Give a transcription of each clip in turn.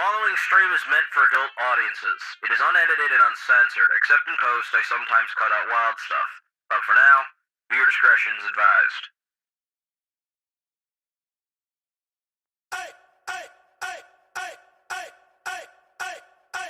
following stream is meant for adult audiences. It is unedited and uncensored, except in post I sometimes cut out wild stuff. But for now, viewer discretion is advised.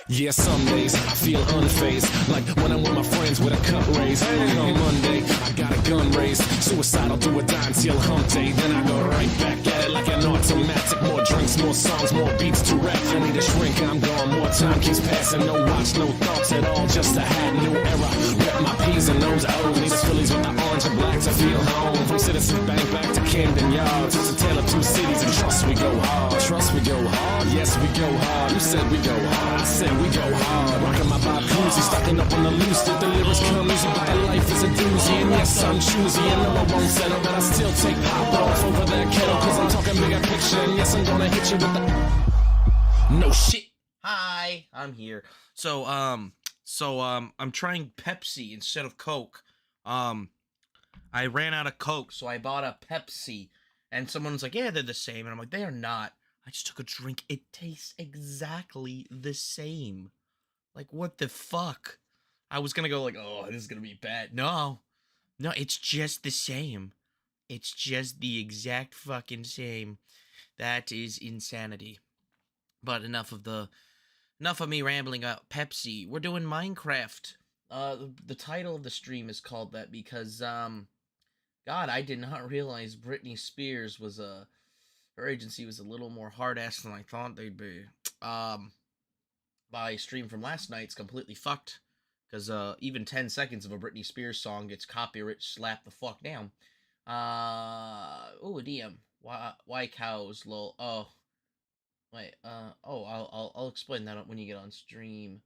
Yeah, some days I feel unfazed, like when I'm with my friends with a cup raised. On Monday, I got a gun raised, suicidal do or die until hump day. Then I go right back at it like an automatic. More drinks, more songs, more beats to rap. I need a shrink, I'm gone. More time keeps passing, no watch, no thoughts at all. Just a hat, new era. Rep my P's and O's. O's need the Phillies with the orange and black to feel home. From Citizens Bank back to Camden Yards, it's a tale of two cities, and trust we go hard. Trust we go hard, yes we go hard. You said we go hard, I said we go hard. Rockin' my Bob Cousy, stocking up on the loose. If the lyrics come easy, but the life is a doozy. And yes, I'm choosy, and no, I won't settle, but I still take pop off over that kettle. Cause I'm talking bigger picture, and yes, I'm gonna hit you with the... No shit. Hi, I'm here. So I'm trying Pepsi instead of Coke. I ran out of Coke, so I bought a Pepsi. And someone's like, yeah, they're the same. And I'm like, they are not. I just took a drink. It tastes exactly the same. Like, what the fuck? I was gonna go like, oh, this is gonna be bad. No, it's just the same. It's just the exact fucking same. That is insanity. But enough of me rambling about Pepsi. We're doing Minecraft. The title of the stream is called that because, God, I did not realize Britney Spears was her agency was a little more hard-ass than I thought they'd be. My stream from last night's completely fucked, because even 10 seconds of a Britney Spears song gets copyright slapped the fuck down. Ooh, DM. Why cows, lol. Oh. Wait, I'll explain that when you get on stream.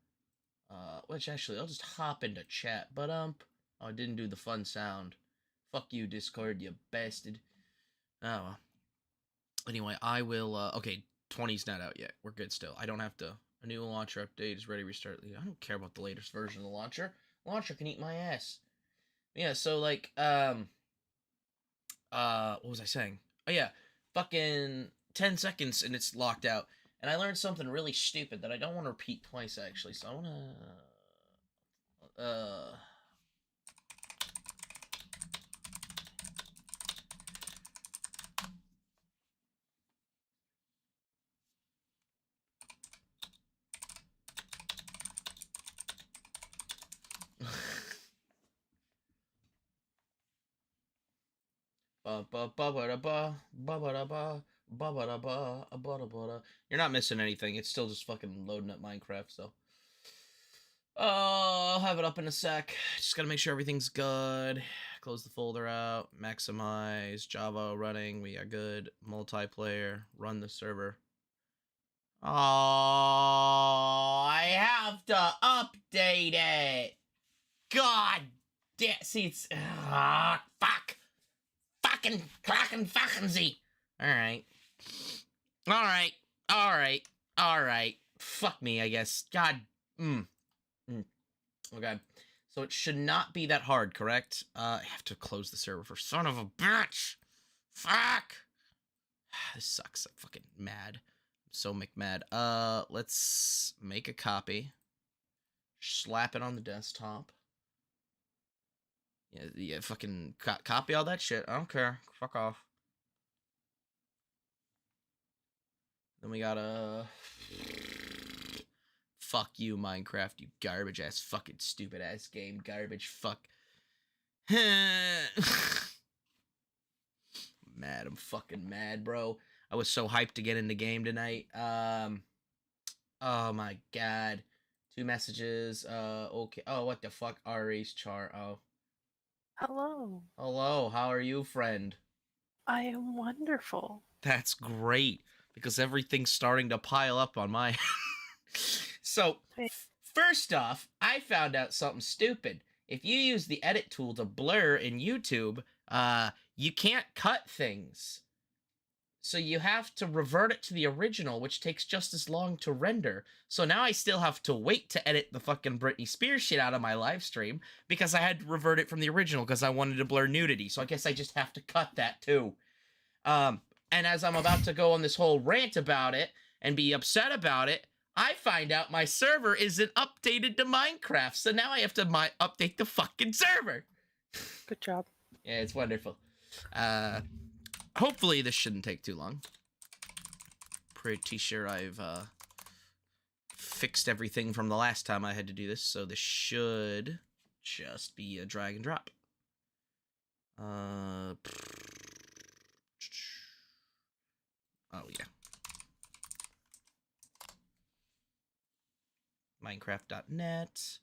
Which actually, I'll just hop into chat, but, oh, I didn't do the fun sound. Fuck you, Discord, you bastard. Oh, well. Anyway, I will, okay, 20's not out yet. We're good still. I don't have to, a new launcher update is ready to restart. I don't care about the latest version of the launcher. Launcher can eat my ass. Yeah, so, like, what was I saying? Oh, yeah, fucking 10 seconds and it's locked out. And I learned something really stupid that I don't want to repeat twice, actually, so I want to, You're not missing anything. It's still just fucking loading up Minecraft, so. Oh, I'll have it up in a sec. Just gotta make sure everything's good. Close the folder out. Maximize. Java running. We are good. Multiplayer. Run the server. Oh, I have to update it. God damn. See, it's. Fuck. Fucking Z. Alright. Fuck me, I guess. God. Okay. So it should not be that hard, correct? I have to close the server for son of a bitch. Fuck. This sucks. I'm fucking mad. I'm so McMad. Let's make a copy. Slap it on the desktop. Yeah, fucking copy all that shit. I don't care. Fuck off. Then we gotta... Fuck you, Minecraft, you garbage-ass, fucking stupid-ass game. Garbage, fuck. Mad, I'm fucking mad, bro. I was so hyped to get in the game tonight. Oh my god. 2 messages, okay. Oh, what the fuck, Ari's char, oh. Hello. Hello, how are you, friend? I am wonderful. That's great, because everything's starting to pile up on my... So, first off, I found out something stupid. If you use the edit tool to blur in YouTube, you can't cut things. So you have to revert it to the original, which takes just as long to render. So now I still have to wait to edit the fucking Britney Spears shit out of my live stream, because I had to revert it from the original, because I wanted to blur nudity. So I guess I just have to cut that too. And as I'm about to go on this whole rant about it, and be upset about it, I find out my server isn't updated to Minecraft, so now I have to update the fucking server. Good job. Yeah, it's wonderful. Hopefully this shouldn't take too long. Pretty sure I've fixed everything from the last time I had to do this, so this should just be a drag and drop. Oh yeah. Minecraft.net.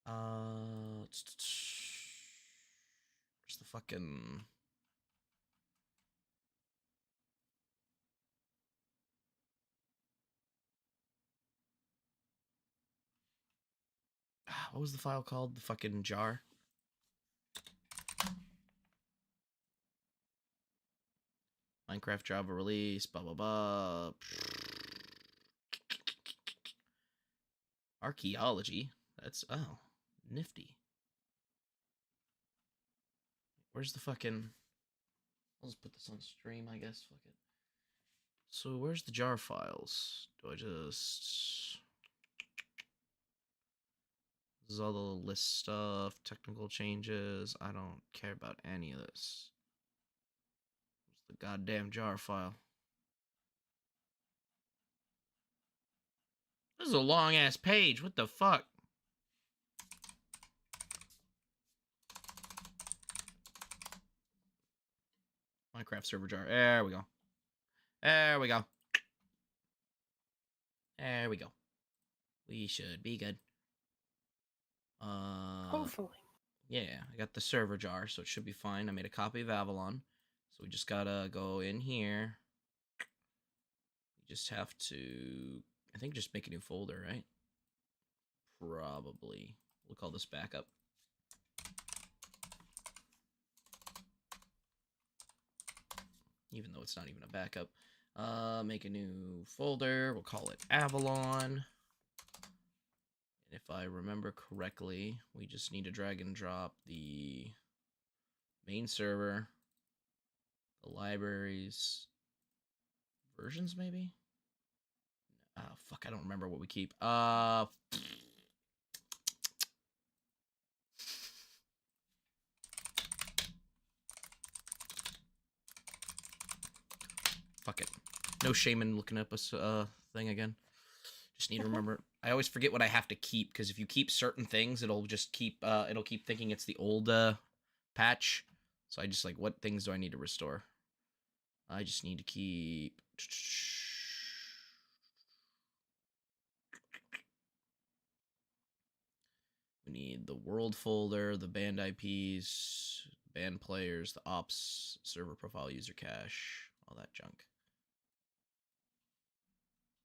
Where's the fucking... What was the file called? The fucking jar? Minecraft Java release, blah, blah, blah. Archaeology? That's, oh, nifty. Where's the fucking... I'll just put this on stream, I guess. Fuck it. So where's the jar files? Do I just... This is all the list stuff, technical changes. I don't care about any of this. Where's the goddamn jar file? This is a long-ass page. What the fuck? Minecraft server jar. There we go. There we go. There we go. We should be good. Hopefully. Yeah, I got the server jar, so it should be fine. I made a copy of Avalon. So we just gotta go in here. We just have to, I think, just make a new folder, right? Probably. We'll call this backup. Even though it's not even a backup. Make a new folder. We'll call it Avalon. And if I remember correctly, we just need to drag and drop the main server, the libraries, versions maybe? Fuck, I don't remember what we keep. Fuck it. No shame in looking up a thing again. Just need to remember. I always forget what I have to keep, because if you keep certain things, it'll just keep it'll keep thinking it's the old patch. So I just like, what things do I need to restore? I just need to keep. We need the world folder, the band IPs, band players, the ops, server profile, user cache, all that junk.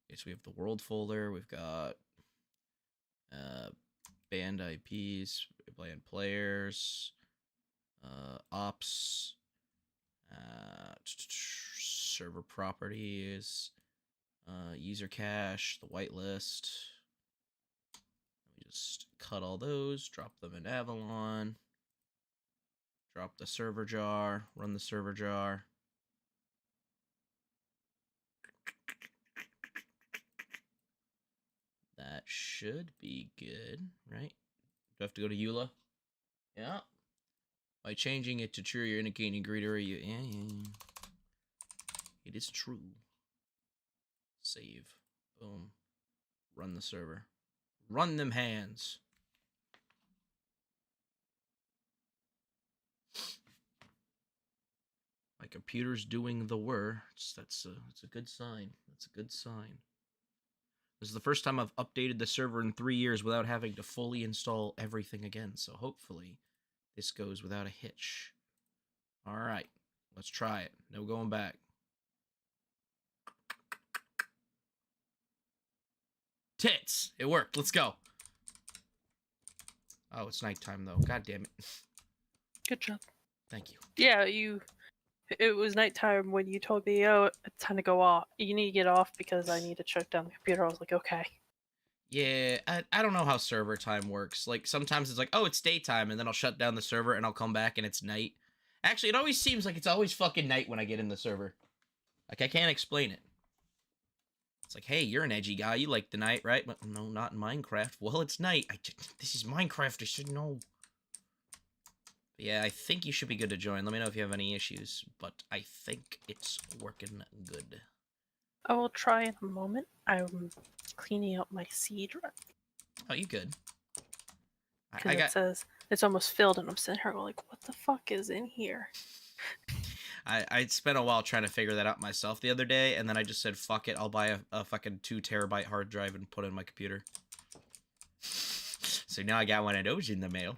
Okay, so we have the world folder, we've got band IPs, band players, ops, server properties, user cache, the whitelist. We just cut all those, drop them in Avalon, drop the server jar, run the server jar. That should be good, right? Do I have to go to EULA? Yeah. By changing it to true, you're indicating greater. Yeah. It is true. Save. Boom. Run the server. Run them hands. My computer's doing the whir. That's a good sign. That's a good sign. This is the first time I've updated the server in 3 years without having to fully install everything again, so hopefully this goes without a hitch. Alright, let's try it. No going back. Tits! It worked. Let's go. Oh, it's nighttime, though. God damn it. Good job. Thank you. Yeah, it was nighttime when you told me, oh, it's time to go off. You need to get off because I need to shut down the computer. I was like, okay. Yeah, I don't know how server time works. Like, sometimes it's like, oh, it's daytime, and then I'll shut down the server, and I'll come back, and it's night. Actually, it always seems like it's always fucking night when I get in the server. Like, I can't explain it. It's like, hey, you're an edgy guy. You like the night, right? But no, not in Minecraft. Well, it's night. This is Minecraft. I should know. But yeah, I think you should be good to join. Let me know if you have any issues. But I think it's working good. I will try in a moment. I'm cleaning up my seed Oh, you good? because it says it's almost filled, and I'm sitting here going, like, what the fuck is in here? I spent a while trying to figure that out myself the other day, and then I just said, fuck it, I'll buy a fucking 2 terabyte hard drive and put it in my computer. So now I got one of those in the mail.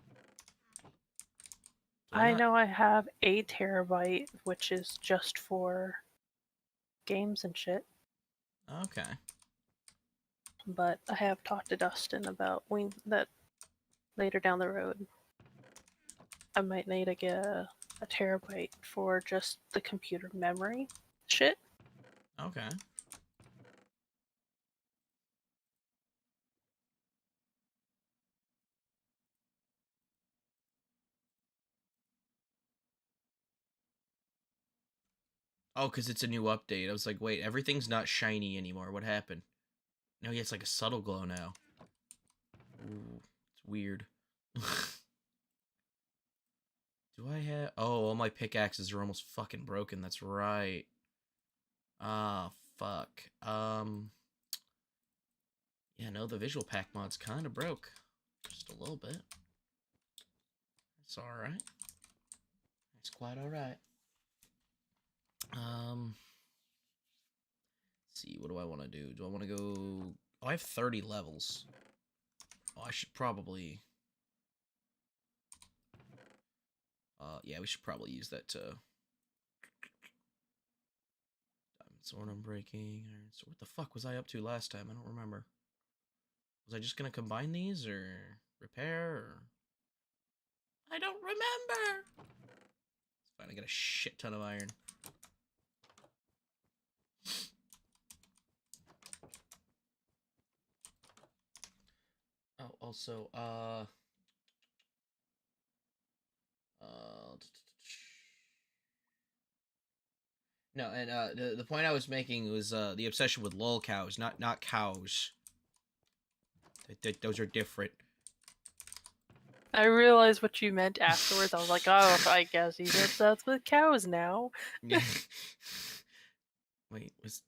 I know I have a terabyte, which is just for games and shit. Okay. But I have talked to Dustin about that later down the road. I might need to get a terabyte for just the computer memory shit. Okay. Oh, because it's a new update. I was like, wait, everything's not shiny anymore. What happened? No, yeah, it's like a subtle glow now. Ooh, it's weird. Do I have... Oh, all my pickaxes are almost fucking broken. That's right. Ah, fuck. Yeah, no, the visual pack mod's kind of broke. Just a little bit. It's alright. It's quite alright. Let's see, what do I want to do? Do I want to go... Oh, I have 30 levels. Oh, I should probably... yeah, we should probably use that to... Diamond sword I'm breaking. Iron sword. What the fuck was I up to last time? I don't remember. Was I just gonna combine these, or repair, or... I don't remember! It's fine, I got a shit ton of iron. Oh, also, no, and the point I was making was the obsession with lol cows, not cows. Those are different. I realized what you meant afterwards. I was like, oh, I guess he's obsessed with cows now. Yeah. Wait, is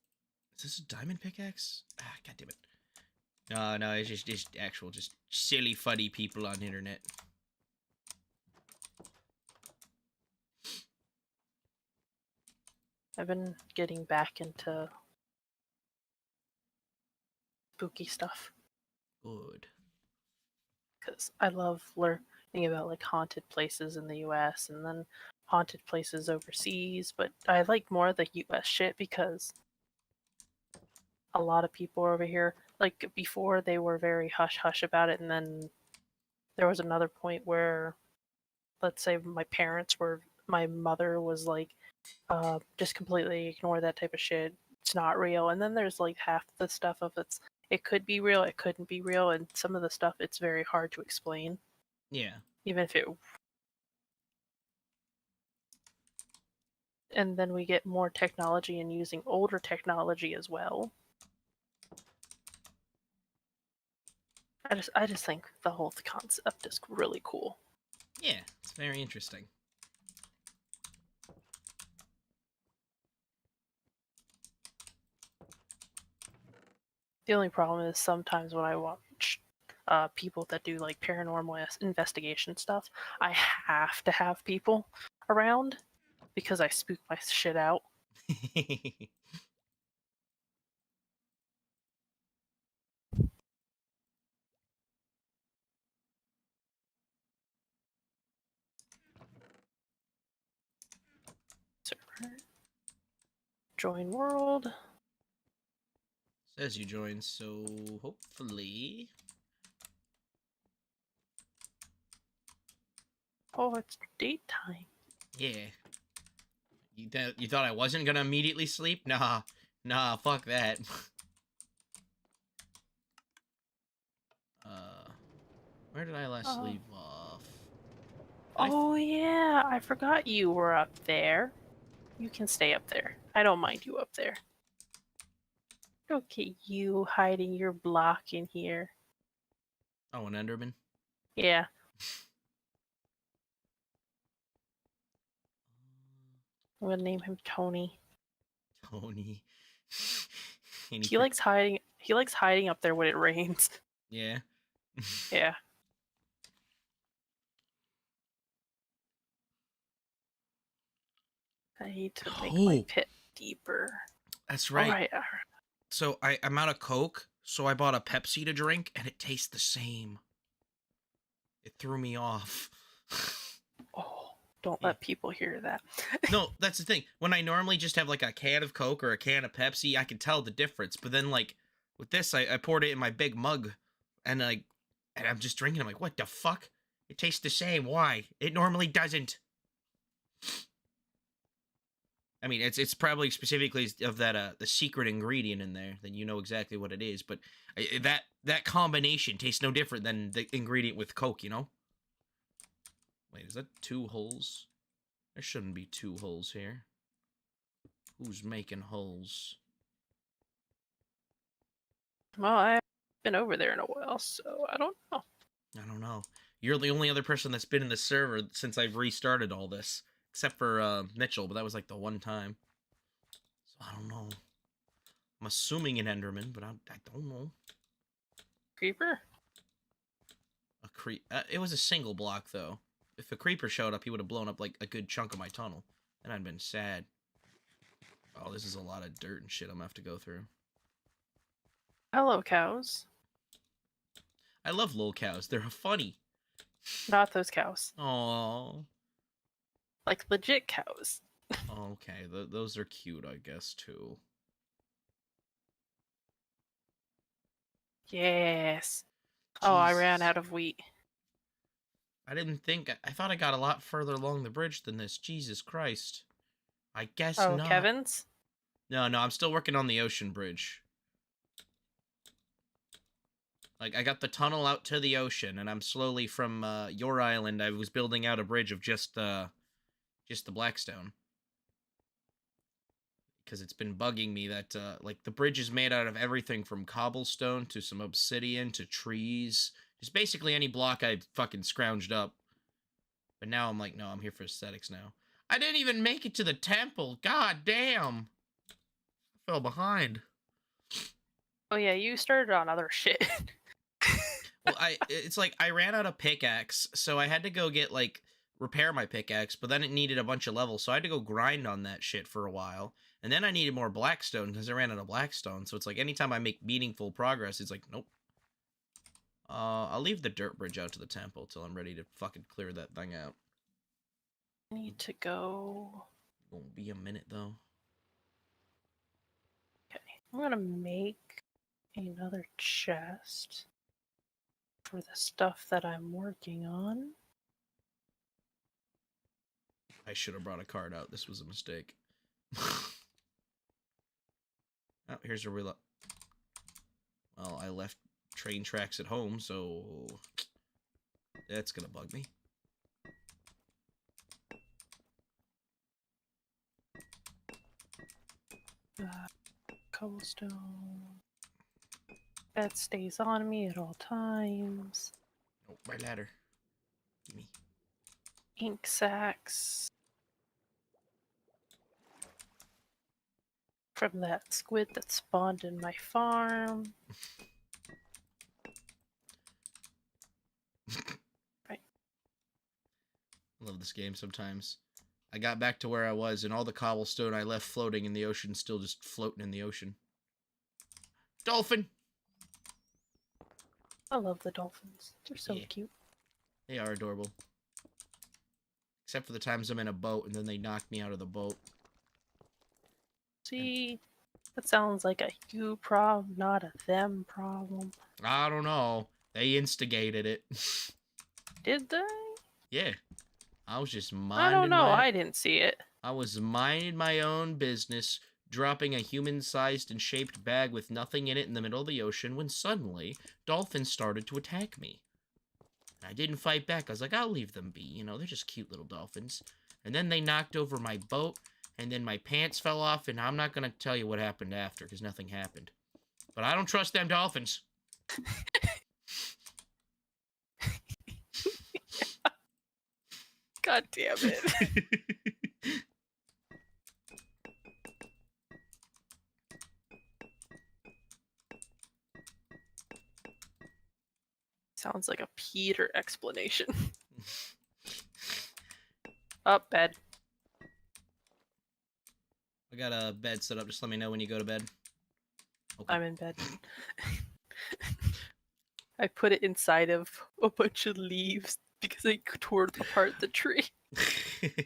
this a diamond pickaxe? Ah, god damn it. No, it's just actual, just silly, funny people on the internet. I've been getting back into spooky stuff. Good. Because I love learning about like haunted places in the US and then haunted places overseas, but I like more of the US shit because a lot of people over here, like before, they were very hush hush about it, and then there was another point where, let's say, my mother was like, just completely ignore that type of shit. It's not real. And then there's like half the stuff of it could be real, it couldn't be real, and some of the stuff it's very hard to explain. Yeah. Even if it. And then we get more technology and using older technology as well. I just think the whole concept is really cool. Yeah, it's very interesting. The only problem is sometimes when I watch people that do like paranormal investigation stuff, I have to have people around because I spook my shit out. Server. Join world. Says you joined, so hopefully... Oh, it's daytime. Yeah. You thought I wasn't gonna immediately sleep? Nah, fuck that. Where did I last leave off? Oh yeah, I forgot you were up there. You can stay up there. I don't mind you up there. Look at you hiding your block in here. Oh, an Enderman? Yeah. I'm gonna name him Tony. Tony. And He likes hiding. He likes hiding up there when it rains. Yeah. Yeah. I need to make my Oh. pit deeper. That's right. Alright. So I'm out of Coke, so I bought a Pepsi to drink, and it tastes the same. It threw me off. Oh, don't Yeah. let people hear that. No, that's the thing. When I normally just have like a can of Coke or a can of Pepsi, I can tell the difference. But then like with this, I poured it in my big mug, and I'm just drinking. I'm like, what the fuck? It tastes the same. Why? It normally doesn't. I mean, it's probably specifically of that the secret ingredient in there, then you know exactly what it is. But that combination tastes no different than the ingredient with Coke, you know? Wait, is that 2 holes? There shouldn't be 2 holes here. Who's making holes? Well, I haven't been over there in a while, so I don't know. I don't know. You're the only other person that's been in the server since I've restarted all this, except for Mitchell, but that was like the one time. So I don't know. I'm assuming an Enderman, but I don't know. Creeper? It was a single block though. If a creeper showed up, he would have blown up like a good chunk of my tunnel, and I'd been sad. Oh, this is a lot of dirt and shit I'm gonna have to go through. Hello, cows. I love lil cows. They're funny. Not those cows. Oh. Like legit cows. Okay, those are cute, I guess, too. Yes. Oh, I ran Jesus. out of wheat. I didn't think... I thought I got a lot further along the bridge than this. Jesus Christ. I guess Oh, not. Kevin's? No, I'm still working on the ocean bridge. Like, I got the tunnel out to the ocean, and I'm slowly from your island. I was building out a bridge of just the Blackstone. Because it's been bugging me that, like, the bridge is made out of everything from cobblestone to some obsidian to trees. Just basically any block I fucking scrounged up. But now I'm like, no, I'm here for aesthetics now. I didn't even make it to the temple. God damn. I fell behind. Oh yeah, you started on other shit. Well, it's like I ran out of pickaxe, so I had to go get, like, repair my pickaxe, but then it needed a bunch of levels, so I had to go grind on that shit for a while. And then I needed more blackstone because I ran out of blackstone, so it's like anytime I make meaningful progress, it's like, nope. I'll leave the dirt bridge out to the temple till I'm ready to fucking clear that thing out. I need to go... Won't be a minute, though. Okay, I'm gonna make another chest for the stuff that I'm working on. I should have brought a card out. This was a mistake. Oh, here's a real... Well, I left train tracks at home, so... That's gonna bug me. Cobblestone. That stays on me at all times. Oh, my ladder. Gimme. Ink sacks. From that squid that spawned in my farm. Right. I love this game sometimes. I got back to where I was, and all the cobblestone I left floating in the ocean still just floating in the ocean. Dolphin! I love the dolphins. They're so cute. They are adorable. Except for the times I'm in a boat, and then they knock me out of the boat. See, that sounds like a you problem, not a them problem. I don't know. They instigated it. Did they? Yeah. I was just minding I don't know. I didn't see it. I was minding my own business, dropping a human-sized and shaped bag with nothing in it in the middle of the ocean, when suddenly, dolphins started to attack me. I didn't fight back. I was like, I'll leave them be. You know, they're just cute little dolphins. And then they knocked over my boat, and then my pants fell off, and I'm not going to tell you what happened after, because nothing happened. But I don't trust them dolphins. God damn it. Sounds like a Peter explanation. Up, bed. I got a bed set up. Just let me know when you go to bed. Okay. I'm in bed. I put it inside of a bunch of leaves because I tore apart the tree.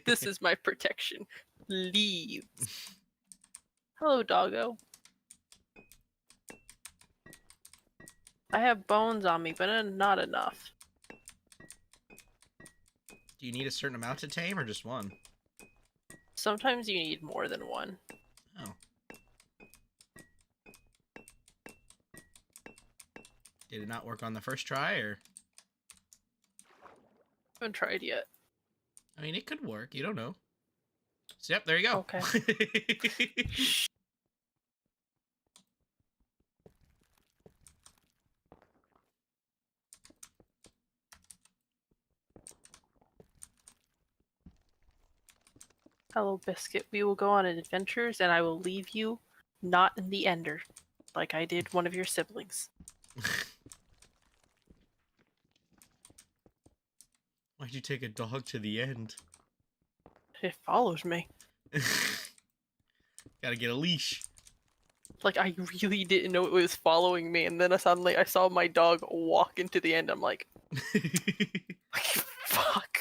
This is my protection. Leaves. Hello, doggo. I have bones on me, but not enough. Do you need a certain amount to tame or just one? Sometimes you need more than one. Oh. Did it not work on the first try, or? Haven't tried yet. I mean, it could work. You don't know. So, yep, there you go. Okay. Hello, Biscuit. We will go on adventures, and I will leave you not in the ender, like I did one of your siblings. Why'd you take a dog to the end? It follows me. Gotta get a leash. Like, I really didn't know it was following me, and then suddenly I saw my dog walk into the end. I'm like, fuck.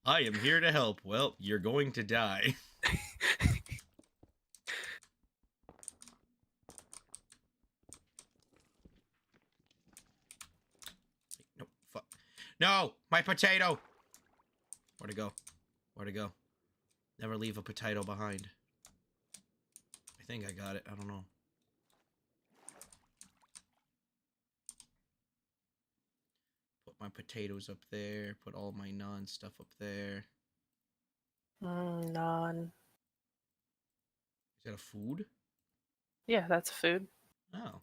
I am here to help. Well, you're going to die. No, fuck. No, my potato. Where'd it go? Where'd it go? Never leave a potato behind. I think I got it. I don't know. Put my potatoes up there. Put all my non-stuff up there. Non. Is that a food? Yeah, that's food. Oh.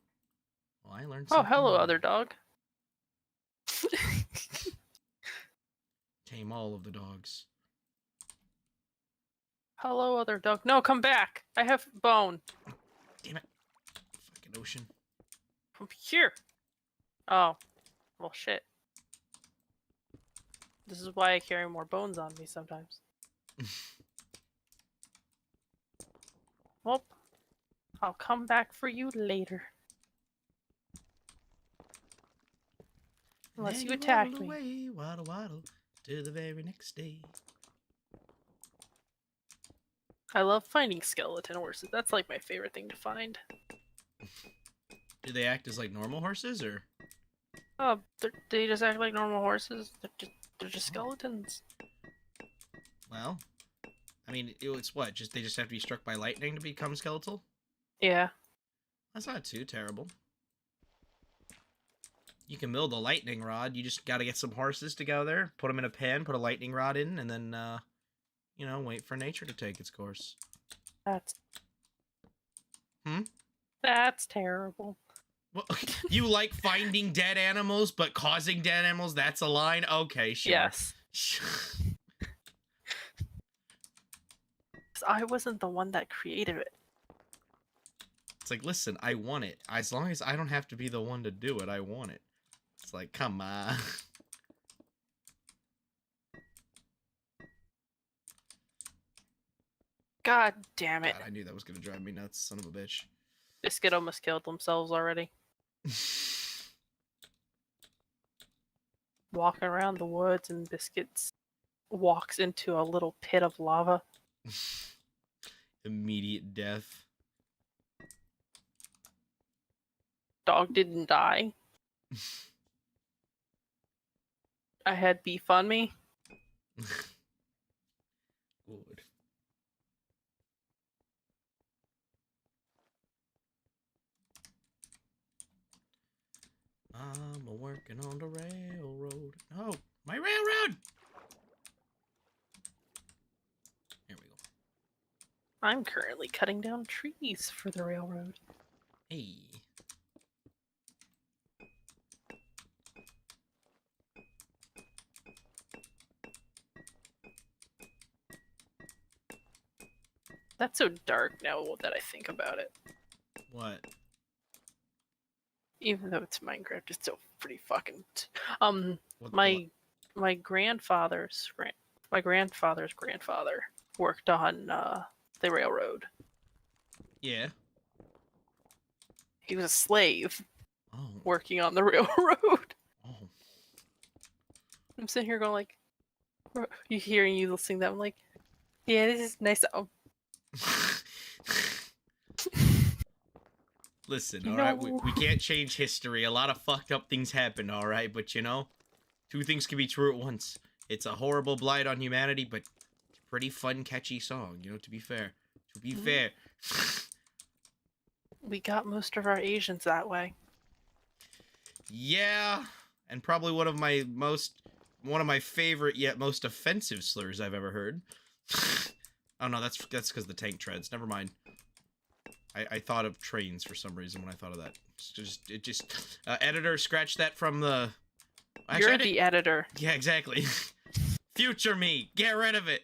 Well, I learned Oh, something hello, new. other dog. Tame all of the dogs. Hello, other dog. No, come back. I have bone. Damn it. Fucking ocean. Come here. Oh. Well, shit. This is why I carry more bones on me sometimes. Well, I'll come back for you later. Unless Then you attack waddle me. away, waddle, waddle, to the very next day. I love finding skeleton horses. That's like my favorite thing to find. Do they act as like normal horses, or? Oh, they just act like normal horses. They're just skeletons. Well, I mean, it's what? Just they just have to be struck by lightning to become skeletal? Yeah. That's not too terrible. You can build a lightning rod. You just got to get some horses together, put them in a pen, put a lightning rod in, and then, you know, wait for nature to take its course. That's... Hmm? That's terrible. Well, you like finding dead animals, but causing dead animals? That's a line? Okay, sure. Yes. 'Cause I wasn't the one that created it. It's like, listen, I want it. As long as I don't have to be the one to do it, I want it. It's like, come on. God damn it. God, I knew that was going to drive me nuts, son of a bitch. Biscuit almost killed themselves already. Walking around the woods and Biscuits walks into a little pit of lava. Immediate death. Dog didn't die. I had beef on me. Good. I'm working on the railroad. Oh, my railroad! Here we go. I'm currently cutting down trees for the railroad. Hey. That's so dark now that I think about it. What? Even though it's Minecraft, it's still pretty fucking. What? My grandfather's grandfather worked on the railroad. Yeah. He was a slave Oh. working on the railroad. Oh. I'm sitting here going like, you hearing you listening to that? I'm like, yeah, this is nice. Oh, Listen, You all right, know- we can't change history. A lot of fucked up things happen, all right, but you know, two things can be true at once. It's a horrible blight on humanity, but it's a pretty fun, catchy song, you know, to be fair. To be fair. we got most of our Asians that way. Yeah, and probably one of my favorite yet most offensive slurs I've ever heard. Oh no, that's because the tank treads. Never mind. I thought of trains for some reason when I thought of that. Editor, scratch that from the. Actually, You're the editor. Yeah, exactly. Future me, get rid of it.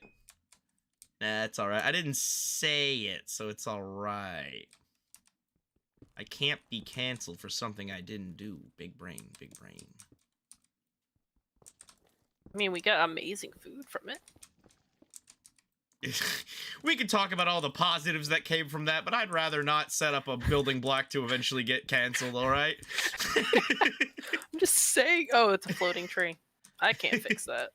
Nah, it's all right. I didn't say it, so it's all right. I can't be canceled for something I didn't do. Big brain, big brain. I mean, we got amazing food from it. We could talk about all the positives that came from that, but I'd rather not set up a building block to eventually get canceled, all right? I'm just saying. Oh, it's a floating tree. I can't fix that.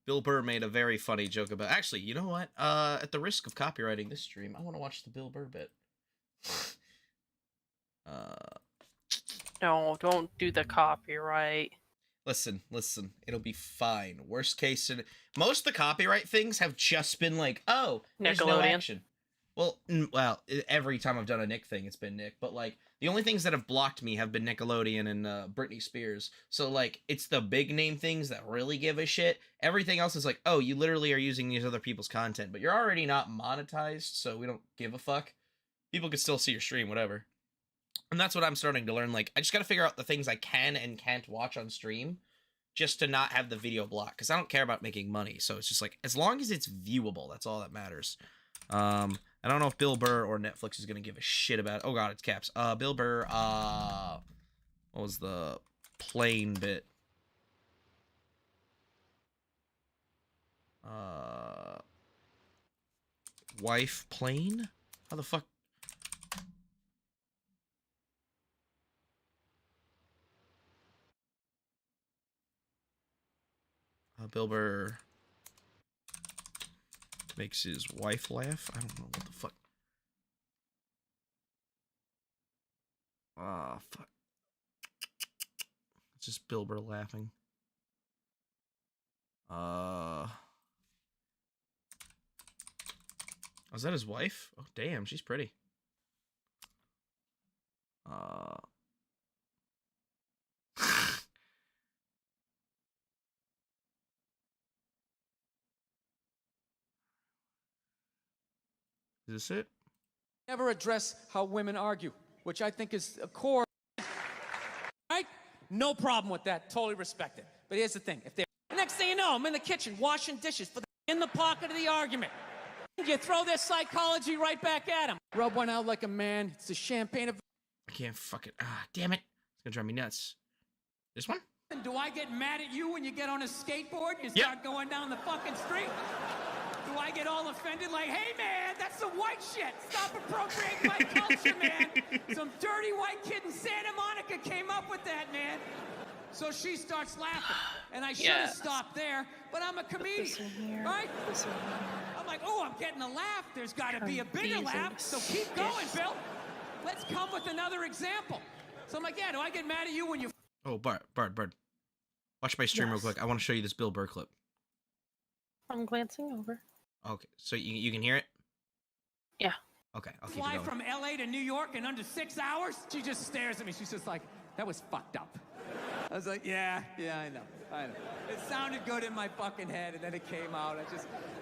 Bill Burr made a very funny joke about... Actually, you know what? At the risk of copywriting this stream, I want to watch the Bill Burr bit. No, don't do the copyright. Listen. It'll be fine. Worst case... Most of the copyright things have just been like, oh, there's no Nickelodeon. action. Well, every time I've done a Nick thing, it's been Nick. But, like, the only things that have blocked me have been Nickelodeon and Britney Spears. So, like, it's the big name things that really give a shit. Everything else is like, oh, you literally are using these other people's content. But you're already not monetized, so we don't give a fuck. People can still see your stream, whatever. And that's what I'm starting to learn. Like, I just gotta figure out the things I can and can't watch on stream just to not have the video block. Because I don't care about making money. So it's just like, as long as it's viewable, that's all that matters. I don't know if Bill Burr or Netflix is gonna give a shit about it. Oh god, it's caps. Bill Burr, what was the plane bit? Wife plane? How the fuck? Bill Burr makes his wife laugh. I don't know what the fuck. Fuck. It's just Bill Burr laughing. Was that his wife? Oh, damn, she's pretty. Is this it? Never address how women argue, which I think is a core. Right? No problem with that. Totally respect it. But here's the thing: if they, next thing you know, I'm in the kitchen washing dishes for in the pocket of the argument. You throw their psychology right back at them. Rub one out like a man. It's the champagne of. I can't fucking. Damn it! It's gonna drive me nuts. This one? Do I get mad at you when you get on a skateboard and you start going down the fucking street? Do I get all offended like, hey man, that's some white shit. Stop appropriating my culture, man. Some dirty white kid in Santa Monica came up with that, man. So she starts laughing. And I should have stopped there, but I'm a comedian, right? I'm like, oh, I'm getting a laugh. There's got to be a bigger laugh, so keep going, Bill. Let's come with another example. So I'm like, yeah, do I get mad at you when you... Oh, Bart. Watch my stream real quick. I want to show you this Bill Burr clip. I'm glancing over. Okay, so you can hear it? Yeah. Okay, I'll keep it Fly going. from LA to New York in under 6 hours? She just stares at me. She's just like, that was fucked up. I was like, yeah, I know. I know. It sounded good in my fucking head, and then it came out.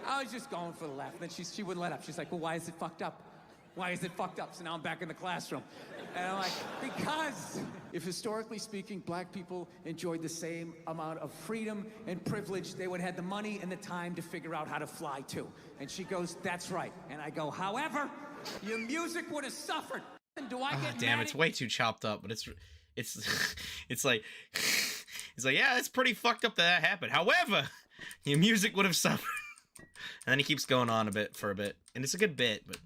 I was just going for the laugh. And then she wouldn't let up. She's like, well, why is it fucked up? Why is it fucked up? So now I'm back in the classroom. And I'm like, because if historically speaking, black people enjoyed the same amount of freedom and privilege, they would have had the money and the time to figure out how to fly too. And she goes, that's right. And I go, however, your music would have suffered. And do I get damn, mad it's at way too chopped up, but it's it's like yeah, it's pretty fucked up that happened. However, your music would have suffered. And then he keeps going on for a bit, and it's a good bit, but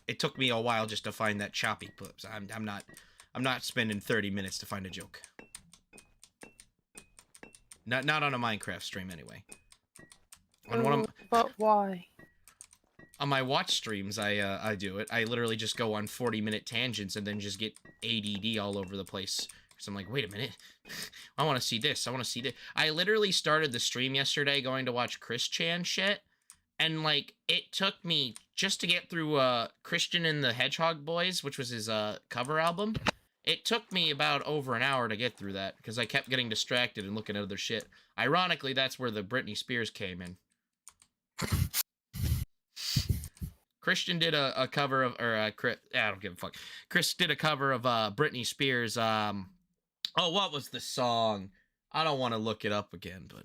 it took me a while just to find that choppy clips. I'm not spending 30 minutes to find a joke. Not on a Minecraft stream anyway. On one of But why? on my watch streams, I do it. I literally just go on 40-minute tangents and then just get ADD all over the place. So I'm like, wait a minute, I want to see this. I want to see this. I literally started the stream yesterday going to watch Chris Chan shit. And, like, it took me just to get through Christian and the Hedgehog Boys, which was his cover album. It took me about over an hour to get through that, because I kept getting distracted and looking at other shit. Ironically, that's where the Britney Spears came in. Christian did a cover of, I don't give a fuck. Chris did a cover of Britney Spears, oh, what was the song? I don't want to look it up again, but...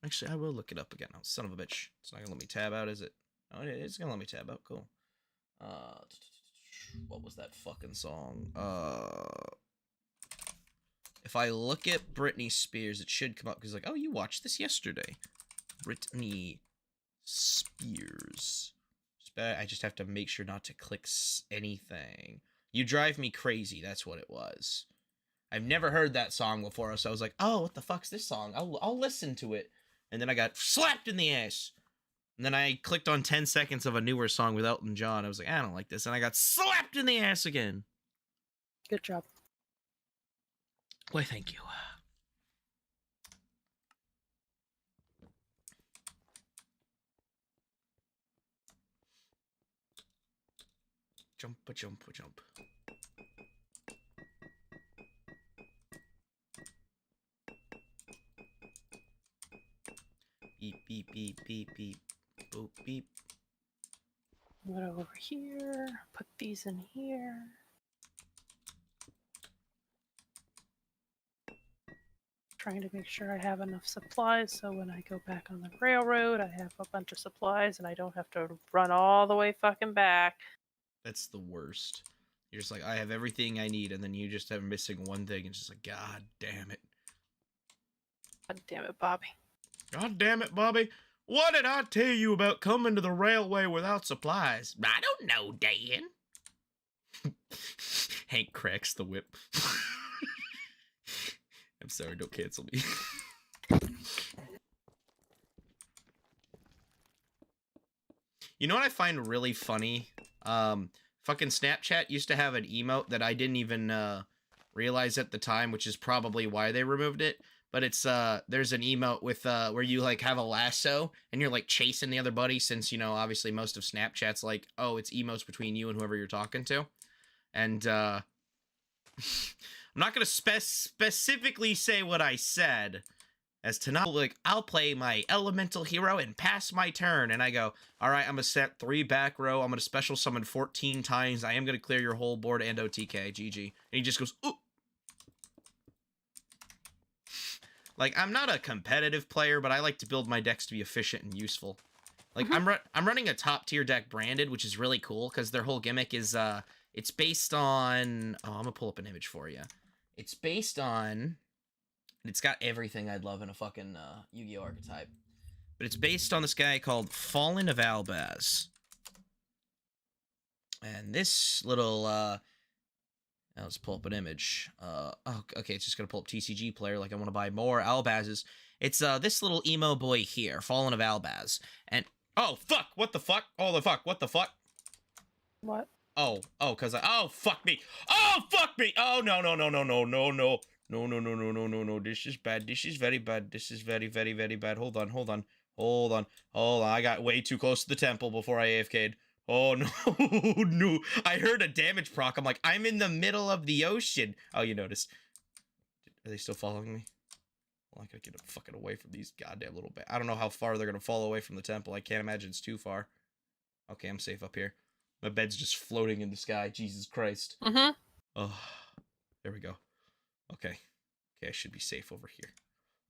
Actually, I will look it up again. Oh, son of a bitch. It's not going to let me tab out, is it? Oh, it's going to let me tab out. Cool. What was that fucking song? If I look at Britney Spears, it should come up. Because, like, oh, you watched this yesterday. Britney Spears. I just have to make sure not to click anything. You Drive Me Crazy. That's what it was. I've never heard that song before, so I was like, oh, what the fuck's this song? I'll listen to it. And then I got slapped in the ass. And then I clicked on 10 seconds of a newer song with Elton John. I was like, I don't like this. And I got slapped in the ass again. Good job. Why, thank you. Jump. Beep, beep, boop, beep. Go over here, put these in here. Trying to make sure I have enough supplies so when I go back on the railroad, I have a bunch of supplies and I don't have to run all the way fucking back. That's the worst. You're just like, I have everything I need, and then you just have missing one thing, and it's just like, God damn it. God damn it, Bobby. God damn it, Bobby. What did I tell you about coming to the railway without supplies? I don't know, Dan. Hank cracks the whip. I'm sorry, don't cancel me. You know what I find really funny? Fucking Snapchat used to have an emote that I didn't even realize at the time, which is probably why they removed it. But it's, there's an emote with, where you, like, have a lasso, and you're, like, chasing the other buddy, since, you know, obviously most of Snapchat's, like, oh, it's emotes between you and whoever you're talking to. And, I'm not gonna specifically say what I said, as to not, like, I'll play my elemental hero and pass my turn, and I go, alright, I'm gonna set 3 back row, I'm gonna special summon 14 times, I am gonna clear your whole board and OTK, GG. And he just goes, ooh! Like, I'm not a competitive player, but I like to build my decks to be efficient and useful. Like, I'm running a top-tier deck branded, which is really cool, because their whole gimmick is, it's based on... Oh, I'm gonna pull up an image for you. It's based on... It's got everything I'd love in a fucking, Yu-Gi-Oh! Archetype. But it's based on this guy called Fallen of Albaz. And this little, let's pull up an image. Oh, okay, it's just gonna pull up TCG player, like I want to buy more Albaz's. It's, this little emo boy here, Fallen of Albaz. And, oh, fuck, what the fuck? Oh, the fuck, what the fuck? What? Oh, cause oh, fuck me. Oh, fuck me! Oh, no, this is bad, this is very bad, this is very, very, very bad. Hold on. I got way too close to the temple before I AFK'd. Oh, no, no. I heard a damage proc. I'm like, I'm in the middle of the ocean. Oh, you noticed. Are they still following me? Well, I gotta get fucking away from these goddamn little I don't know how far they're gonna fall away from the temple. I can't imagine it's too far. Okay, I'm safe up here. My bed's just floating in the sky. Jesus Christ. Mm-hmm. Oh, there we go. Okay. Okay, I should be safe over here.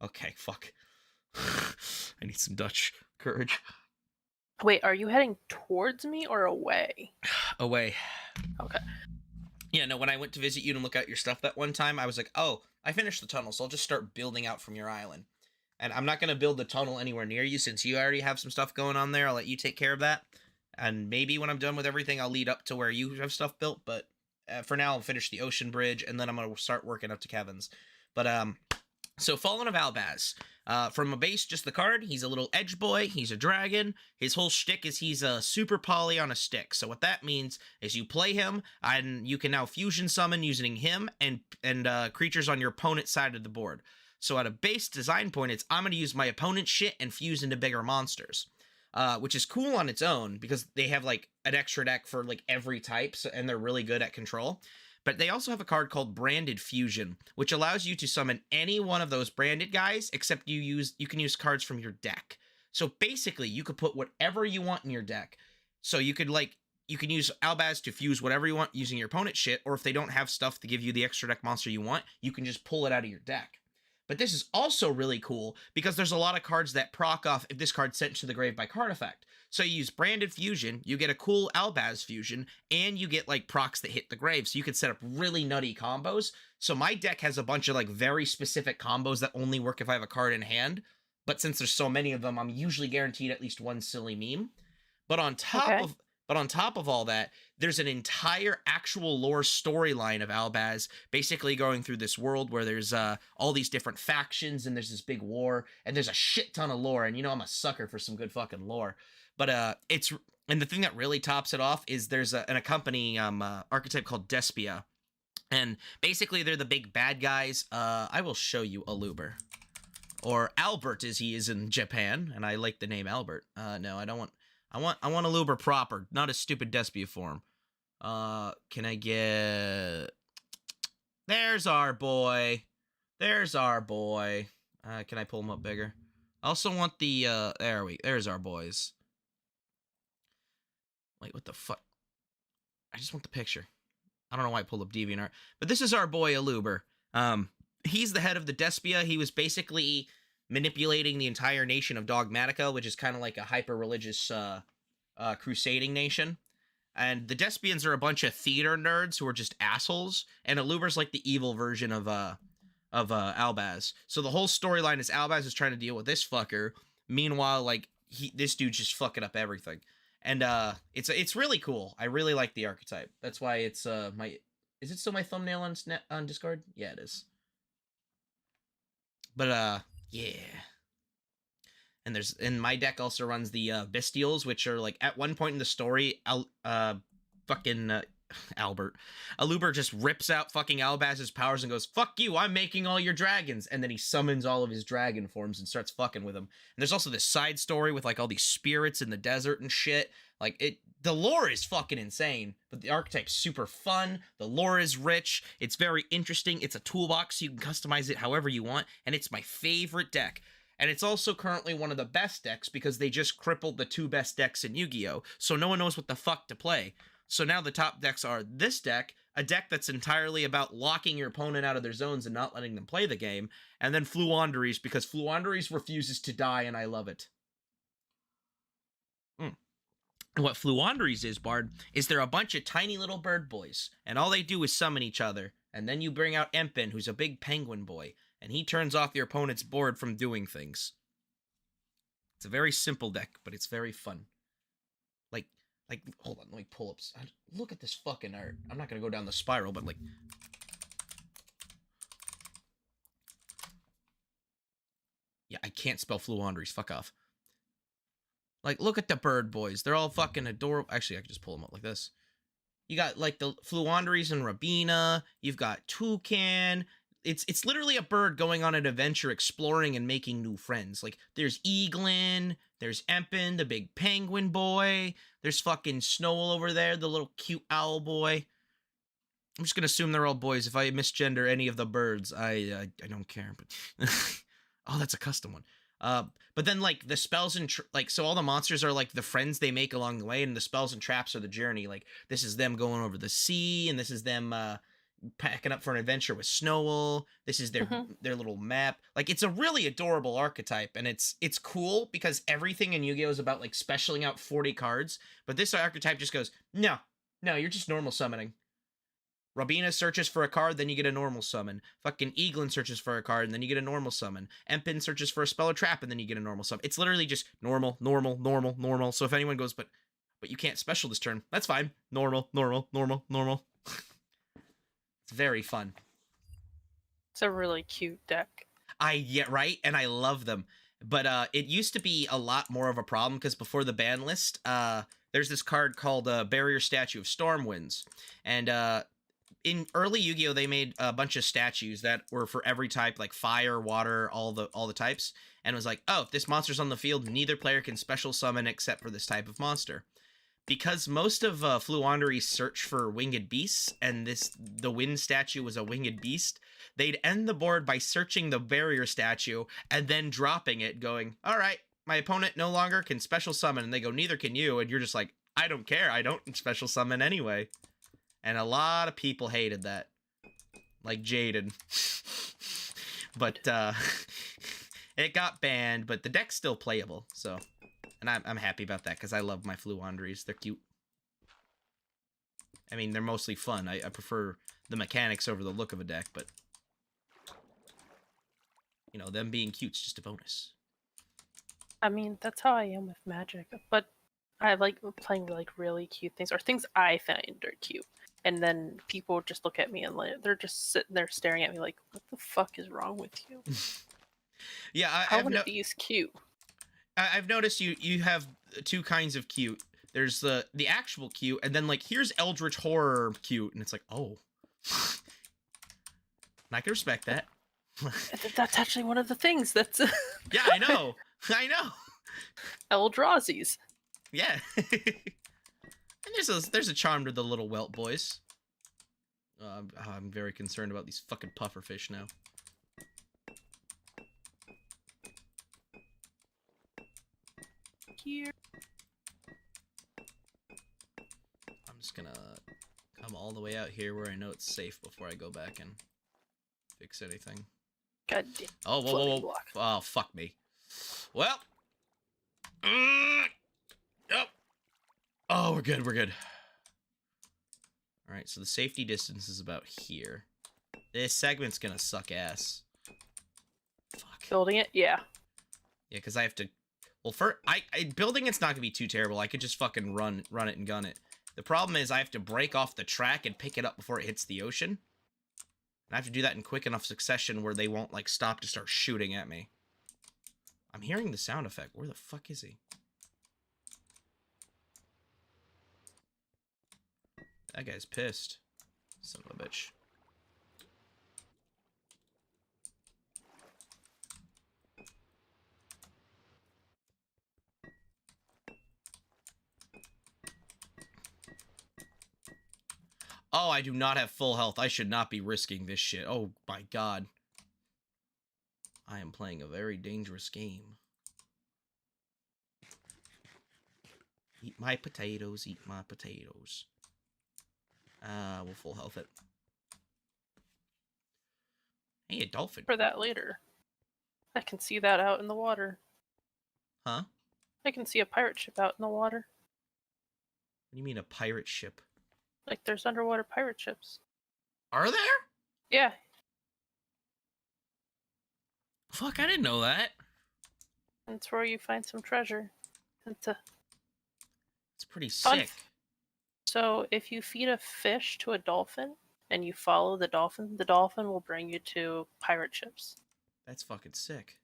Okay, fuck. I need some Dutch courage. Wait, are you heading towards me or away? Away. Okay. Yeah, no, when I went to visit you and look at your stuff that one time, I was like, oh, I finished the tunnel, so I'll just start building out from your island. And I'm not going to build the tunnel anywhere near you since you already have some stuff going on there. I'll let you take care of that. And maybe when I'm done with everything, I'll lead up to where you have stuff built. But for now, I'll finish the ocean bridge, and then I'm going to start working up to Kevin's. But, so Fallen of Albaz. From a base, just the card. He's a little edge boy. He's a dragon. His whole shtick is he's a super poly on a stick. So what that means is you play him, and you can now fusion summon using him and creatures on your opponent's side of the board. So at a base design point, it's I'm going to use my opponent's shit and fuse into bigger monsters. Which is cool on its own because they have like an extra deck for like every type, and they're really good at control. But they also have a card called Branded Fusion, which allows you to summon any one of those branded guys, except you can use cards from your deck. So basically, you could put whatever you want in your deck. So you can use Albaz to fuse whatever you want using your opponent's shit, or if they don't have stuff to give you the extra deck monster you want, you can just pull it out of your deck. But this is also really cool because there's a lot of cards that proc off if this card's sent to the grave by card effect. So you use Branded Fusion, you get a cool Albaz fusion, and you get like procs that hit the grave. So you can set up really nutty combos. So my deck has a bunch of like very specific combos that only work if I have a card in hand. But since there's so many of them, I'm usually guaranteed at least one silly meme. But on top of all that, there's an entire actual lore storyline of Albaz basically going through this world where there's all these different factions and there's this big war and there's a shit ton of lore. And you know I'm a sucker for some good fucking lore. But and the thing that really tops it off is there's an accompanying archetype called Despia. And basically they're the big bad guys. I will show you Aluber. Or Albert as he is in Japan. And I like the name Albert. No, I don't want... I want Aluber proper, not a stupid Despia form. Can I get... There's our boy. There's our boy. Can I pull him up bigger? I also want the, there's our boys. Wait, what the fuck? I just want the picture. I don't know why I pulled up DeviantArt. But this is our boy Aluber. He's the head of the Despia. He was basically manipulating the entire nation of Dogmatica, which is kind of like a hyper-religious crusading nation. And the Despians are a bunch of theater nerds who are just assholes, and Aluber's like the evil version of Albaz. So the whole storyline is Albaz is trying to deal with this fucker. Meanwhile, like this dude's just fucking up everything. And it's really cool. I really like the archetype. That's why it's is it still my thumbnail on Discord? Yeah, it is. But yeah. And my deck also runs the Bestials, which are like at one point in the story, Albert. Aluber just rips out fucking Albaz's powers and goes, "Fuck you, I'm making all your dragons." And then he summons all of his dragon forms and starts fucking with them. And there's also this side story with like all these spirits in the desert and shit. Like the lore is fucking insane, but the archetype's super fun. The lore is rich. It's very interesting. It's a toolbox. So you can customize it however you want. And it's my favorite deck. And it's also currently one of the best decks because they just crippled the 2 best decks in Yu-Gi-Oh! So no one knows what the fuck to play. So now the top decks are this deck, a deck that's entirely about locking your opponent out of their zones and not letting them play the game, and then Fluanderies, because Fluanderies refuses to die, and I love it. What Fluanderies is, Bard, is they're a bunch of tiny little bird boys, and all they do is summon each other, and then you bring out Empin, who's a big penguin boy, and he turns off your opponent's board from doing things. It's a very simple deck, but it's very fun. Like, hold on, let me pull up. Look at this fucking art. I'm not going to go down the spiral, but like... Yeah, I can't spell Fluanderies. Fuck off. Like, look at the bird boys. They're all fucking adorable. Actually, I can just pull them up like this. You got, like, the Fluanderies and Rabina. You've got Toucan. It's literally a bird going on an adventure, exploring and making new friends. Like, there's Eaglin, there's Empin, the big penguin boy, there's fucking Snowell over there, the little cute owl boy. I'm just gonna assume they're all boys. If I misgender any of the birds, I don't care. But Oh, that's a custom one. But then like the spells and like so all the monsters are like the friends they make along the way, and the spells and traps are the journey. Like this is them going over the sea, and this is them packing up for an adventure with Snowell. This is their little map. Like it's a really adorable archetype, and it's cool because everything in Yu-Gi-Oh is about like specialing out 40 cards, but this archetype just goes, no, you're just normal summoning. Robina searches for a card, then you get a normal summon. Fucking Eaglin searches for a card, and then you get a normal summon. Empin searches for a spell or trap, and then you get a normal summon. It's literally just normal, normal, normal, normal. So if anyone goes, but you can't special this turn, that's fine. Normal, normal, normal, normal. It's very fun. It's a really cute deck. Yeah, right? And I love them. But it used to be a lot more of a problem, because before the ban list, there's this card called Barrier Statue of Stormwinds. And in early Yu-Gi-Oh, they made a bunch of statues that were for every type, like fire, water, all the types. And it was like, oh, if this monster's on the field, neither player can special summon except for this type of monster. Because most of Fluandery search for winged beasts, and the wind statue was a winged beast, they'd end the board by searching the barrier statue and then dropping it, going, all right, my opponent no longer can special summon. And they go, neither can you. And you're just like, I don't care. I don't special summon anyway. And a lot of people hated that. Like Jaden. But it got banned, but the deck's still playable, so. And I'm happy about that, because I love my Fluanderies. They're cute. I mean, they're mostly fun. I prefer the mechanics over the look of a deck, but... You know, them being cute's just a bonus. I mean, that's how I am with Magic, but I like playing like really cute things, or things I find are cute. And then people just look at me and like, they're just sitting there staring at me like, what the fuck is wrong with you? Yeah, how one of these cute? I've noticed you have two kinds of cute. There's the actual cute, and then like here's Eldritch Horror cute, and it's like, oh. And I can respect that. That's actually one of the things that's... Yeah, I know. I know. Eldrazi's. Yeah. And there's a charm to the little whelp boys. I'm very concerned about these fucking pufferfish now. Here. I'm just gonna come all the way out here where I know it's safe before I go back and fix anything. God damn. Oh, whoa. Block. Oh, fuck me. Well. Yep. Oh, we're good. Alright, so the safety distance is about here. This segment's gonna suck ass. Fuck. Building it? Yeah. Yeah, because I have to... Well, building it's not gonna be too terrible. I could just fucking run it and gun it. The problem is I have to break off the track and pick it up before it hits the ocean. And I have to do that in quick enough succession where they won't, like, stop to start shooting at me. I'm hearing the sound effect. Where the fuck is he? That guy's pissed. Son of a bitch. Oh, I do not have full health. I should not be risking this shit. Oh, my God. I am playing a very dangerous game. Eat my potatoes, eat my potatoes. We'll full health it. Hey, a dolphin. For that later. I can see that out in the water. Huh? I can see a pirate ship out in the water. What do you mean a pirate ship? Like, there's underwater pirate ships. Are there? Yeah. Fuck, I didn't know that. That's where you find some treasure. It's pretty fun. sick. So, if you feed a fish to a dolphin, and you follow the dolphin will bring you to pirate ships. That's fucking sick.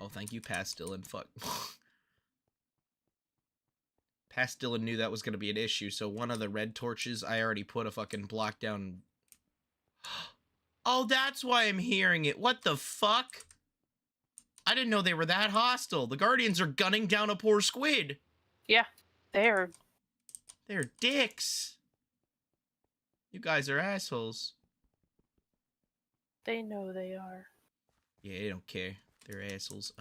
Oh, thank you, Past Dylan. Fuck. Past Dylan knew that was going to be an issue, so one of the red torches, I already put a fucking block down. Oh, that's why I'm hearing it. What the fuck? I didn't know they were that hostile. The Guardians are gunning down a poor squid. Yeah, they're dicks. You guys are assholes. They know they are. Yeah, they don't care. They're assholes.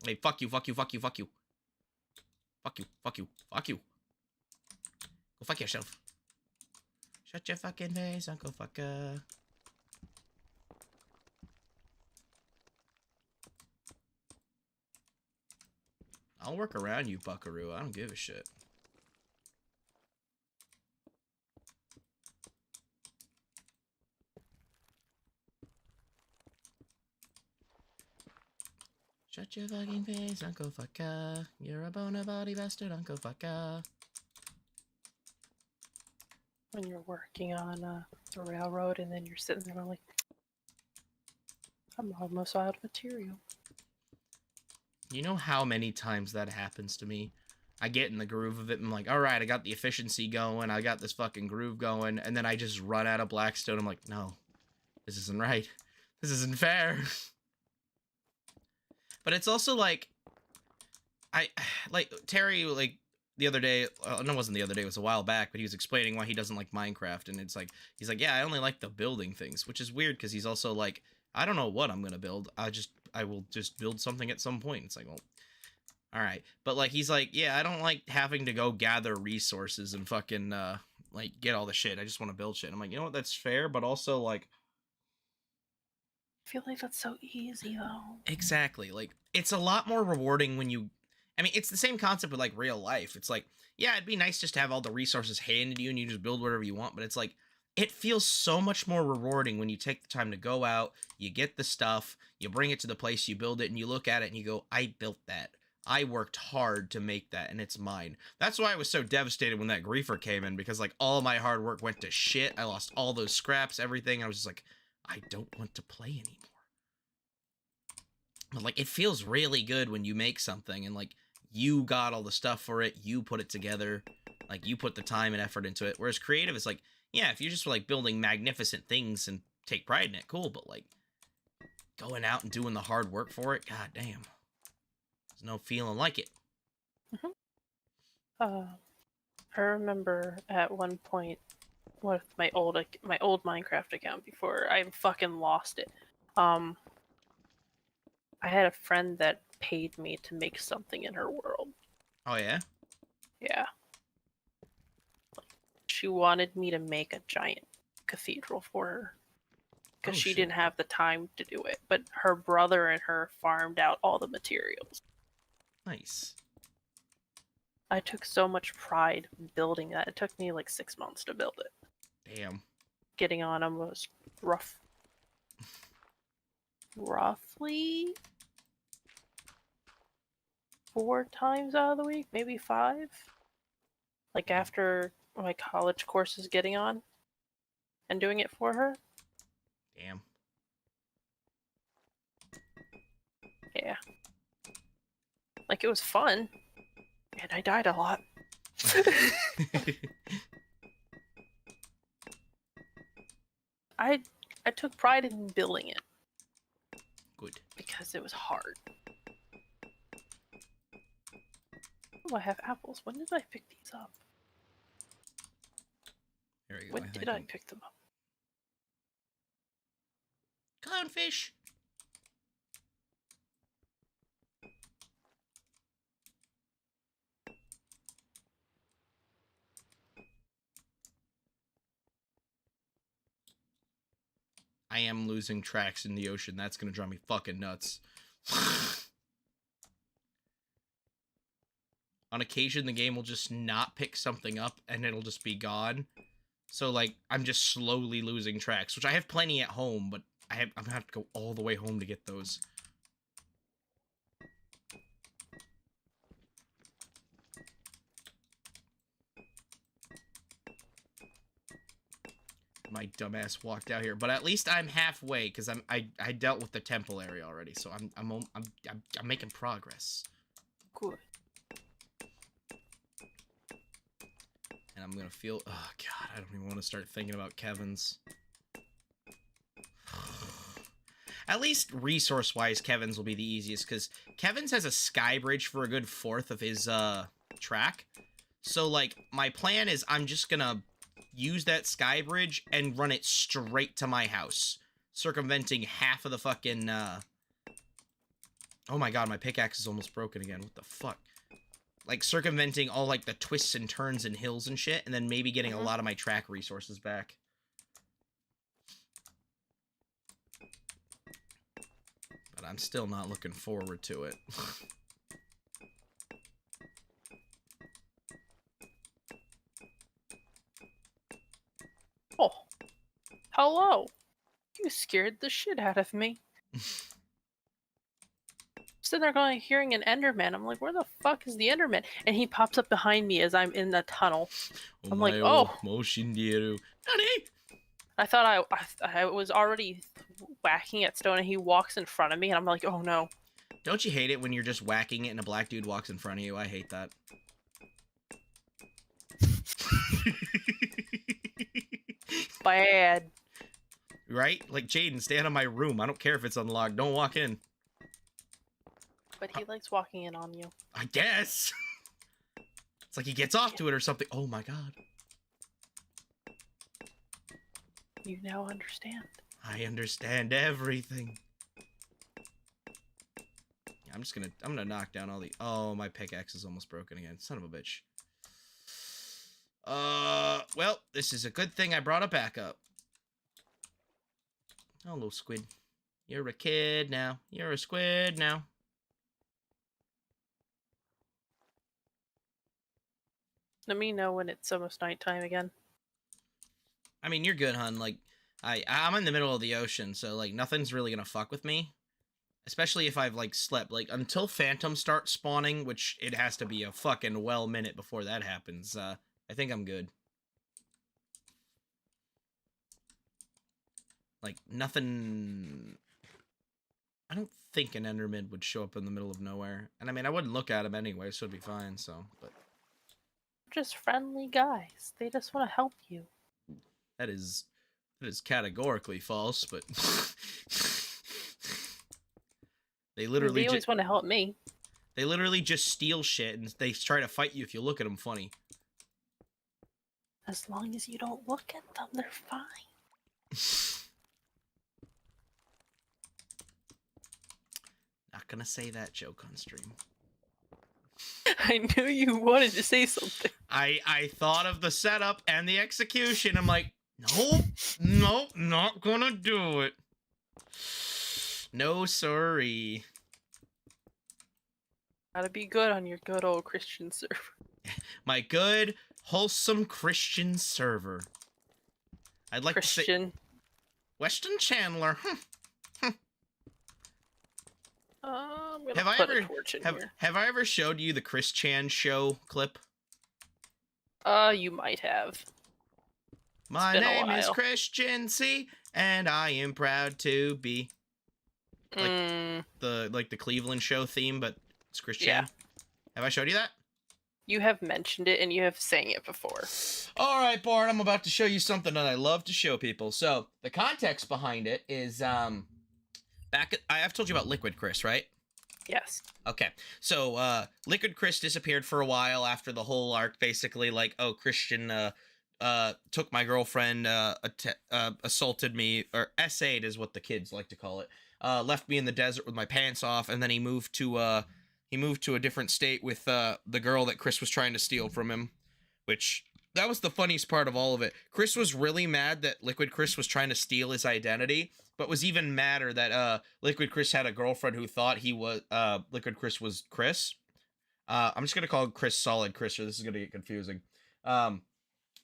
Hey, fuck you, fuck you, fuck you, fuck you. Fuck you, fuck you, fuck you. Go fuck yourself. Shut your fucking face, Uncle Fucker. I'll work around you, buckaroo. I don't give a shit. Shut your fucking face, Uncle Fucker. You're a bona body bastard, Uncle Fucker. When you're working on a railroad and then you're sitting there like, I'm almost out of material. You know how many times that happens to me? I get in the groove of it and I'm like, alright, I got the efficiency going, I got this fucking groove going, and then I just run out of Blackstone. I'm like, no, this isn't right. This isn't fair. But it's also like, Terry, like, the other day, no, it wasn't the other day, it was a while back, but he was explaining why he doesn't like Minecraft, and it's like, he's like, yeah, I only like the building things, which is weird, because he's also like, I don't know what I'm gonna build, I will just build something at some point. It's like, well, alright, but like, he's like, yeah, I don't like having to go gather resources and fucking, like, get all the shit, I just want to build shit. I'm like, you know what, that's fair, but also, like, I feel like that's so easy though. exactly. Like, it's a lot more rewarding when you... I mean, it's the same concept with, like, real life. It's like, yeah, it'd be nice just to have all the resources handed to you and you just build whatever you want, but it's like, it feels so much more rewarding when you take the time to go out, you get the stuff, you bring it to the place, you build it, and you look at it and you go, I built that. I worked hard to make that, and it's mine. That's why I was so devastated when that griefer came in, because, like, all my hard work went to shit. I lost all those scraps, everything. I was just like, I don't want to play anymore. But, like, it feels really good when you make something and, like, you got all the stuff for it, you put it together, like, you put the time and effort into it. Whereas creative is like, yeah, if you're just, like, building magnificent things and take pride in it, cool, but, like, going out and doing the hard work for it, god damn. There's no feeling like it. I remember at one point with my old Minecraft account before I fucking lost it. I had a friend that paid me to make something in her world. Oh, yeah? Yeah. She wanted me to make a giant cathedral for her. Because she didn't have the time to do it. But her brother and her farmed out all the materials. Nice. I took so much pride in building that. It took me like 6 months to build it. Damn. Getting on them was rough. Roughly 4 times out of the week, maybe 5. Like after my college courses getting on and doing it for her. Damn. Yeah. Like it was fun. And I died a lot. I took pride in building it. Good. Because it was hard. Oh, I have apples. When did I pick these up? There we go. When did I pick them up? Clownfish. I am losing tracks in the ocean. That's gonna drive me fucking nuts. On occasion, the game will just not pick something up and it'll just be gone. So, like, I'm just slowly losing tracks, which I have plenty at home, but I'm gonna have to go all the way home to get those. My dumbass walked out here, but at least I'm halfway because I dealt with the temple area already, so I'm making progress. Good. And I'm gonna feel, oh god, I don't even want to start thinking about Kevin's. At least resource-wise, Kevin's will be the easiest, because Kevin's has a sky bridge for a good 1/4 of his track. So, like, my plan is I'm just gonna use that sky bridge and run it straight to my house, circumventing half of the fucking, Oh my god, my pickaxe is almost broken again. What the fuck? Like, circumventing all, like, the twists and turns and hills and shit, and then maybe getting a lot of my track resources back. But I'm still not looking forward to it. Oh, hello. You scared the shit out of me. Sitting there going, hearing an Enderman. I'm like, where the fuck is the Enderman? And he pops up behind me as I'm in the tunnel. I'm like, oh. I thought I was already whacking at stone, and he walks in front of me, and I'm like, oh no. Don't you hate it when you're just whacking it and a black dude walks in front of you? I hate that. Bad. Right? Like, Jaden, stay out of my room. I don't care if it's unlocked. Don't walk in. But he likes walking in on you. I guess. It's like he gets off to it or something. Oh my god. You now understand. I understand everything. Yeah, I'm gonna knock down all the... Oh, my pickaxe is almost broken again. Son of a bitch. Well, this is a good thing I brought it back up. Hello, squid. You're a kid now. You're a squid now. Let me know when it's almost nighttime again. I mean, you're good, hun. Like, I'm in the middle of the ocean, so, like, nothing's really gonna fuck with me. Especially if I've, like, slept. Like, until phantoms start spawning, which it has to be a fucking minute before that happens, I think I'm good. Like, nothing... I don't think an Enderman would show up in the middle of nowhere. And, I mean, I wouldn't look at him anyway, so it'd be fine, so, but... Just friendly guys. They just want to help you. That is categorically false, but... They literally They always want to help me. They literally just steal shit, and they try to fight you if you look at them funny. As long as you don't look at them, they're fine. Not gonna say that joke on stream. I knew you wanted to say something. I thought of the setup and the execution. I'm like, nope, not gonna do it. No, sorry. Gotta be good on your good old Christian server. My good, wholesome Christian server. I'd like to say... Weston Chandler. I'm gonna put a torch in here. Have I ever showed you the Chris Chan show clip? You might have. My name is Christian C, and I am proud to be. Like the Cleveland show theme, but it's Chris Chan. Yeah. Have I showed you that? You have mentioned it, and you have sang it before. All right, Bart, I'm about to show you something that I love to show people. So the context behind it is I've told you about Liquid Chris, right? Yes. Okay. So Liquid Chris disappeared for a while after the whole arc, basically like, oh, Christian took my girlfriend, assaulted me, or SA'd is what the kids like to call it. Left me in the desert with my pants off, and then he moved to a different state with the girl that Chris was trying to steal from him, which that was the funniest part of all of it. Chris was really mad that Liquid Chris was trying to steal his identity, but was even madder that Liquid Chris had a girlfriend who thought he was Liquid Chris was Chris. I'm just gonna call Chris Solid Chris, or this is gonna get confusing.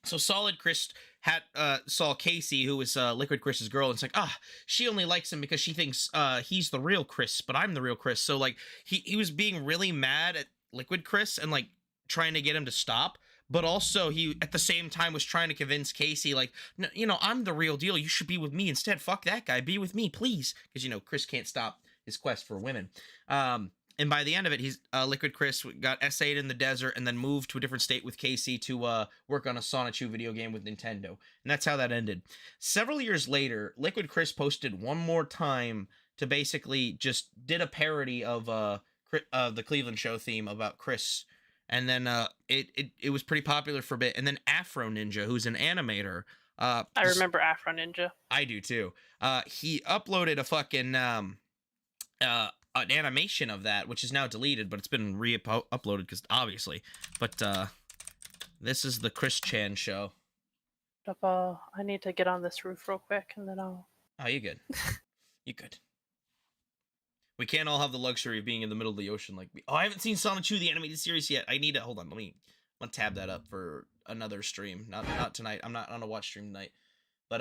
So Solid Chris had saw Casey, who was Liquid Chris's girl, and it's like, she only likes him because she thinks he's the real Chris, but I'm the real Chris. So like he was being really mad at Liquid Chris and like trying to get him to stop, but also he at the same time was trying to convince Casey, like, no, you know, I'm the real deal. You should be with me instead. Fuck that guy. Be with me, please, because you know Chris can't stop his quest for women. And by the end of it, he's Liquid Chris got SA'd in the desert and then moved to a different state with Casey to work on a Sonic 2 video game with Nintendo. And that's how that ended. Several years later, Liquid Chris posted one more time to basically just did a parody of the Cleveland show theme about Chris. and then it was pretty popular for a bit. And then Afro Ninja, who's an animator, I remember Afro Ninja. I do too. He uploaded a fucking an animation of that, which is now deleted, but it's been re-uploaded because obviously. But this is the Chris Chan show. I need to get on this roof real quick, and then I'll. Oh, you good? You good? We can't all have the luxury of being in the middle of the ocean like me. Oh, I haven't seen Sonic 2 the animated series yet. I need to hold on. I'm gonna tab that up for another stream. Not tonight. I'm not on a watch stream tonight. But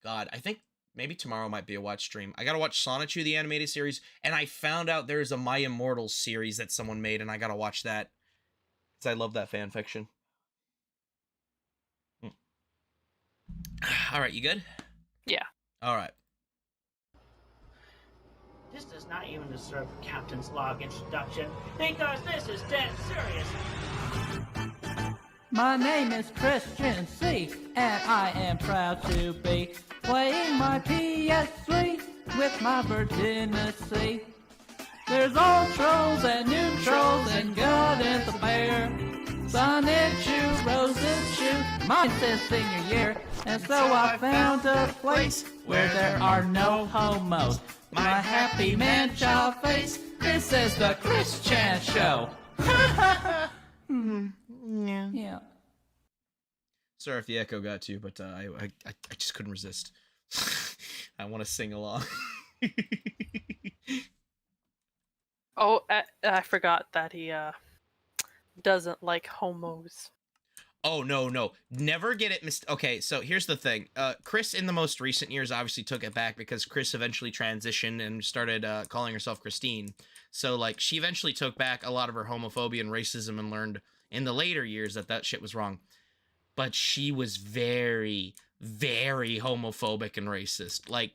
God, I think maybe tomorrow might be a watch stream. I gotta watch Sonic 2 the animated series, and I found out there's a My Immortals series that someone made, and I gotta watch that because I love that fan fiction. All right, you good? Yeah. All right. This does not even deserve a captain's log introduction, because this is dead serious. My name is Christian C, and I am proud to be playing my PS3 with my virginity. There's all trolls and neutrals and God and the bear. Sun and shoe, rose and shoe, mine says senior year. And so I found a place where there are no homos. My happy man child face, this is the Chris Chan Show. Yeah. Sorry if the echo got to you, but I just couldn't resist. I want to sing along. Oh, I forgot that he doesn't like homos. Oh, no. Never get it okay, so here's the thing. Chris, in the most recent years, obviously took it back because Chris eventually transitioned and started calling herself Christine. So, like, she eventually took back a lot of her homophobia and racism and learned in the later years that shit was wrong. But she was very, very homophobic and racist. Like,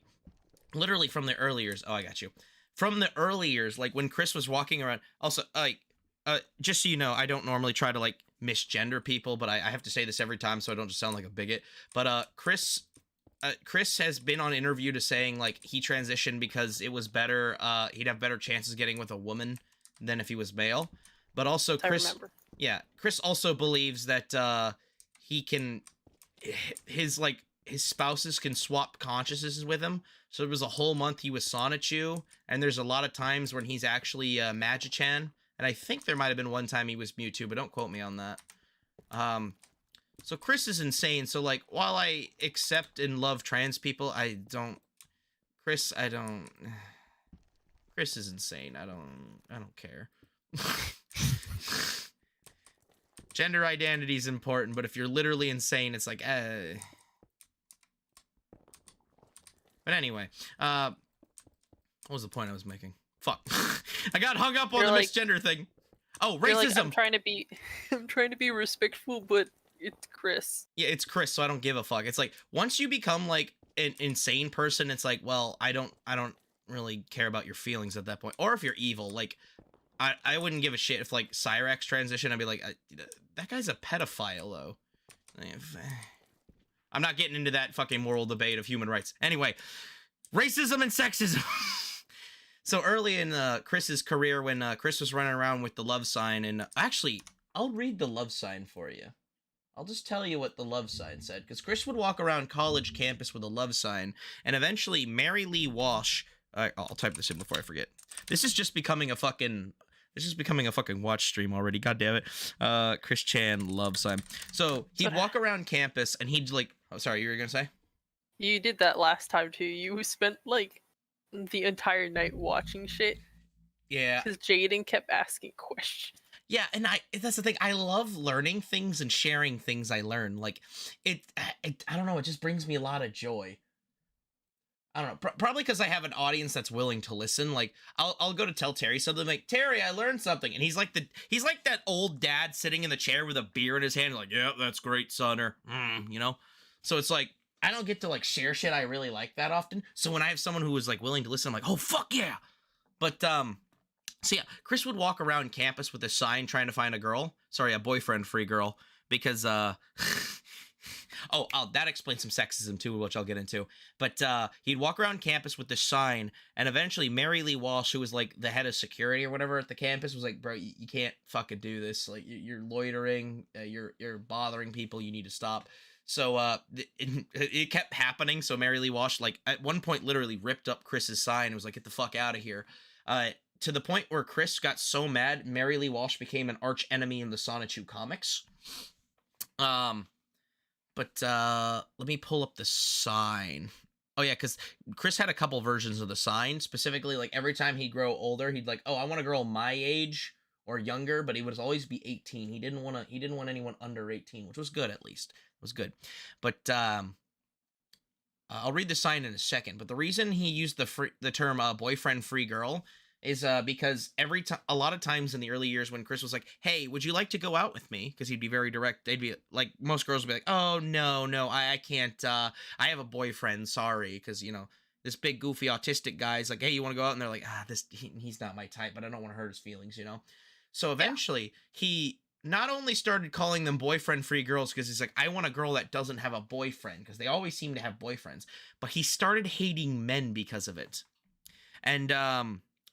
literally from the early years. Oh, I got you. From the early years, like, when Chris was walking around. Also, like, just so you know, I don't normally try to, like, misgender people, but I have to say this every time so I don't just sound like a bigot. But Chris has been on interview to saying, like, he transitioned because it was better, he'd have better chances getting with a woman than if he was male. But also Chris also believes that he can his spouses can swap consciousnesses with him. So there was a whole month he was Sonichu, and there's a lot of times when he's actually Magi-chan. And I think there might have been one time he was Mewtwo, but don't quote me on that. So Chris is insane. So, like, while I accept and love trans people, Chris is insane. I don't care. Gender identity is important, but if you're literally insane, it's like, But anyway, what was the point I was making? Fuck. I got hung up on the misgender thing. Oh, racism. Like, I'm trying to be respectful, but it's Chris. Yeah, it's Chris, so I don't give a fuck. It's like once you become like an insane person, it's like, well, I don't really care about your feelings at that point. Or if you're evil, like I wouldn't give a shit if like Cyrax transition. I'd be like, that guy's a pedophile though. I'm not getting into that fucking moral debate of human rights. Anyway, racism and sexism. So early in Chris's career, when Chris was running around with the love sign, and actually, I'll read the love sign for you. I'll just tell you what the love sign said, because Chris would walk around college campus with a love sign, and eventually Mary Lee Walsh. I'll type this in before I forget. This is becoming a fucking watch stream already. God damn it. Chris Chan love sign. So he'd walk around campus, and he'd like. Oh, sorry, you were gonna say? You did that last time too. You spent like the entire night watching shit. Yeah. Because Jaden kept asking questions. Yeah, and that's the thing. I love learning things and sharing things I learn. Like, I don't know, it just brings me a lot of joy. I don't know, probably because I have an audience that's willing to listen. Like, I'll go to tell Terry something, like, Terry, I learned something. And he's like that old dad sitting in the chair with a beer in his hand, like, yeah, that's great, son, or, you know? So it's like, I don't get to, like, share shit I really like that often. So when I have someone who is, like, willing to listen, I'm like, oh, fuck yeah. But, so yeah, Chris would walk around campus with a sign trying to find a boyfriend-free girl, because, that explains some sexism too, which I'll get into. But he'd walk around campus with this sign, and eventually Mary Lee Walsh, who was like the head of security or whatever at the campus, was like, bro, you can't fucking do this. Like, you're loitering, you're bothering people, you need to stop. So it kept happening. So Mary Lee Walsh, like, at one point literally ripped up Chris's sign and was like, get the fuck out of here. To the point where Chris got so mad, Mary Lee Walsh became an arch enemy in the Sonichu comics. But let me pull up the sign. Oh yeah, because Chris had a couple versions of the sign. Specifically, like, every time he'd grow older, he'd like, oh, I want a girl my age or younger, but he would always be 18. He didn't want anyone under 18, which was good. At least it was good. But I'll read the sign in a second. But the reason he used the term boyfriend free girl is because a lot of times in the early years when Chris was like, hey, would you like to go out with me? Because he'd be very direct. They'd be like, most girls would be like, oh, no, I can't. I have a boyfriend. Sorry. Because, you know, this big goofy autistic guy's like, hey, you want to go out? And they're like, he's not my type, but I don't want to hurt his feelings, you know? So eventually he not only started calling them boyfriend free girls because he's like, I want a girl that doesn't have a boyfriend, because they always seem to have boyfriends, but he started hating men because of it. And,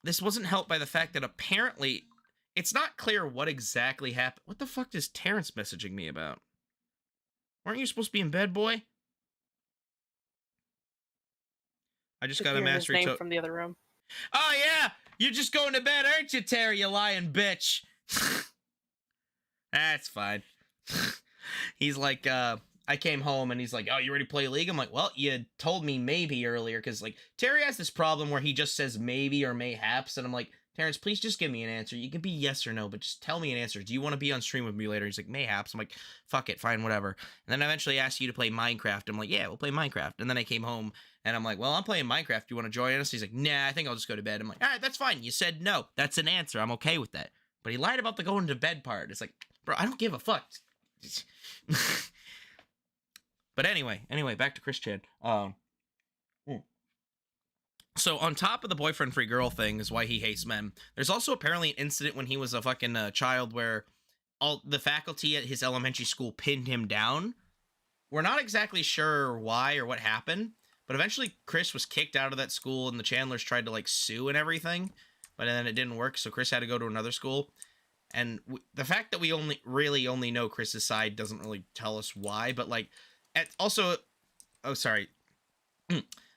this wasn't helped by the fact that apparently it's not clear what exactly happened. What the fuck is Terrence messaging me about? Weren't you supposed to be in bed, boy? I just got a mastery name from the other room. Oh yeah, you're just going to bed, aren't you, Terry? You lying bitch. That's fine. He's like, I came home and he's like, oh, you ready to play League? I'm like, well, you told me maybe earlier, because, like, Terry has this problem where he just says maybe or mayhaps, and I'm like, Terrence, please just give me an answer. You can be yes or no, but just tell me an answer. Do you want to be on stream with me later? He's like, mayhaps. I'm like, fuck it, fine, whatever. And then I eventually asked you to play Minecraft. I'm like, yeah, we'll play Minecraft. And then I came home and I'm like, well, I'm playing Minecraft. Do you want to join us? He's like, nah, I think I'll just go to bed. I'm like, all right, that's fine. You said no. That's an answer. I'm okay with that. But he lied about the going to bed part. It's like, bro, I don't give a fuck. But anyway, back to Chris Chan. So on top of the boyfriend free girl thing is why he hates men. There's also apparently an incident when he was a fucking child where all the faculty at his elementary school pinned him down. We're not exactly sure why or what happened, but eventually Chris was kicked out of that school and the Chandlers tried to like sue and everything, but then it didn't work. So Chris had to go to another school. And the fact that we only know Chris's side doesn't really tell us why, but like,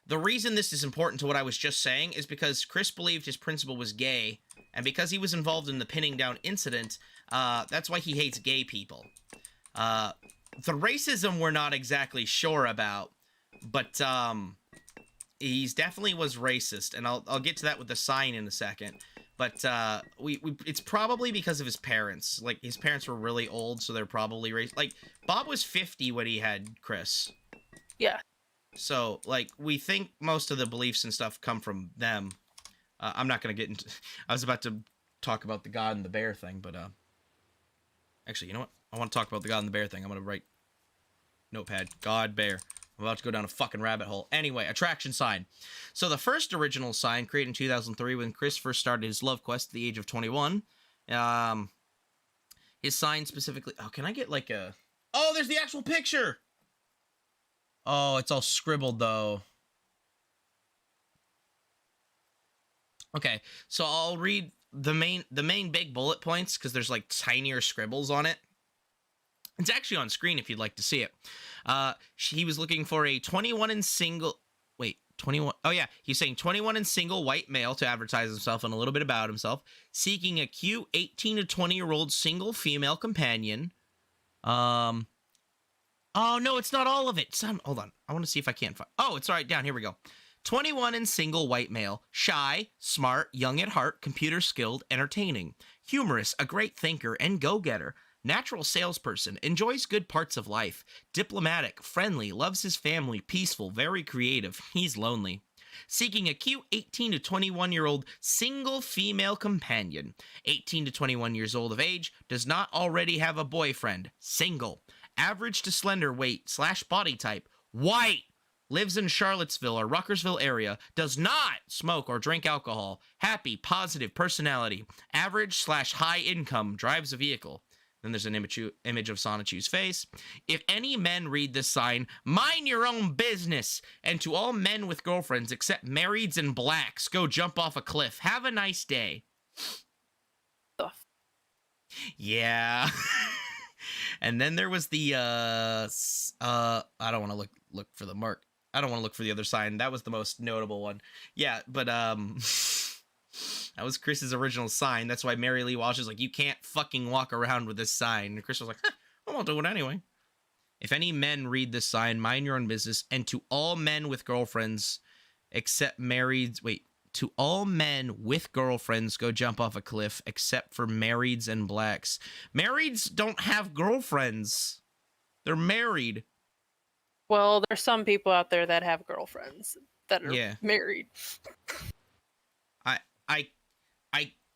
the reason this is important to what I was just saying is because Chris believed his principal was gay, and because he was involved in the pinning down incident, that's why he hates gay people. The racism we're not exactly sure about, but he's definitely was racist, and I'll get to that with the sign in a second. But it's probably because of his parents. Like, his parents were really old, so they're probably racist. Like, Bob was 50 when he had Chris. Yeah. So, like, we think most of the beliefs and stuff come from them. I'm not going to get into... I was about to talk about the God and the bear thing, but... Actually, you know what? I want to talk about the God and the bear thing. I'm going to write... Notepad. God, bear. I'm about to go down a fucking rabbit hole. Anyway, attraction sign. So the first original sign, created in 2003 when Chris first started his love quest at the age of 21. His sign specifically... Oh, can I get like a... Oh, there's the actual picture! Oh, it's all scribbled, though. Okay, so I'll read the main big bullet points, because there's, like, tinier scribbles on it. It's actually on screen if you'd like to see it. He was looking for a 21 and single... Wait, 21... Oh, yeah, he's saying 21 and single white male to advertise himself and a little bit about himself. Seeking a cute 18 to 20-year-old single female companion. Oh, no, it's not all of it. Hold on. I want to see if I can find... Oh, it's right down. Here we go. 21 and single white male. Shy, smart, young at heart, computer skilled, entertaining. Humorous, a great thinker, and go-getter. Natural salesperson, enjoys good parts of life. Diplomatic, friendly, loves his family, peaceful, very creative. He's lonely. Seeking a cute 18 to 21-year-old single female companion. 18 to 21 years old of age, does not already have a boyfriend. Single. Average to slender weight / body type. White. Lives in Charlottesville or Ruckersville area. Does not smoke or drink alcohol. Happy, positive personality. Average / high income. Drives a vehicle. Then there's an image of Sonichu's face. If any men read this sign, mind your own business. And to all men with girlfriends except marrieds and blacks, go jump off a cliff. Have a nice day. Yeah. And then there was the I don't want to look for the mark. I don't want to look for the other sign. That was the most notable one. Yeah, but that was Chris's original sign. That's why Mary Lee Walsh is like, you can't fucking walk around with this sign. And Chris was like, I won't do it anyway. If any men read this sign, mind your own business. And to all men with girlfriends, except marrieds, to all men with girlfriends, go jump off a cliff, except for marrieds and blacks. Marrieds don't have girlfriends. They're married. Well, there's some people out there that have girlfriends that are married.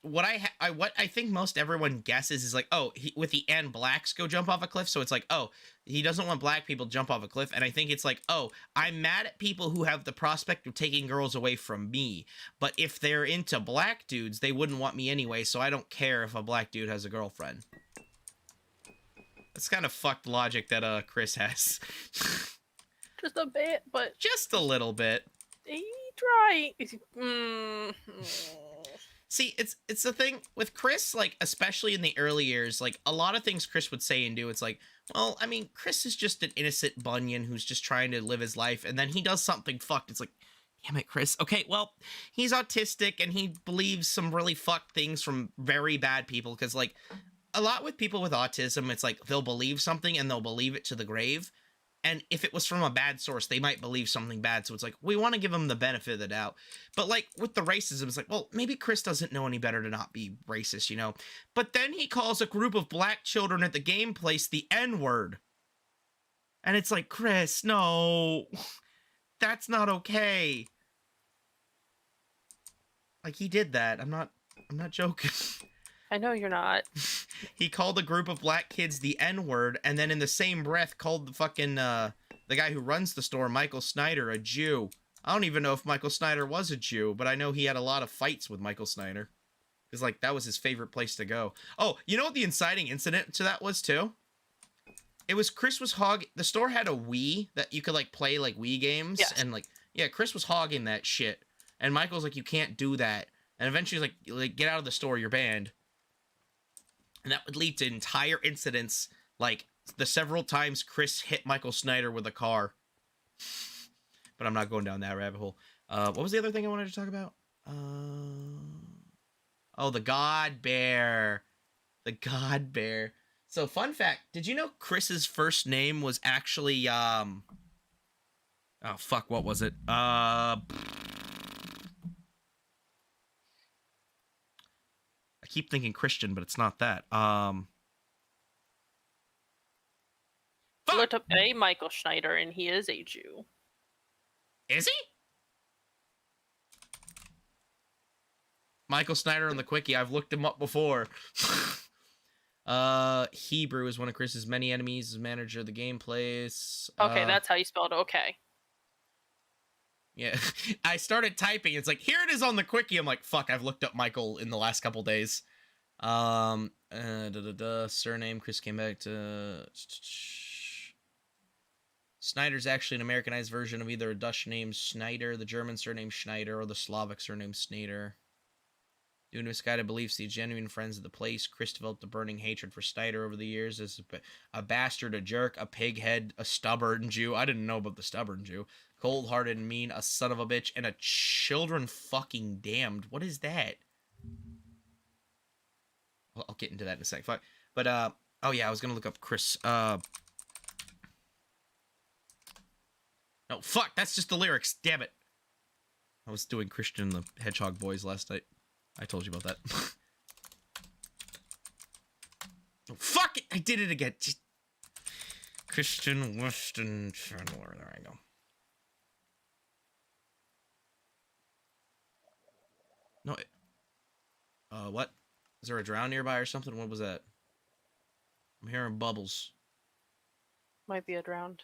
What I think most everyone guesses is like, oh, with the and blacks go jump off a cliff, so it's like, oh, he doesn't want black people to jump off a cliff, and I think it's like, oh, I'm mad at people who have the prospect of taking girls away from me, but if they're into black dudes, they wouldn't want me anyway, so I don't care if a black dude has a girlfriend. That's kind of fucked logic that Chris has. Just a bit, but just a little bit. He tried. See, it's the thing with Chris, like, especially in the early years, like, a lot of things Chris would say and do, it's like, well, I mean, Chris is just an innocent bunion who's just trying to live his life, and then he does something fucked. It's like, damn it, Chris. Okay, well, he's autistic, and he believes some really fucked things from very bad people, because, like, a lot with people with autism, it's like, they'll believe something, and they'll believe it to the grave. And if it was from a bad source, they might believe something bad. So it's like, we want to give them the benefit of the doubt. But like with the racism, it's like, well, maybe Chris doesn't know any better to not be racist, you know? But then he calls a group of black children at the game place the N-word. And it's like, Chris, no, that's not okay. Like, he did that. I'm not joking. I know you're not. He called a group of black kids the N-word, and then in the same breath called the fucking, the guy who runs the store, Michael Snyder, a Jew. I don't even know if Michael Snyder was a Jew, but I know he had a lot of fights with Michael Snyder. Because, like, that was his favorite place to go. Oh, you know what the inciting incident to that was, too? It was Chris was the store had a Wii that you could, like, play, like, Wii games. Yes. And, like, yeah, Chris was hogging that shit. And Michael's like, you can't do that. And eventually he's like, get out of the store, you're banned. And that would lead to entire incidents, like the several times Chris hit Michael Snyder with a car. But I'm not going down that rabbit hole. What was the other thing I wanted to talk about? Oh, the God Bear. The God Bear. So, fun fact, did you know Chris's first name was actually, oh, fuck, what was it? I keep thinking Christian, but it's not that. I looked up a Michael Schneider, and he is a Jew. Is he? Michael Snyder on the Quickie. I've looked him up before. Hebrew is one of Chris's many enemies. Is manager of the game place. Okay, that's how you spelled okay. Yeah, I started typing. It's like, here it is on the Quickie. I'm like, fuck, I've looked up Michael in the last couple days. Surname, Chris came back to... Snyder's actually an Americanized version of either a Dutch name Schneider, the German surname Schneider, or the Slavic surname Snyder. Due to misguided beliefs, the genuine friends of the place, Chris developed a burning hatred for Snyder over the years as a bastard, a jerk, a pighead, a stubborn Jew. I didn't know about the stubborn Jew. Cold-hearted and mean, a son of a bitch, and a children fucking damned. What is that? Well, I'll get into that in a sec. Fuck. But, oh yeah, I was gonna look up Chris, No, fuck, that's just the lyrics. Damn it. I was doing Christian and the Hedgehog Boys last night. I told you about that. Oh, fuck it! I did it again. Just... Christian Weston Chandler. There I go. No, what? Is there a drown nearby or something? What was that? I'm hearing bubbles. Might be a drowned.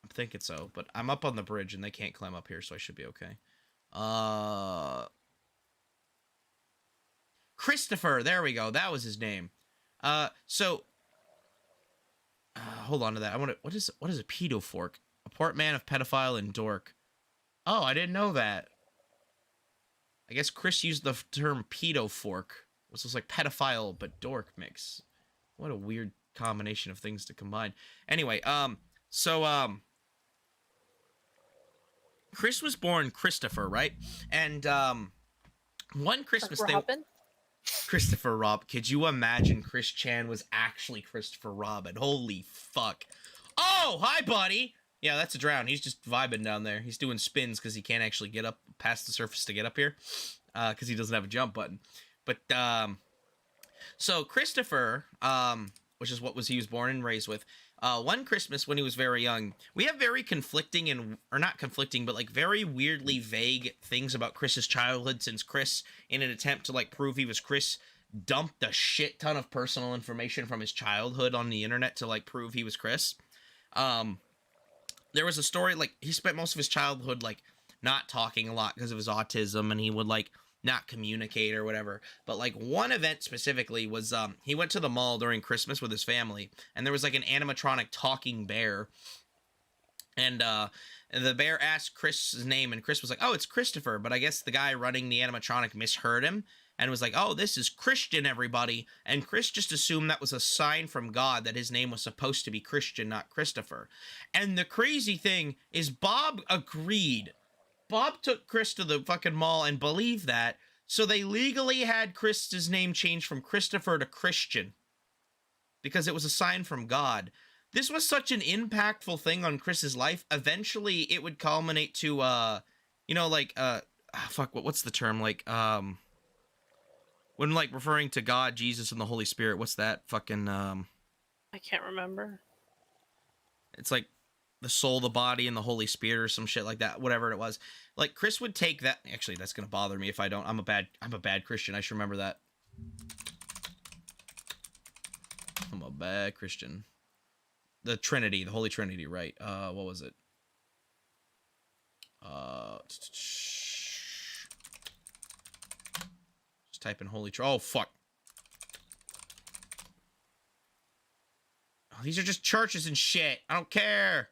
I'm thinking so, but I'm up on the bridge and they can't climb up here, so I should be okay. Christopher, there we go. That was his name. So hold on to that. What is a pedo fork? A portman of pedophile and dork. Oh, I didn't know that. I guess Chris used the term pedo fork, which was like pedophile but dork mix. What a weird combination of things to combine. Anyway, Chris was born Christopher, right? And one Christmas Like Robin? Christopher Rob. Could you imagine Chris Chan was actually Christopher Robin? Holy fuck. Oh, hi, buddy. Yeah, that's a drown. He's just vibing down there. He's doing spins because he can't actually get up past the surface to get up here because he doesn't have a jump button. But, so Christopher, which is what he was born and raised with, one Christmas when he was very young, we have very conflicting or not conflicting, but like very weirdly vague things about Chris's childhood, since Chris, in an attempt to like prove he was Chris, dumped a shit ton of personal information from his childhood on the internet to like prove he was Chris. There was a story, like, he spent most of his childhood like not talking a lot because of his autism, and he would like not communicate or whatever. But like one event specifically was he went to the mall during Christmas with his family, and there was like an animatronic talking bear, and the bear asked Chris's name, and Chris was like, oh, it's Christopher. But I guess the guy running the animatronic misheard him and was like, oh, this is Christian, everybody. And Chris just assumed that was a sign from God that his name was supposed to be Christian, not Christopher. And the crazy thing is Bob agreed. Bob took Chris to the fucking mall and believed that, so they legally had Chris's name changed from Christopher to Christian because it was a sign from God. This was such an impactful thing on Chris's life. Eventually, it would culminate to, what's the term? Like, when, like, referring to God, Jesus, and the Holy Spirit, what's that fucking, I can't remember. It's like the soul, the body, and the Holy Spirit, or some shit like that, whatever it was. Like, Chris would take that. Actually, that's gonna bother me if I don't. I'm a bad Christian. I should remember that. I'm a bad Christian. The Trinity, the Holy Trinity, right? What was it? Just type in Holy Trinity. Oh, fuck. Oh, these are just churches and shit. I don't care.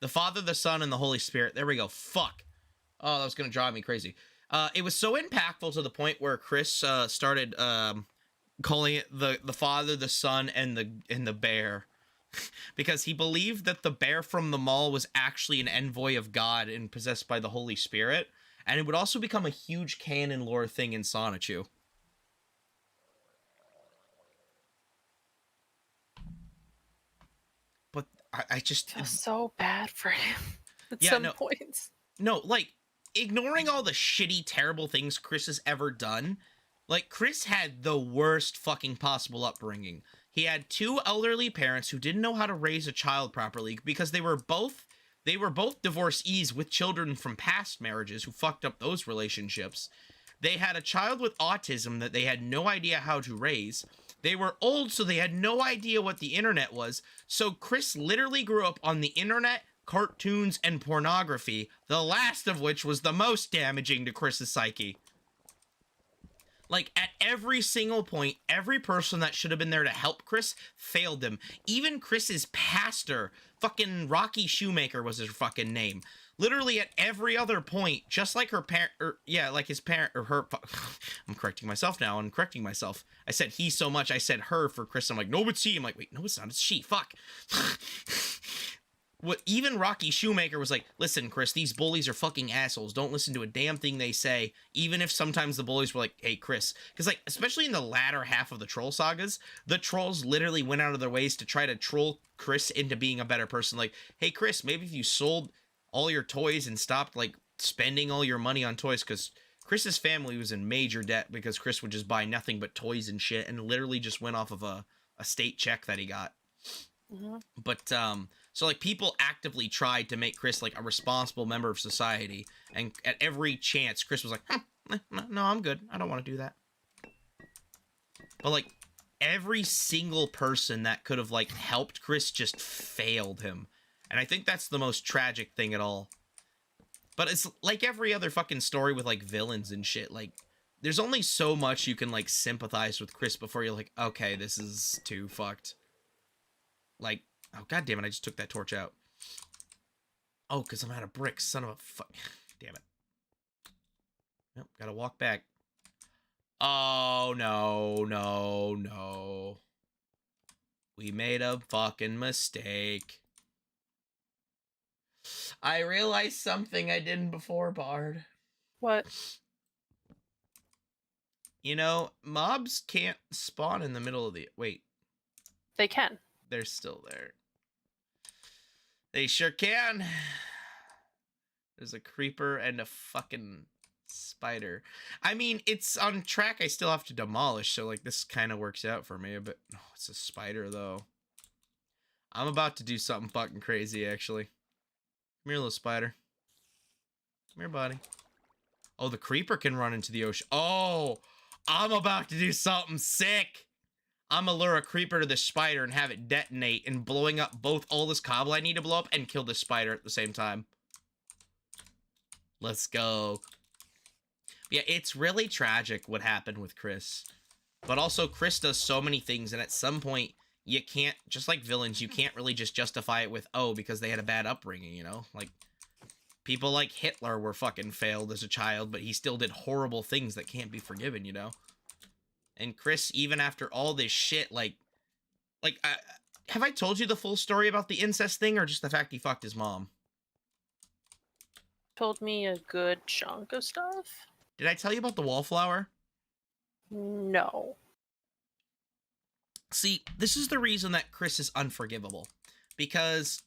The Father, the Son, and the Holy Spirit. There we go. Fuck. Oh, that was gonna drive me crazy. It was so impactful to the point where Chris started calling it the Father, the Son, and the bear, because he believed that the bear from the mall was actually an envoy of God and possessed by the Holy Spirit, and it would also become a huge canon lore thing in Sonichu. But I just Feels so bad for him at Yeah, some no. points. No, like, ignoring all the shitty, terrible things Chris has ever done, like, Chris had the worst fucking possible upbringing. He had two elderly parents who didn't know how to raise a child properly because they were both divorcees with children from past marriages who fucked up those relationships. They had a child with autism that they had no idea how to raise. They were old, so they had no idea what the internet was. So Chris literally grew up on the internet, cartoons, and pornography, the last of which was the most damaging to Chris's psyche. Like, at every single point, every person that should have been there to help Chris failed him. Even Chris's pastor, fucking Rocky Shoemaker was his fucking name. Literally at every other point, just like her parent, like his parent, or her, I'm correcting myself now, I'm correcting myself. I said he so much, I said her for Chris. I'm like, no, it's she. I'm like, wait, no, it's not, it's she, fuck. What, even Rocky Shoemaker was like, listen, Chris, these bullies are fucking assholes. Don't listen to a damn thing they say, even if sometimes the bullies were like, hey, Chris. Because, like, especially in the latter half of the troll sagas, the trolls literally went out of their ways to try to troll Chris into being a better person. Like, hey, Chris, maybe if you sold all your toys and stopped, like, spending all your money on toys, because Chris's family was in major debt because Chris would just buy nothing but toys and shit and literally just went off of a state check that he got. Mm-hmm. But, so, like, people actively tried to make Chris, like, a responsible member of society, and at every chance, Chris was like, no, I'm good, I don't want to do that. But, like, every single person that could have, like, helped Chris just failed him, and I think that's the most tragic thing at all. But it's like every other fucking story with, like, villains and shit, like, there's only so much you can like sympathize with Chris before you're like, okay, this is too fucked. Like, oh god damn it, I just took that torch out. Oh, because I'm out of bricks, son of a fuck. Damn it. Nope, gotta walk back. Oh no. We made a fucking mistake. I realized something I didn't before, Bard. What? You know, mobs can't spawn in the middle of the... Wait. They can. They're still there. They sure can. There's a creeper and a fucking spider. I mean, it's on track I still have to demolish, so, like, this kind of works out for me. But, oh, it's a spider, though. I'm about to do something fucking crazy, actually. Come here, little spider. Come here, buddy. Oh, the creeper can run into the ocean. Oh, I'm about to do something sick. I'm gonna lure a creeper to the spider and have it detonate and blowing up both all this cobble I need to blow up and kill the spider at the same time. Let's go. Yeah, it's really tragic what happened with Chris. But also, Chris does so many things, and at some point, you can't, just like villains, you can't really just justify it with, oh, because they had a bad upbringing, you know? Like, people like Hitler were fucking failed as a child, but he still did horrible things that can't be forgiven, you know? And Chris, even after all this shit, have I told you the full story about the incest thing, or just the fact he fucked his mom? Told me a good chunk of stuff. Did I tell you about the wallflower? No. See, this is the reason that Chris is unforgivable. Because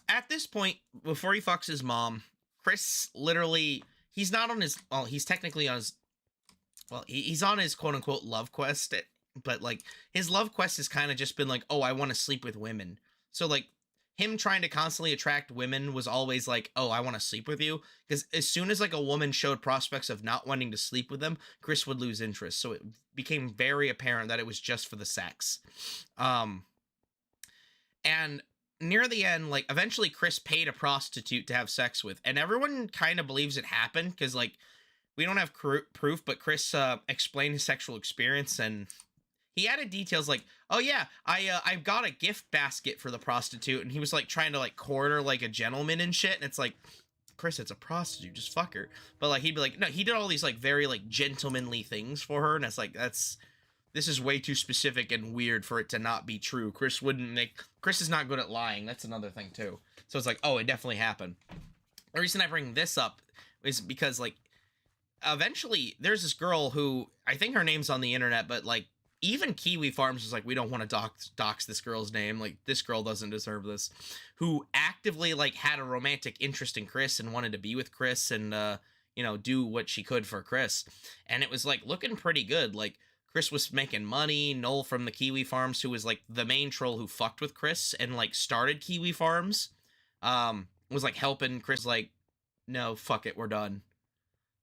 at this point, before he fucks his mom, Chris literally, he's not on his, well, he's technically on his, well, he's on his quote-unquote love quest, but, like, his love quest has kind of just been like, oh, I want to sleep with women. So, like, him trying to constantly attract women was always like, oh, I want to sleep with you. Because as soon as, like, a woman showed prospects of not wanting to sleep with them, Chris would lose interest. So it became very apparent that it was just for the sex. And near the end, like, eventually Chris paid a prostitute to have sex with. And everyone kind of believes it happened because, like, we don't have proof, but Chris explained his sexual experience, and he added details like, oh yeah, I got a gift basket for the prostitute, and he was like trying to like court her like a gentleman and shit, and it's like, Chris, it's a prostitute, just fuck her. But like he'd be like, no, he did all these like very like gentlemanly things for her, and it's like, this is way too specific and weird for it to not be true. Chris is not good at lying. That's another thing too. So it's like, oh, it definitely happened. The reason I bring this up is because like eventually there's this girl who, I think her name's on the internet, but like even Kiwi Farms was like, we don't want to dox this girl's name. Like, this girl doesn't deserve this. Who actively like had a romantic interest in Chris and wanted to be with Chris and you know, do what she could for Chris. And it was like looking pretty good. Like, Chris was making money. Noel from the Kiwi Farms, who was like the main troll who fucked with Chris and like started Kiwi Farms, was like helping Chris, like, no, fuck it, we're done.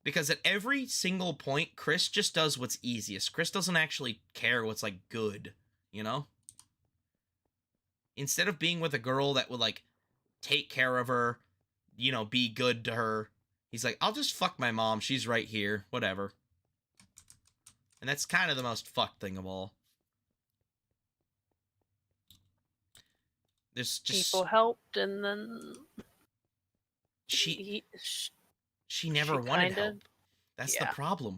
Because at every single point, Chris just does what's easiest. Chris doesn't actually care what's, like, good, you know? Instead of being with a girl that would, like, take care of her, you know, be good to her, he's like, I'll just fuck my mom. She's right here. Whatever. And that's kind of the most fucked thing of all. There's just... People helped, and then... She never wanted help. That's the problem.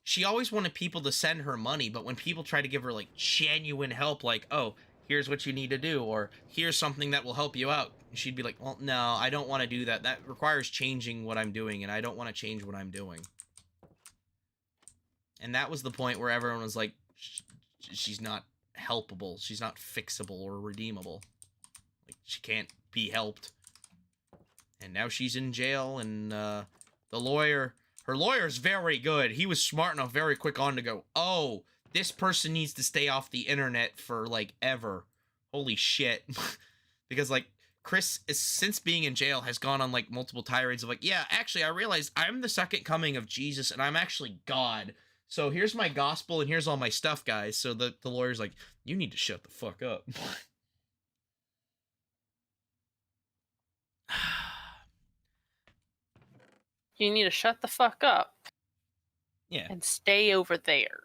She always wanted people to send her money, but when people try to give her, like, genuine help, like, oh, here's what you need to do, or here's something that will help you out, she'd be like, well, no, I don't want to do that. That requires changing what I'm doing, and I don't want to change what I'm doing. And that was the point where everyone was like, she's not helpable. She's not fixable or redeemable. Like, she can't be helped. And now she's in jail, and her lawyer's very good. He was smart enough very quick on to go, oh, this person needs to stay off the internet for, like, ever. Holy shit. Because, like, Chris, since being in jail, has gone on, like, multiple tirades of, like, yeah, actually, I realized I'm the second coming of Jesus, and I'm actually God. So here's my gospel, and here's all my stuff, guys. So the lawyer's like, you need to shut the fuck up. You need to shut the fuck up. Yeah. And stay over there.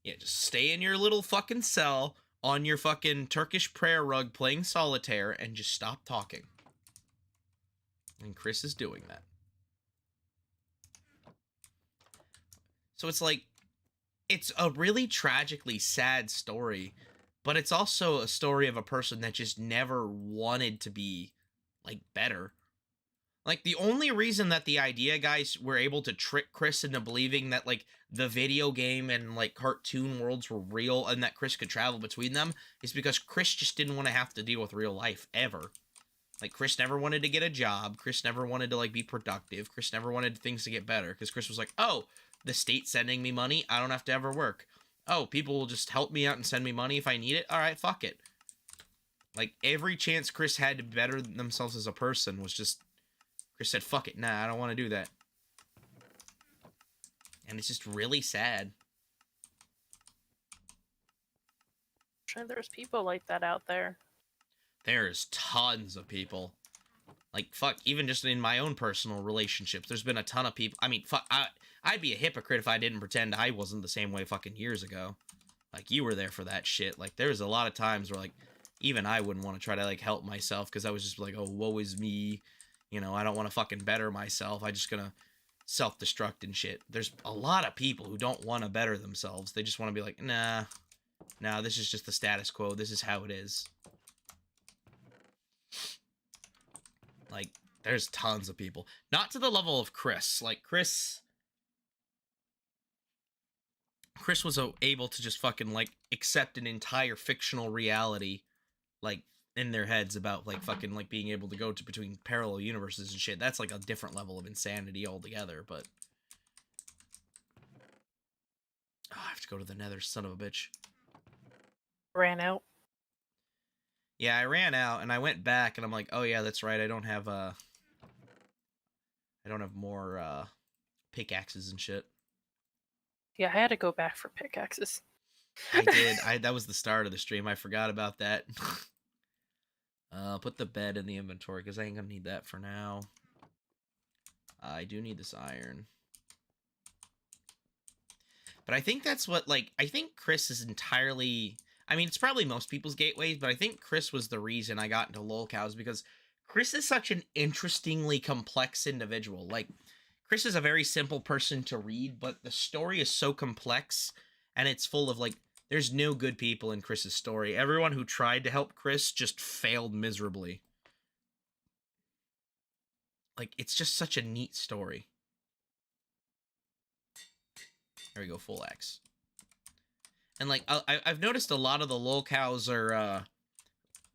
Yeah, just stay in your little fucking cell on your fucking Turkish prayer rug playing solitaire and just stop talking. And Chris is doing that. So it's like, it's a really tragically sad story, but it's also a story of a person that just never wanted to be, like, better. Like, the only reason that the idea guys were able to trick Chris into believing that, like, the video game and, like, cartoon worlds were real and that Chris could travel between them is because Chris just didn't want to have to deal with real life, ever. Like, Chris never wanted to get a job. Chris never wanted to, like, be productive. Chris never wanted things to get better. Because Chris was like, oh, the state's sending me money. I don't have to ever work. Oh, people will just help me out and send me money if I need it. All right, fuck it. Like, every chance Chris had to better themselves as a person was just... Chris said, fuck it, nah, I don't want to do that. And it's just really sad. Sure, there's people like that out there. There's tons of people. Like, fuck, even just in my own personal relationships, there's been a ton of people. I mean, fuck, I'd be a hypocrite if I didn't pretend I wasn't the same way fucking years ago. Like, you were there for that shit. Like, there was a lot of times where, like, even I wouldn't want to try to, like, help myself because I was just like, oh, woe is me. You know, I don't want to fucking better myself. I'm just gonna self-destruct and shit. There's a lot of people who don't want to better themselves. They just want to be like, nah, this is just the status quo. This is how it is. Like, there's tons of people. Not to the level of Chris. Like, Chris was able to just fucking, like, accept an entire fictional reality, like, in their heads about, like, fucking, like, being able to go to between parallel universes and shit. That's, like, a different level of insanity altogether, but... Oh, I have to go to the nether, son of a bitch. Ran out. Yeah, I ran out, and I went back, and I'm like, oh, yeah, that's right, I don't have more, pickaxes and shit. Yeah, I had to go back for pickaxes. I did. That was the start of the stream. I forgot about that. Put the bed in the inventory, because I ain't gonna need that for now. I do need this iron. But I think that's what, like, I think Chris is entirely... I mean, it's probably most people's gateways, but I think Chris was the reason I got into lolcows, because Chris is such an interestingly complex individual. Like, Chris is a very simple person to read, but the story is so complex, and it's full of, like, there's no good people in Chris's story. Everyone who tried to help Chris just failed miserably. Like, it's just such a neat story. There we go, full axe. And, like, I've noticed a lot of the lolcows are,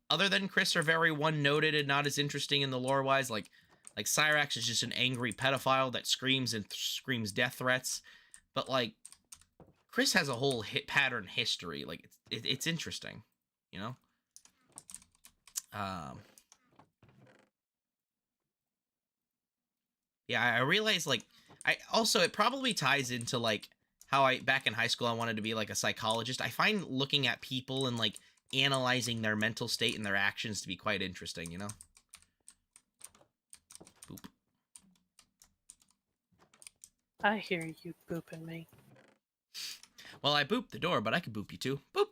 other than Chris, are very one-noted and not as interesting in the lore-wise. Like Cyrax is just an angry pedophile that screams and screams death threats. But, like, Chris has a whole pattern history. Like, it's interesting, you know? Yeah, I realize, like, it probably ties into, like, how back in high school, I wanted to be, like, a psychologist. I find looking at people and, like, analyzing their mental state and their actions to be quite interesting, you know? Boop. I hear you booping me. Well, I booped the door, but I could boop you too. Boop!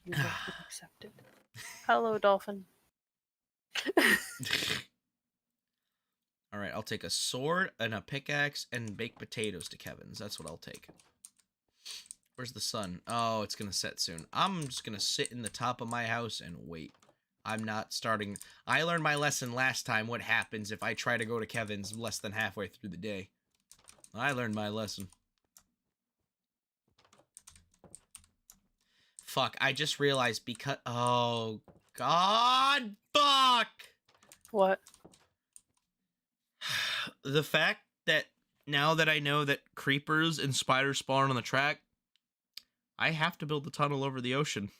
You have been accepted. Hello, dolphin. Alright, I'll take a sword and a pickaxe and baked potatoes to Kevin's. That's what I'll take. Where's the sun? Oh, it's gonna set soon. I'm just gonna sit in the top of my house and wait. I'm not starting... I learned my lesson last time, what happens if I try to go to Kevin's less than halfway through the day. I learned my lesson. Fuck, I just realized because... Oh, God, fuck! What? The fact that now that I know that creepers and spiders spawn on the track, I have to build the tunnel over the ocean.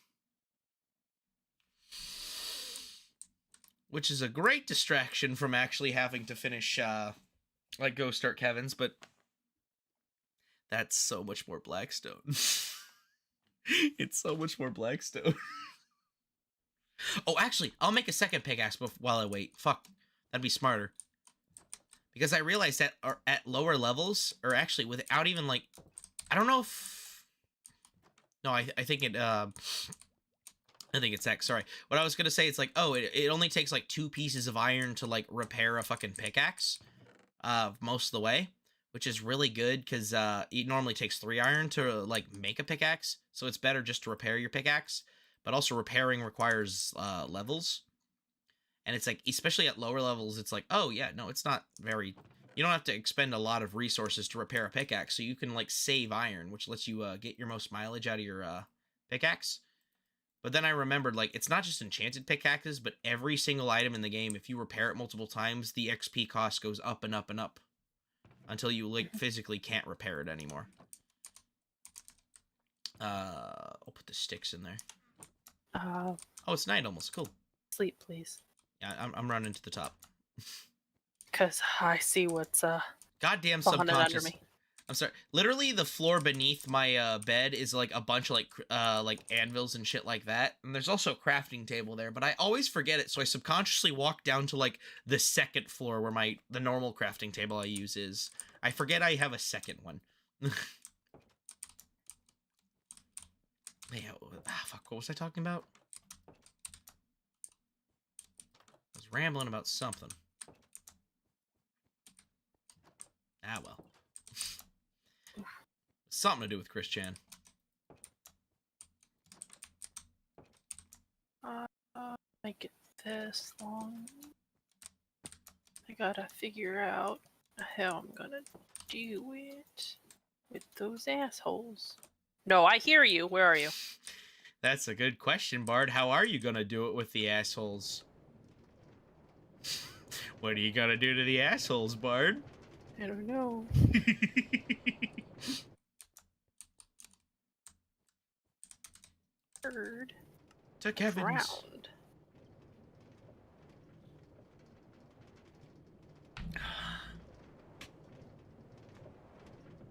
Which is a great distraction from actually having to finish, like, go start Kevin's, but that's so much more Blackstone. It's so much more Blackstone. Oh, actually, I'll make a second pickaxe while I wait. Fuck, that'd be smarter. Because I realized that at lower levels, or actually without even like, I don't know if, no, I think it, I think it's X, sorry. What I was gonna say, it's like, oh, it only takes like 2 pieces of iron to like repair a fucking pickaxe, most of the way, which is really good, because it normally takes 3 iron to like make a pickaxe, so it's better just to repair your pickaxe, but also repairing requires levels. And it's like, especially at lower levels, it's like, oh yeah, no, it's not very, you don't have to expend a lot of resources to repair a pickaxe, so you can like save iron, which lets you get your most mileage out of your pickaxe. But then I remembered, like, it's not just enchanted pickaxes, but every single item in the game, if you repair it multiple times, the XP cost goes up and up and up until you like physically can't repair it anymore. I'll put the sticks in there. Oh, it's night almost. Cool. Sleep, please. Yeah, I'm running to the top. Because I see what's goddamn behind it subconscious. under me. I'm sorry. Literally, the floor beneath my bed is like a bunch of like anvils and shit like that. And there's also a crafting table there, but I always forget it, so I subconsciously walk down to like the 2nd floor where the normal crafting table I use is. I forget I have a 2nd one. Yeah, fuck. What was I talking about? I was rambling about something. Ah, well. Something to do with Chris Chan. Make it this long. I gotta figure out how I'm gonna do it with those assholes. No, I hear you. Where are you? That's a good question, Bard. How are you gonna do it with the assholes? What are you gonna do to the assholes, Bard? I don't know. Bird. To Kevin's. Round.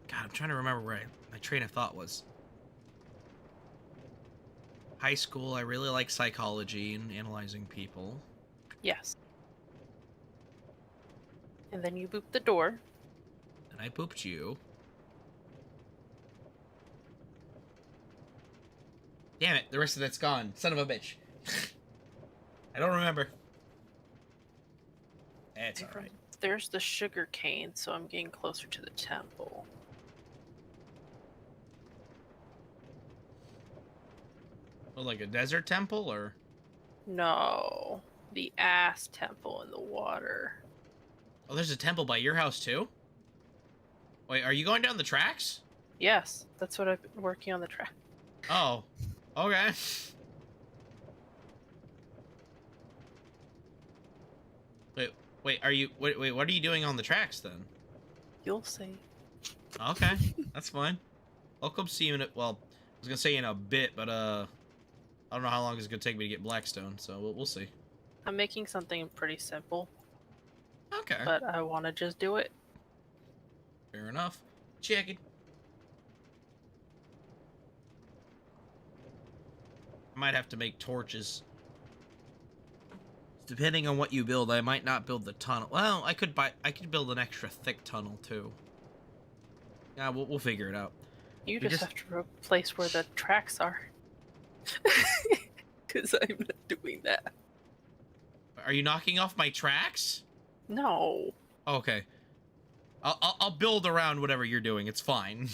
God, I'm trying to remember where my train of thought was. High school, I really like psychology and analyzing people. Yes. And then you boop the door. And I pooped you. Damn it, the rest of that's gone. Son of a bitch. I don't remember. It's alright. There's the sugar cane, so I'm getting closer to the temple. Oh, like a desert temple, or? No. The ass temple in the water. Oh, there's a temple by your house, too? Wait, are you going down the tracks? Yes, that's what I've been working on the track. Oh, okay. Wait, are you, wait, what are you doing on the tracks, then? You'll see. Okay, that's fine. I'll come see you in well, I was gonna say in a bit, but, I don't know how long it's gonna take me to get Blackstone, so we'll see. I'm making something pretty simple. Okay. But I want to just do it. Fair enough. Check it. I might have to make torches. Depending on what you build, I might not build the tunnel. Well, I could build an extra thick tunnel too. Yeah, we'll figure it out. You just have to replace where the tracks are. Because I'm not doing that. Are you knocking off my tracks? No. Okay. I'll build around whatever you're doing. It's fine.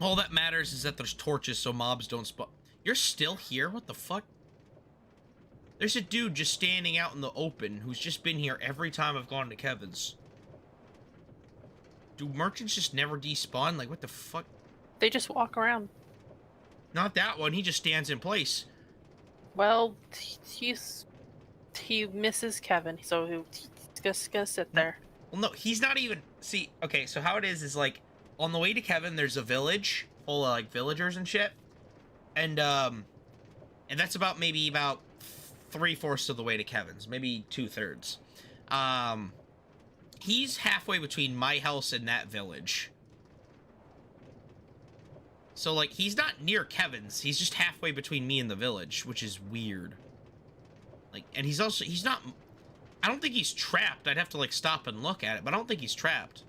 All that matters is that there's torches so mobs don't spawn. You're still here? What the fuck? There's a dude just standing out in the open who's just been here every time I've gone to Kevin's. Do merchants just never despawn? Like, what the fuck? They just walk around. Not that one. He just stands in place. Well, he misses Kevin, so he's just gonna sit there. Well, no, he's not even... See, okay, so how it is like, on the way to Kevin, there's a village full of, like, villagers and shit. And that's about, maybe about 3/4 of the way to Kevin's. Maybe 2/3. He's halfway between my house and that village. So, like, he's not near Kevin's. He's just halfway between me and the village, which is weird. Like, and he's not. I don't think he's trapped. I'd have to like stop and look at it, but I don't think he's trapped.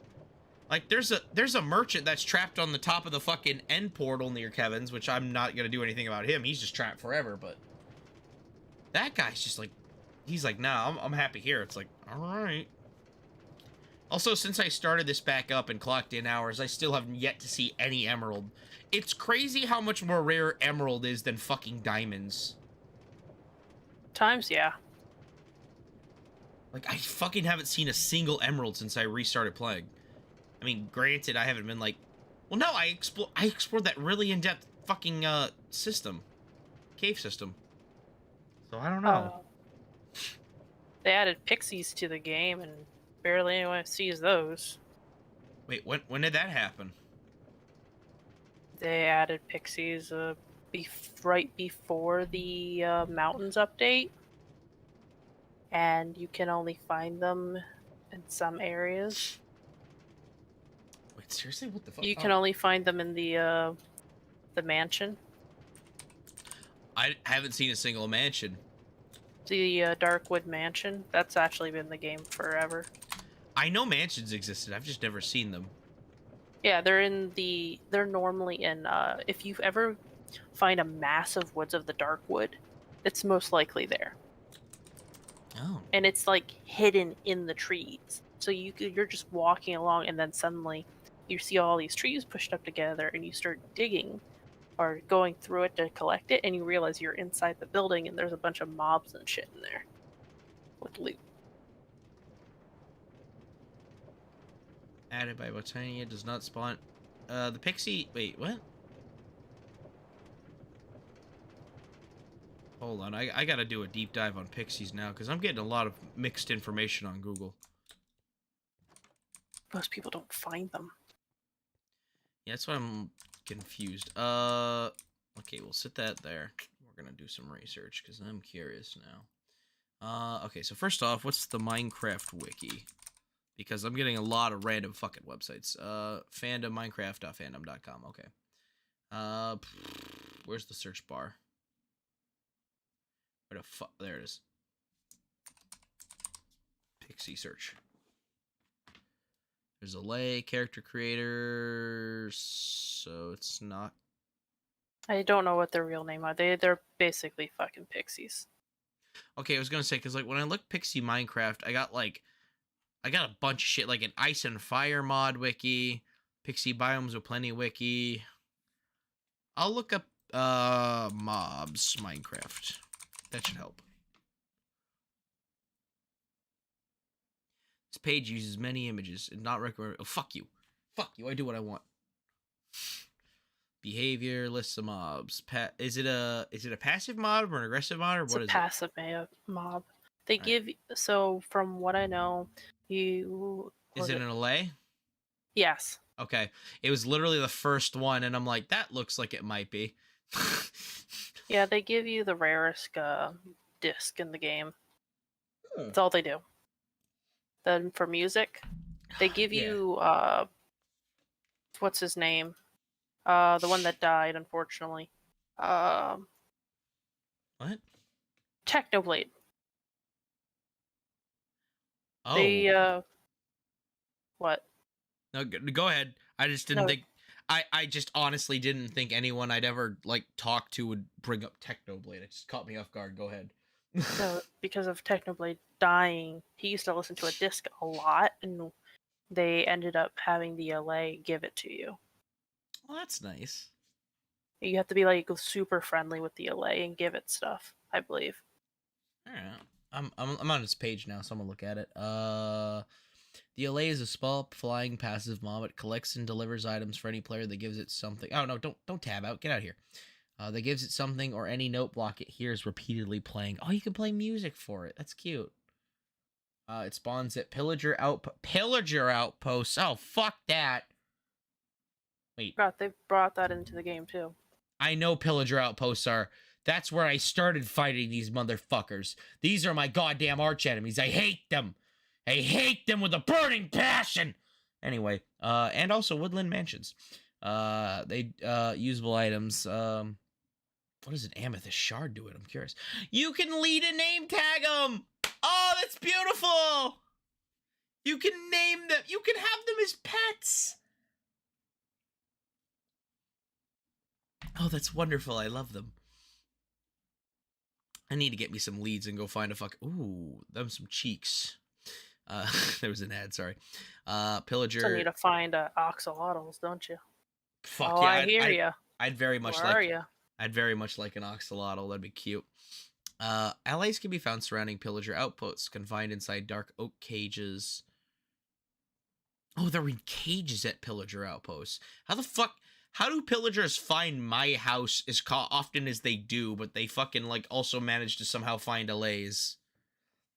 Like, there's a merchant that's trapped on the top of the fucking end portal near Kevin's, which I'm not gonna do anything about him. He's just trapped forever. But that guy's just like, he's like, nah, I'm happy here. It's like, all right. Also, since I started this back up and clocked in hours, I still haven't yet to see any emerald. It's crazy how much more rare emerald is than fucking diamonds. Times, yeah. Like, I fucking haven't seen a single emerald since I restarted playing. I mean, granted, I haven't been like... Well, no, I explored that really in-depth fucking, system. Cave system. So, I don't know. They added pixies to the game, and barely anyone sees those. Wait, when did that happen? They added pixies right before the mountains update. And you can only find them in some areas. Wait, seriously? What the fuck? You can only find them in the mansion. I haven't seen a single mansion. The Darkwood Mansion. That's actually been the game forever. I know mansions existed. I've just never seen them. Yeah, they're normally in, if you ever find a massive woods of the Darkwood, it's most likely there. Oh. And it's like hidden in the trees. So you're just walking along, and then suddenly you see all these trees pushed up together, and you start digging or going through it to collect it, and you realize you're inside the building, and there's a bunch of mobs and shit in there with loot. Added by Botania, does not spawn. The pixie. Wait, what? Hold on, I gotta do a deep dive on pixies now, because I'm getting a lot of mixed information on Google. Most people don't find them. Yeah, that's why I'm confused. Okay, we'll sit that there. We're gonna do some research, because I'm curious now. Okay, so first off, what's the Minecraft wiki? Because I'm getting a lot of random fucking websites. Fandom, Minecraft.fandom.com, okay. Where's the search bar? Where the fuck? There it is. Pixie search. There's a lay, character creators, so it's not... I don't know what their real name are. They're basically fucking pixies. Okay, I was gonna say, because like when I look Pixie Minecraft, I got a bunch of shit, like an Ice and Fire mod wiki, Pixie Biomes with Plenty wiki. I'll look up mobs Minecraft. That should help. This page uses many images and not recommend. Oh, fuck you. Fuck you. I do what I want. Behavior, lists of mobs. Is it a passive mob or an aggressive mob, or what is it? It's a passive mob. They give, so from what I know, Is it an allay? Yes. Okay. It was literally the first one, and I'm like, that looks like it might be. Yeah, they give you the rarest disc in the game. That's all they do. Then for music, they give you what's his name? The one that died, unfortunately. What? Technoblade. Oh. They what? No, go ahead. I just didn't think. I just honestly didn't think anyone I'd ever like talk to would bring up Technoblade. It just caught me off guard. Go ahead. So because of Technoblade dying, he used to listen to a disc a lot, and they ended up having the LA give it to you. Well, that's nice. You have to be like super friendly with the LA and give it stuff, I believe. All right. I'm on this page now, so I'm gonna look at it. The LA is a small flying passive mob. It collects and delivers items for any player that gives it something. Oh no, don't tab out. Get out of here. That gives it something or any note block it hears repeatedly playing. Oh, you can play music for it. That's cute. It spawns at Pillager Outposts. Oh, fuck that. Wait. They brought that into the game too. I know Pillager Outposts are. That's where I started fighting these motherfuckers. These are my goddamn arch enemies. I hate them. I hate them with a burning passion. Anyway, and also Woodland Mansions. They usable items. What does an amethyst shard do it? I'm curious. You can lead a name tag them. Oh, that's beautiful. You can name them. You can have them as pets. Oh, that's wonderful. I love them. I need to get me some leads and go find a Ooh, them some cheeks. There was an ad, sorry. Pillager. So you need to find oxalotls, don't you? Fuck oh, yeah. I hear you. I'd very much Where are like. you? I'd very much like an oxalotl. That'd be cute. Allies can be found surrounding pillager outposts, confined inside dark oak cages. Oh, they're in cages at pillager outposts. How do pillagers find my house as often as they do, but they fucking, like, also manage to somehow find allays?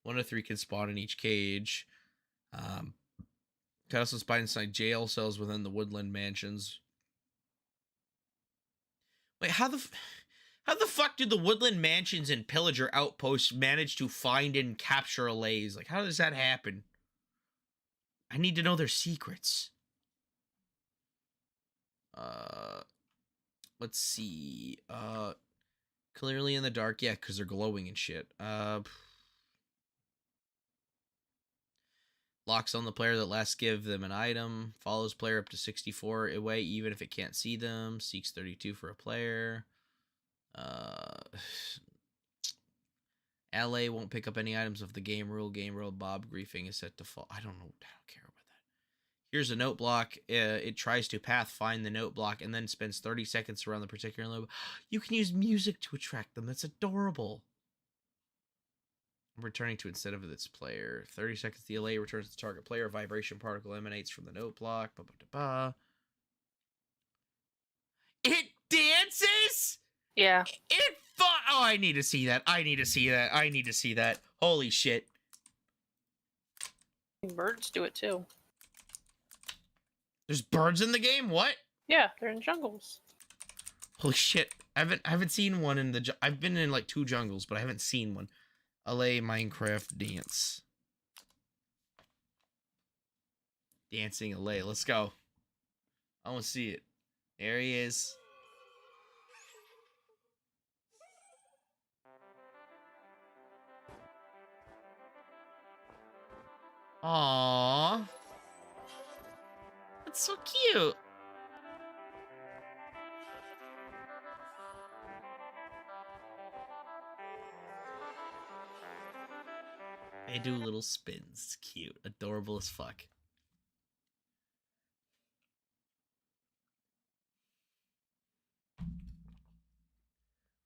1 of 3 can spawn in each cage. Can also spawn inside jail cells within the woodland mansions. Wait, how the fuck did the woodland mansions and pillager outposts manage to find and capture allays? Like, how does that happen? I need to know their secrets. Let's see. Clearly in the dark. Yeah, because they're glowing and shit. Locks on the player that last give them an item. Follows player up to 64 away, even if it can't see them. Seeks 32 for a player. LA won't pick up any items of the game rule. Game rule. Bob griefing is set to fall. I don't know. I don't care about that. Here's a note block. It tries to find the note block and then spends 30 seconds around the particular note. You can use music to attract them. That's adorable. Returning to instead of its player. 30 seconds. The LA returns to target player. A vibration particle emanates from the note block. It dances? Yeah. Oh, I need to see that. I need to see that. I need to see that. Holy shit. Birds do it too. There's birds in the game? What? Yeah, they're in jungles. Holy shit. I haven't seen one in the... I've been in like 2 jungles, but I haven't seen one. LA Minecraft dance. Dancing LA. Let's go. I want to see it. There he is. Aww. That's so cute. They do little spins. It's cute. Adorable as fuck.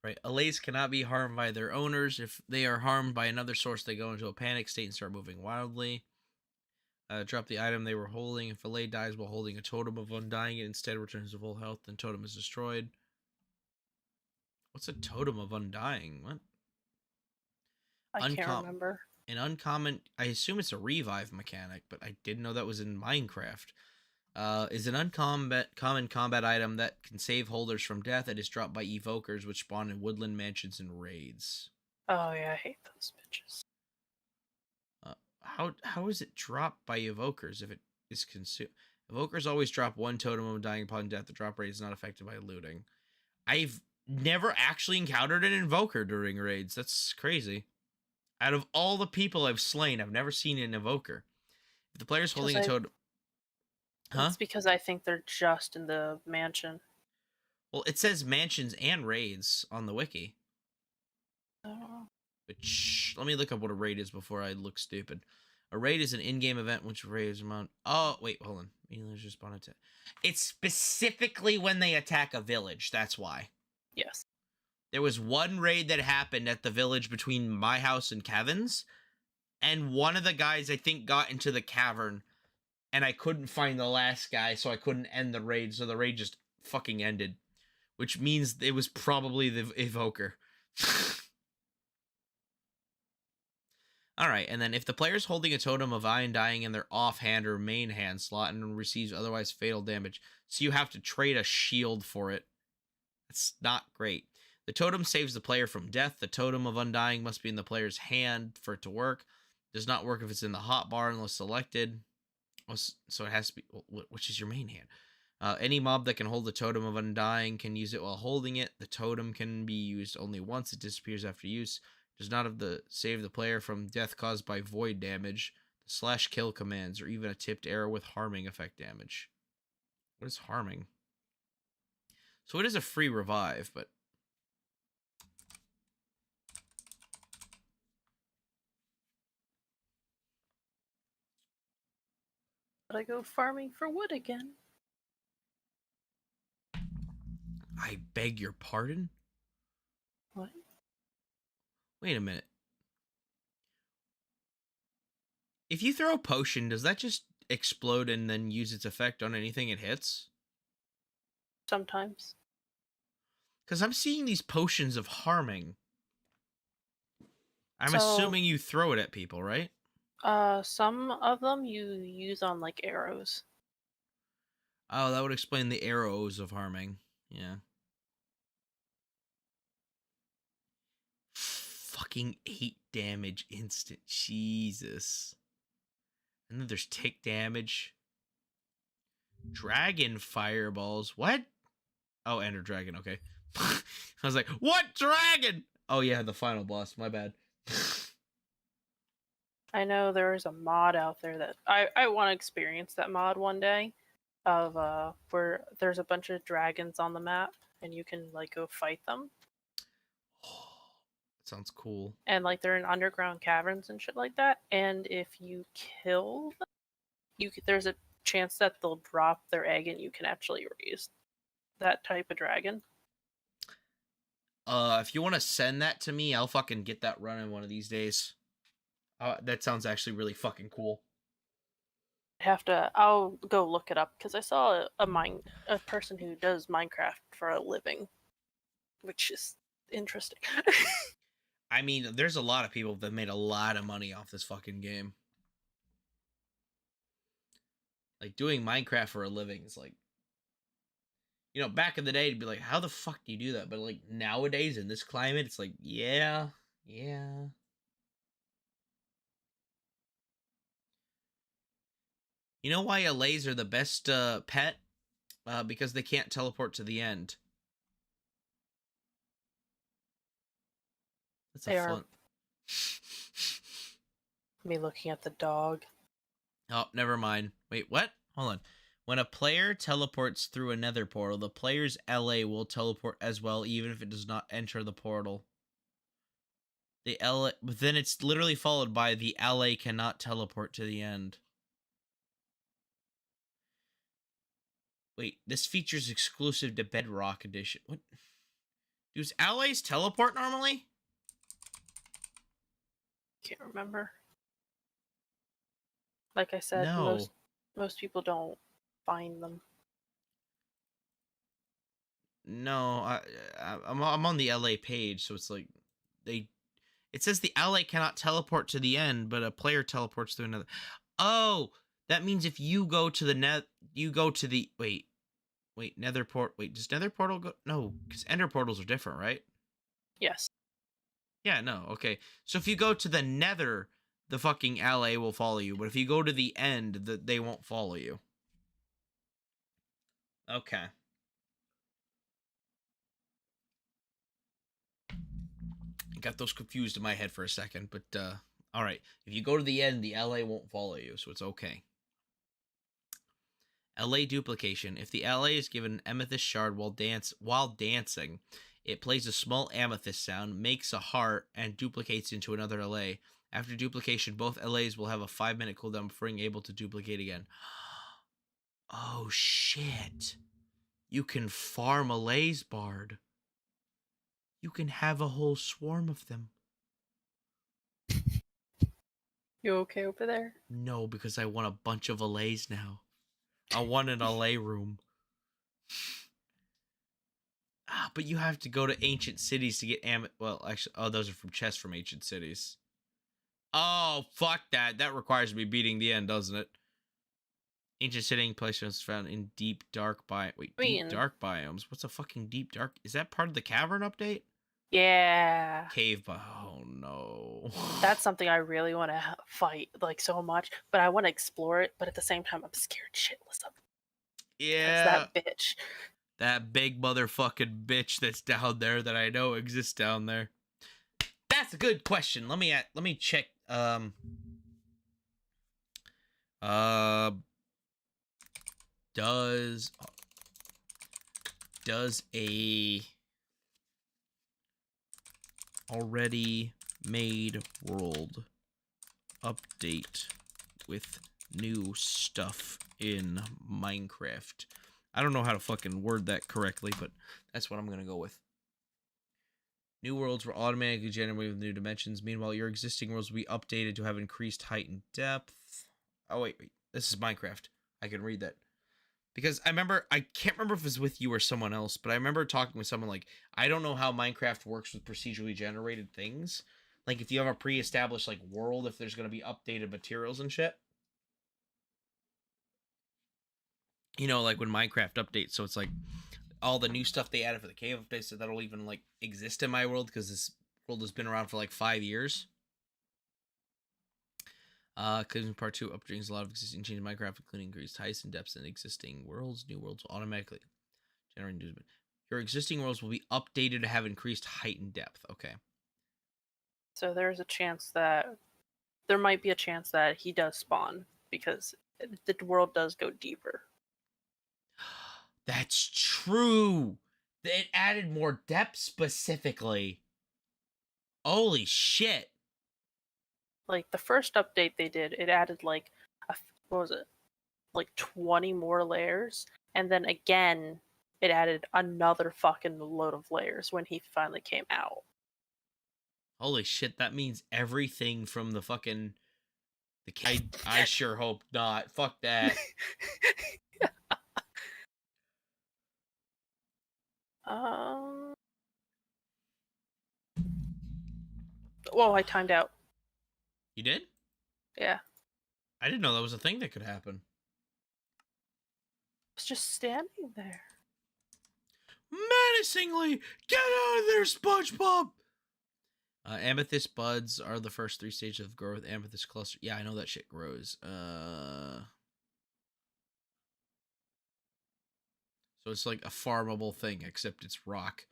Right. Allays cannot be harmed by their owners. If they are harmed by another source, they go into a panic state and start moving wildly. Drop the item they were holding. If Allay dies while holding a totem of undying, it instead returns to full health, then totem is destroyed. What's a totem of undying? What? I can't remember. An uncommon, I assume it's a revive mechanic, but I didn't know that was in Minecraft. Is an uncommon combat item that can save holders from death. It is dropped by evokers, which spawn in woodland mansions and raids. Oh yeah, I hate those bitches. How is it dropped by evokers if it is consumed? Evokers always drop 1 totem of dying upon death. The drop rate is not affected by looting. I've never actually encountered an invoker during raids. That's crazy. Out of all the people I've slain, I've never seen an invoker. If the player's holding a totem... Huh? It's because I think they're just in the mansion. Well, it says mansions and raids on the wiki. Oh. Which, let me look up what a raid is before I look stupid. A raid is an in-game event which raids amount... Oh, wait, hold on. It's specifically when they attack a village. That's why. Yes. There was one raid that happened at the village between my house and Kevin's, and one of the guys, I think, got into the cavern, and I couldn't find the last guy, so I couldn't end the raid, so the raid just fucking ended. Which means it was probably the evoker. Alright, and then if the player's holding a totem of undying in their offhand or main hand slot and receives otherwise fatal damage, so you have to trade a shield for it. That's not great. The totem saves the player from death. The totem of undying must be in the player's hand for it to work. Does not work if it's in the hotbar unless selected. So it has to be... Which is your main hand? Any mob that can hold the Totem of Undying can use it while holding it. The totem can be used only once. It disappears after use. Does not have the save the player from death caused by void damage, the /kill commands, or even a tipped arrow with harming effect damage. What is harming? So it is a free revive, but But I go farming for wood again. I beg your pardon? What? Wait a minute. If you throw a potion, does that just explode and then use its effect on anything it hits? Sometimes. Because I'm seeing these potions of harming. I'm So- assuming you throw it at people, right? Some of them you use on like arrows. Oh, that would explain the arrows of harming. Yeah. Fucking 8 damage instant. Jesus. And then there's tick damage. Dragon fireballs. What? Oh, Ender Dragon. Okay. I was like, what dragon? Oh, yeah, the final boss. My bad. I know there is a mod out there that I want to experience that mod one day of where there's a bunch of dragons on the map and you can like go fight them Sounds cool. and like they're in underground caverns and shit like that, and if you kill them, there's a chance that they'll drop their egg and you can actually raise that type of dragon. If you want to send that to me, I'll fucking get that running one of these days. That sounds actually really fucking cool. I'll go look it up because I saw a person who does Minecraft for a living, which is interesting. I mean, there's a lot of people that made a lot of money off this fucking game. Like, doing Minecraft for a living is like, you know, back in the day, it'd be like, how the fuck do you do that? But like nowadays in this climate, it's like, yeah. You know why LAs are the best pet? Because they can't teleport to the end. That's They a are. fun. Me looking at the dog. Oh, never mind. Wait, what? Hold on. When a player teleports through a nether portal, the player's LA will teleport as well, even if it does not enter the portal. But then it's literally followed by the LA cannot teleport to the end. Wait, this feature's exclusive to Bedrock Edition. What? Does LAs teleport normally? Can't remember. Like I said, No. most people don't find them. No, I'm on the LA page, so it's like it says the LA cannot teleport to the end, but a player teleports to another. Oh, that means if you go to the nether port. Wait, does nether portal go? No, because ender portals are different, right? Yes. Yeah, no, okay. So if you go to the nether, the fucking LA will follow you, but if you go to the end, they won't follow you. Okay. I got those confused in my head for a second, but all right. If you go to the end, the LA won't follow you, so it's okay. LA duplication. If the LA is given an amethyst shard while dancing, it plays a small amethyst sound, makes a heart, and duplicates into another LA. After duplication, both LAs will have a 5-minute cooldown before being able to duplicate again. Oh shit. You can farm LAs, Bard. You can have a whole swarm of them. You okay over there? No, because I want a bunch of LAs now. I want an LA room. But you have to go to ancient cities to get well, actually, those are from chests from ancient cities. Oh, fuck that. That requires me beating the end, doesn't it? Ancient city places found in deep dark deep dark biomes. What's a fucking deep dark? Is that part of the cavern update? Yeah. Cave oh no. That's something I really want to fight like so much, but I want to explore it, but at the same time I'm scared shitless of it. Yeah. That bitch. That big motherfucking bitch that's down there that I know exists down there. That's a good question. Let me check. Uh, does a already made world update with new stuff in Minecraft? I don't know how to fucking word that correctly, but that's what I'm gonna go with. New worlds were automatically generated with new dimensions. Meanwhile, your existing worlds will be updated to have increased height and depth. Oh, wait. This is Minecraft. I can read that. Because I can't remember if it was with you or someone else, but I remember talking with someone like, I don't know how Minecraft works with procedurally generated things. Like, if you have a pre-established, like, world, if there's going to be updated materials and shit. You know, like when Minecraft updates, so it's like, all the new stuff they added for the cave updates that'll even like exist in my world because this world has been around for like 5 years. Because in part 2 updates a lot of existing changes in Minecraft, including increased heights and depths in existing worlds. New worlds will automatically generate new. Your existing worlds will be updated to have increased height and depth. Okay. So there might be a chance that he does spawn because the world does go deeper. That's true. It added more depth specifically. Holy shit. Like the first update they did, it added like what was it? Like 20 more layers, and then again it added another fucking load of layers when he finally came out. Holy shit, that means everything from the fucking I sure hope not. Fuck that. Whoa, I timed out. You did? Yeah. I didn't know that was a thing that could happen. I was just standing there. Menacingly! Get out of there, SpongeBob! Amethyst buds are the first 3 stages of growth. Amethyst cluster. Yeah, I know that shit grows. So it's like a farmable thing, except it's rock.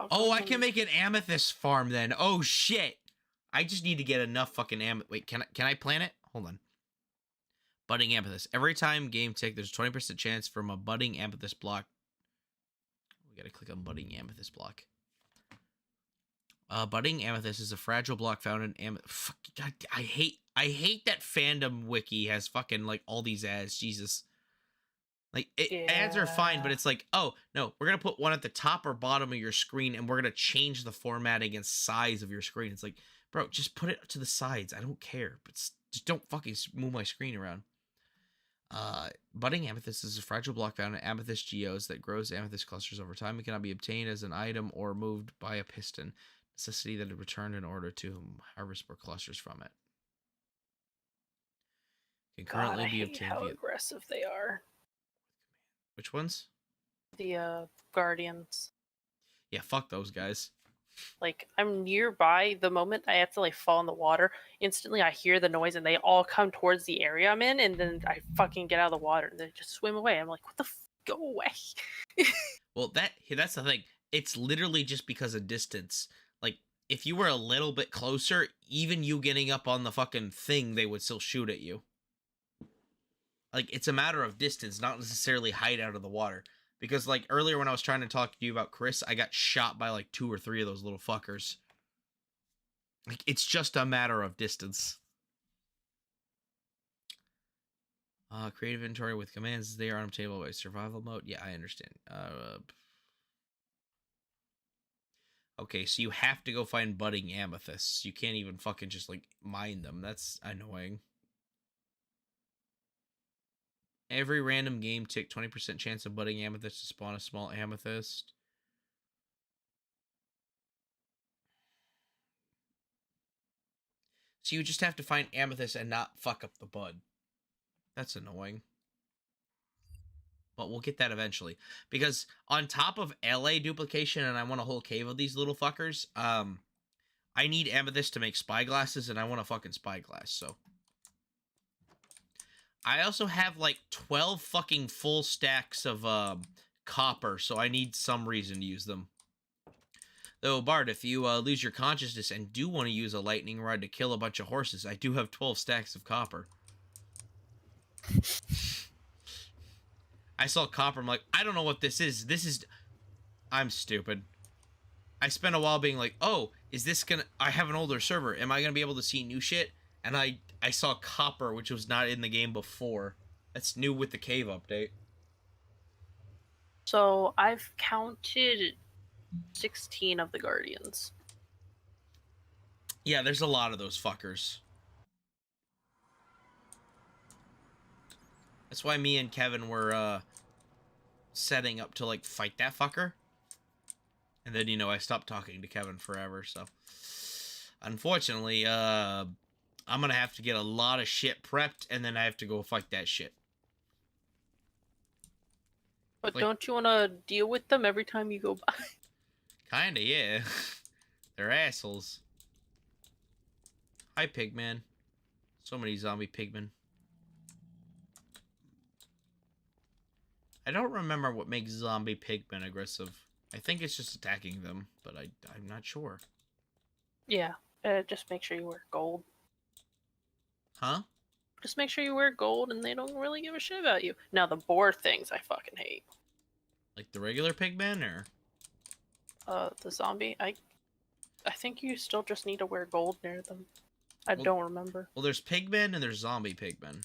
Oh, I can make an amethyst farm then. Oh shit! I just need to get enough fucking amethyst. Wait, can I plant it? Hold on. Budding amethyst. Every time game tick, there's a 20% chance from a budding amethyst block. We gotta click on budding amethyst block. Budding amethyst is a fragile block found in amethyst. God, I hate that fandom wiki has fucking like all these ads. Jesus. Like ads are fine, but it's like, oh no, we're gonna put one at the top or bottom of your screen, and we're gonna change the formatting and size of your screen. It's like, bro, just put it to the sides. I don't care, but just don't fucking move my screen around. Budding amethyst is a fragile block found in amethyst geodes that grows amethyst clusters over time. It cannot be obtained as an item or moved by a piston. Necessity that it returned in order to harvest more clusters from it. Can currently be obtained how via aggressive they are. Which ones? The Guardians. Yeah, fuck those guys. Like, I'm nearby. The moment I have to like fall in the water, instantly I hear the noise and they all come towards the area I'm in, and then I fucking get out of the water and they just swim away. I'm like, what the go away. Well, that's the thing. It's literally just because of distance. Like, if you were a little bit closer, even you getting up on the fucking thing, they would still shoot at you. Like, it's a matter of distance, not necessarily height out of the water. Because, like, earlier when I was trying to talk to you about Chris, I got shot by, like, 2 or 3 of those little fuckers. Like, it's just a matter of distance. Create inventory with commands. They are unobtainable by survival mode. Yeah, I understand. Okay, so you have to go find budding amethysts. You can't even fucking just, like, mine them. That's annoying. Every random game tick, 20% chance of budding amethyst to spawn a small amethyst. So you just have to find amethyst and not fuck up the bud. That's annoying. But we'll get that eventually. Because on top of LA duplication, and I want a whole cave of these little fuckers, I need amethyst to make spyglasses, and I want a fucking spyglass, so. I also have like 12 fucking full stacks of copper, so I need some reason to use them. Though, Bart, if you lose your consciousness and do want to use a lightning rod to kill a bunch of horses, I do have 12 stacks of copper. I saw copper, I'm like, I don't know what this is. I'm stupid. I spent a while being like, oh, is this gonna... I have an older server. Am I gonna be able to see new shit? And I saw copper, which was not in the game before. That's new with the cave update. So I've counted 16 of the Guardians. Yeah, there's a lot of those fuckers. That's why me and Kevin were setting up to like fight that fucker. And then, you know, I stopped talking to Kevin forever, so unfortunately, I'm gonna have to get a lot of shit prepped, and then I have to go fight that shit. But Like- don't you want to deal with them every time you go by? Kinda, yeah. They're assholes. Hi, Pigman. So many zombie pigmen. I don't remember what makes zombie pigmen aggressive. I think it's just attacking them, but I'm not sure. Yeah, just make sure you wear gold. Huh? Just make sure you wear gold and they don't really give a shit about you. Now, the boar things I fucking hate. Like the regular pigmen, or? The zombie, I think you still just need to wear gold near them. I Well- don't remember. Well, there's pigmen and there's zombie pigmen.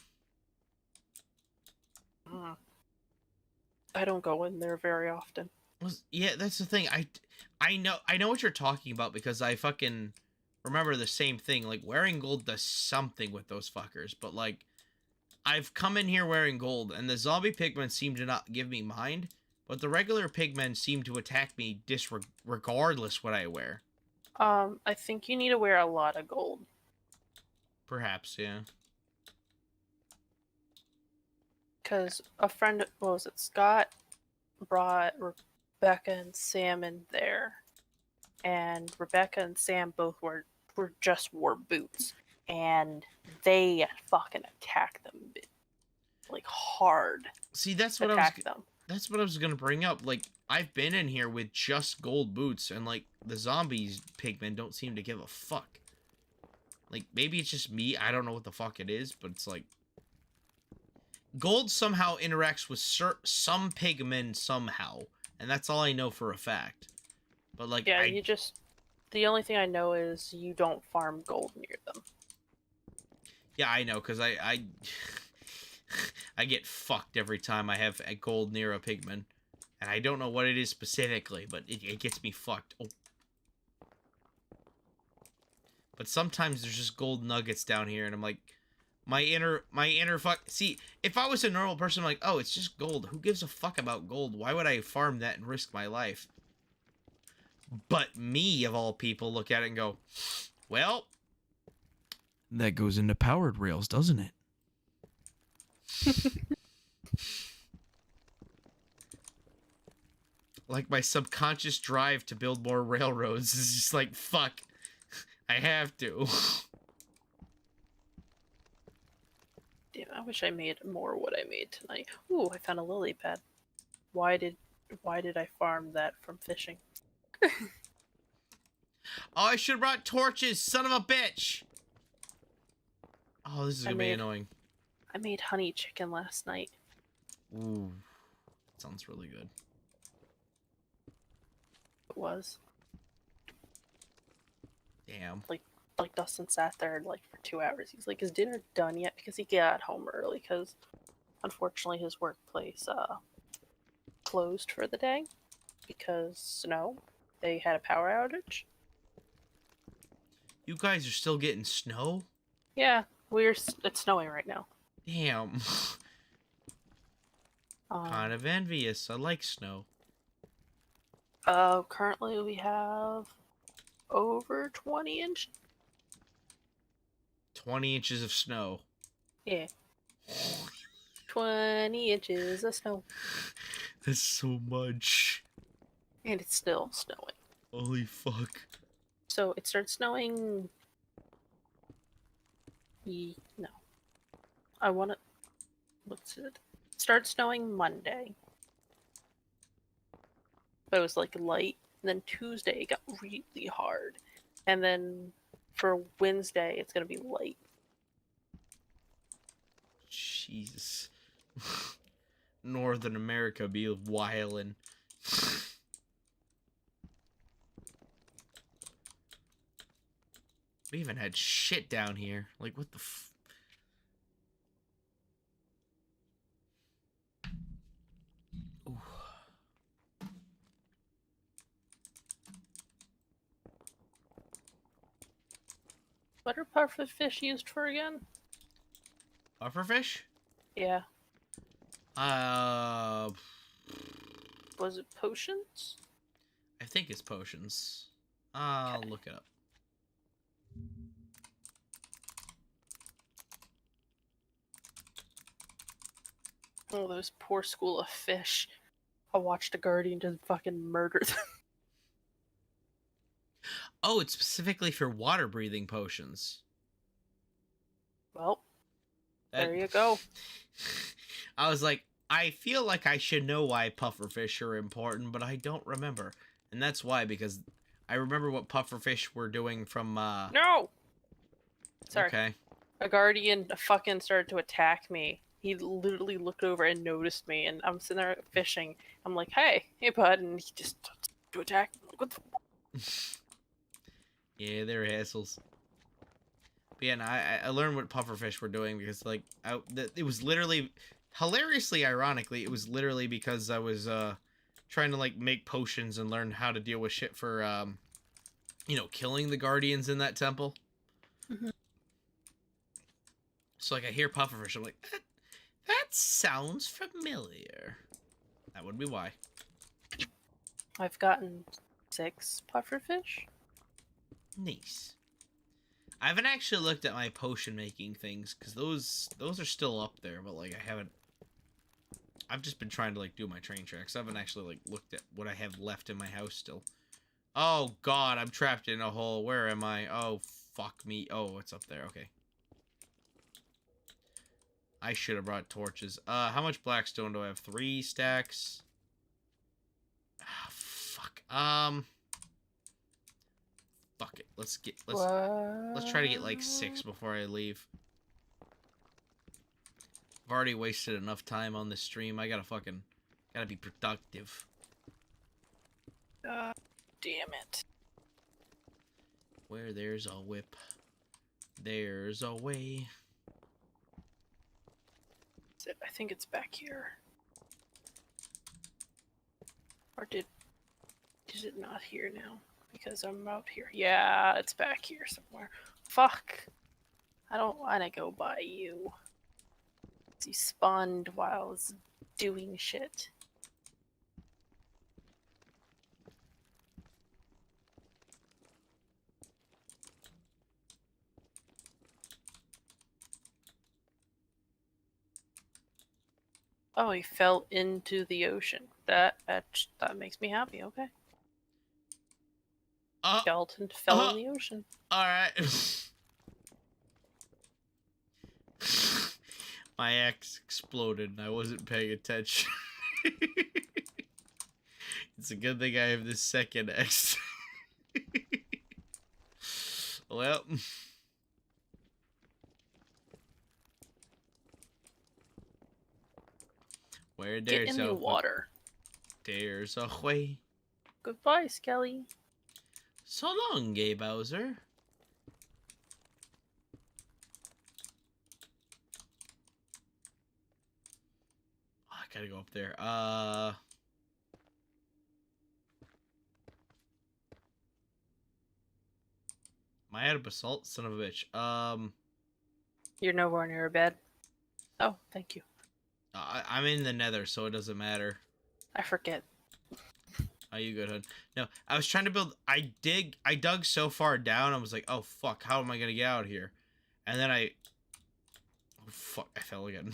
I don't go in there very often. Yeah, that's the thing. I know what you're talking about because I fucking remember the same thing. Like, wearing gold does something with those fuckers, but like, I've come in here wearing gold, and the zombie pigmen seem to not give me mind, but the regular pigmen seem to attack me regardless what I wear. I think you need to wear a lot of gold. Perhaps, yeah. Because a friend, what was it, Scott, brought Rebecca and Sam in there. And Rebecca and Sam both just wore boots. And they fucking attacked them. Like, hard. See, that's what Attack them. that's what I was gonna bring up. Like, I've been in here with just gold boots, and like the zombies pigmen don't seem to give a fuck. Like, maybe it's just me. I don't know what the fuck it is, but it's like gold somehow interacts with some pigmen somehow, and that's all I know for a fact. But like, Yeah, the only thing I know is you don't farm gold near them. yeah, I know, because I I get fucked every time I have a gold near a pigman. And I don't know what it is specifically, but it gets me fucked. Oh. But sometimes there's just gold nuggets down here, and I'm like, my inner fuck. See, if I was a normal person, I'm like, oh, it's just gold. Who gives a fuck about gold? Why would I farm that and risk my life? But me, of all people, look at it and go, well, That goes into powered rails, doesn't it? like my subconscious drive to build more railroads is just like, fuck, I have to. Damn, I wish I made more what I made tonight. Ooh, I found a lily pad. Why did I farm that from fishing? Oh, I should have brought torches, son of a bitch! Oh, this is gonna be annoying. I made honey chicken last night. Ooh, sounds really good. It was. Damn. Like Dustin sat there like for 2 hours. He's like, "Is dinner done yet?" Because he got home early. Because unfortunately his workplace closed for the day because snow. They had a power outage. You guys are still getting snow? Yeah, it's snowing right now. Damn. Kind of envious. I like snow. Currently we have over 20 inch. 20 inches of snow. Yeah. 20 inches of snow. That's so much. And it's still snowing. Holy fuck. So it starts snowing. No. I want to. what's it? Started snowing Monday. But it was like light. And then Tuesday it got really hard. And then for Wednesday it's gonna be light. Jesus. Northern America be wildin'. We even had shit down here. Like, what the f... Ooh. What are pufferfish used for again? Pufferfish? Yeah. Uh... Was it potions? I think it's potions. I'll look it up. Oh, those poor school of fish. I watched a guardian just fucking murder them. Oh, it's specifically for water breathing potions. Well, there That- you go. I was like, I feel like I should know why pufferfish are important, but I don't remember. And that's why, because I remember what pufferfish were doing from, No! Sorry. Okay. A guardian fucking started to attack me. He literally looked over and noticed me, and I'm sitting there fishing. I'm like, hey bud, and he just starts to attack me. Like, what the Yeah, they're assholes. But yeah, no, I learned what pufferfish were doing because, like, it was literally, hilariously, ironically, it was literally because I was, trying to, like, make potions and learn how to deal with shit for, you know, killing the guardians in that temple. Mhm. So, like, I hear pufferfish, I'm like, that sounds familiar. That would be why. I've gotten 6 pufferfish. Nice. I haven't actually looked at my potion making things because those are still up there, but like I haven't. I've just been trying to like do my train tracks. I haven't actually like looked at what I have left in my house still. Oh God, I'm trapped in a hole. Where am I? Oh fuck me. Oh, it's up there. Okay. I should have brought torches. How much blackstone do I have? 3 stacks. Ah, fuck. Fuck it. Let's try to get like 6 before I leave. I've already wasted enough time on this stream. I gotta be productive. Damn it. Where there's a whip, there's a way. I think it's back here. Or is it not here now? Because I'm out here. Yeah, it's back here somewhere. Fuck. I don't want to go by you. He spawned while I was doing shit. Oh, he fell into the ocean. That makes me happy. Okay. Skeleton fell in the ocean. All right. My axe exploded and I wasn't paying attention. It's a good thing I have this second axe. Well. Where Get there's in the a water. there's a way. Goodbye, Skelly. So long, gay Bowser. Oh, I gotta go up there. Am I out of basalt? Son of a bitch. You're nowhere near a bed. Oh, thank you. I'm in the nether, so it doesn't matter. I forget. Are you good, hun? No, I was trying to build. I dug so far down. I was like, oh fuck, how am I gonna get out here? And then oh fuck, I fell again.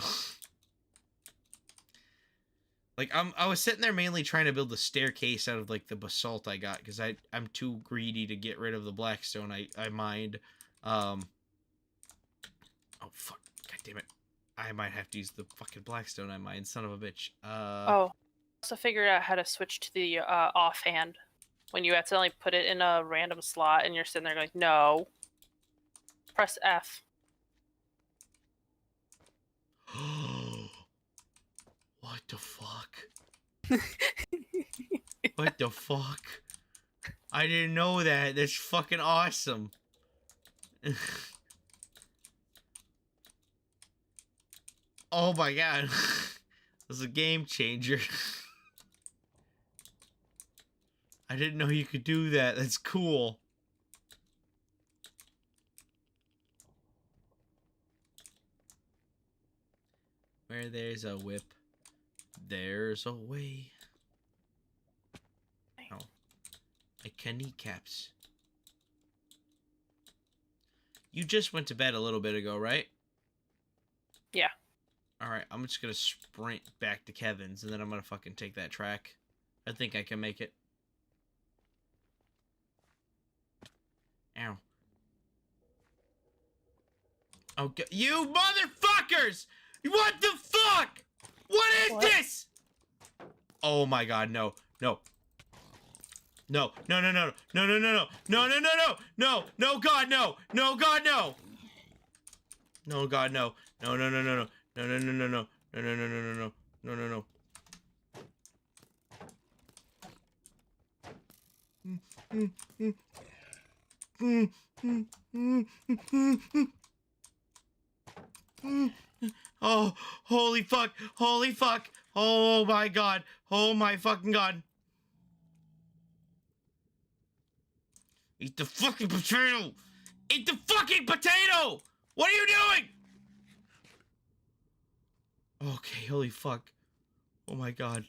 Like I was sitting there mainly trying to build the staircase out of like the basalt I got because I'm too greedy to get rid of the blackstone I mined. Oh fuck, god damn it. I might have to use the fucking Blackstone I mine, son of a bitch. Oh, also figured out how to switch to the offhand when you accidentally put it in a random slot and you're sitting there going, no. Press F. What the fuck? What the fuck? I didn't know that. That's fucking awesome. Oh my god. This is a game changer. I didn't know you could do that. That's cool. Where there's a whip, there's a way. Oh. I can kneecaps. You just went to bed a little bit ago, right? Yeah. Alright, I'm just gonna sprint back to Kevin's and then I'm gonna fucking take that track. I think I can make it. Ow. Oh, you motherfuckers! What the fuck? What is this? Oh my god, no. No. No, no, no, no, no, no, no, no, no, no, no, no, no, no, God, no, no, God, no. No, God, no. No, no, no, no, no, no, no, no, no, no, no, no, no, no, no, no, no, no. Oh, holy fuck, holy fuck. Oh my god, oh my fucking god. Eat the fucking potato! Eat the fucking potato! What are you doing? Okay, holy fuck. Oh my god.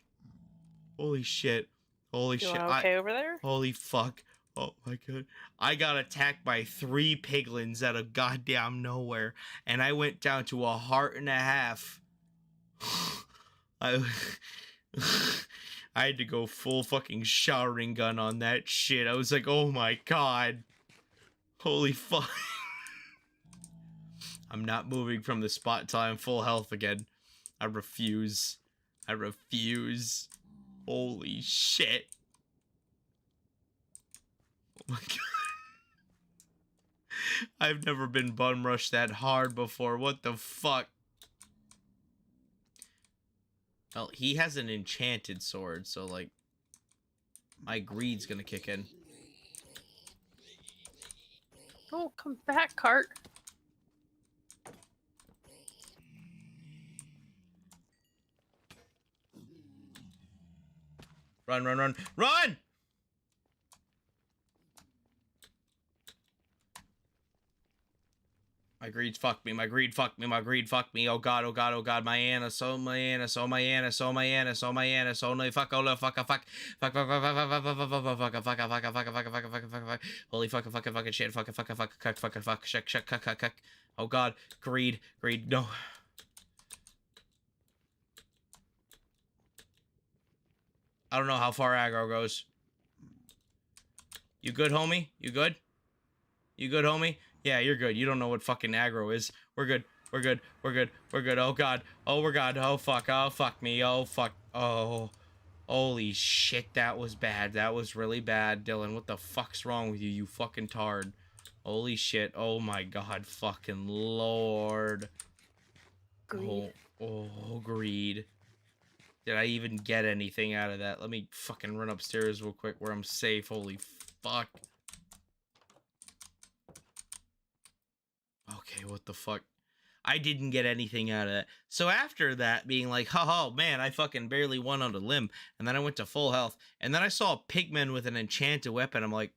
Holy shit. Holy shit. Okay over there? Holy fuck. Oh my god. I got attacked by 3 piglins out of goddamn nowhere. And I went down to 1.5 hearts. I had to go full fucking showering gun on that shit. I was like, oh my god. Holy fuck. I'm not moving from the spot until I'm full health again. I refuse. I refuse. Holy shit. Oh my god. I've never been bum rushed that hard before. What the fuck? Well, he has an enchanted sword, so, like, my greed's gonna kick in. Oh, come back, cart. Run, run, run, run! My greed fucked me, my greed fucked me, my greed fucked me. Oh god, oh god, oh god, my anus, oh my anus, oh my anus, oh my anus, oh my anus, oh no fuck, oh no fuck, fuck, fuck, fuck, fuck, fuck, fuck, fuck, fuck, fuck, fuck, fuck, holy fucking fucking fucking shit, fucking fucking fuck, fuck, fucking fuck, shuck, shuck, cuck, cuck, cuck. Oh god, greed, greed, no. I don't know how far aggro goes. You good, homie? You good? You good, homie? Yeah, you're good. You don't know what fucking aggro is. We're good. We're good. We're good. We're good. Oh god. Oh, we're god. Oh fuck. Oh fuck me. Oh fuck. Oh. Holy shit, that was bad. That was really bad, Dylan. What the fuck's wrong with you, you fucking tard? Holy shit. Oh my god. Fucking lord. Greed. Oh, greed. Did I even get anything out of that? Let me fucking run upstairs real quick where I'm safe. Holy fuck. Okay, what the fuck? I didn't get anything out of that. So after that, being like, oh man, I fucking barely won on a limb. And then I went to full health. And then I saw a pigman with an enchanted weapon. I'm like,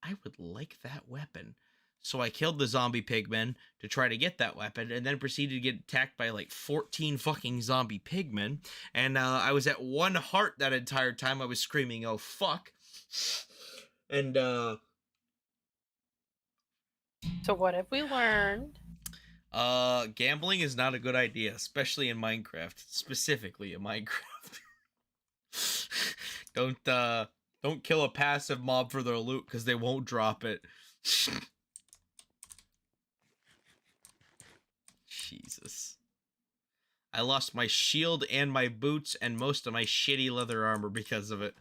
I would like that weapon. So I killed the zombie pigmen to try to get that weapon, and then proceeded to get attacked by like 14 fucking zombie pigmen. And I was at 1 heart that entire time. I was screaming, oh fuck. And So what have we learned? gambling is not a good idea, especially in Minecraft. Specifically in Minecraft. Don't kill a passive mob for their loot, because they won't drop it. Jesus. I lost my shield and my boots and most of my shitty leather armor because of it.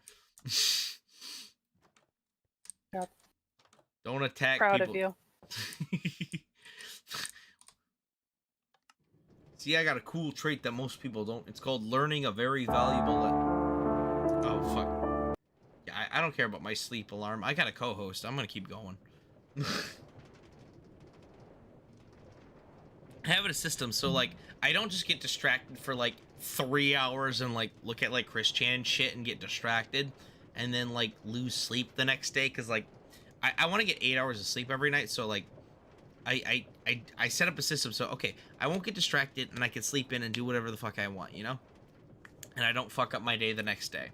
Yep. Don't attack Proud people. of you. See, I got a cool trait that most people don't. It's called learning a very valuable Oh, fuck. Yeah, I don't care about my sleep alarm. I got a co-host. I'm gonna keep going. Having a system so, like, I don't just get distracted for, like, 3 hours and, like, look at, like, Chris Chan shit and get distracted and then, like, lose sleep the next day, because, like, I want to get 8 hours of sleep every night, so, like, I set up a system so, okay, I won't get distracted and I can sleep in and do whatever the fuck I want, you know? And I don't fuck up my day the next day.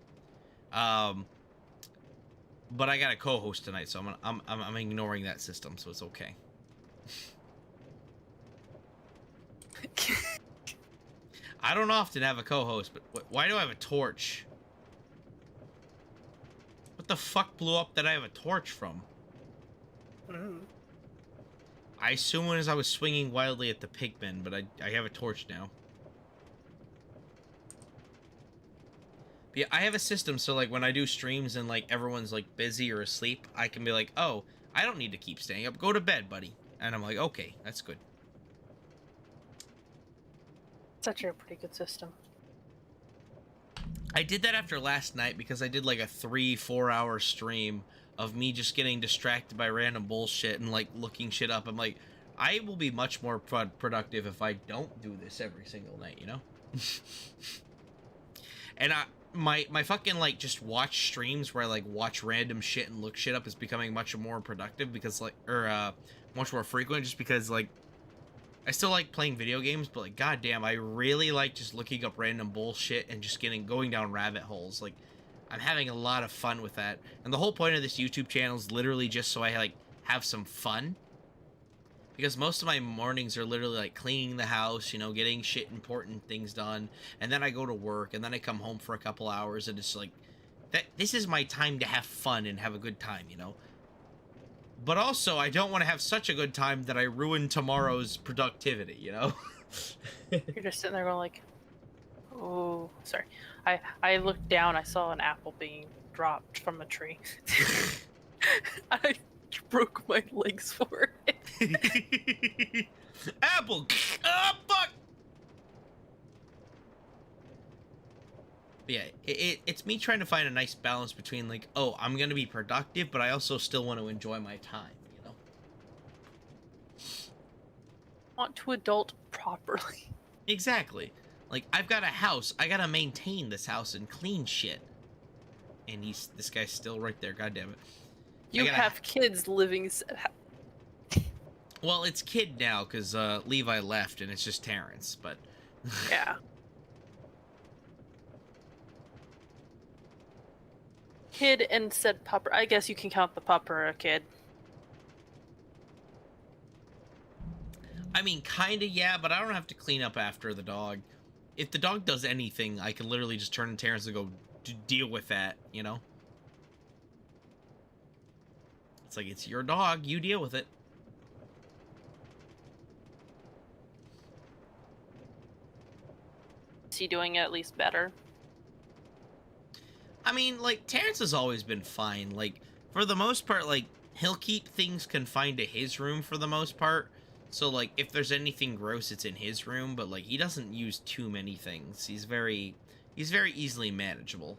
But I got a co-host tonight, so I'm ignoring that system, so it's okay. I don't often have a co-host, but why do I have a torch? What the fuck blew up that I have a torch from? I assume as I was swinging wildly at the pigmen, but I have a torch now. But yeah, I have a system so, like, when I do streams and, like, everyone's, like, busy or asleep, I can be like, oh, I don't need to keep staying up. Go to bed, buddy. And I'm like, okay, that's good. It's actually a pretty good system. I did that after last night because I did, like, a 3-4 hour stream of me just getting distracted by random bullshit and, like, looking shit up. I'm like, I will be much more productive if I don't do this every single night, you know? And my fucking, like, just watch streams where I, like, watch random shit and look shit up is becoming much more productive because, like, much more frequent just because, like, I still like playing video games, but, like, goddamn, I really like just looking up random bullshit and just going down rabbit holes. Like, I'm having a lot of fun with that. And the whole point of this YouTube channel is literally just so I, like, have some fun. Because most of my mornings are literally, like, cleaning the house, you know, getting shit important things done. And then I go to work, and then I come home for a couple hours, and it's like, this is my time to have fun and have a good time, you know? But also, I don't want to have such a good time that I ruin tomorrow's productivity, you know? You're just sitting there going like, oh, sorry. I looked down, I saw an apple being dropped from a tree. I broke my legs for it. Apple! Ah, fuck! But yeah, it's me trying to find a nice balance between, like, oh, I'm gonna be productive, but I also still want to enjoy my time, you know? Want to adult properly. Exactly. Like, I've got a house. I gotta maintain this house and clean shit. And this guy's still right there, goddammit. You have kids living... Well, it's kid now, because Levi left, and it's just Terrence, but... Yeah. Kid and said pupper. I guess you can count the pupper a kid. I mean, kinda, yeah, but I don't have to clean up after the dog. If the dog does anything, I can literally just turn to Terrence and go, deal with that, you know? It's like, it's your dog, you deal with it. Is he doing it at least better? I mean, like, Terrence has always been fine. Like, for the most part, like, he'll keep things confined to his room for the most part. So, like, if there's anything gross, it's in his room. But, like, he doesn't use too many things. He's very easily manageable.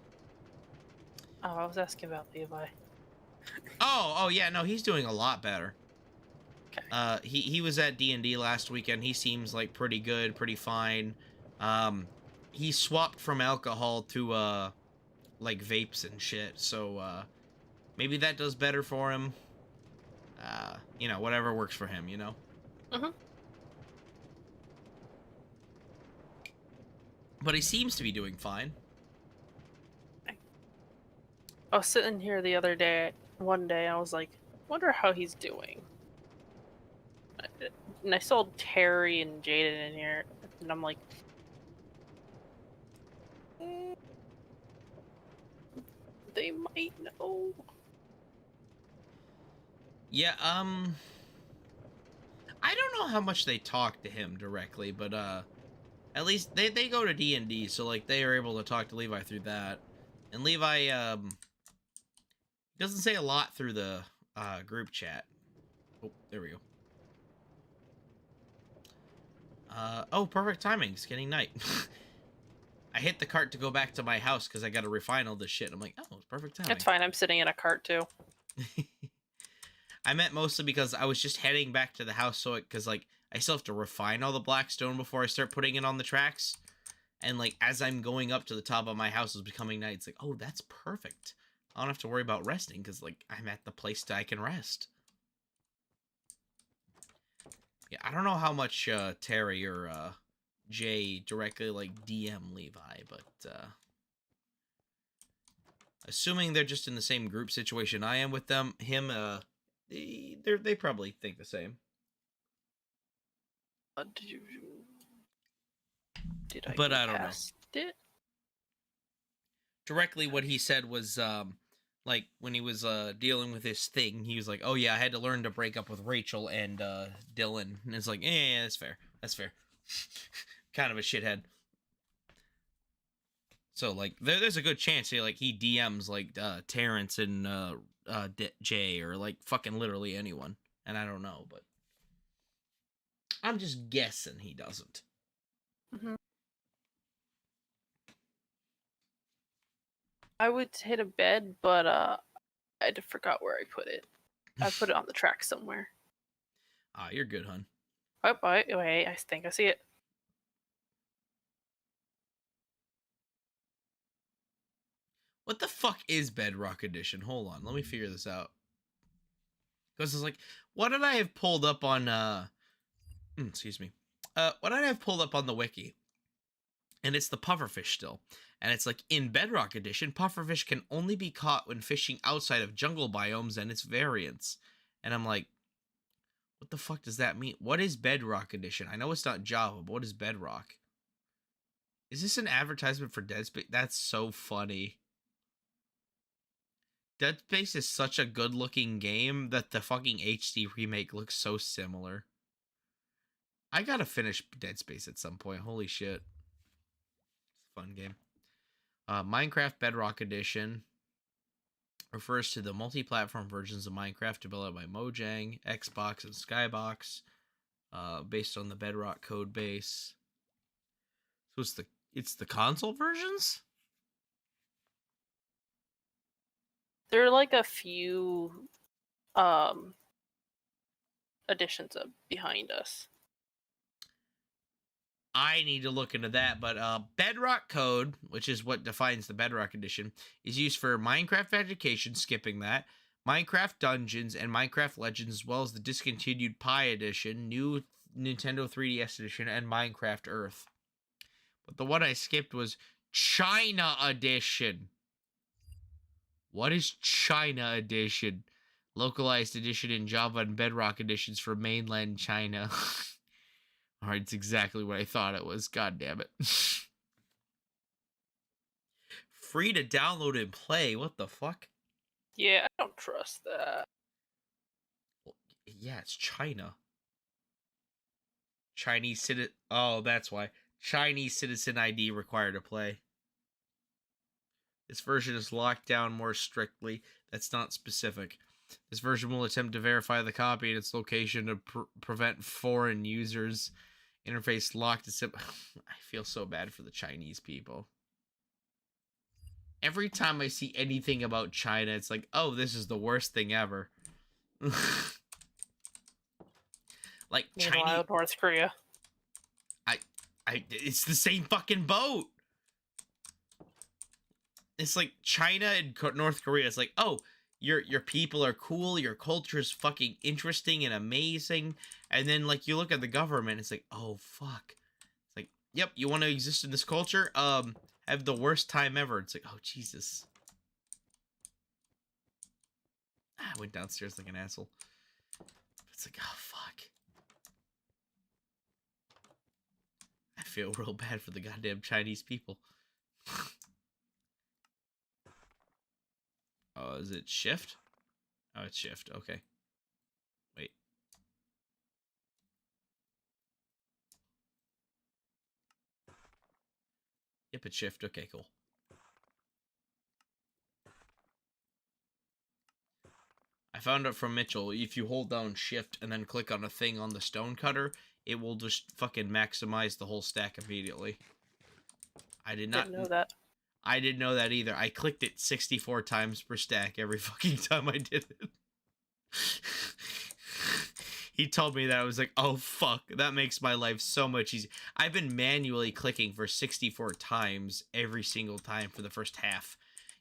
Oh, I was asking about Levi. Oh, yeah, no, he's doing a lot better. Okay. He was at D&D last weekend. He seems, like, pretty good, pretty fine. He swapped from alcohol to, like, vapes and shit, so maybe that does better for him. You know, whatever works for him, you know? But he seems to be doing fine. I was sitting here the other day, one day, I was like, wonder how he's doing. And I saw Terry and Jaden in here, and I'm like, they might know. Yeah, I don't know how much they talk to him directly, but, At least they go to D&D, so like they are able to talk to Levi through that. And Levi doesn't say a lot through the group chat. Oh, there we go. Oh, perfect timing. It's getting night. I hit the cart to go back to my house because I got to refine all this shit. I'm like, oh, it's perfect timing. It's fine. I'm sitting in a cart too. I meant mostly because I was just heading back to the house, so because like I still have to refine all the black stone before I start putting it on the tracks. And like as I'm going up to the top of my house, it's becoming night. It's like, oh, that's perfect. I don't have to worry about resting because like I'm at the place that I can rest. Yeah, I don't know how much Terry or Jay directly like DM Levi, but assuming they're just in the same group situation I am with them, they probably think the same. Did I? But I don't know. It? Directly, what he said was like when he was dealing with his thing, he was like, "Oh yeah, I had to learn to break up with Rachel and Dylan," and it's like, "Yeah, that's fair. That's fair." Kind of a shithead. So like, there's a good chance he DMs like Terrence and Jay or like fucking literally anyone, and I don't know, but I'm just guessing he doesn't. Mm-hmm. I would hit a bed, but I forgot where I put it. I put it on the track somewhere. Ah, you're good, hun. Oh, wait, I think I see it. What the fuck is Bedrock Edition? Hold on, let me figure this out. Because it's like, what did I have pulled up on, excuse me. What did I have pulled up on the wiki? And it's the pufferfish still. And it's like, in Bedrock Edition, pufferfish can only be caught when fishing outside of jungle biomes and its variants. And I'm like, what the fuck does that mean? What is Bedrock Edition? I know it's not Java, but what is Bedrock? Is this an advertisement for Dead Space? That's so funny. Dead Space is such a good-looking game that the fucking HD remake looks so similar. I gotta finish Dead Space at some point. Holy shit. It's a fun game. Minecraft Bedrock Edition refers to the multi-platform versions of Minecraft developed by Mojang, Xbox, and Skybox, based on the Bedrock code base. So it's the console versions? There are like a few additions behind us. I need to look into that, but Bedrock code, which is what defines the Bedrock Edition, is used for Minecraft Education, skipping that, Minecraft Dungeons, and Minecraft Legends, as well as the discontinued Pi Edition, new Nintendo 3DS Edition, and Minecraft Earth. But the one I skipped was China Edition. What is China Edition? Localized edition in Java and Bedrock editions for mainland China. Alright, it's exactly what I thought it was. God damn it. Free to download and play. What the fuck? Yeah, I don't trust that. Well, yeah, it's China. Chinese citizen. Oh, that's why. Chinese citizen ID required to play. This version is locked down more strictly. That's not specific. This version will attempt to verify the copy and its location to prevent foreign users. Interface locked. I feel so bad for the Chinese people. Every time I see anything about China, it's like, oh, this is the worst thing ever. Like Meanwhile, North Korea. It's the same fucking boat. It's like China and North Korea. It's like, oh, your people are cool, your culture is fucking interesting and amazing, and then like you look at the government, it's like, oh fuck. It's like, yep, you want to exist in this culture? Have the worst time ever. It's like, oh Jesus. I went downstairs like an asshole. It's like, oh fuck. I feel real bad for the goddamn Chinese people. Oh, is it shift? Oh, it's shift. Okay. Wait. Yep, it's shift. Okay, cool. I found out from Mitchell, if you hold down shift and then click on a thing on the stone cutter, it will just fucking maximize the whole stack immediately. I did not Didn't know that. I didn't know that either. I clicked it 64 times per stack every fucking time I did it. He told me that. I was like, oh fuck, that makes my life so much easier. I've been manually clicking for 64 times every single time for the first half.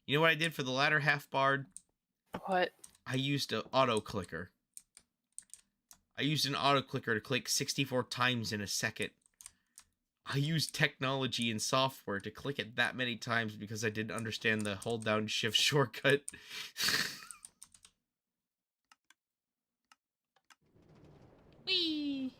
You know what I did for the latter half, Bard? What? I used an auto clicker. I used an auto clicker to click 64 times in a second. I used technology and software to click it that many times because I didn't understand the hold down shift shortcut. Whee!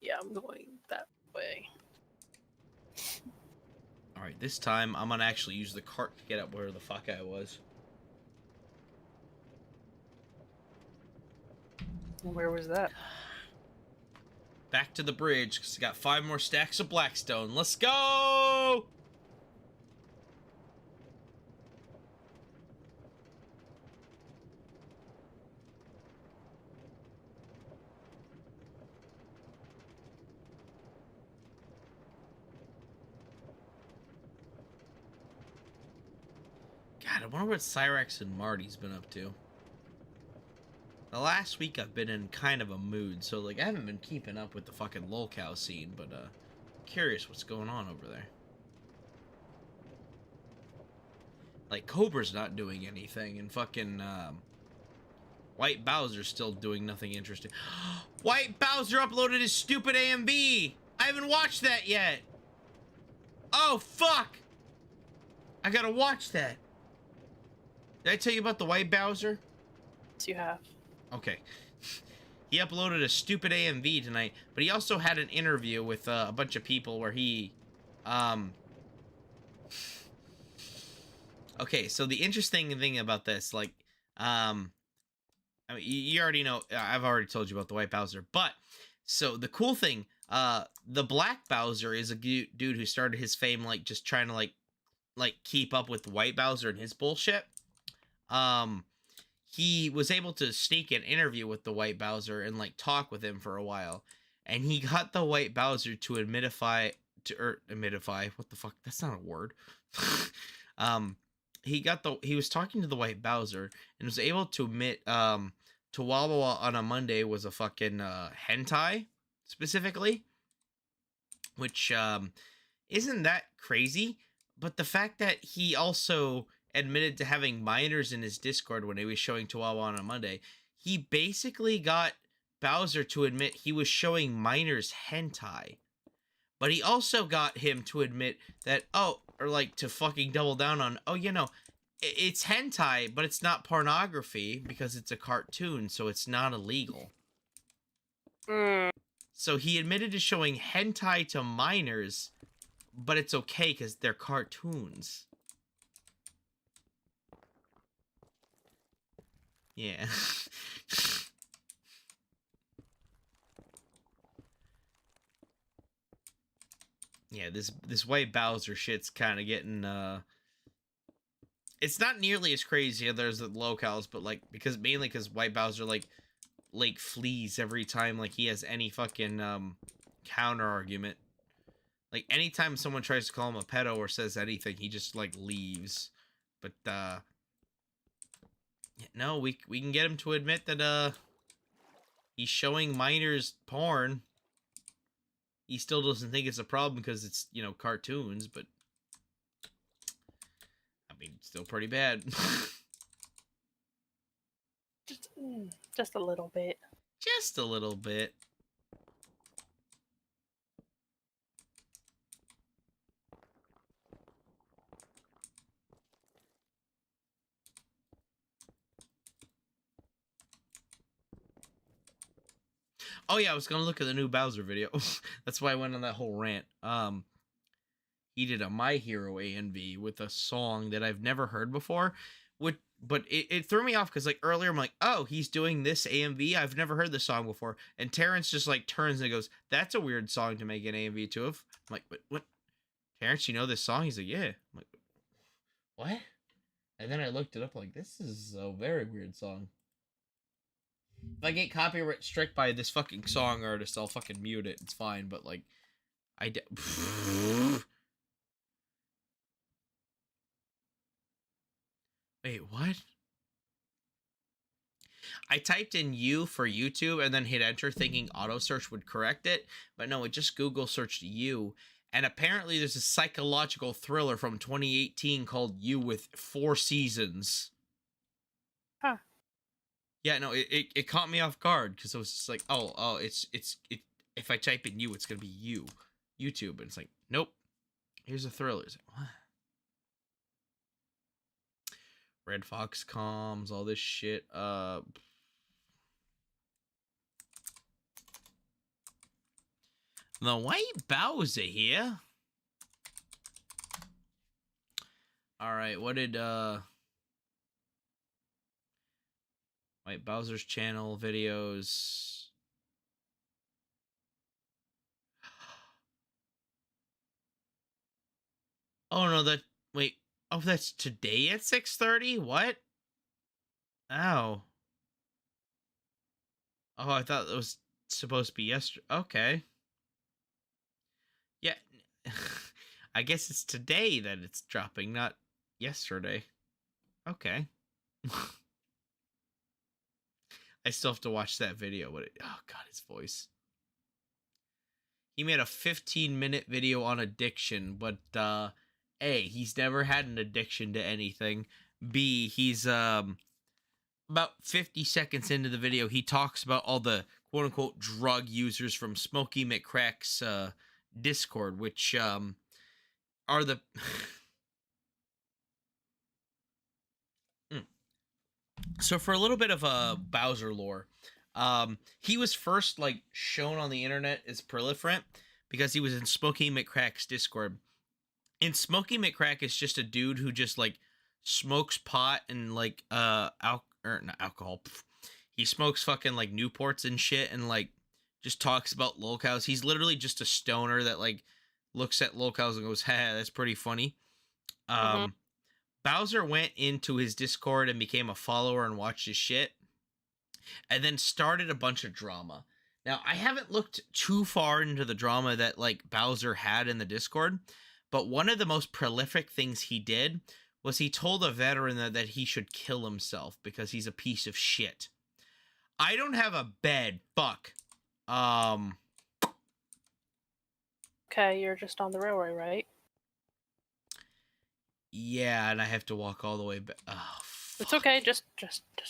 Yeah, I'm going that way. Alright, this time I'm gonna actually use the cart to get up where the fuck I was. Where was that? Back to the bridge, because I got 5 more stacks of Blackstone. Let's go! God, I wonder what Cyrax and Marty's been up to. The last week I've been in kind of a mood, so like I haven't been keeping up with the fucking lolcow scene, but curious what's going on over there. Like Cobra's not doing anything, and fucking White Bowser's still doing nothing interesting. White Bowser uploaded his stupid AMV! I haven't watched that yet! Oh fuck! I gotta watch that. Did I tell you about the White Bowser? Yes, you have. Okay. He uploaded a stupid AMV tonight, but he also had an interview with a bunch of people where he, Okay, so the interesting thing about this, like, I mean, you already know, I've already told you about the White Bowser, but, so the cool thing, the Black Bowser is a dude who started his fame, like, just trying to, like, keep up with White Bowser and his bullshit. He was able to sneak an interview with the White Bowser and like talk with him for a while, and he got the White Bowser to admitify, what the fuck, that's not a word. He was talking to the White Bowser and was able to admit Chihuahua on a Monday was a fucking hentai specifically, which isn't that crazy, but the fact that he also admitted to having minors in his Discord when he was showing Chihuahua on a Monday, he basically got Bowser to admit he was showing minors hentai. But he also got him to admit that, to fucking double down on, it's hentai, but it's not pornography because it's a cartoon, so it's not illegal. So he admitted to showing hentai to minors, but it's okay because they're cartoons. Yeah. Yeah, this White Bowser shit's kind of getting it's not nearly as crazy as the locals, but like mainly because White Bowser like flees every time like he has any fucking counter argument. Like anytime someone tries to call him a pedo or says anything, he just like leaves. But no, we can get him to admit that he's showing minors porn. He still doesn't think it's a problem because it's, cartoons, but I mean, still pretty bad. Just a little bit. Just a little bit. Oh yeah, I was gonna look at the new Bowser video. That's why I went on that whole rant. he did a My Hero ANV with a song that I've never heard before. But it threw me off because like earlier I'm like, oh, he's doing this AMV. I've never heard this song before. And Terrence just like turns and goes, that's a weird song to make an AMV to. I'm like, what? Terrence, you know this song? He's like, yeah. I'm like, what? And then I looked it up like, this is a very weird song. If I get copyright struck by this fucking song artist, I'll fucking mute it. It's fine, but like, Wait, what? I typed in "you" for YouTube and then hit enter thinking auto search would correct it, but no, it just Google searched "you." And apparently there's a psychological thriller from 2018 called "You" with 4 seasons. Huh. Yeah, no, it caught me off guard because I was just like, oh, it's if I type in "you," it's gonna be "you," YouTube, and it's like, nope. Here's a thriller. It's like, what? Red Fox comms, all this shit. The White Bowser here. All right, what did White Bowser's channel videos? Oh no, wait. Oh, that's today at 6:30? What? Oh. Oh, I thought it was supposed to be yesterday. Okay. Yeah. I guess it's today that it's dropping, not yesterday. Okay. I still have to watch that video. Oh, God, his voice. He made a 15-minute video on addiction, but, A, he's never had an addiction to anything. B, he's about 50 seconds into the video, he talks about all the quote-unquote drug users from Smokey McCrack's Discord, which are the... So for a little bit of Bowser lore, he was first like shown on the internet as proliferant because he was in Smokey McCrack's Discord. And Smokey McCrack is just a dude who just like smokes pot and like not alcohol. He smokes fucking like Newports and shit and like just talks about lolcows. He's literally just a stoner that like looks at lolcows and goes, "Ha, that's pretty funny." Bowser went into his Discord and became a follower and watched his shit, and then started a bunch of drama. Now, I haven't looked too far into the drama that like Bowser had in the Discord, but one of the most prolific things he did was he told a veteran that he should kill himself because he's a piece of shit. I don't have a bed. Fuck. Okay, you're just on the railway, right? Yeah, and I have to walk all the way back. Oh, It's okay. Just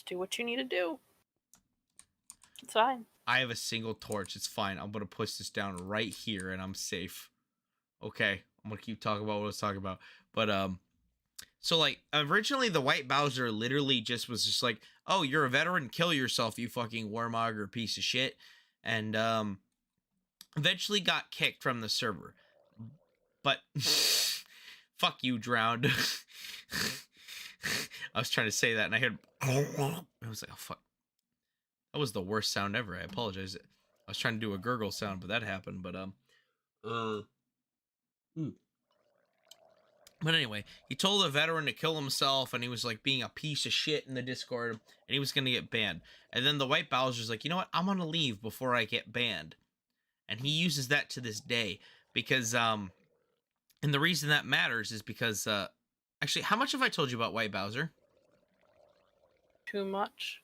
do what you need to do. It's fine. I have a single torch. It's fine. I'm gonna push this down right here, and I'm safe. Okay, I'm gonna keep talking about what I was talking about. But so like originally the White Bowser literally just was just like, oh, you're a veteran, kill yourself, you fucking warmonger piece of shit, and eventually got kicked from the server. But fuck you, drowned. I was trying to say that, and I heard. I was like, oh fuck. That was the worst sound ever. I apologize. I was trying to do a gurgle sound, but that happened. But But anyway, he told a veteran to kill himself, and he was like being a piece of shit in the Discord, and he was gonna get banned. And then the White Bowser's like, you know what? I'm gonna leave before I get banned. And he uses that to this day because and the reason that matters is because actually, how much have I told you about White Bowser? Too much.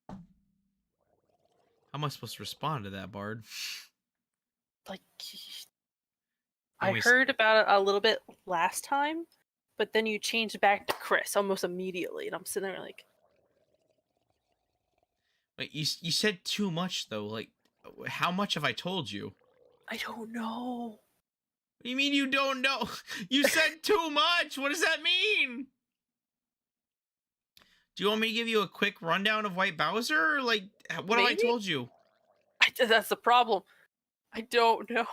How am I supposed to respond to that, Bard? Like, I heard about it a little bit last time, but then you changed back to Chris almost immediately, and I'm sitting there like, wait, you said too much though. Like, how much have I told you? I don't know. What do you mean you don't know? You said too much. What does that mean? Do you want me to give you a quick rundown of White Bowser? Like, what have I told you? That's the problem. I don't know.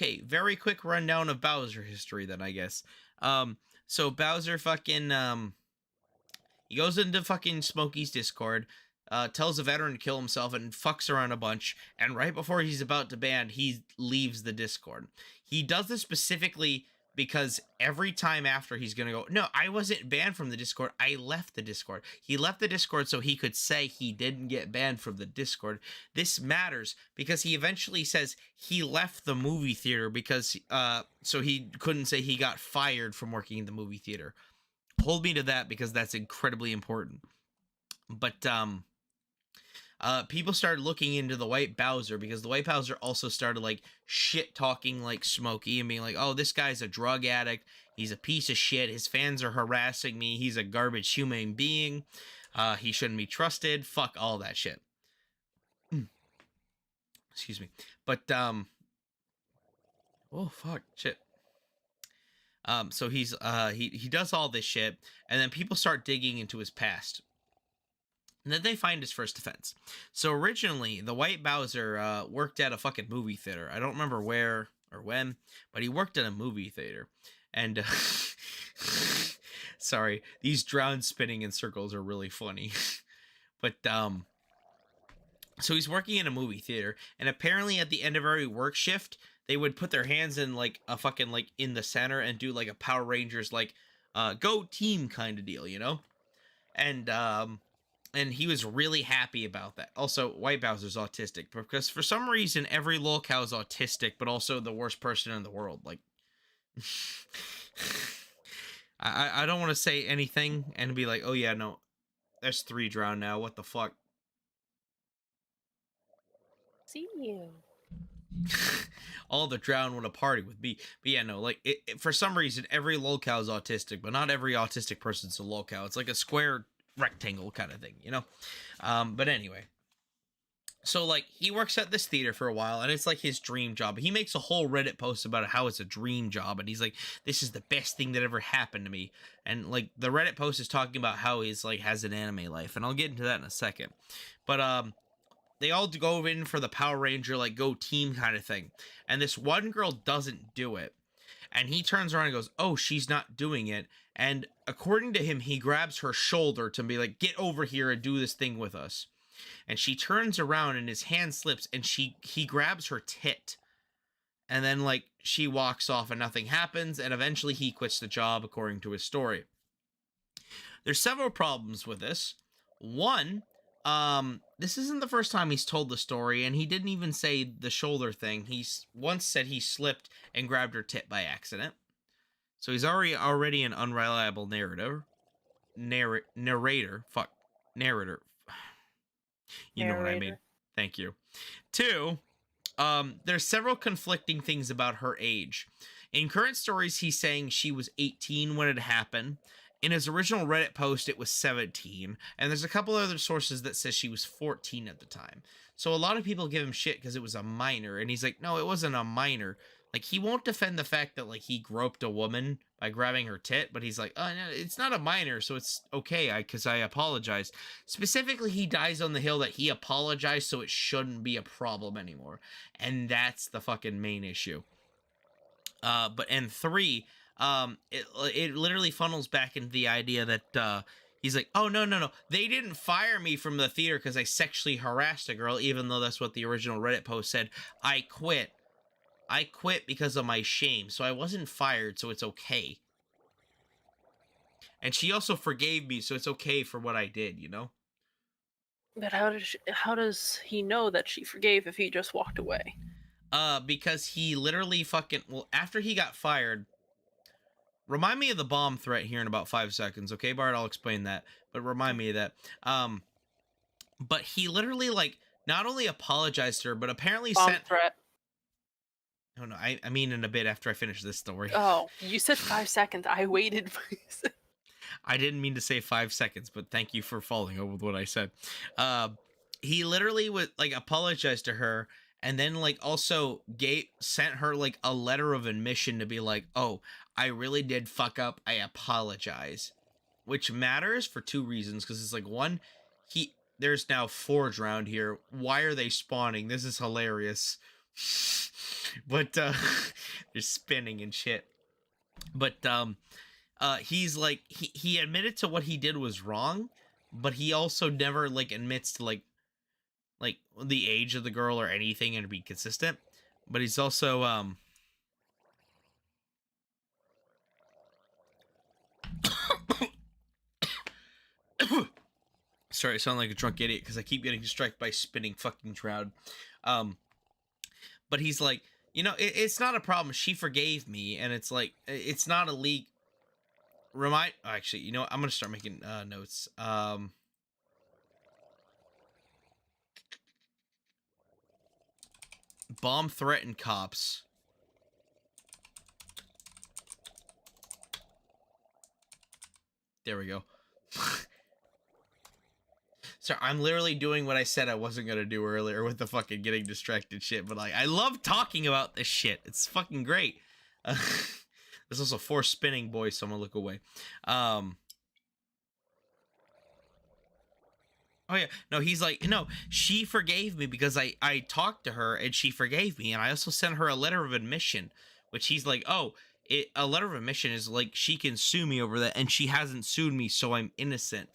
Okay, very quick rundown of Bowser history then, I guess. So Bowser fucking he goes into fucking Smokey's Discord, tells a veteran to kill himself and fucks around a bunch, and right before he's about to ban, he leaves the Discord. He does this specifically because every time after he's gonna go, no, I wasn't banned from the Discord, I left the Discord. He left the Discord so he could say he didn't get banned from the Discord. This matters because he eventually says he left the movie theater because so he couldn't say he got fired from working in the movie theater. Hold me to that because that's incredibly important. But people started looking into the White Bowser because the White Bowser also started like shit talking like Smokey and being like, oh, this guy's a drug addict, he's a piece of shit, his fans are harassing me, he's a garbage human being, he shouldn't be trusted, fuck all that shit. Excuse me. But oh fuck shit. So he's he does all this shit, and then people start digging into his past. And then they find his first offense. So originally, the White Bowser worked at a fucking movie theater. I don't remember where or when, but he worked at a movie theater. And sorry, these drowns spinning in circles are really funny. But so he's working in a movie theater, and apparently at the end of every work shift, they would put their hands in like a fucking like in the center and do like a Power Rangers like go team kind of deal, you know? And he was really happy about that. Also, White Bowser's autistic because for some reason every lolcow is autistic, but also the worst person in the world. Like, I don't want to say anything and be like, oh yeah, no, there's 3 drowned now. What the fuck? See you. All the drowned want to party with me. But yeah, no, like for some reason every lolcow is autistic, but not every autistic person's a lolcow. It's like a square rectangle kind of thing, you know? But anyway, so like he works at this theater for a while and it's like his dream job. He makes a whole Reddit post about how it's a dream job and he's like, this is the best thing that ever happened to me. And like the Reddit post is talking about how he's like has an anime life, and I'll get into that in a second. But they all go in for the Power Ranger like go team kind of thing, and this one girl doesn't do it. And he turns around and goes, oh, she's not doing it. And according to him, he grabs her shoulder to be like, get over here and do this thing with us. And she turns around and his hand slips and he grabs her tit. And then like she walks off and nothing happens. And eventually he quits the job according to his story. There's several problems with this. One, this isn't the first time he's told the story, and he didn't even say the shoulder thing. He once said he slipped and grabbed her tit by accident. So he's already an unreliable narrator. Narrator. Fuck. Narrator. You know what I mean. Thank you. 2, there's several conflicting things about her age. In current stories, he's saying she was 18 when it happened. In his original Reddit post, it was 17, and there's a couple other sources that says she was 14 at the time. So a lot of people give him shit because it was a minor, and he's like, no, it wasn't a minor. Like, he won't defend the fact that, like, he groped a woman by grabbing her tit, but he's like, oh, no, it's not a minor, so it's okay, because I apologize. Specifically, he dies on the hill that he apologized, so it shouldn't be a problem anymore. And that's the fucking main issue. And 3... it literally funnels back into the idea that he's like, oh no, they didn't fire me from the theater because I sexually harassed a girl, even though that's what the original Reddit post said. I quit because of my shame, so I wasn't fired, so it's okay. And she also forgave me, so it's okay for what I did, you know? But how does he know that she forgave if he just walked away? Because he literally after he got fired. Remind me of the bomb threat here in about 5 seconds, okay, Bart? I'll explain that, but remind me of that. But he literally, like, not only apologized to her, but apparently Bomb sent... threat. Oh, no, I mean in a bit after I finish this story. Oh, you said 5 seconds. I waited 5 seconds. I didn't mean to say 5 seconds, but thank you for following up with what I said. He literally would, like, apologize to her, and then, like, also sent her, like, a letter of admission to be like, oh, I really did fuck up, I apologize. Which matters for 2 reasons, because it's like, 1, there's now 4 drowned here. Why are they spawning? This is hilarious. But they're spinning and shit. But he's like he admitted to what he did was wrong, but he also never like admits to like the age of the girl or anything and to be consistent. But he's also sorry, I sound like a drunk idiot because I keep getting distracted by spinning fucking shroud. But he's like, you know, it's not a problem. She forgave me, and it's like it's not a leak. Actually, you know what? I'm gonna start making notes. Bomb threatened cops. There we go. Sorry, I'm literally doing what I said I wasn't gonna do earlier with the fucking getting distracted shit, but like, I love talking about this shit. It's fucking great. There's also 4 spinning boys, so I'm gonna look away. Oh yeah, no, he's like, no, she forgave me because I talked to her and she forgave me, and I also sent her a letter of admission, which he's like, oh, a letter of admission is like she can sue me over that, and she hasn't sued me, so I'm innocent.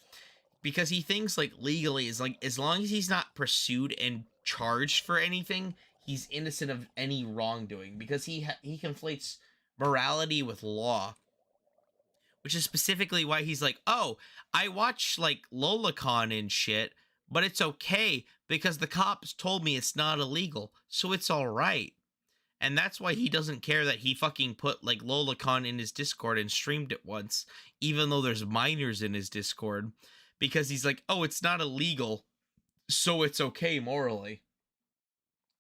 Because he thinks like legally is like as long as he's not pursued and charged for anything, he's innocent of any wrongdoing. Because he conflates morality with law, which is specifically why he's like, oh, I watch like Lolacon and shit, but it's okay because the cops told me it's not illegal, so it's all right. And that's why he doesn't care that he fucking put like Lolacon in his Discord and streamed it once, even though there's minors in his Discord. Because he's like, oh, it's not illegal, so it's okay morally.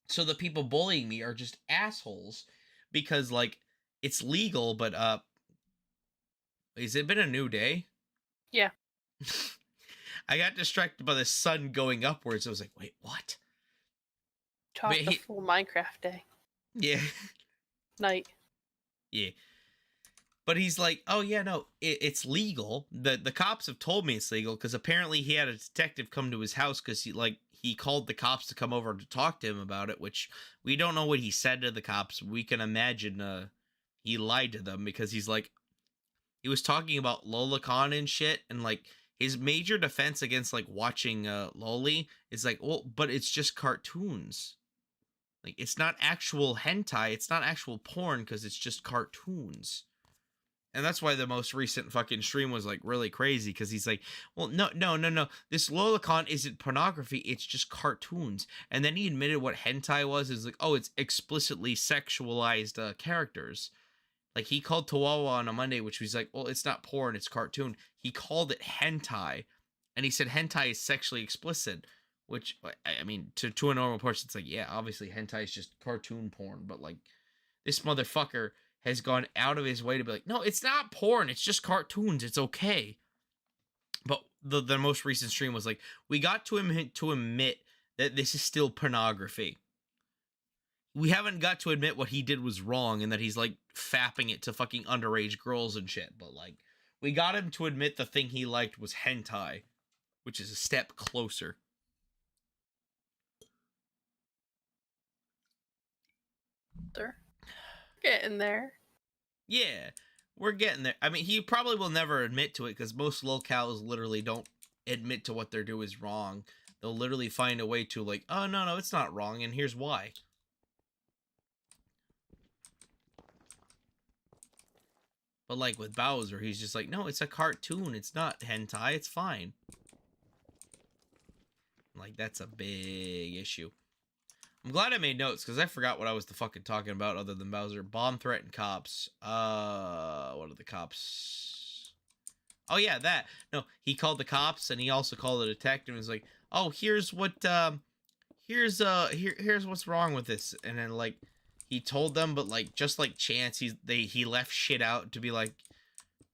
So the people bullying me are just assholes because, like, it's legal, but, has it been a new day? Yeah. I got distracted by the sun going upwards. I was like, wait, what? Talk the full Minecraft day. Yeah. Night. Yeah. But he's like, oh, yeah, no, it's legal. The cops have told me it's legal because apparently he had a detective come to his house because he called the cops to come over to talk to him about it, which we don't know what he said to the cops. We can imagine he lied to them because he's like, he was talking about Lolacon and shit, and like his major defense against like watching Loli is like, well, but it's just cartoons. Like, it's not actual hentai, it's not actual porn because it's just cartoons. And that's why the most recent fucking stream was like really crazy because he's like, well, no. This Lolacon isn't pornography. It's just cartoons. And then he admitted what hentai was. Is like, oh, it's explicitly sexualized characters. Like he called Tawawa on a Monday, which was like, well, it's not porn. It's cartoon. He called it hentai. And he said hentai is sexually explicit. Which, I mean, to a normal person, it's like, yeah, obviously hentai is just cartoon porn. But like, this motherfucker has gone out of his way to be like, no, it's not porn, it's just cartoons, it's okay. But the most recent stream was like, we got to admit that this is still pornography. We haven't got to admit what he did was wrong and that he's like fapping it to fucking underage girls and shit, but like, we got him to admit the thing he liked was hentai, which is a step closer. They're getting there. Yeah, we're getting there. I mean, he probably will never admit to it because most locales literally don't admit to what they're doing is wrong. They'll literally find a way to like, oh, no, it's not wrong, and here's why. But like with Bowser, he's just like, no, it's a cartoon. It's not hentai. It's fine. Like, that's a big issue. I'm glad I made notes because I forgot what I was fucking talking about other than Bowser. Bomb threatened cops. What are the cops? Oh yeah, that. No, he called the cops and he also called the detective and was like, "Oh, here's what here's what's wrong with this." And then like he told them, but like just like chance he left shit out to be like,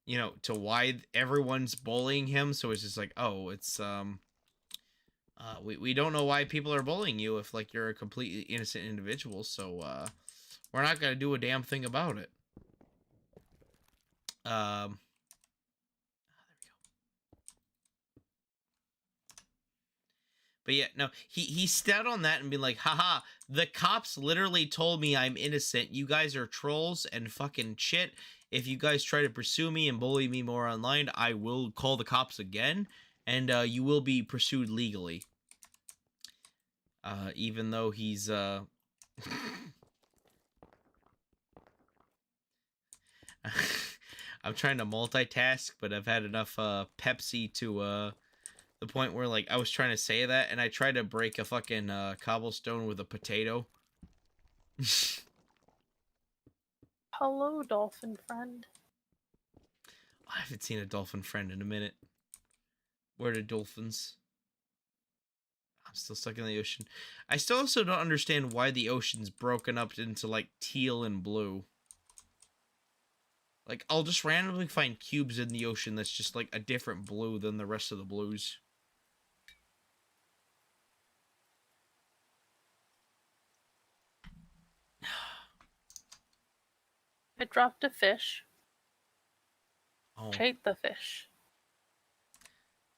you know, to why everyone's bullying him. So it's just like, "Oh, it's we don't know why people are bullying you if like you're a completely innocent individual, so we're not gonna do a damn thing about it." There we go. But yeah, no, he stepped on that and be like, haha, the cops literally told me I'm innocent. You guys are trolls and fucking shit. If you guys try to pursue me and bully me more online, I will call the cops again, and you will be pursued legally. Even though he's I'm trying to multitask, but I've had enough Pepsi to the point where, like, I was trying to say that and I tried to break a fucking cobblestone with a potato. Hello, dolphin friend. I haven't seen a dolphin friend in a minute. Where are the dolphins? I'm still stuck in the ocean. I still also don't understand why the ocean's broken up into, like, teal and blue. Like, I'll just randomly find cubes in the ocean that's just, like, a different blue than the rest of the blues. I dropped a fish. Oh, Take the fish.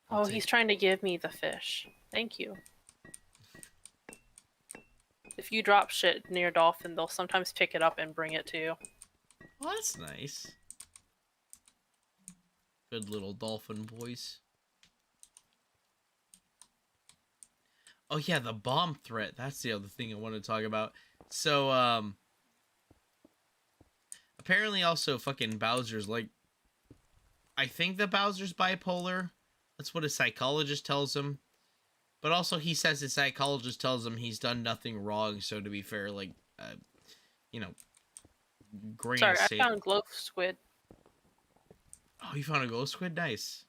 I'll Oh, take- he's trying to give me the fish. Thank you. If you drop shit near a dolphin, they'll sometimes pick it up and bring it to you. Well, that's nice. Good little dolphin boys. Oh yeah, the bomb threat. That's the other thing I want to talk about. So, apparently also fucking Bowser's like, I think that Bowser's bipolar. That's what a psychologist tells him. But also he says his psychologist tells him he's done nothing wrong. So to be fair, like, you know, grain Sorry, of I salt. found glow squid. Oh, you found a glow squid? Nice.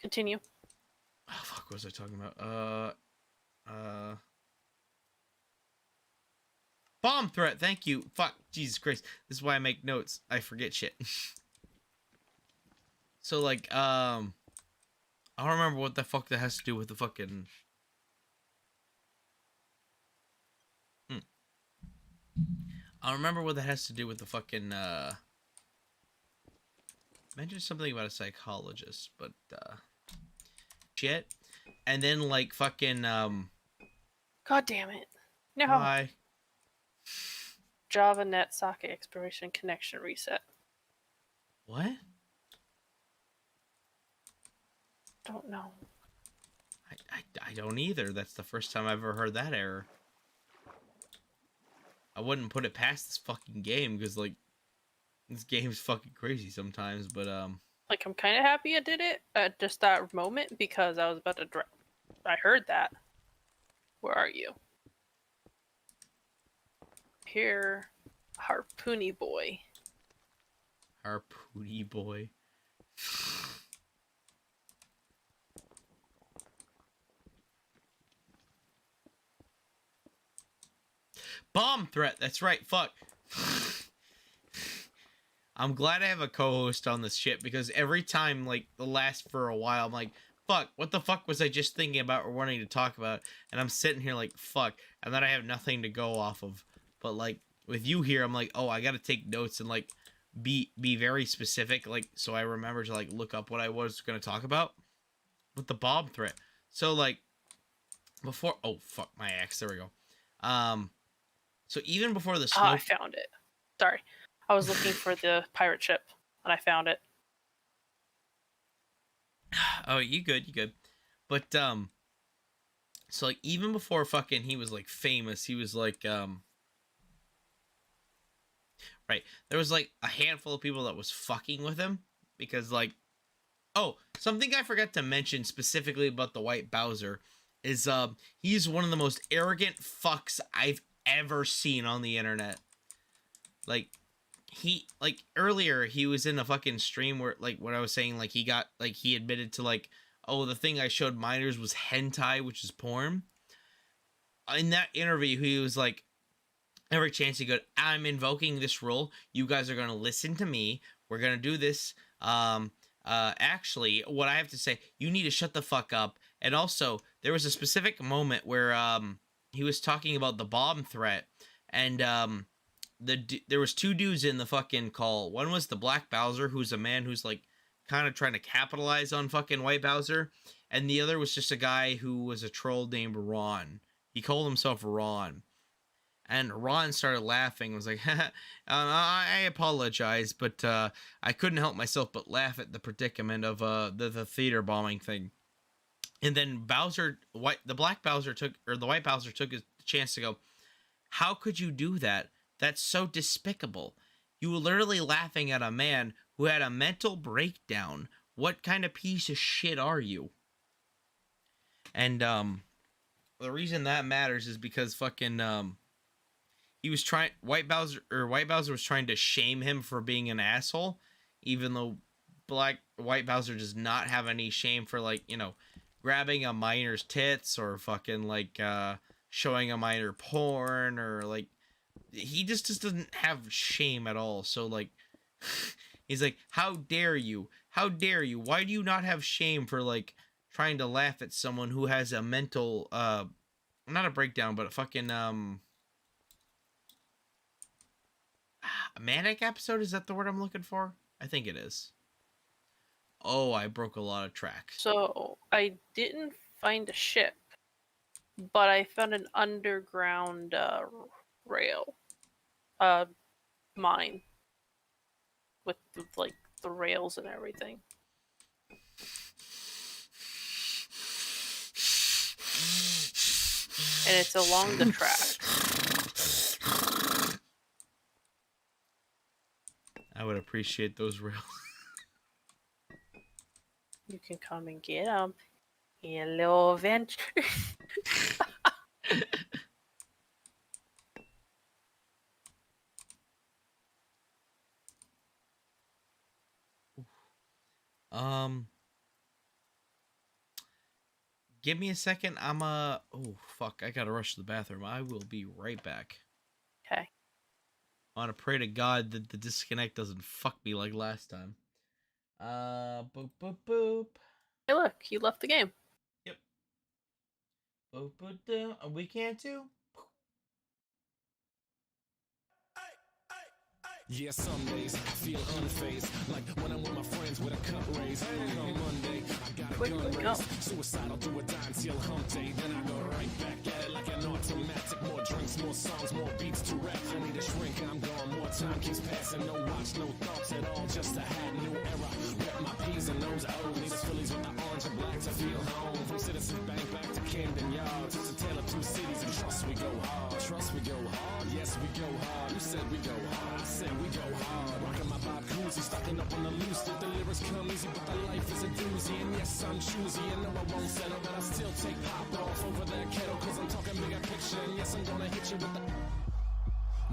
Continue. Oh, fuck, what was I talking about? Bomb threat, thank you. Fuck, Jesus Christ. This is why I make notes. I forget shit. So, like, I don't remember what the fuck that has to do with the fucking... I don't remember what that has to do with the fucking, mentioned something about a psychologist, but, shit. And then, like, fucking, God damn it. No. why? Java net socket expiration connection reset. What? Don't know. I don't either. That's the first time I've ever heard that error. I wouldn't put it past this fucking game, because, like, this game's fucking crazy sometimes, but, Like, I'm kind of happy I did it at just that moment because I was about to I heard that. Where are you? Here, Harpoony boy. Harpoony boy. Bomb threat, that's right, fuck. I'm glad I have a co-host on this shit, because every time, like, the last for a while, I'm like, fuck, what the fuck was I just thinking about or wanting to talk about? And I'm sitting here like, fuck, and then I have nothing to go off of. But, like, with you here, I'm like, oh, I gotta take notes and, like, be very specific, like, so I remember to, like, look up what I was gonna talk about with the bomb threat. So, like, before, oh, fuck, my axe, there we go. So even before the Oh, smoke... I found it. Sorry. I was looking for the pirate ship, and I found it. Oh, you good. But, so, like, even before fucking he was, like, famous, he was, like, right, there was, like, a handful of people that was fucking with him, because, like, oh, something I forgot to mention specifically about the White Bowser is, he's one of the most arrogant fucks I've ever seen on the internet. Like, he, like, earlier, he was in a fucking stream where, like, what I was saying, like, he got, like, he admitted to, like, oh, the thing I showed minors was hentai, which is porn. In that interview, he was like, every chance he got, I'm invoking this rule. You guys are going to listen to me. We're going to do this. Actually, what I have to say, you need to shut the fuck up. And also, there was a specific moment where, he was talking about the bomb threat. And, there was two dudes in the fucking call. One was the Black Bowser, who's a man who's like kind of trying to capitalize on fucking White Bowser, and the other was just a guy who was a troll named Ron. He called himself Ron. And Ron started laughing, was like, I apologize, but I couldn't help myself but laugh at the predicament of the theater bombing thing. And then the White Bowser took his chance to go, how could you do that? That's so despicable. You were literally laughing at a man who had a mental breakdown. What kind of piece of shit are you? And the reason that matters is because fucking White Bowser was trying to shame him for being an asshole, even though White Bowser does not have any shame for, like, you know, grabbing a minor's tits or fucking like showing a minor porn, or like he just doesn't have shame at all. So like he's like, how dare you, why do you not have shame for like trying to laugh at someone who has a mental not a breakdown, but a fucking a manic episode? Is that the word I'm looking for? I think it is. Oh, I broke a lot of tracks. So I didn't find a ship, but I found an underground rail mine with like the rails and everything. And it's along the track. I would appreciate those rails. You can come and get them in a little venture. Give me a second. Oh fuck, I gotta rush to the bathroom. I will be right back. Okay. I want to pray to God that the disconnect doesn't fuck me like last time. Boop boop boop. Hey, look, you left the game. Yep. Boop boop boop. We can't too. Yeah, some days I feel unfazed, like when I'm with my friends with a cup raised. On Monday, I got a gun raised, suicidal through a dime till hump day. Then I go right back at it like an automatic. More drinks, more songs, more beats to rap. I need a shrink, I'm gone. More time keeps passing. No watch, no thoughts at all. Just a hat, new era. Rep my P's and O's. I need the Phillies with the orange and black to feel home. From Citizens Bank back to Camden Yards. It's a tale of two cities, and trust we go hard. Trust we go hard. Yes, we go hard. You said we go hard. I said we go hard. Rockin' my Bob Cousy, stocking up on the loose. That the lyrics come easy, but the life is a doozy. And yes, I'm choosy, and no, I won't settle, but I still take pop off over that kettle. Cause I'm talking bigger picture, and yes, I'm gonna hit you with the...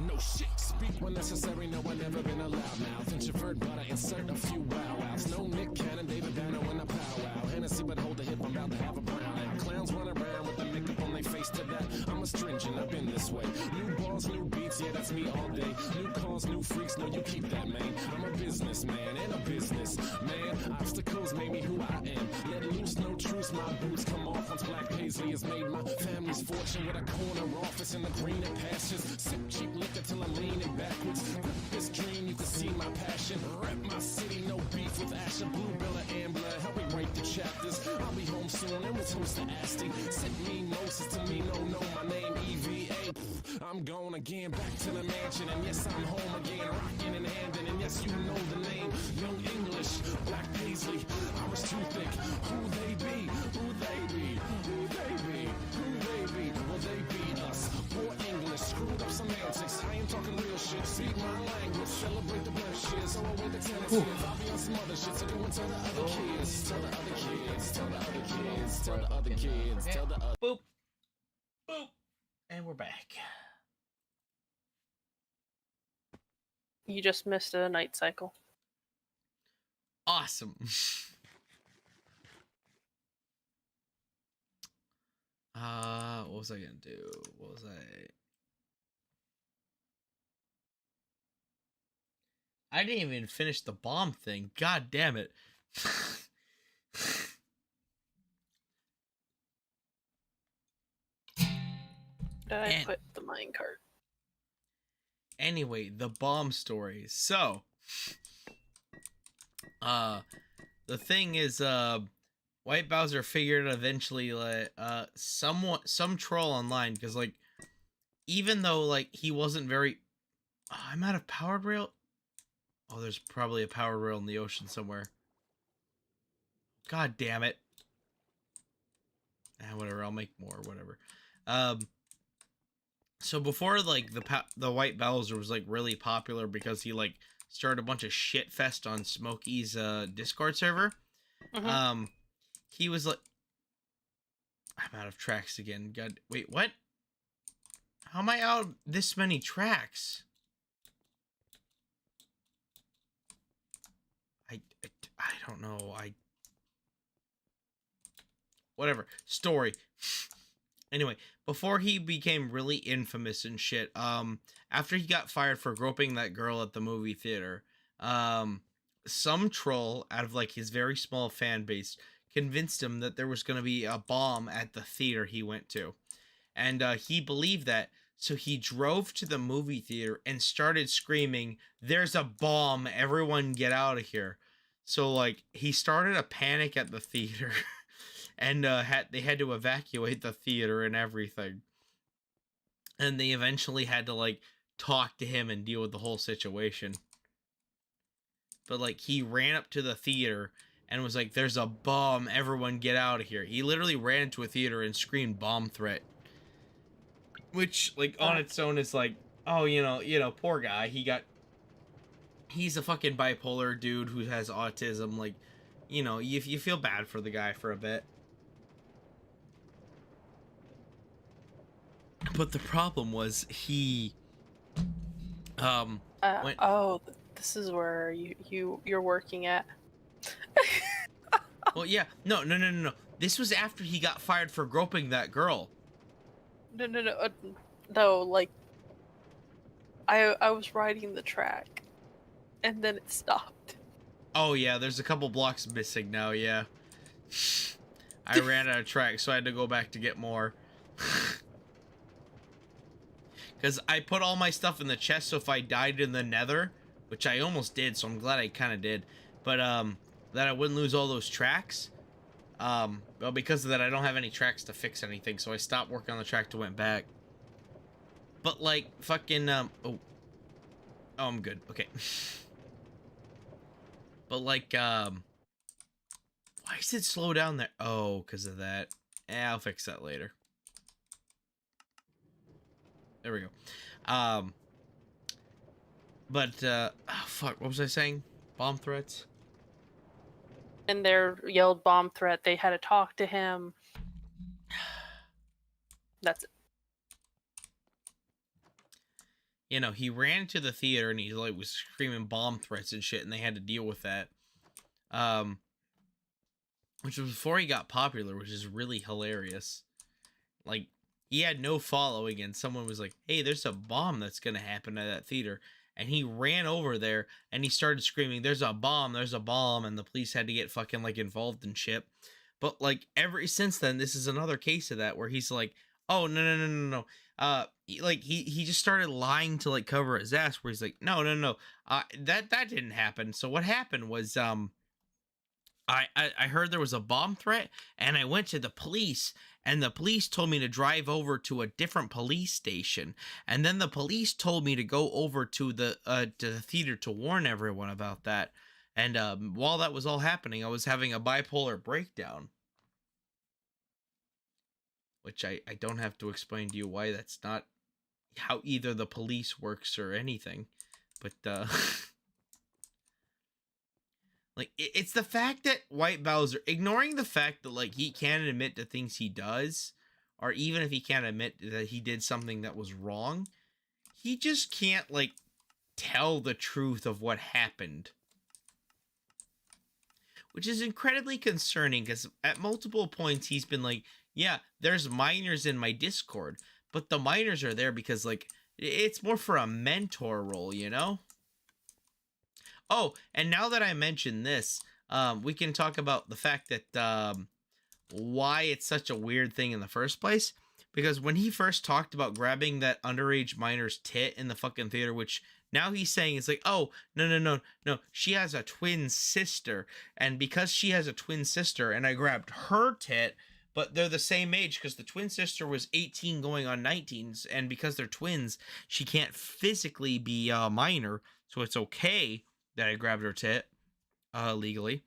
No shit, speak when necessary, no, I've never been a loudmouth. Introvert, but I insert a few wow-wows. No Nick Cannon, David Banner in a powwow. Hennessy, but hold the hip, I'm about to have a brown out. Clowns run around with the makeup on their face to that. I'm astringent, I've been this way. New bars, new beats, yeah, that's me all day. New cars, new freaks, no, you keep that, man. I'm a businessman and a business man. Obstacles made me who I am. Let loose, no truce, my boots come off once Black Paisley has made my family's fortune with a corner office in the greener pastures. Sip cheap liquor till I'm leaning backwards. Grip this dream, you can see my passion. Rep my city, no beef with Asher. Blue Bill or Ambler, help me write the chapters. I'll be home soon and we'll toast to Asti. Sit me Moses to me, no, my name EVA. I'm gone again, back to the mansion. And yes, I'm home again, rocking and handing. And yes, you know the name, Young English, Black Paisley, Irish too thick. Who they be? Who they be? Who they be? Who they be? Will they be us? Poor English, screwed up semantics. I ain't talking real shit, speak my language. Celebrate the best shit, so I'll wait the tennis. I'll be on some other shit, so go and tell the other kids. Tell the other kids, tell the other kids, tell the other kids, tell the other... Boop. Boop. And we're back. You just missed a night cycle. Awesome. What was I gonna do? What was I didn't even finish the bomb thing. God damn it. I put the minecart. Anyway, the bomb story. So, the thing is, White Bowser figured eventually, like, some troll online, because, like, even though, like, he wasn't very... Oh, I'm out of powered rail? Oh, there's probably a powered rail in the ocean somewhere. God damn it. Whatever, I'll make more, whatever. So before, like, the White Bowser was, like, really popular because he, like, started a bunch of shit fest on Smokey's, Discord server. Mhm. He was, like... I'm out of tracks again. God, wait, what? How am I out this many tracks? I don't know. Whatever. Story. Anyway, before he became really infamous and shit, after he got fired for groping that girl at the movie theater, some troll out of, like, his very small fan base convinced him that there was going to be a bomb at the theater he went to. And he believed that, so he drove to the movie theater and started screaming, "There's a bomb, everyone get out of here." So, like, he started a panic at the theater. And they had to evacuate the theater and everything. And they eventually had to, like, talk to him and deal with the whole situation. But, like, he ran up to the theater and was like, "There's a bomb, everyone get out of here." He literally ran into a theater and screamed bomb threat. Which, like, on its own is like, oh, you know, poor guy. He's a fucking bipolar dude who has autism. Like, you know, you feel bad for the guy for a bit. But the problem was he went... Oh, this is where you're working at. Well, yeah. No. This was after he got fired for groping that girl. No, like, I was riding the track, and then it stopped. Oh, yeah, there's a couple blocks missing now, yeah. I ran out of track, so I had to go back to get more. Because I put all my stuff in the chest, so if I died in the nether, which I almost did, so I'm glad I kind of did, but, that I wouldn't lose all those tracks. Well, because of that, I don't have any tracks to fix anything, so I stopped working on the track to went back. But, like, fucking, oh, I'm good, okay. But, like, why does it slow down there? Oh, because of that. I'll fix that later. There we go. But, oh, fuck, what was I saying? Bomb threats? And they yelled bomb threat. They had to talk to him. That's it. You know, he ran to the theater and he, like, was screaming bomb threats and shit, and they had to deal with that. Which was before he got popular, which is really hilarious. Like, he had no following, and someone was like, "Hey, there's a bomb that's gonna happen at that theater." And he ran over there, and he started screaming, "There's a bomb, there's a bomb," and the police had to get fucking, like, involved and shit. But, like, ever since then, this is another case of that, where he's like, "Oh, no. Like, he just started lying to, like, cover his ass, where he's like, no. That didn't happen. So what happened was, I heard there was a bomb threat, and I went to the police, and the police told me to drive over to a different police station, and then the police told me to go over to the theater to warn everyone about that. And while that was all happening, I was having a bipolar breakdown, which I don't have to explain to you why that's not how either the police works or anything, but like, it's the fact that White Bowser, ignoring the fact that, like, he can't admit to things he does, or even if he can't admit that he did something that was wrong, he just can't, like, tell the truth of what happened. Which is incredibly concerning, because at multiple points he's been like, "Yeah, there's minors in my Discord," but the minors are there because, like, it's more for a mentor role, you know? Oh, and now that I mentioned this, we can talk about the fact that why it's such a weird thing in the first place. because when he first talked about grabbing that underage minor's tit in the fucking theater, which now he's saying it's like, oh, no, she has a twin sister, and because she has a twin sister and I grabbed her tit, but they're the same age because the twin sister was 18 going on 19, and because they're twins, she can't physically be a minor, so it's okay that I grabbed her tit legally.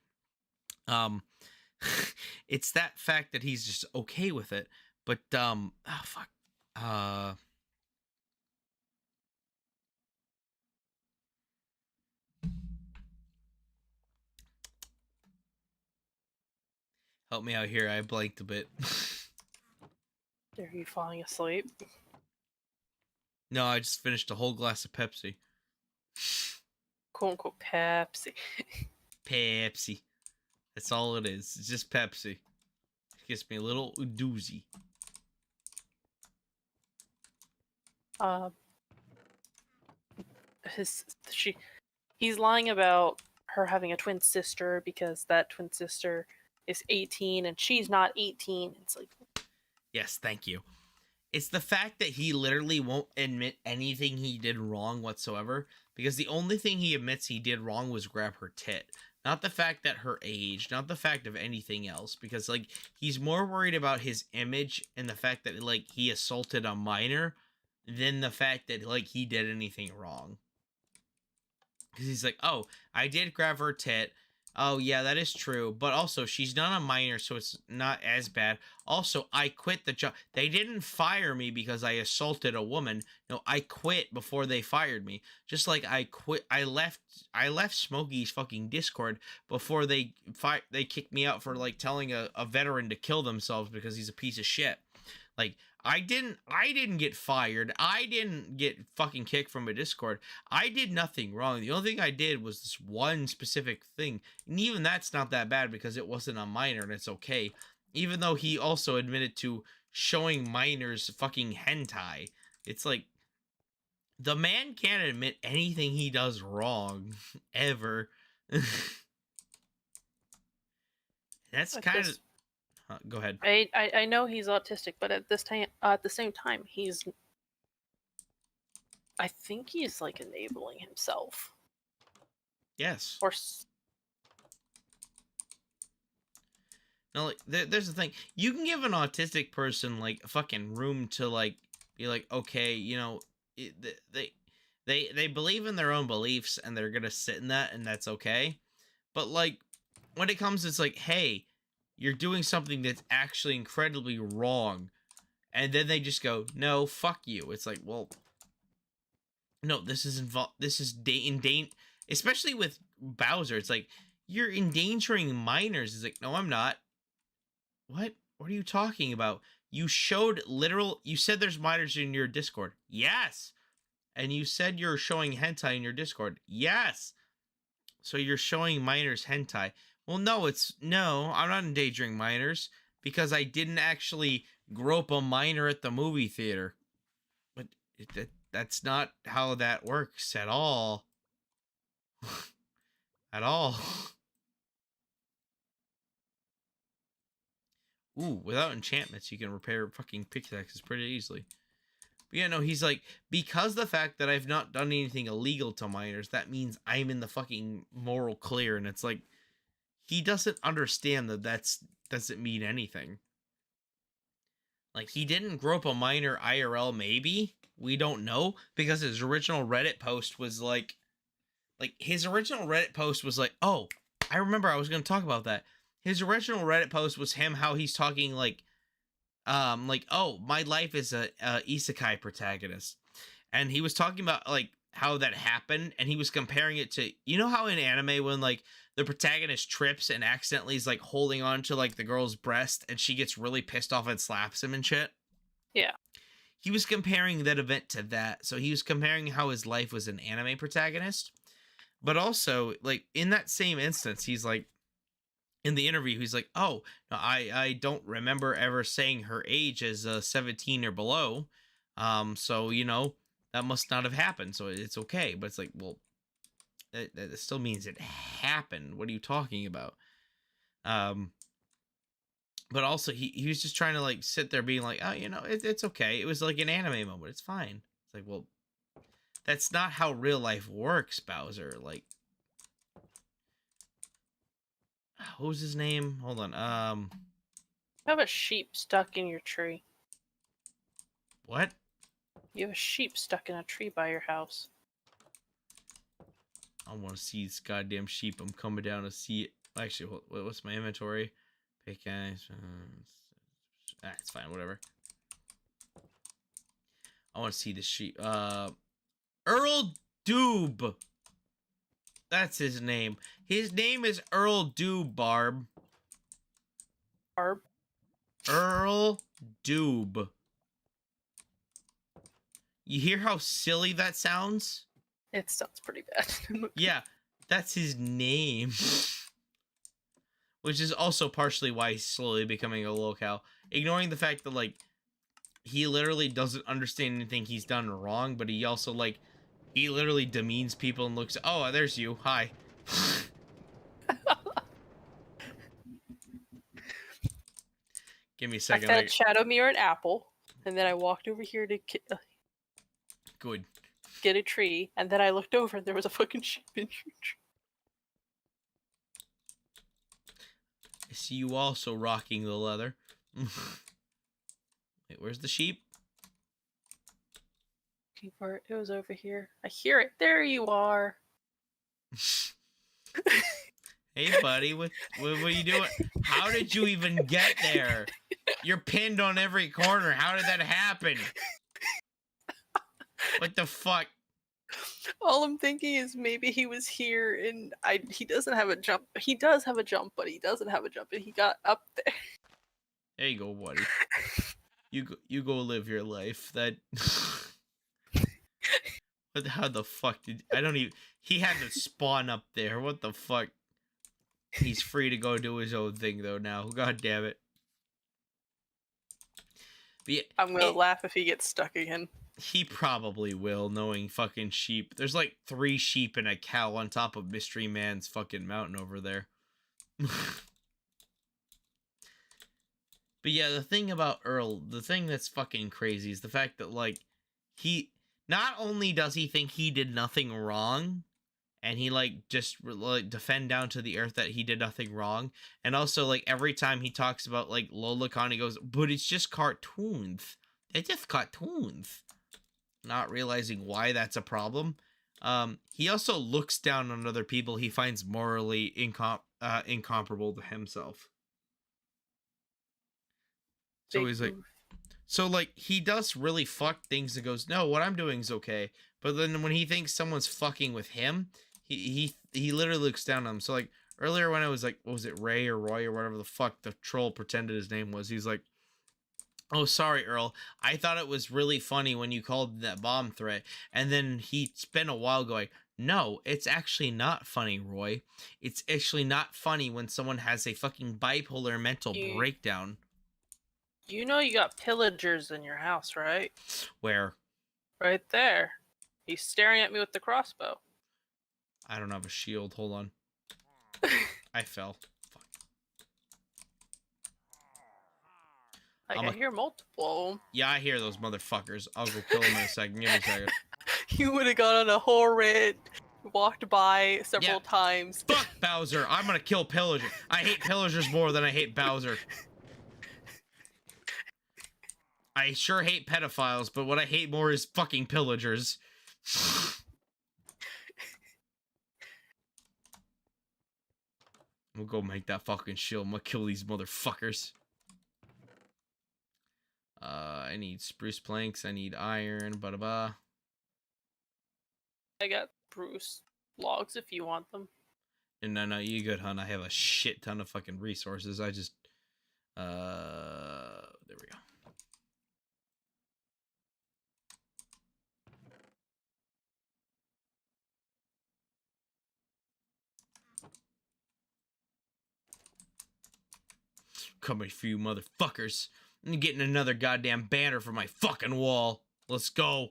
It's that fact that he's just okay with it. But oh fuck. Help me out here. I blanked a bit. Are you falling asleep? No, I just finished a whole glass of Pepsi. Quote unquote Pepsi. Pepsi. That's all it is. It's just Pepsi. It gives me a little doozy. He's lying about her having a twin sister because that twin sister is 18 and she's not 18. It's like, Yes, thank you. It's the fact that he literally won't admit anything he did wrong whatsoever, because the only thing he admits he did wrong was grab her tit. Not the fact that her age, not the fact of anything else, because like he's more worried about his image and the fact that like he assaulted a minor than the fact that like he did anything wrong. Because he's like, oh, I did grab her tit. Oh, yeah, that is true. But also, she's not a minor, so it's not as bad. Also, I quit the job. They didn't fire me because I assaulted a woman. No, I quit before they fired me. Just like I quit. I left Smokey's fucking Discord before they kicked me out for, like, telling a veteran to kill themselves because he's a piece of shit. Like, I didn't get fired. I didn't get fucking kicked from a Discord. I did nothing wrong. The only thing I did was this one specific thing. And even that's not that bad because it wasn't a minor and it's okay. Even though he also admitted to showing minors fucking hentai. It's like, the man can't admit anything he does wrong. Ever. That's kind of... go ahead. I know he's autistic, but at the same time, I think he's like enabling himself. Yes. Or no, like there's the thing. You can give an autistic person like a fucking room to like be like, okay, you know, they believe in their own beliefs and they're gonna sit in that and that's okay. But like when it comes, it's like, hey, you're doing something that's actually incredibly wrong, and then they just go, no, fuck you. It's like, well, no, this is especially with Bowser. It's like, you're endangering minors. It's like, no, I'm not. What are you talking about? You said there's minors in your Discord. Yes. And you said you're showing hentai in your Discord. Yes. So you're showing minors hentai. Well, no, I'm not endangering minors because I didn't actually grope a minor at the movie theater. But that's not how that works at all. At all. Ooh, without enchantments, you can repair fucking pickaxes pretty easily. But yeah, no, he's like, because the fact that I've not done anything illegal to minors, that means I'm in the fucking moral clear, and it's like, he doesn't understand that doesn't mean anything. Like, he didn't grope a minor IRL, maybe? We don't know, because his original Reddit post was like, oh, I remember I was going to talk about that. His original Reddit post was him, how he's talking like, oh, my life is a isekai protagonist. And he was talking about, like, how that happened, and he was comparing it to, you know how in anime when, like, the protagonist trips and accidentally is, like, holding on to, like, the girl's breast, and she gets really pissed off and slaps him and shit? Yeah. He was comparing that event to that. So he was comparing how his life was an anime protagonist. But also, like, in that same instance, he's like, in the interview, he's like, oh, no, I don't remember ever saying her age as 17 or below. So, you know, that must not have happened. So it's okay. But it's like, well, that still means it happened. What are you talking about? But also, he was just trying to, like, sit there being like, oh, you know, it's okay. It was like an anime moment. It's fine. It's like, well, that's not how real life works, Bowser. Like, what was his name? Hold on. You have a sheep stuck in your tree. What? You have a sheep stuck in a tree by your house. I want to see this goddamn sheep. I'm coming down to see it. Actually, what's my inventory? Pickaxe. It's fine. Whatever. I want to see this sheep. Earl Doob. That's his name. His name is Earl Doob, Barb. Barb? Earl Doob. You hear how silly that sounds? It sounds pretty bad. Yeah, that's his name. Which is also partially why he's slowly becoming a locale. Ignoring the fact that, like, he literally doesn't understand anything he's done wrong, but he also, like, he literally demeans people and looks, oh, there's you, hi. Give me a I second. fed Shadow Mirror an apple, and then I walked over here to Good. get a tree, and then I looked over and there was a fucking sheep in your tree. I see you also rocking the leather. Wait, where's the sheep? It was over here. I hear it. There you are. Hey, buddy, what are you doing? How did you even get there? You're pinned on every corner. How did that happen? What the fuck? All I'm thinking is maybe he was here and he doesn't have a jump. He does have a jump, but he doesn't have a jump, and he got up there. There you go, buddy. You go live your life. That. How the fuck did I don't even? He had to spawn up there. What the fuck? He's free to go do his own thing though now. God damn it. But yeah, I'm gonna laugh if he gets stuck again. he probably will, knowing fucking sheep. There's like 3 sheep and a cow on top of Mystery Man's fucking mountain over there. But yeah, the thing about Earl, the thing that's fucking crazy is the fact that, like, he, not only does he think he did nothing wrong, and he, like, just, like, defend down to the earth that he did nothing wrong, and also, like, every time he talks about, like, Lolicon, he goes, but it's just cartoons. It's just cartoons. Not realizing why that's a problem. He also looks down on other people he finds morally incomparable to himself. So Big he's like, oof. so like he does really fuck things and goes, no, what I'm doing is okay. But then when he thinks someone's fucking with him, he literally looks down on them. So like earlier when I was like, what was it, Ray or Roy or whatever the fuck the troll pretended his name was, he's like, oh, sorry, Earl. I thought it was really funny when you called that bomb threat. And then he spent a while going, no, it's actually not funny, Roy. It's actually not funny when someone has a fucking bipolar mental breakdown. You know you got pillagers in your house, right? Where? Right there. He's staring at me with the crossbow. I don't have a shield. Hold on. I fell. Fuck. Like, I hear multiple. Yeah, I hear those motherfuckers. I'll go kill them in a second. Give me a second. You would have gone on a whole rant, walked by several times. Fuck Bowser. I'm gonna kill pillagers. I hate pillagers more than I hate Bowser. I sure hate pedophiles, but what I hate more is fucking pillagers. We'll go make that fucking shield. I'm gonna kill these motherfuckers. I need spruce planks. I need iron. Ba-da-ba. I got Bruce logs if you want them. No, you good, hun. I have a shit ton of fucking resources. I just, there we go. Coming for you motherfuckers. I'm getting another goddamn banner for my fucking wall. Let's go.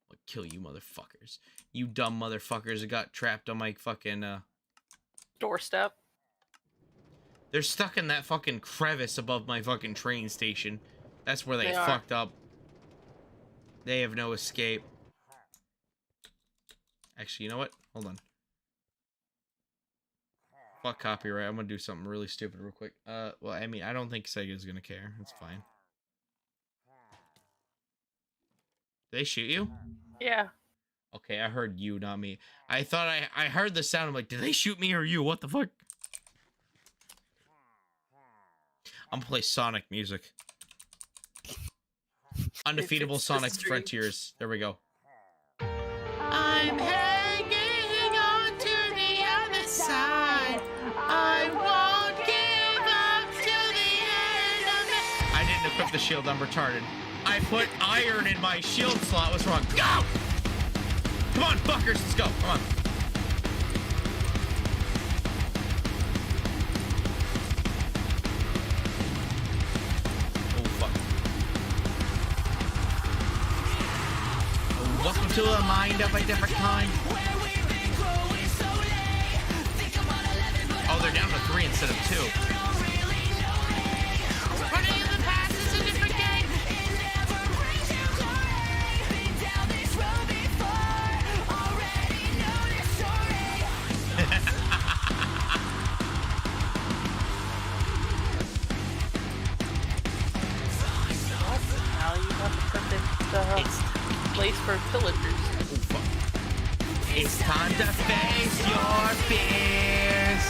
I'll kill you motherfuckers. You dumb motherfuckers that got trapped on my fucking, Doorstep. They're stuck in that fucking crevice above my fucking train station. That's where they They are. fucked up. They have no escape. Actually, you know what? Hold on. Fuck copyright. I'm gonna do something really stupid real quick. Well, I mean, I don't think Sega's gonna care. It's fine. Did they shoot you? Yeah. Okay, I heard you, not me. I thought I heard the sound. I'm like, did they shoot me or you? What the fuck? I'm gonna play Sonic music. Undefeatable It's Sonic stream. Frontiers. There we go. I'm hanging on to the other side. I won't give up till the end of it. I didn't equip the shield. I'm retarded. I put iron in my shield slot. What's wrong? Go! Come on, fuckers. Let's go. Come on. Welcome to a mind of a different kind. Oh, they're down to 3 instead of 2. Running in the past is a different game. Now you have a perfect place for pillagers. It's time to face your fears.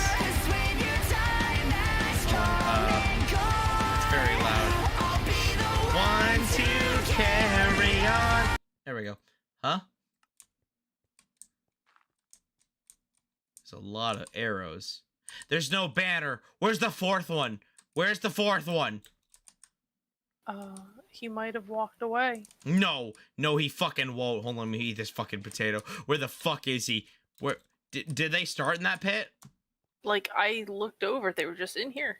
It's very loud. 1, 2, carry on. There we go. Huh? There's a lot of arrows. There's no banner. Where's the 4th one? Where's the 4th one? He might have walked away. No, he fucking won't. Hold on, let me eat this fucking potato. Where the fuck is he? Where did they start in that pit? Like, I looked over, they were just in here.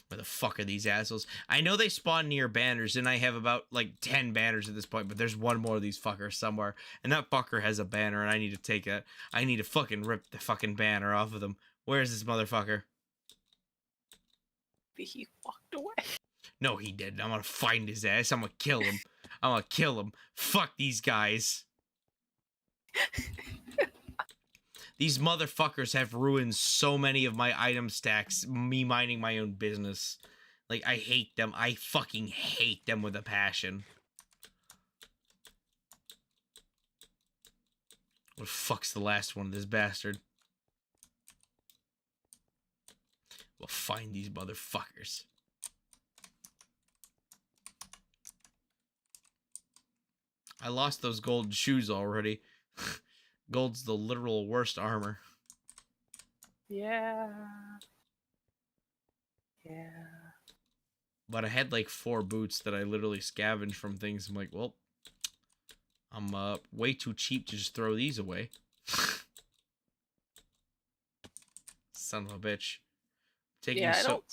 Where the fuck are these assholes? I know they spawn near banners, and I have about like 10 banners at this point, but there's one more of these fuckers somewhere, and that fucker has a banner, and I need to take it. I need to fucking rip the fucking banner off of them. Where's this motherfucker? He walked away. No, he didn't. I'm gonna find his ass. I'm gonna kill him. I'm gonna kill him. Fuck these guys. These motherfuckers have ruined so many of my item stacks, me minding my own business. Like, I hate them. I fucking hate them with a passion. What the fuck's the last one of this bastard? We'll find these motherfuckers. I lost those gold shoes already. Gold's the literal worst armor. Yeah. Yeah. But I had like 4 boots that I literally scavenged from things. I'm like, well, I'm way too cheap to just throw these away. Son of a bitch. I don't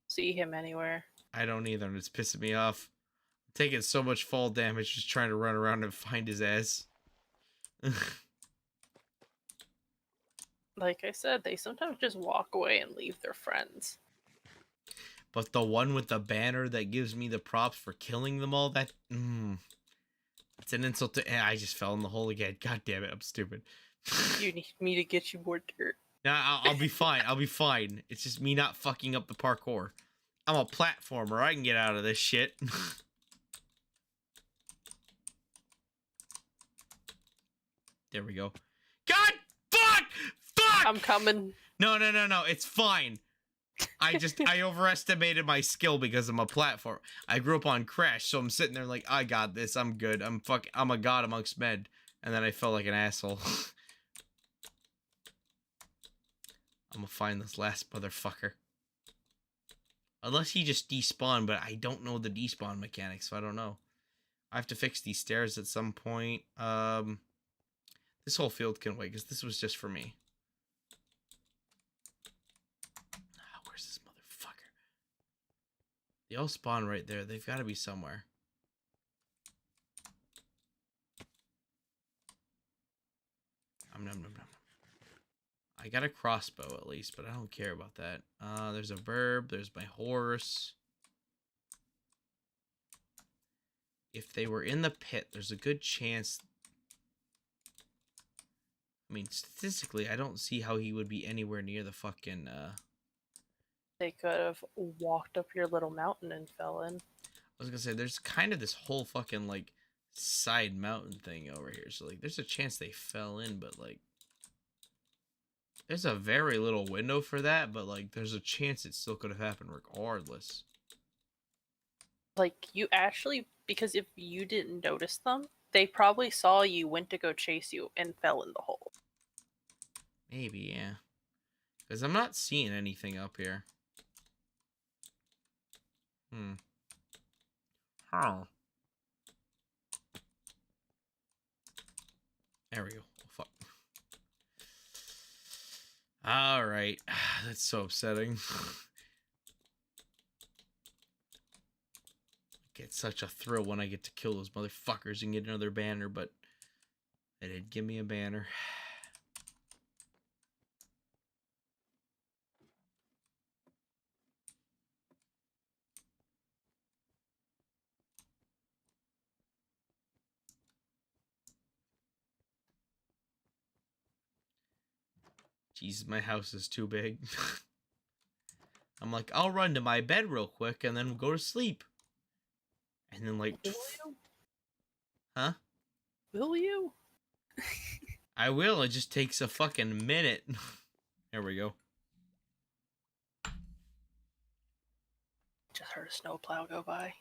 see him anywhere. I don't either, and it's pissing me off. I'm taking so much fall damage just trying to run around and find his ass. Like I said, they sometimes just walk away and leave their friends. But the one with the banner that gives me the props for killing them all, it's an insult to... I just fell in the hole again. God damn it, I'm stupid. You need me to get you more dirt. Nah, I'll be fine. I'll be fine. It's just me not fucking up the parkour. I'm a platformer. I can get out of this shit. There we go. God! Fuck! Fuck! I'm coming. No. It's fine. I overestimated my skill because I'm a platform. I grew up on Crash, so I'm sitting there like, I got this. I'm good. I'm a god amongst men. And then I felt like an asshole. I'm gonna find this last motherfucker. Unless he just despawned, but I don't know the despawn mechanics, so I don't know. I have to fix these stairs at some point. This whole field can wait, because this was just for me. Where's this motherfucker? They all spawn right there. They've got to be somewhere. I got a crossbow at least, but I don't care about that. There's a verb. There's my horse. If they were in the pit, there's a good chance. I mean, statistically, I don't see how he would be anywhere near the fucking, They could have walked up your little mountain and fell in. I was gonna say, there's kind of this whole fucking, like, side mountain thing over here. So, like, there's a chance they fell in, but, like, there's a very little window for that, but, like, there's a chance it still could have happened regardless. Like, you actually, because if you didn't notice them, they probably saw you, went to go chase you, and fell in the hole. Maybe, yeah. Because I'm not seeing anything up here. Oh. There we go. Oh, fuck. Alright. That's so upsetting. Get such a thrill when I get to kill those motherfuckers and get another banner, but they did give me a banner. Jesus, my house is too big. I'm like, I'll run to my bed real quick and then go to sleep. And then, like, Will you? huh? Will you? I will. It just takes a fucking minute. There we go. Just heard a snowplow go by.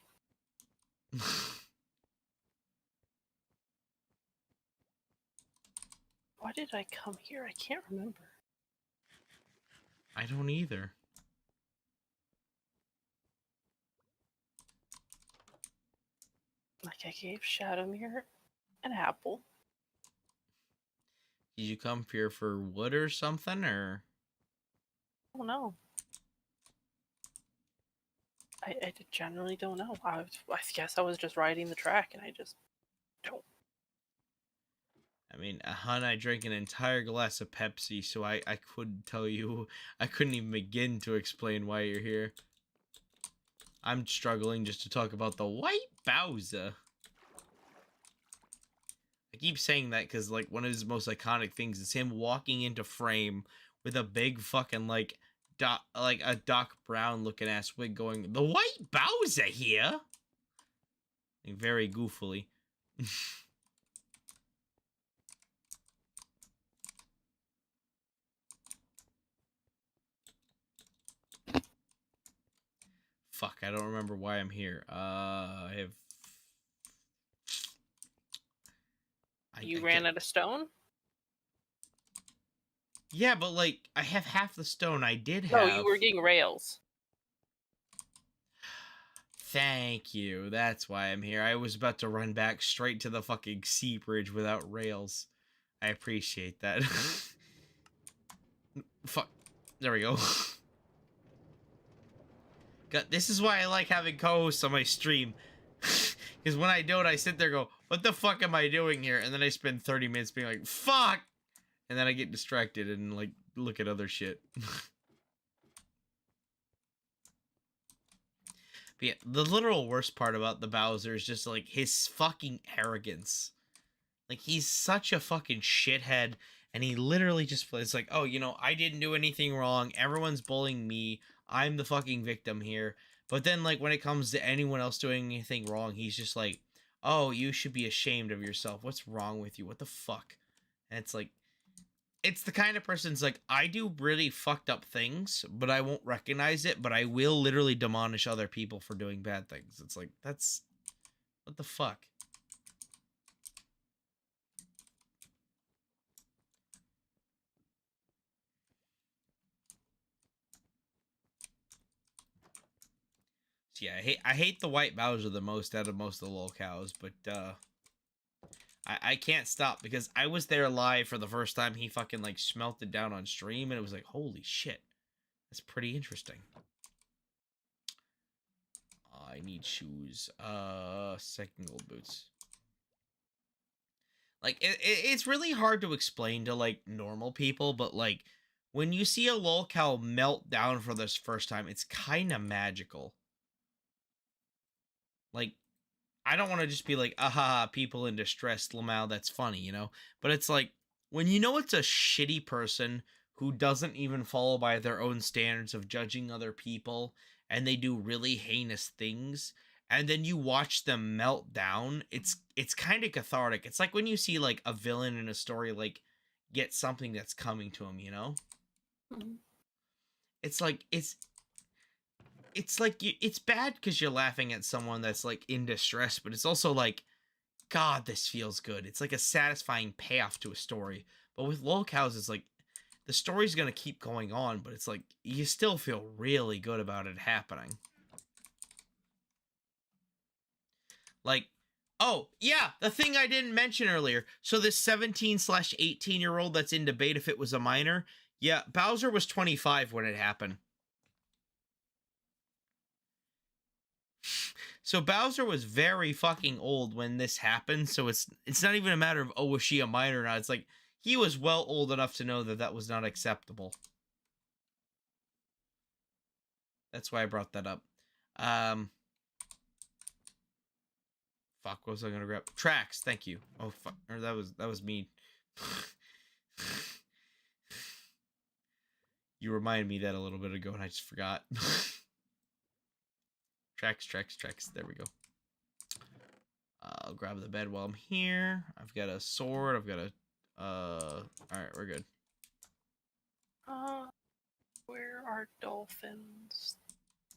Why did I come here? I can't remember. I don't either. Like, I gave Shadowmere an apple. Did you come here for wood or something, or? I don't know. I generally don't know. I guess I was just riding the track, and I just don't. I mean, hun, I drank an entire glass of Pepsi, so I couldn't tell you. I couldn't even begin to explain why you're here. I'm struggling just to talk about the white Bowser. I keep saying that because, like, one of his most iconic things is him walking into frame with a big fucking, like a Doc Brown looking ass wig going, "The white Bowser here?" Like, very goofily. Fuck, I don't remember why I'm here. You ran out of stone? Yeah, but, like, I have half the stone I did have. No, you were getting rails. Thank you. That's why I'm here. I was about to run back straight to the fucking sea bridge without rails. I appreciate that. Fuck. There we go. God, this is why I like having co-hosts on my stream. Because when I don't, I sit there and go, what the fuck am I doing here? And then I spend 30 minutes being like, fuck! And then I get distracted and, like, look at other shit. But yeah, the literal worst part about the Bowser is just, like, his fucking arrogance. Like, he's such a fucking shithead, and he literally just plays like, oh, you know, I didn't do anything wrong, everyone's bullying me, I'm the fucking victim here. But then, like, when it comes to anyone else doing anything wrong, he's just like, oh, you should be ashamed of yourself, what's wrong with you, what the fuck? And it's like, it's the kind of person's like, I do really fucked up things, but I won't recognize it, but I will literally demolish other people for doing bad things. It's like, that's... what the fuck? So yeah, I hate the white Bowser the most out of most of the lolcows, but, I can't stop because I was there live for the first time he fucking, like, smelted down on stream, and it was like, holy shit. That's pretty interesting. I need shoes. Second gold boots. Like, it's really hard to explain to, like, normal people, but, like, when you see a lolcow melt down for this first time, it's kind of magical. Like, I don't want to just be like, aha, people in distress, Lamau, that's funny, you know? But it's like, when you know it's a shitty person who doesn't even follow by their own standards of judging other people, and they do really heinous things, and then you watch them melt down, it's kind of cathartic. It's like when you see, like, a villain in a story, like, get something that's coming to him, you know? Mhm. It's like, it's bad because you're laughing at someone that's, like, in distress, but it's also like, God, this feels good. It's like a satisfying payoff to a story. But with lolcows, it's like the story's gonna keep going on, but it's like you still feel really good about it happening. Like, oh yeah, the thing I didn't mention earlier. So this 17/18-year-old that's in debate if it was a minor. Yeah, Bowser was 25 when it happened. So Bowser was very fucking old when this happened, so it's not even a matter of, oh, was she a minor or not. It's like, he was well old enough to know that that was not acceptable. That's why I brought that up. Fuck, what was I gonna grab? Tracks, thank you. Oh, fuck, or that was me. You reminded me that a little bit ago and I just forgot. Tracks, there we go. I'll grab the bed while I'm here. I've got a sword. I've got a... Alright, we're good. Where are dolphins?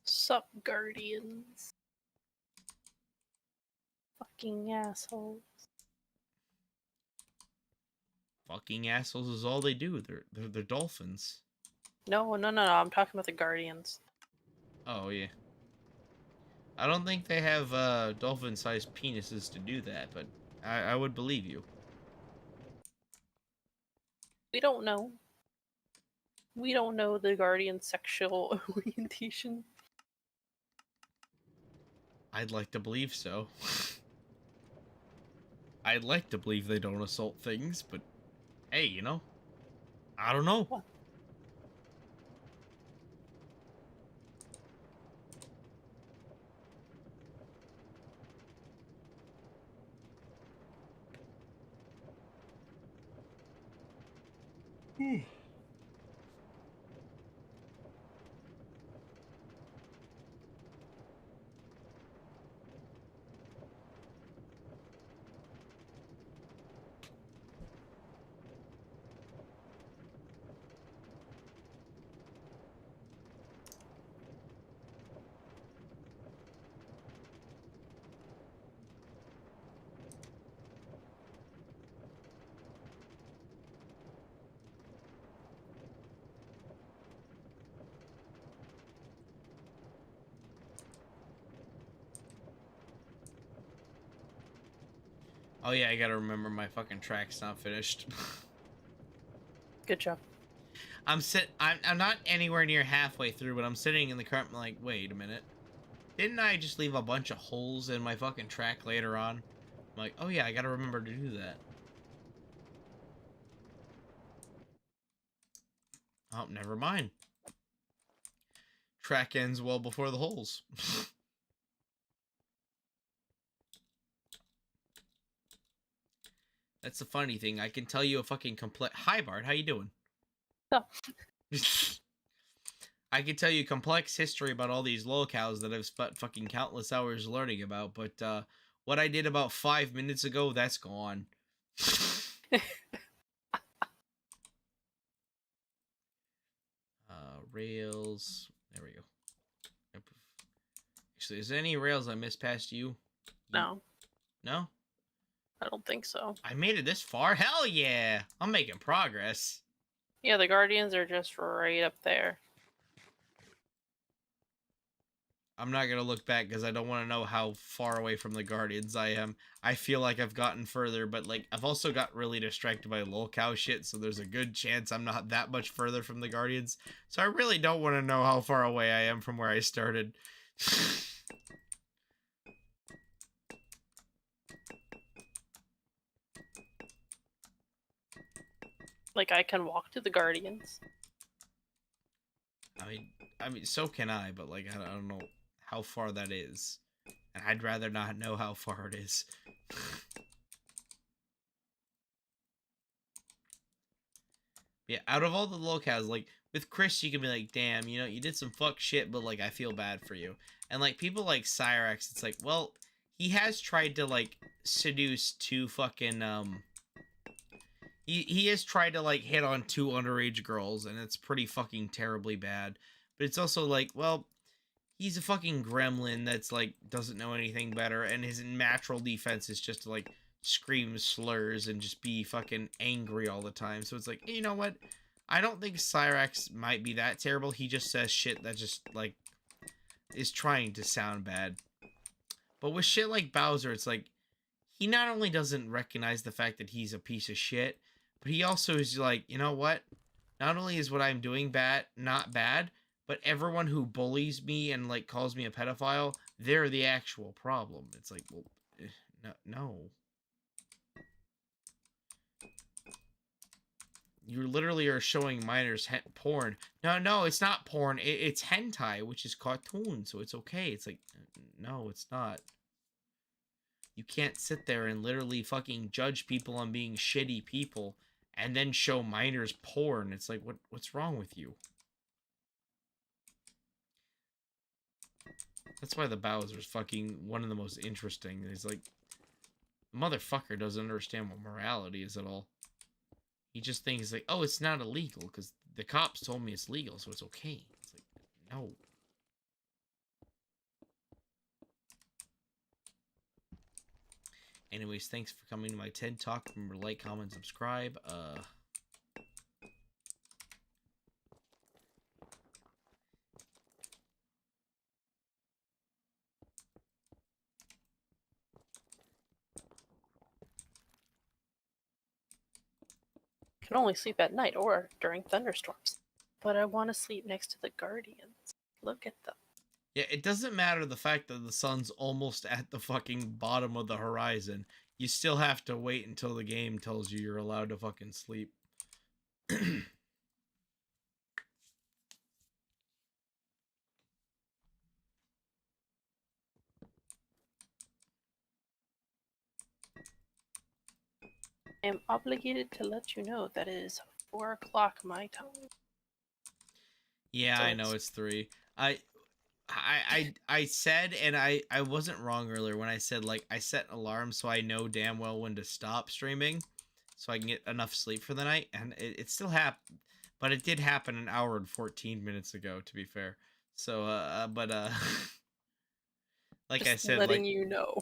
Sup, guardians? Fucking assholes. Fucking assholes is all they do. They're dolphins. No, I'm talking about the guardians. Oh, yeah. I don't think they have dolphin-sized penises to do that, but I would believe you. We don't know. We don't know the guardian's sexual orientation. I'd like to believe so. I'd like to believe they don't assault things, but hey, you know, I don't know. What? Oh yeah, I gotta remember my fucking track's not finished. Good job. I'm not anywhere near halfway through, but I'm sitting in the car. I'm like, wait a minute. Didn't I just leave a bunch of holes in my fucking track later on? I'm like, oh yeah, I gotta remember to do that. Oh, never mind. Track ends well before the holes. That's the funny thing. I can tell you a fucking complete... Hi, Bart. How you doing? Oh. I can tell you complex history about all these lolcows that I've spent fucking countless hours learning about, but what I did about 5 minutes ago, that's gone. Rails. There we go. Actually, is there any rails I missed past you? No, No? I don't think so. I made it this far? Hell yeah! I'm making progress. Yeah, the guardians are just right up there. I'm not gonna look back because I don't want to know how far away from the Guardians I am. I feel like I've gotten further, but like I've also got really distracted by lolcow shit, so there's a good chance I'm not that much further from the Guardians. So I really don't want to know how far away I am from where I started. Like, I can walk to the guardians. I mean, so can I, but like, I don't know how far that is, and I'd rather not know how far it is. Yeah, out of all the locales, like, with Chris, you can be like, damn, you know, you did some fuck shit, but, like, I feel bad for you. And, like, people like Cyrax, it's like, well, he has tried to, like, seduce two fucking, He has tried to, like, hit on two underage girls, and it's pretty fucking terribly bad. But it's also like, well, he's a fucking gremlin that's, like, doesn't know anything better, and his natural defense is just to, like, scream slurs and just be fucking angry all the time. So it's like, you know what? I don't think Cyrax might be that terrible. He just says shit that just, like, is trying to sound bad. But with shit like Bowser, it's like, he not only doesn't recognize the fact that he's a piece of shit, but he also is like, you know what? Not only is what I'm doing not bad, but everyone who bullies me and, like, calls me a pedophile, they're the actual problem. It's like, well, no. You literally are showing minors porn. No, it's not porn. It's hentai, which is cartoon, so it's okay. It's like, no, it's not. You can't sit there and literally fucking judge people on being shitty people and then show minors porn. It's like, what's wrong with you? That's why the Bowser's fucking one of the most interesting. He's like, motherfucker doesn't understand what morality is at all. He just thinks like, oh, it's not illegal because the cops told me it's legal, so it's okay. It's like, no. Anyways, thanks for coming to my TED Talk. Remember, like, comment, subscribe. Can only sleep at night or during thunderstorms. But I want to sleep next to the Guardians. Look at them. Yeah, it doesn't matter the fact that the sun's almost at the fucking bottom of the horizon. You still have to wait until the game tells you you're allowed to fucking sleep. I am obligated to let you know that it is 4 o'clock my time. Yeah, So I know it's 3. I said, and I wasn't wrong earlier when I said, like, I set an alarm so I know damn well when to stop streaming so I can get enough sleep for the night, and it still happened, but it did happen an hour and 14 minutes ago, to be fair. So, like Just I said, letting like, you know.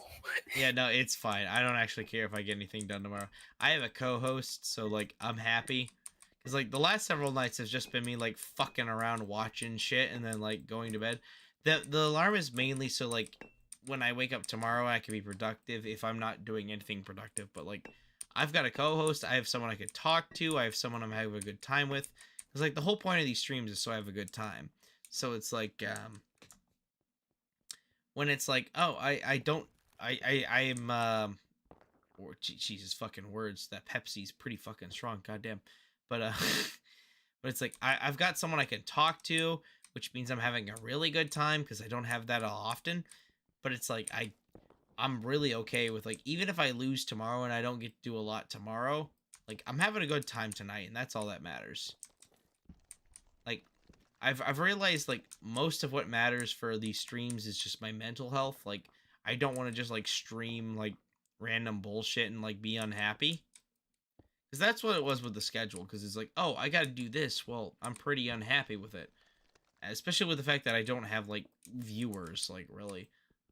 yeah, no, it's fine. I don't actually care if I get anything done tomorrow. I have a co-host, so, like, I'm happy. Because, like, the last several nights has just been me, like, fucking around watching shit and then, like, going to bed. The alarm is mainly so, like, when I wake up tomorrow, I can be productive if I'm not doing anything productive. But, like, I've got a co-host. I have someone I could talk to. I have someone I'm having a good time with. Because, like, the whole point of these streams is so I have a good time. So it's, like, when it's, like, oh, I'm, or Jesus fucking words, that Pepsi's pretty fucking strong, goddamn. But but it's like I've got someone I can talk to, which means I'm having a really good time because I don't have that often. But it's like I'm really okay with, like, even if I lose tomorrow and I don't get to do a lot tomorrow, like, I'm having a good time tonight, and that's all that matters. Like, I've realized, like, most of what matters for these streams is just my mental health. Like, I don't want to just, like, stream, like, random bullshit and, like, be unhappy. Because that's what it was with the schedule. Because it's like, oh, I got to do this. Well, I'm pretty unhappy with it. Especially with the fact that I don't have, like, viewers, like, really.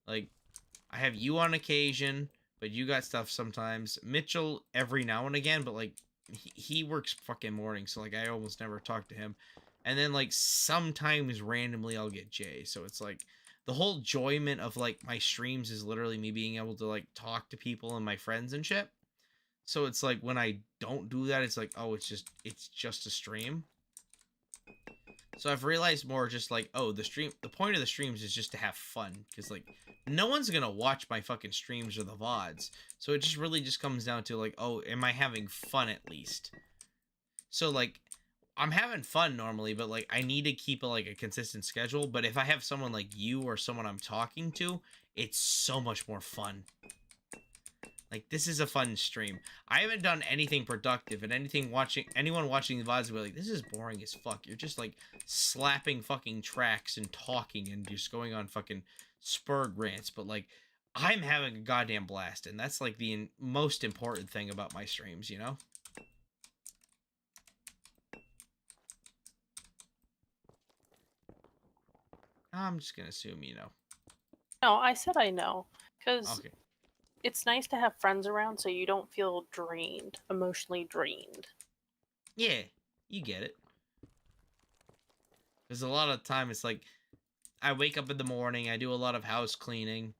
Like, I have you on occasion, but you got stuff sometimes. Mitchell every now and again, but, like, he works fucking mornings, so, like, I almost never talk to him. And then, like, sometimes randomly I'll get Jay. So it's like, the whole enjoyment of, like, my streams is literally me being able to, like, talk to people and my friends and shit. So it's like, when I don't do that, it's like, oh, it's just a stream. So I've realized more just like, oh, the point of the streams is just to have fun. Because, like, no one's going to watch my fucking streams or the VODs. So it just really just comes down to, like, oh, am I having fun at least? So, like, I'm having fun normally, but like I need to keep a consistent schedule. But if I have someone like you or someone I'm talking to, it's so much more fun. Like, this is a fun stream. I haven't done anything productive, and anyone watching the VODs will be like, this is boring as fuck. You're just, like, slapping fucking tracks and talking and just going on fucking spur rants. But, like, I'm having a goddamn blast, and that's, like, the most important thing about my streams, you know? I'm just gonna assume you know. No, I said I know. Because Okay. it's nice to have friends around so you don't feel drained, emotionally drained. Yeah, you get it. There's a lot of time it's like, I wake up in the morning, I do a lot of house cleaning.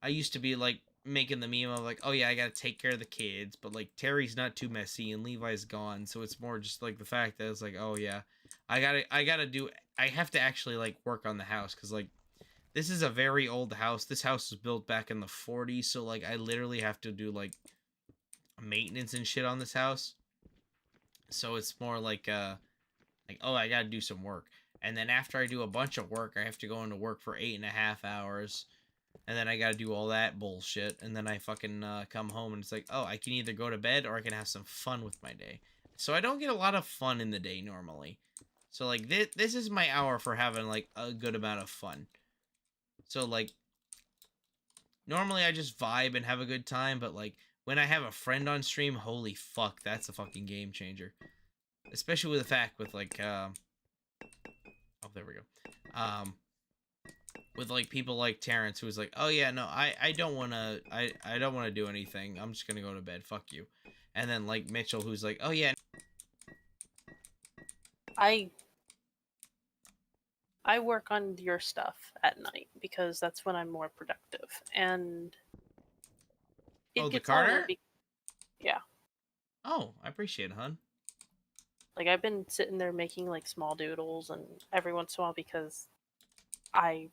I used to be like making the meme of like, oh yeah, I gotta take care of the kids, but like Terry's not too messy and Levi's gone, so it's more just like the fact that it's like, oh yeah, I have to actually like work on the house because like this is a very old house. This house was built back in the 40s, so like I literally have to do like maintenance and shit on this house. So it's more like oh, I gotta do some work. And then after I do a bunch of work, I have to go into work for 8.5 hours. And then I gotta do all that bullshit. And then I fucking come home and it's like, oh, I can either go to bed or I can have some fun with my day. So I don't get a lot of fun in the day normally. So like this is my hour for having like a good amount of fun. So like normally I just vibe and have a good time, but like when I have a friend on stream, holy fuck, that's a fucking game changer. Especially with the fact with like oh, there we go. With like people like Terrence, who was like, oh yeah, no, I don't want to, I don't want to do anything, I'm just gonna go to bed, fuck you. And then like Mitchell, who's like, oh yeah, I work on your stuff at night because that's when I'm more productive, and it oh, the gets Carter? harder. Yeah, Oh, I appreciate it, hun. like I've been sitting there making like small doodles, and every once in a while because I'm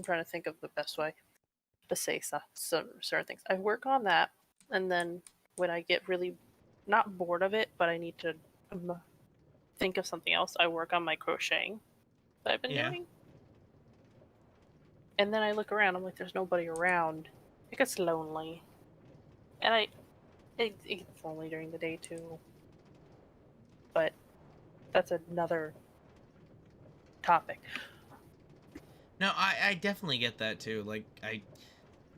trying to think of the best way to say some certain things. I work on that, and then when I get really not bored of it, but I need to think of something else, I work on my crocheting that I've been doing. And then I look around, I'm like, there's nobody around. It gets lonely. And it gets lonely during the day too. But that's another topic. No, I definitely get that too. Like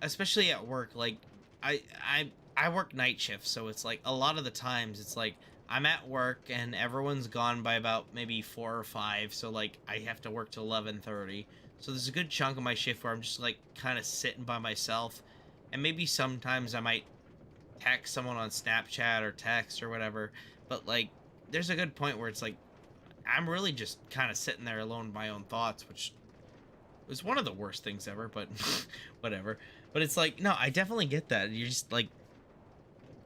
especially at work, like I work night shifts, so it's like a lot of the times it's like I'm at work and everyone's gone by about maybe 4 or 5, so like I have to work till 11:30. So there's a good chunk of my shift where I'm just like kind of sitting by myself, and maybe sometimes I might text someone on Snapchat or text or whatever, but like there's a good point where it's like I'm really just kind of sitting there alone with my own thoughts, which was one of the worst things ever, but whatever. But it's like, no, I definitely get that. You're just like,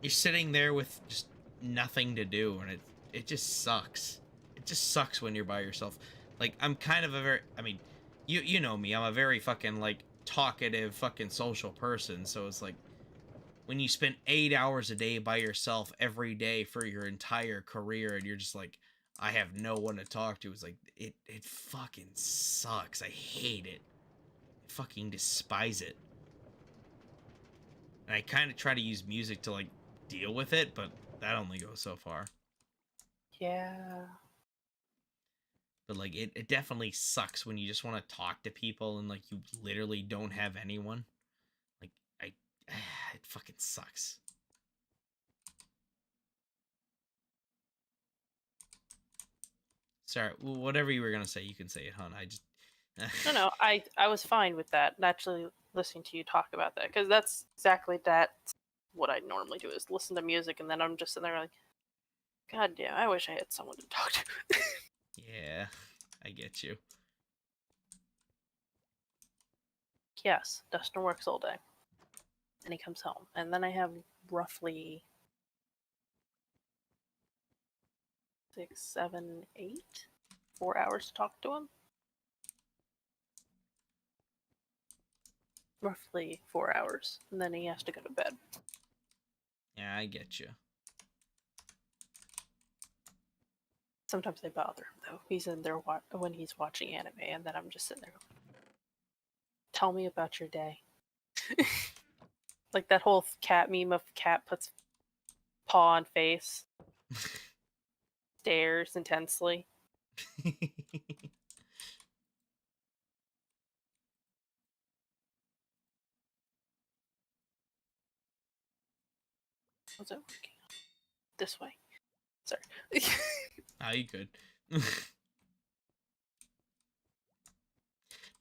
you're sitting there with just nothing to do, and it just sucks. It just sucks when you're by yourself. Like, I'm kind of a very, I mean, you know me, I'm a very fucking like talkative fucking social person, so it's like when you spend 8 hours a day by yourself every day for your entire career and you're just like, I have no one to talk to, it's like it fucking sucks. I hate it. I fucking despise it. And I kind of try to use music to like deal with it, but that only goes so far. Yeah. But like it definitely sucks when you just want to talk to people and like you literally don't have anyone. Like it fucking sucks. Sorry, whatever you were gonna say, you can say it, hon. I just No, I was fine with that. Naturally, listening to you talk about that because that's exactly what I normally do is listen to music, and then I'm just sitting there like, God damn, I wish I had someone to talk to. Yeah, I get you. Yes, Dustin works all day, and he comes home, and then I have roughly 6, 7, 8, 4 hours to talk to him. Roughly 4 hours, and then he has to go to bed. Yeah, I get you. Sometimes they bother him though. He's in there when he's watching anime, and then I'm just sitting there going, "Tell me about your day." Like that whole cat meme of cat puts paw on face, stares intensely. Was it working? This way. Sorry. Ah, you could.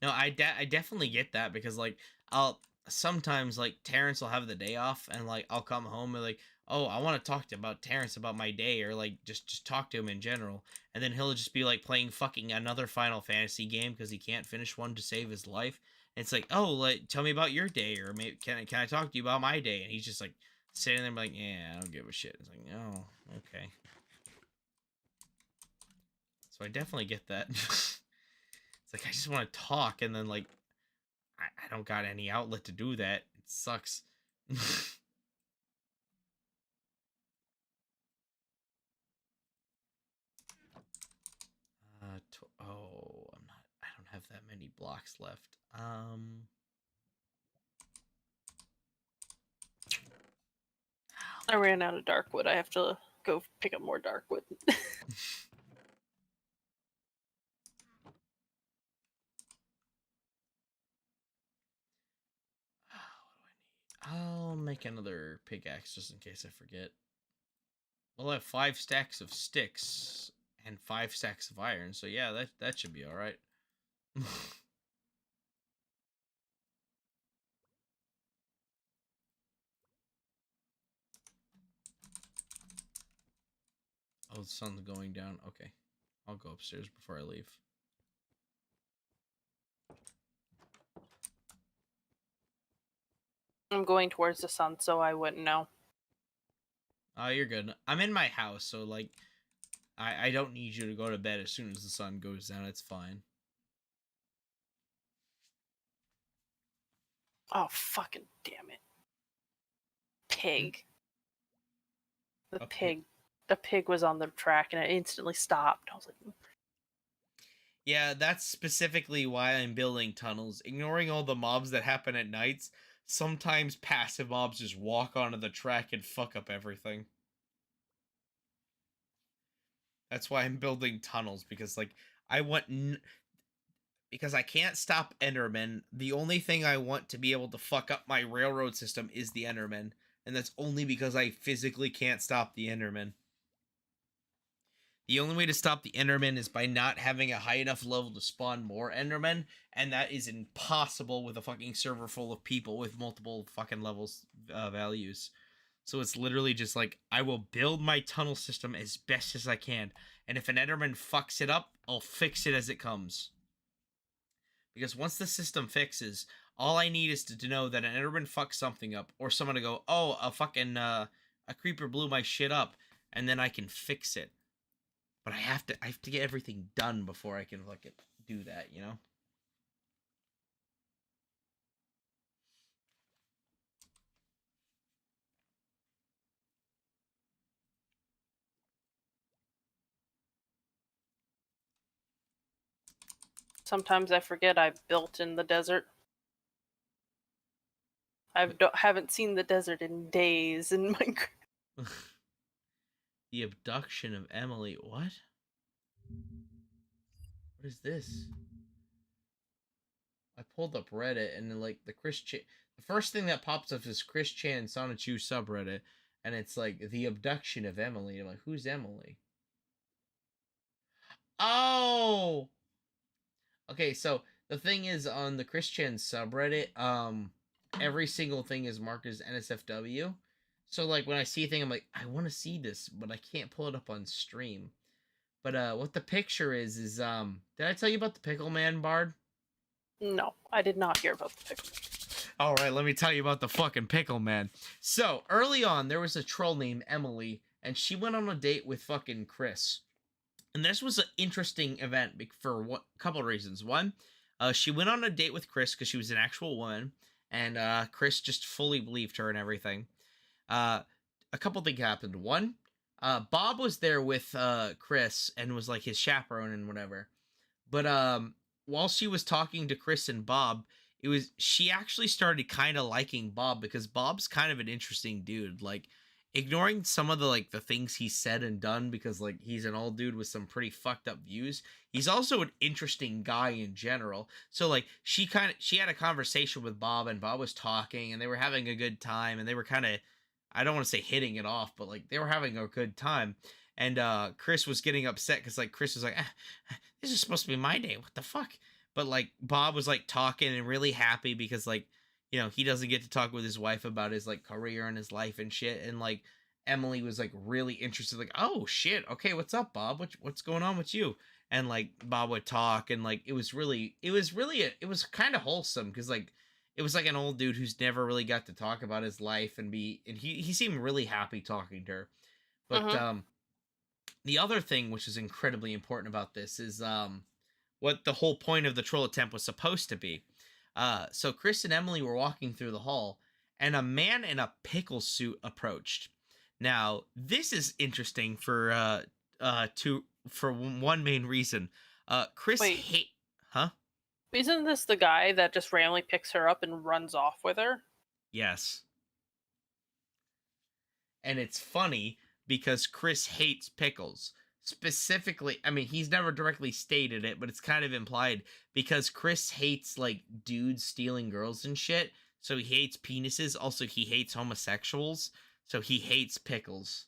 No, I definitely get that because like I'll sometimes like Terrence will have the day off and like I'll come home and like, oh, I want to talk to about Terrence about my day, or like just talk to him in general, and then he'll just be like playing fucking another Final Fantasy game because he can't finish one to save his life. And it's like, oh, like tell me about your day, or maybe can I talk to you about my day? And he's just like sitting there like, yeah, I don't give a shit. It's like, oh, okay. So I definitely get that. It's like I just want to talk, and then like I don't got any outlet to do that. It sucks. Oh, I'm not. I don't have that many blocks left. I ran out of darkwood. I have to go pick up more darkwood. I'll make another pickaxe just in case I forget. We'll have 5 stacks of sticks and 5 stacks of iron, so yeah, that should be all right. Oh, the sun's going down. Okay, I'll go upstairs before I leave. I'm going towards the sun, so I wouldn't know. Oh, you're good. I'm in my house, so like, I don't need you to go to bed as soon as the sun goes down. It's fine. Oh, fucking damn it. Pig. The pig. The pig was on the track and it instantly stopped. I was like, Yeah, that's specifically why I'm building tunnels. Ignoring all the mobs that happen at nights, sometimes passive mobs just walk onto the track and fuck up everything. That's why I'm building tunnels, because like I want because I can't stop Endermen. The only thing I want to be able to fuck up my railroad system is the Endermen, and that's only because I physically can't stop the Endermen. The only way to stop the Enderman is by not having a high enough level to spawn more Endermen, and that is impossible with a fucking server full of people with multiple fucking levels values. So it's literally just like, I will build my tunnel system as best as I can, and if an Enderman fucks it up, I'll fix it as it comes. Because once the system fixes, all I need is to know that an Enderman fucks something up, or someone to go, oh, a creeper blew my shit up, and then I can fix it. But I have to get everything done before I can fucking do that, you know? sometimes I forget I built in the desert. Haven't seen the desert in days in Minecraft. The abduction of Emily. What? What is this? I pulled up Reddit, and then like the first thing that pops up is Chris Chan Sonichu subreddit, and it's like the abduction of Emily. I'm like, who's Emily? Oh, okay. So the thing is, on the Chris Chan subreddit, every single thing is marked as NSFW. So like when I see a thing, I'm like, I want to see this, but I can't pull it up on stream. But what the picture is did I tell you about the Pickle Man, Bard? No, I did not hear about the pickle. All right, let me tell you about the fucking Pickle Man. So early on, there was a troll named Emily, and she went on a date with fucking Chris. And this was an interesting event for a couple of reasons. One, she went on a date with Chris because she was an actual woman, and Chris just fully believed her and everything. A couple things happened. One, Bob was there with Chris and was like his chaperone and whatever. But while she was talking to Chris and Bob, she actually started kind of liking Bob because Bob's kind of an interesting dude. Like, ignoring some of the like the things he said and done, because like he's an old dude with some pretty fucked up views, he's also an interesting guy in general. So like she had a conversation with Bob, and Bob was talking and they were having a good time, and they were kind of, I don't want to say hitting it off, but like they were having a good time. And Chris was getting upset because like Chris was like, this is supposed to be my day, what the fuck. But like Bob was like talking and really happy because like, you know, he doesn't get to talk with his wife about his like career and his life and shit. And like Emily was like really interested, like, oh shit, okay, what's up, Bob? What's going on with you? And like Bob would talk, and like it was kind of wholesome because like it was like an old dude who's never really got to talk about his life and he seemed really happy talking to her. But the other thing which is incredibly important about this is what the whole point of the troll attempt was supposed to be. So Chris and Emily were walking through the hall, and a man in a pickle suit approached. Now, this is interesting for one main reason. Chris Isn't this the guy that just randomly picks her up and runs off with her? Yes. And it's funny because Chris hates pickles. Specifically, I mean, he's never directly stated it, but it's kind of implied, because Chris hates like dudes stealing girls and shit. So he hates penises. Also, he hates homosexuals. So he hates pickles.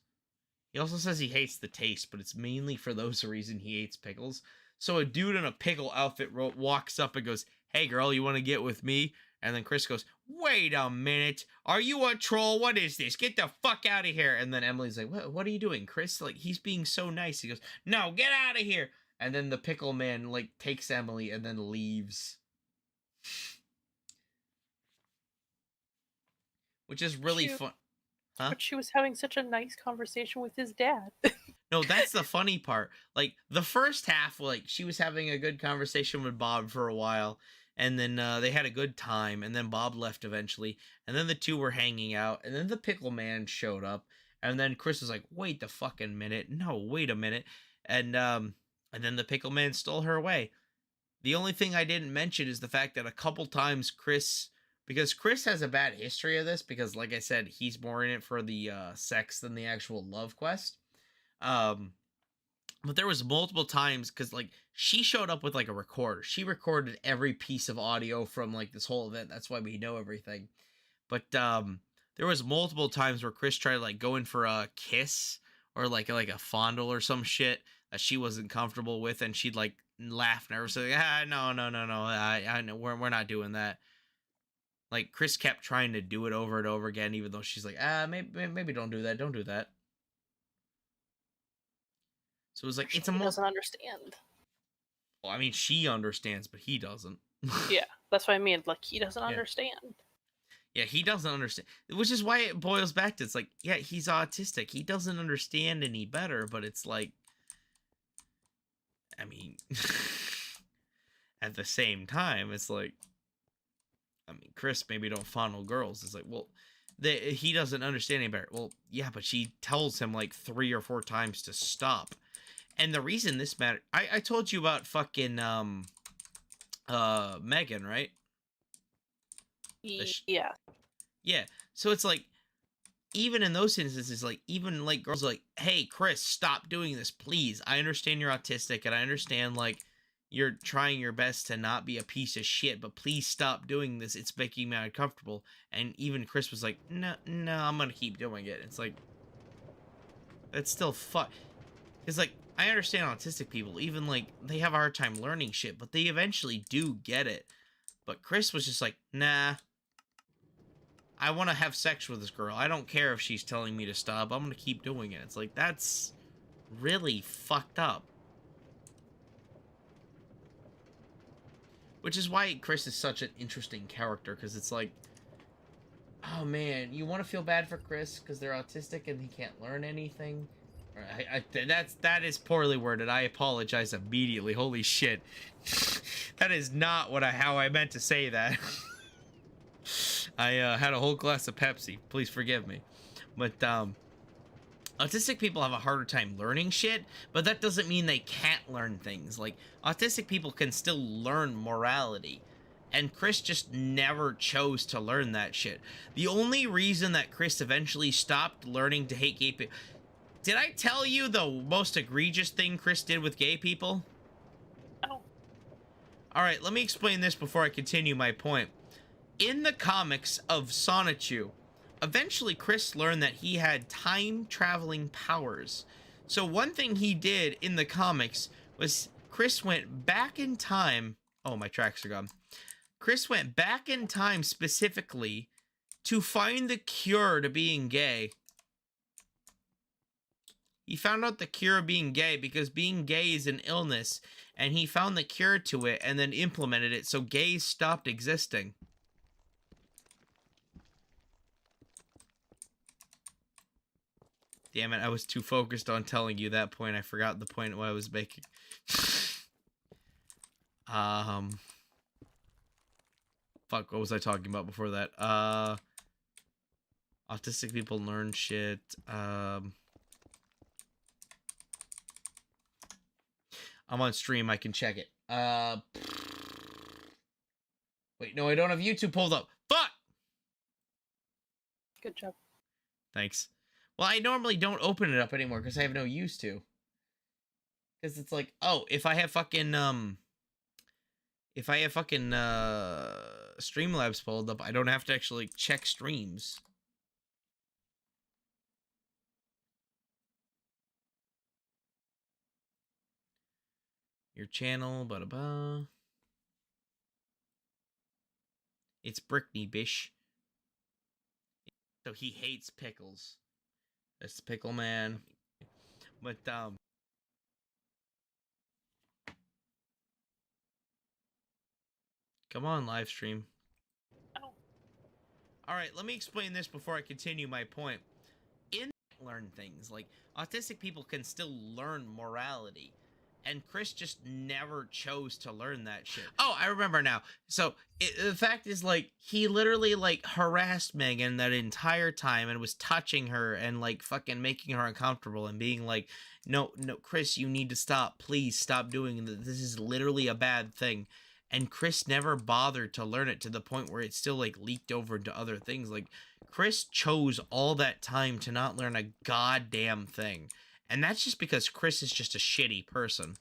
He also says he hates the taste, but it's mainly for those reasons he hates pickles. So a dude in a pickle outfit walks up and goes, hey girl, you want to get with me? And then Chris goes, wait a minute, are you a troll? What is this? Get the fuck out of here. And then Emily's like, what are you doing, Chris? Like, he's being so nice. He goes, no, get out of here. And then the pickle man like takes Emily and then leaves. Which is really fun. Huh? But she was having such a nice conversation with his dad. No, that's the funny part. Like, the first half, like, she was having a good conversation with Bob for a while, and then they had a good time, and then Bob left eventually, and then the two were hanging out, and then the pickle man showed up, and then Chris was like, wait the fucking minute. No, wait a minute. And then the pickle man stole her away. The only thing I didn't mention is the fact that a couple times because Chris has a bad history of this, because like I said, he's more in it for the sex than the actual love quest. But there was multiple times, because like she showed up with like a recorder. She recorded every piece of audio from like this whole event. That's why we know everything. But there was multiple times where Chris tried to like go in for a kiss or like a fondle or some shit that she wasn't comfortable with, and she'd like laugh nervously, like, no, I know we're not doing that. Like, Chris kept trying to do it over and over again, even though she's like, maybe don't do that. Don't do that. So it was like, he doesn't understand. Well, I mean, she understands, but he doesn't. Yeah, that's what I mean. Like, he doesn't understand. Yeah, he doesn't understand. Which is why it boils back to, it's like, yeah, he's autistic. He doesn't understand any better, but it's like, I mean, at the same time, it's like, I mean, Chris maybe don't fondle girls. It's like, well, he doesn't understand any better. Well, yeah, but she tells him like 3 or 4 times to stop. And the reason this matters, I told you about fucking Megan, right? Yeah. Yeah. So it's like, even in those instances, like, even like girls are like, hey, Chris, stop doing this, please. I understand you're autistic, and I understand like you're trying your best to not be a piece of shit, but please stop doing this. It's making me uncomfortable. And even Chris was like, no, I'm gonna keep doing it. It's like, that's still fuck. It's like, I understand autistic people, even like they have a hard time learning shit, but they eventually do get it. But Chris was just like, nah, I want to have sex with this girl. I don't care if she's telling me to stop. I'm gonna keep doing it. It's like, that's really fucked up. Which is why Chris is such an interesting character, because it's like, oh man, you want to feel bad for Chris because they're autistic and he can't learn anything? That is poorly worded. I apologize immediately. Holy shit. That is not how I meant to say that. I had a whole glass of Pepsi. Please forgive me. But autistic people have a harder time learning shit, but that doesn't mean they can't learn things. Like, autistic people can still learn morality. And Chris just never chose to learn that shit. The only reason that Chris eventually stopped learning to hate gay people... Did I tell you the most egregious thing Chris did with gay people? No. Alright, let me explain this before I continue my point. In the comics of Sonichu, eventually Chris learned that he had time-traveling powers. So one thing he did in the comics was Chris went back in time... Oh, my tracks are gone. Chris went back in time specifically to find the cure to being gay. He found out the cure of being gay because being gay is an illness, and he found the cure to it and then implemented it so gays stopped existing. Damn it, I was too focused on telling you that point. I forgot the point I was making. Fuck, what was I talking about before that? Autistic people learn shit. I'm on stream, I can check it. Wait, no, I don't have YouTube pulled up. Fuck! Good job. Thanks. Well, I normally don't open it up anymore because I have no use to. Because it's like, oh, if I have fucking, Streamlabs pulled up, I don't have to actually check streams. Your channel, ba-da-ba. It's Brickney, Bish. So he hates pickles. That's the pickle man. But, come on, live stream. Alright, let me explain this before I continue my point. Learn things. Like, autistic people can still learn morality. And Chris just never chose to learn that shit. Oh, I remember now. So, the fact is, like, he literally, like, harassed Megan that entire time and was touching her and, like, fucking making her uncomfortable and being like, no, Chris, you need to stop. Please stop doing this. This is literally a bad thing. And Chris never bothered to learn it to the point where it still, like, leaked over into other things. Like, Chris chose all that time to not learn a goddamn thing. And that's just because Chris is just a shitty person.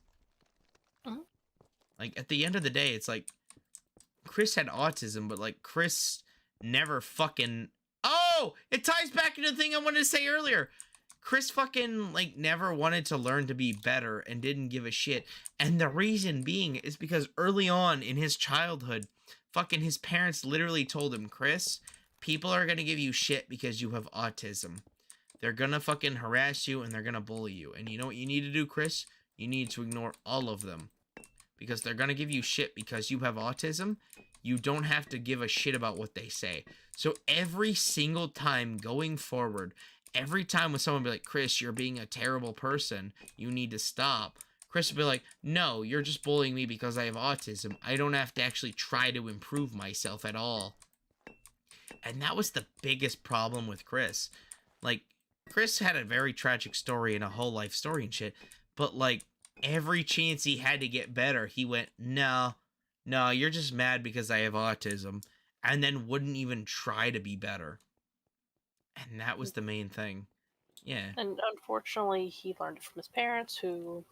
Like, at the end of the day, it's like, Chris had autism, but, like, Chris never fucking... Oh! It ties back into the thing I wanted to say earlier! Chris fucking, like, never wanted to learn to be better and didn't give a shit. And the reason being is because early on in his childhood, fucking his parents literally told him, Chris, people are gonna give you shit because you have autism. They're gonna fucking harass you and they're gonna bully you. And you know what you need to do, Chris? You need to ignore all of them. Because they're gonna give you shit because you have autism. You don't have to give a shit about what they say. So every single time going forward, every time when someone be like, Chris, you're being a terrible person, you need to stop. Chris would be like, no, you're just bullying me because I have autism. I don't have to actually try to improve myself at all. And that was the biggest problem with Chris. Like, Chris had a very tragic story and a whole life story and shit. But, like, every chance he had to get better, he went, no, you're just mad because I have autism. And then wouldn't even try to be better. And that was the main thing. Yeah. And unfortunately, he learned it from his parents, who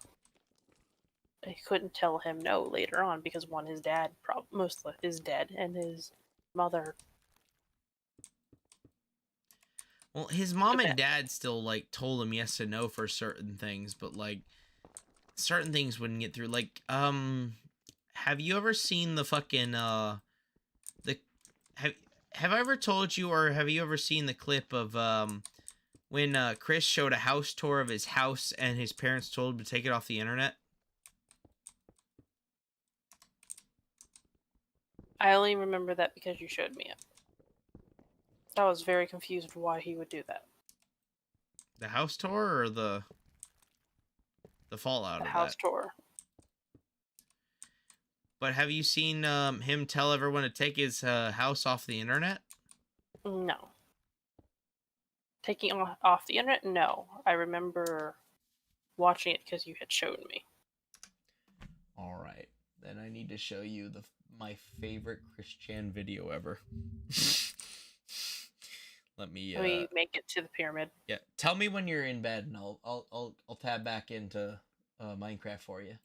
couldn't tell him no later on because one, his dad mostly is dead, and his mother. Well, his mom and dad still, like, told him yes and no for certain things, but, like, certain things wouldn't get through. Like, have you ever seen the fucking, have I ever told you, or have you ever seen the clip of, when, Chris showed a house tour of his house and his parents told him to take it off the internet? I only remember that because you showed me it. I was very confused why he would do that. The house tour or the fallout of that? The house tour. But have you seen him tell everyone to take his house off the internet? No. taking off the internet? No. I remember watching it because you had shown me. All right, then I need to show you my favorite Christian video ever. Let me make it to the pyramid. Yeah, tell me when you're in bed, and I'll tab back into Minecraft for you.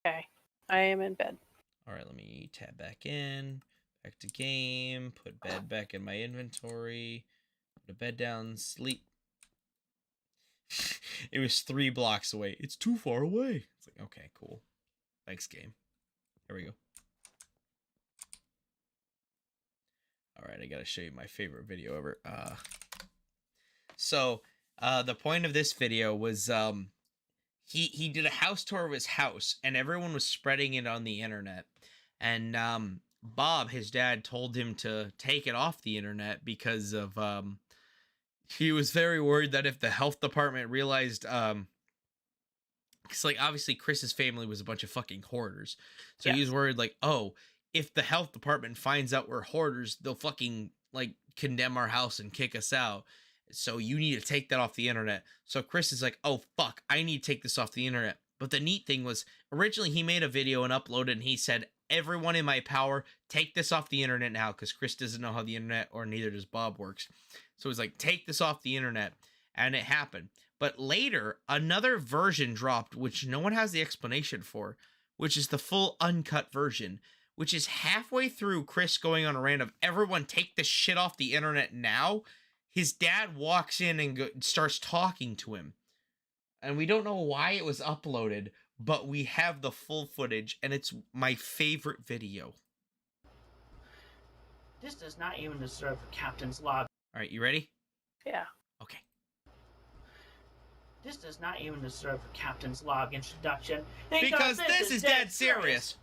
Okay, I am in bed. All right, let me tab back in, back to game, put bed back in my inventory, put a bed down, sleep. It was 3 blocks away. It's too far away. It's like, okay, cool. Thanks, game. Here we go. All right, I gotta show you my favorite video ever. So the point of this video was he did a house tour of his house, and everyone was spreading it on the internet. And Bob, his dad, told him to take it off the internet because of he was very worried that if the health department realized because like obviously Chris's family was a bunch of fucking hoarders, so he was worried like, oh, if the health department finds out we're hoarders, they'll fucking like condemn our house and kick us out. So you need to take that off the internet. So Chris is like, oh fuck, I need to take this off the internet. But the neat thing was, originally he made a video and uploaded, and he said, everyone in my power, take this off the internet now, because Chris doesn't know how the internet, or neither does Bob, works. So he's like, take this off the internet, and it happened. But later, another version dropped, which no one has the explanation for, which is the full uncut version, which is halfway through Chris going on a rant of, everyone take this shit off the internet now. His dad walks in and starts talking to him. And we don't know why it was uploaded, but we have the full footage, and it's my favorite video. This does not even deserve the captain's log. All right, you ready? Yeah. Okay. This does not even deserve the captain's log introduction. Because this is dead serious.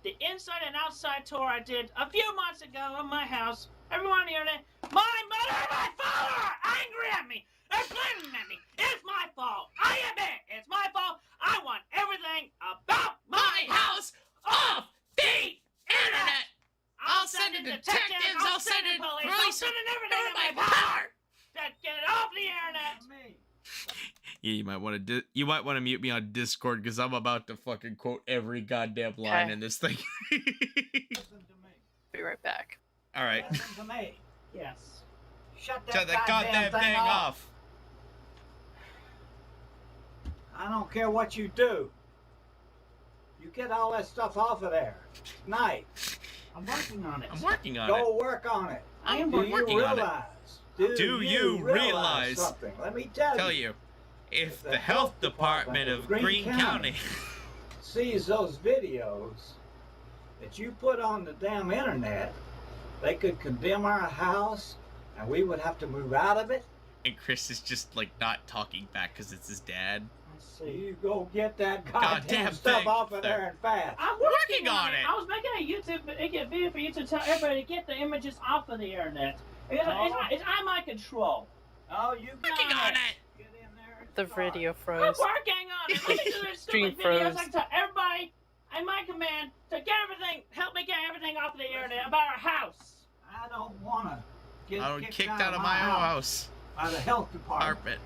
The inside and outside tour I did a few months ago of my house. Everyone on the internet, my mother and my father are angry at me. They're blaming at me. It's my fault. I admit it's my fault. I want everything about my house off the internet. I'll send in detectives. I'll send in police. I'll send in everything in my power to get it off the internet. Yeah, you might want to mute me on Discord, because I'm about to fucking quote every goddamn line in this thing. Listen to me. Be right back. All right. Listen to me. Yes. Shut Shut that goddamn thing off. I don't care what you do. You get all that stuff off of there. Tonight. I'm working on it. I'm working on it. Go work on it. I am Do you working on it. realize? Do you realize something? Let me tell you. If the health department of Greene County sees those videos that you put on the damn internet, they could condemn our house and we would have to move out of it. And Chris is just like not talking back because it's his dad. So you go get that Goddamn goddamn stuff thing. off of there and fast. I'm Working on it. I was making a video for you to tell everybody to get the images off of the internet. It's out of my control. Oh, you Working on it. Get in there and The start. video I'm froze. working on it. Let me do this Stream stupid videos. froze. I tell everybody in my command to get everything, help me get everything off the internet about our house. I don't want to get I was kicked out of my own house. By the health department. Carpet.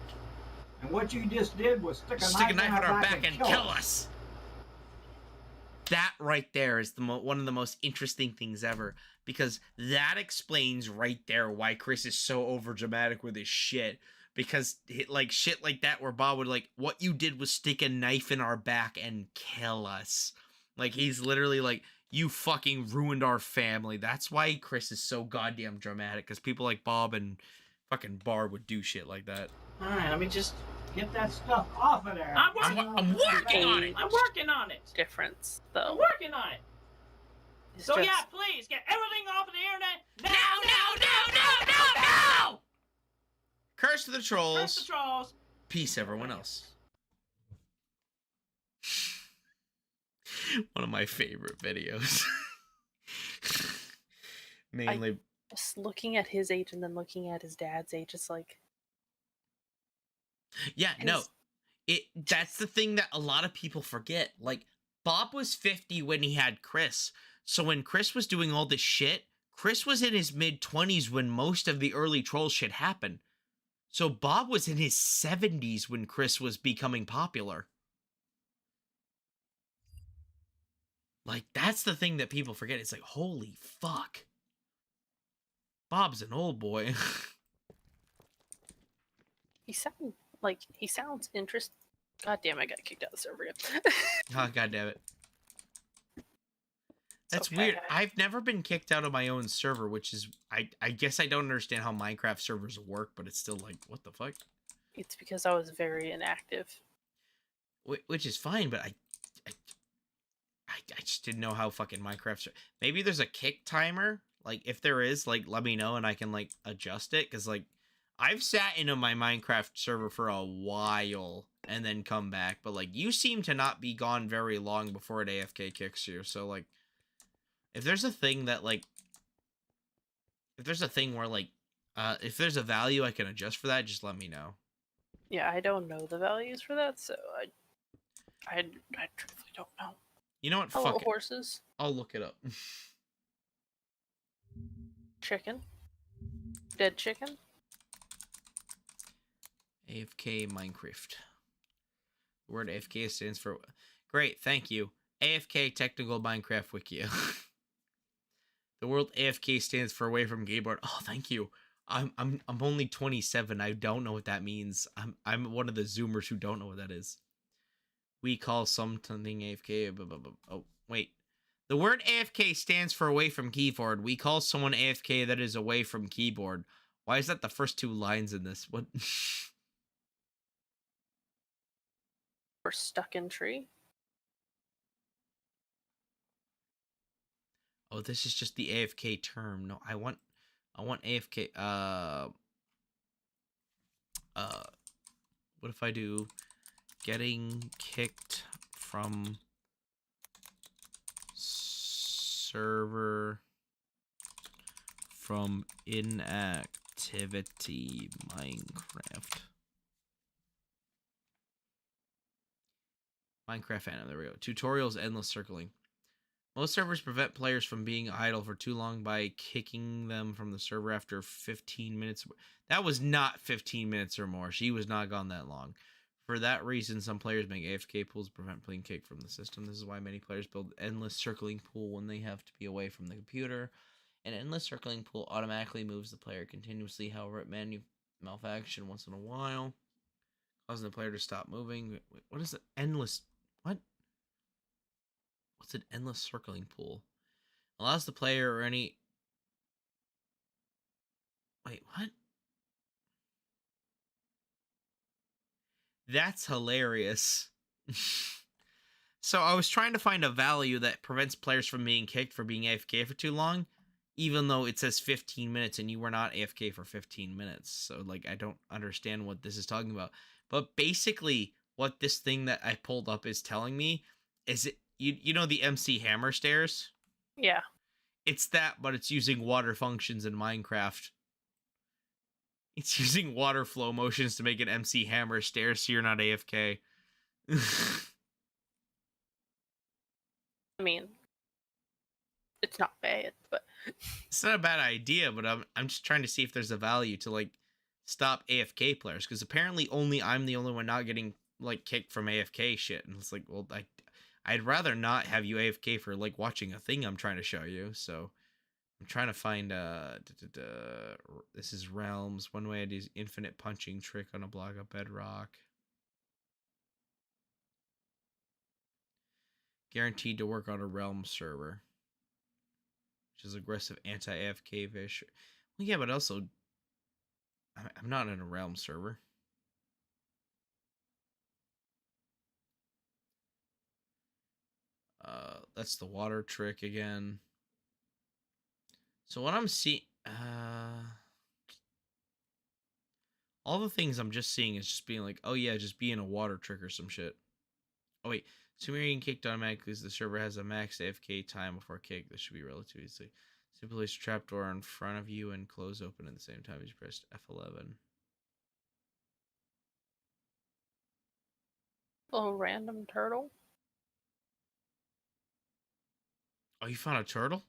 And what you just did was stick Stick a knife in our back and kill us. That right there is one of the most interesting things ever, because that explains right there why Chris is so overdramatic with his shit. Because like shit like that, where Bob would like, what you did was stick a knife in our back and kill us. Like, he's literally like, you fucking ruined our family. That's why Chris is so goddamn dramatic, because people like Bob and fucking Barb would do shit like that. Alright, let me just Get that stuff off of there. I'm working on it. I'm working on it. Difference, I'm though. working on it. It's So just- yeah, please get everything off of the internet now. No! Curse to the Curse trolls. the trolls. Peace, everyone else. One of my favorite videos. Mainly. Just looking at his age and then looking at his dad's age, it's like, Yeah, no. That's the thing that a lot of people forget. Like, Bob was 50 when he had Chris. So when Chris was doing all this shit, Chris was in his mid-20s when most of the early troll shit happened. So Bob was in his 70s when Chris was becoming popular. Like, that's the thing that people forget. It's like, holy fuck. Bob's an old boy. He sounds interesting. God damn, I got kicked out of the server again. Oh, God damn it. That's okay. weird. I've never been kicked out of my own server, which is... I guess I don't understand how Minecraft servers work, but it's still like, what the fuck? It's because I was very inactive. Which is fine, but I just didn't know how fucking Minecraft... Maybe there's a kick timer? Like, if there is, like, let me know and I can, like, adjust it. Because, like, I've sat into my Minecraft server for a while and then come back. But, like, you seem to not be gone very long before it AFK kicks you. So, like, if there's a thing that, like... If there's a thing where, like... if there's a value I can adjust for that, just let me know. Yeah, I don't know the values for that, so I truthfully don't know. You know what? Hello, Fuck it. horses. I'll look it up. Chicken. Dead chicken. AFK Minecraft. The word AFK stands for... Great, thank you. AFK Technical Minecraft Wiki. The word AFK stands for away from keyboard. Oh, thank you. I'm only 27. I don't know what that means. I'm one of the Zoomers who don't know what that is. We call something AFK. Oh, wait. The word AFK stands for away from keyboard. We call someone AFK that is away from keyboard. Why is that the first two lines in this? What? Or stuck in tree. Oh, this is just the AFK term. No, I want AFK. What if I do getting kicked from server from inactivity Minecraft. Minecraft fandom, there we go. Tutorials, endless circling. Most servers prevent players from being idle for too long by kicking them from the server after 15 minutes. That was not 15 minutes or more. She was not gone that long. For that reason, some players make AFK pools to prevent being kicked from the system. This is why many players build endless circling pool when they have to be away from the computer. An endless circling pool automatically moves the player continuously. However, it malfunction once in a while, causing the player to stop moving. Wait, what is the endless? What? What's an endless circling pool? Allows the player or any... Wait, what? That's hilarious. So I was trying to find a value that prevents players from being kicked for being AFK for too long, even though it says 15 minutes and you were not AFK for 15 minutes. So, like, I don't understand what this is talking about. But basically, what this thing that I pulled up is telling me is it... You know the MC Hammer stairs? Yeah. It's that, but it's using water functions in Minecraft. It's using water flow motions to make an MC Hammer stairs so you're not AFK. I mean, it's not bad, but... It's not a bad idea, but I'm just trying to see if there's a value to, like, stop AFK players. Because apparently I'm the only one not getting, like, kicked from AFK shit. And it's like, well, I'd rather not have you AFK for, like, watching a thing I'm trying to show you. So I'm trying to find, this is Realms. One way I do infinite punching trick on a block of bedrock. Guaranteed to work on a Realm server. Which is aggressive anti-AFK Bish. Well, yeah, but also, I'm not in a Realm server. That's the water trick again. So what I'm seeing, all the things I'm just seeing is just being like, oh yeah, just be in a water trick or some shit. Oh wait, so you're getting kicked automatically because the server has a max AFK time before kick. This should be relatively easy. Simply place a trapdoor in front of you and close open at the same time as you press F11. Oh, random turtle. Oh, you found a turtle?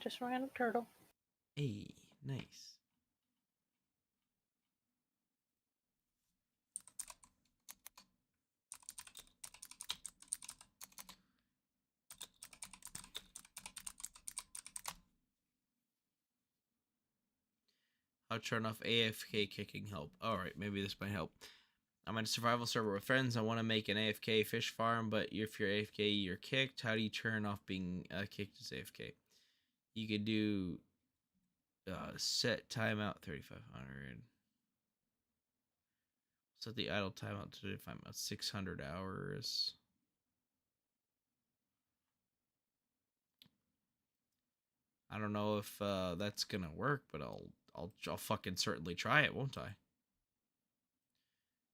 Just ran a turtle. Hey, nice. I'll turn off AFK kicking help. Alright, maybe this might help. I'm on a survival server with friends. I want to make an AFK fish farm, but if you're AFK, you're kicked. How do you turn off being kicked as AFK? You could do set timeout 3500. Set the idle timeout to define about 600 hours. I don't know if that's gonna work, but I'll fucking certainly try it, won't I?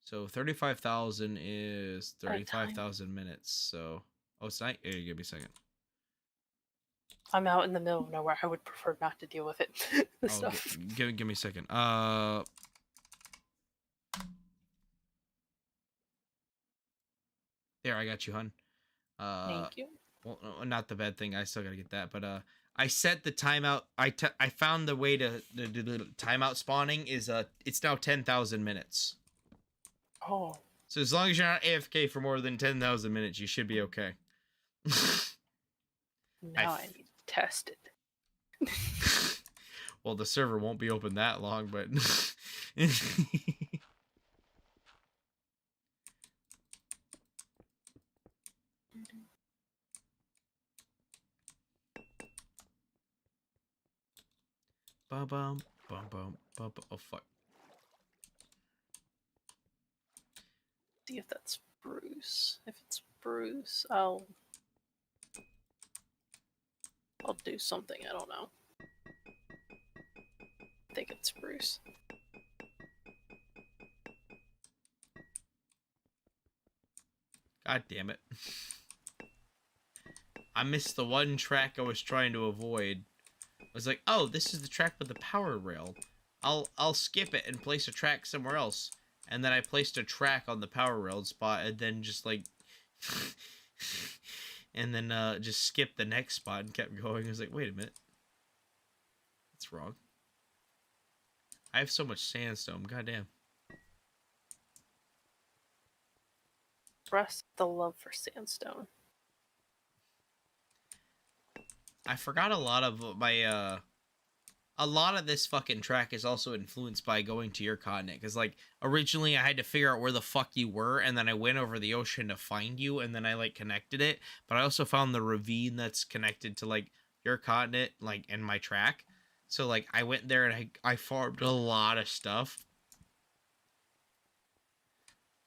So 35,000 is 35,000 minutes. So it's not. Here, give me a second. I'm out in the middle of nowhere. I would prefer not to deal with it. Stuff. Give me a second. There, I got you, hun. Thank you. Well, not the bad thing. I still gotta get that, but I set the timeout. I found the way to do the timeout spawning is it's now 10,000 minutes. Oh. So as long as you're not AFK for more than 10,000 minutes, you should be okay. Now I need to test it. Well, the server won't be open that long, but bum bum bum bum bum. Oh fuck. See if that's Bruce. If it's Bruce, I'll do something. I don't know. I think it's Bruce. God damn it. I missed the one track I was trying to avoid. I was like, oh, this is the track with the power rail. I'll skip it and place a track somewhere else. And then I placed a track on the power rail spot and then just like and then just skipped the next spot and kept going. I was like, wait a minute. That's wrong. I have so much sandstone, goddamn. Express the love for sandstone. I forgot a lot of my a lot of this fucking track is also influenced by going to your continent, because like originally I had to figure out where the fuck you were, and then I went over the ocean to find you, and then I like connected it, but I also found the ravine that's connected to like your continent, like in my track. So like I went there and I farmed a lot of stuff.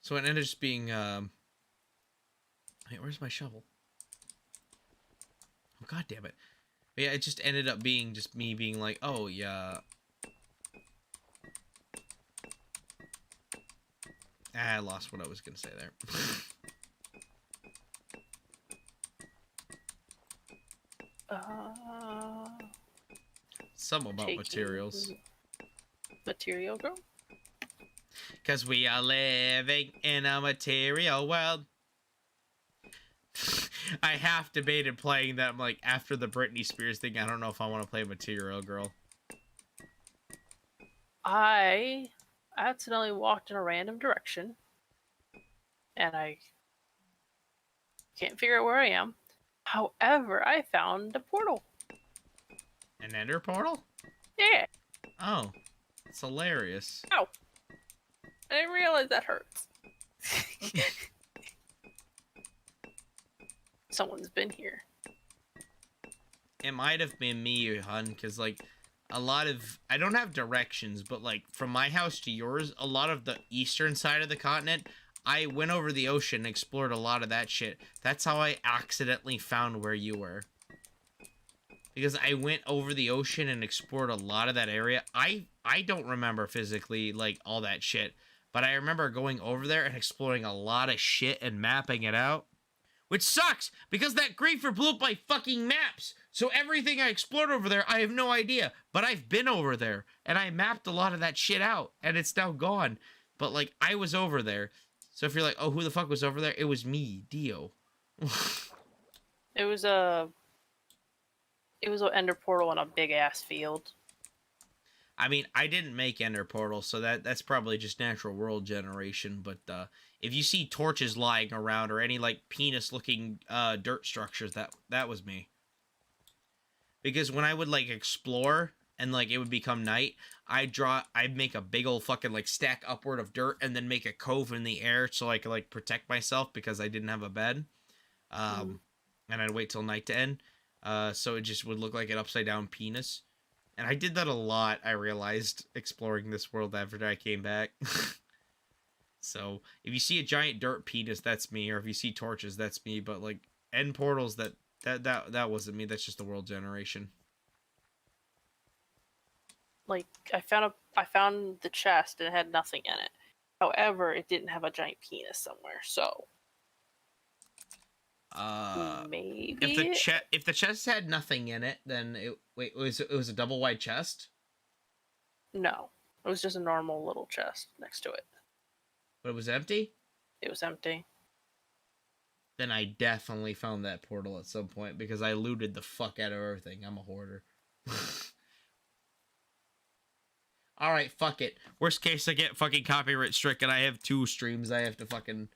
So it ended up just being wait, where's my shovel? Oh god damn it. But yeah, it just ended up being just me being like, oh yeah. I lost what I was gonna say there. Some about materials. Material girl? Cause we are living in a material world. I half debated playing that. I'm like, after the Britney Spears thing, I don't know if I want to play Material Girl. I accidentally walked in a random direction, and I can't figure out where I am. However, I found a portal. An ender portal? Yeah. Oh, it's hilarious. Ow. I didn't realize that hurts. Someone's been here. It might have been me, hun, because like a lot of, I don't have directions, but like from my house to yours, a lot of the eastern side of the continent, I went over the ocean and explored a lot of that shit. That's how I accidentally found where you were. Because I went over the ocean and explored a lot of that area. I don't remember physically like all that shit, but I remember going over there and exploring a lot of shit and mapping it out. Which sucks, because that griefer blew up my fucking maps. So everything I explored over there, I have no idea. But I've been over there, and I mapped a lot of that shit out, and it's now gone. But, like, I was over there. So if you're like, oh, who the fuck was over there? It was me, Dio. It was It was an ender portal in a big ass field. I mean, I didn't make Ender Portal, so that's probably just natural world generation. But if you see torches lying around or any like penis-looking dirt structures, that was me. Because when I would like explore and like it would become night, I'd make a big old fucking like stack upward of dirt and then make a cove in the air so I could like protect myself because I didn't have a bed. And I'd wait till night to end. So it just would look like an upside down penis. And I did that a lot, I realized, exploring this world after I came back. So, if you see a giant dirt penis, that's me. Or if you see torches, that's me. But, like, end portals, that wasn't me. That's just the world generation. Like, I found the chest and it had nothing in it. However, it didn't have a giant penis somewhere, so... maybe if the chest had nothing in it, then it was a double wide chest. No, it was just a normal little chest next to it. But it was empty. It was empty. Then I definitely found that portal at some point because I looted the fuck out of everything. I'm a hoarder. All right, fuck it. Worst case, I get fucking copyright stricken. I have 2 streams I have to fucking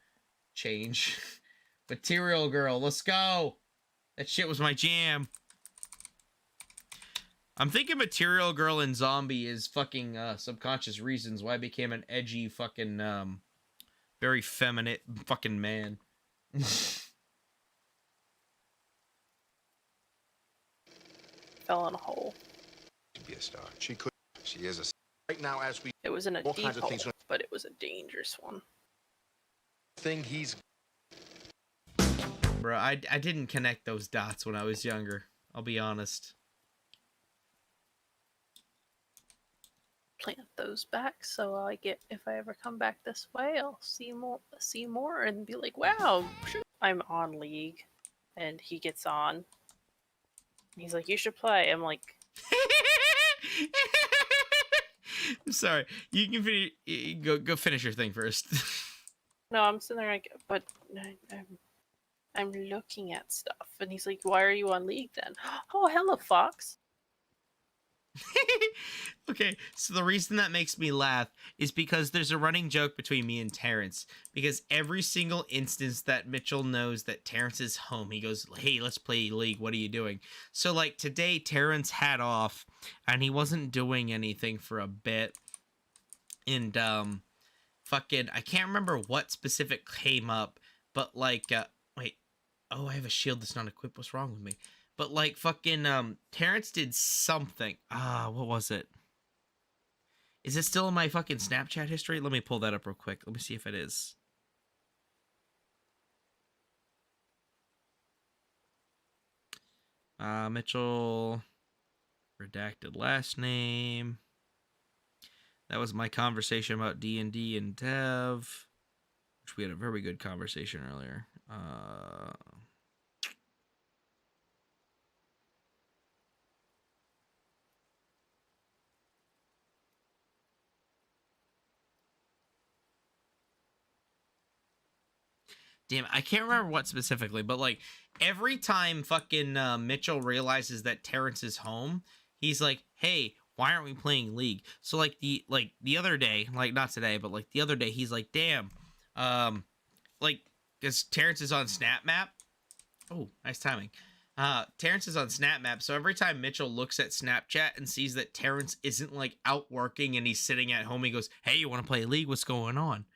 change. Material Girl, let's go. That shit was my jam. I'm thinking Material Girl and Zombie is fucking subconscious reasons why I became an edgy fucking very feminine fucking man. Fell in a hole. To be a star. She could. She is a star. Right now, as we... It was in a all deep kinds of hole, things. but it was a dangerous one. Thing he's... Bro, I didn't connect those dots when I was younger. I'll be honest. Plant those back so I get, if I ever come back this way, I'll see more and be like, wow, I'm on League. And he gets on. He's like, you should play. I'm like... I'm sorry. You can finish, go finish your thing first. No, I'm sitting there like, but I'm looking at stuff. And he's like, why are you on League then? Oh, hello, Fox. Okay, so the reason that makes me laugh is because there's a running joke between me and Terrence. Because every single instance that Mitchell knows that Terrence is home, he goes, hey, let's play League. What are you doing? So, like, today, Terrence had off, and he wasn't doing anything for a bit. And, fucking, I can't remember what specific came up, but, like, wait. Oh, I have a shield that's not equipped. What's wrong with me? But, like, fucking, Terrence did something. What was it? Is it still in my fucking Snapchat history? Let me pull that up real quick. Let me see if it is. Mitchell. Redacted last name. That was my conversation about D&D and Dev. Which we had a very good conversation earlier. Damn, I can't remember what specifically, but like every time fucking Mitchell realizes that Terrence is home, he's like, "Hey, why aren't we playing League?" So like the other day, like not today, but like the other day, he's like, "Damn, like because Terrence is on Snap Map." Oh, nice timing. Terrence is on Snap Map, so every time Mitchell looks at Snapchat and sees that Terrence isn't like out working and he's sitting at home, he goes, "Hey, you want to play League? What's going on?"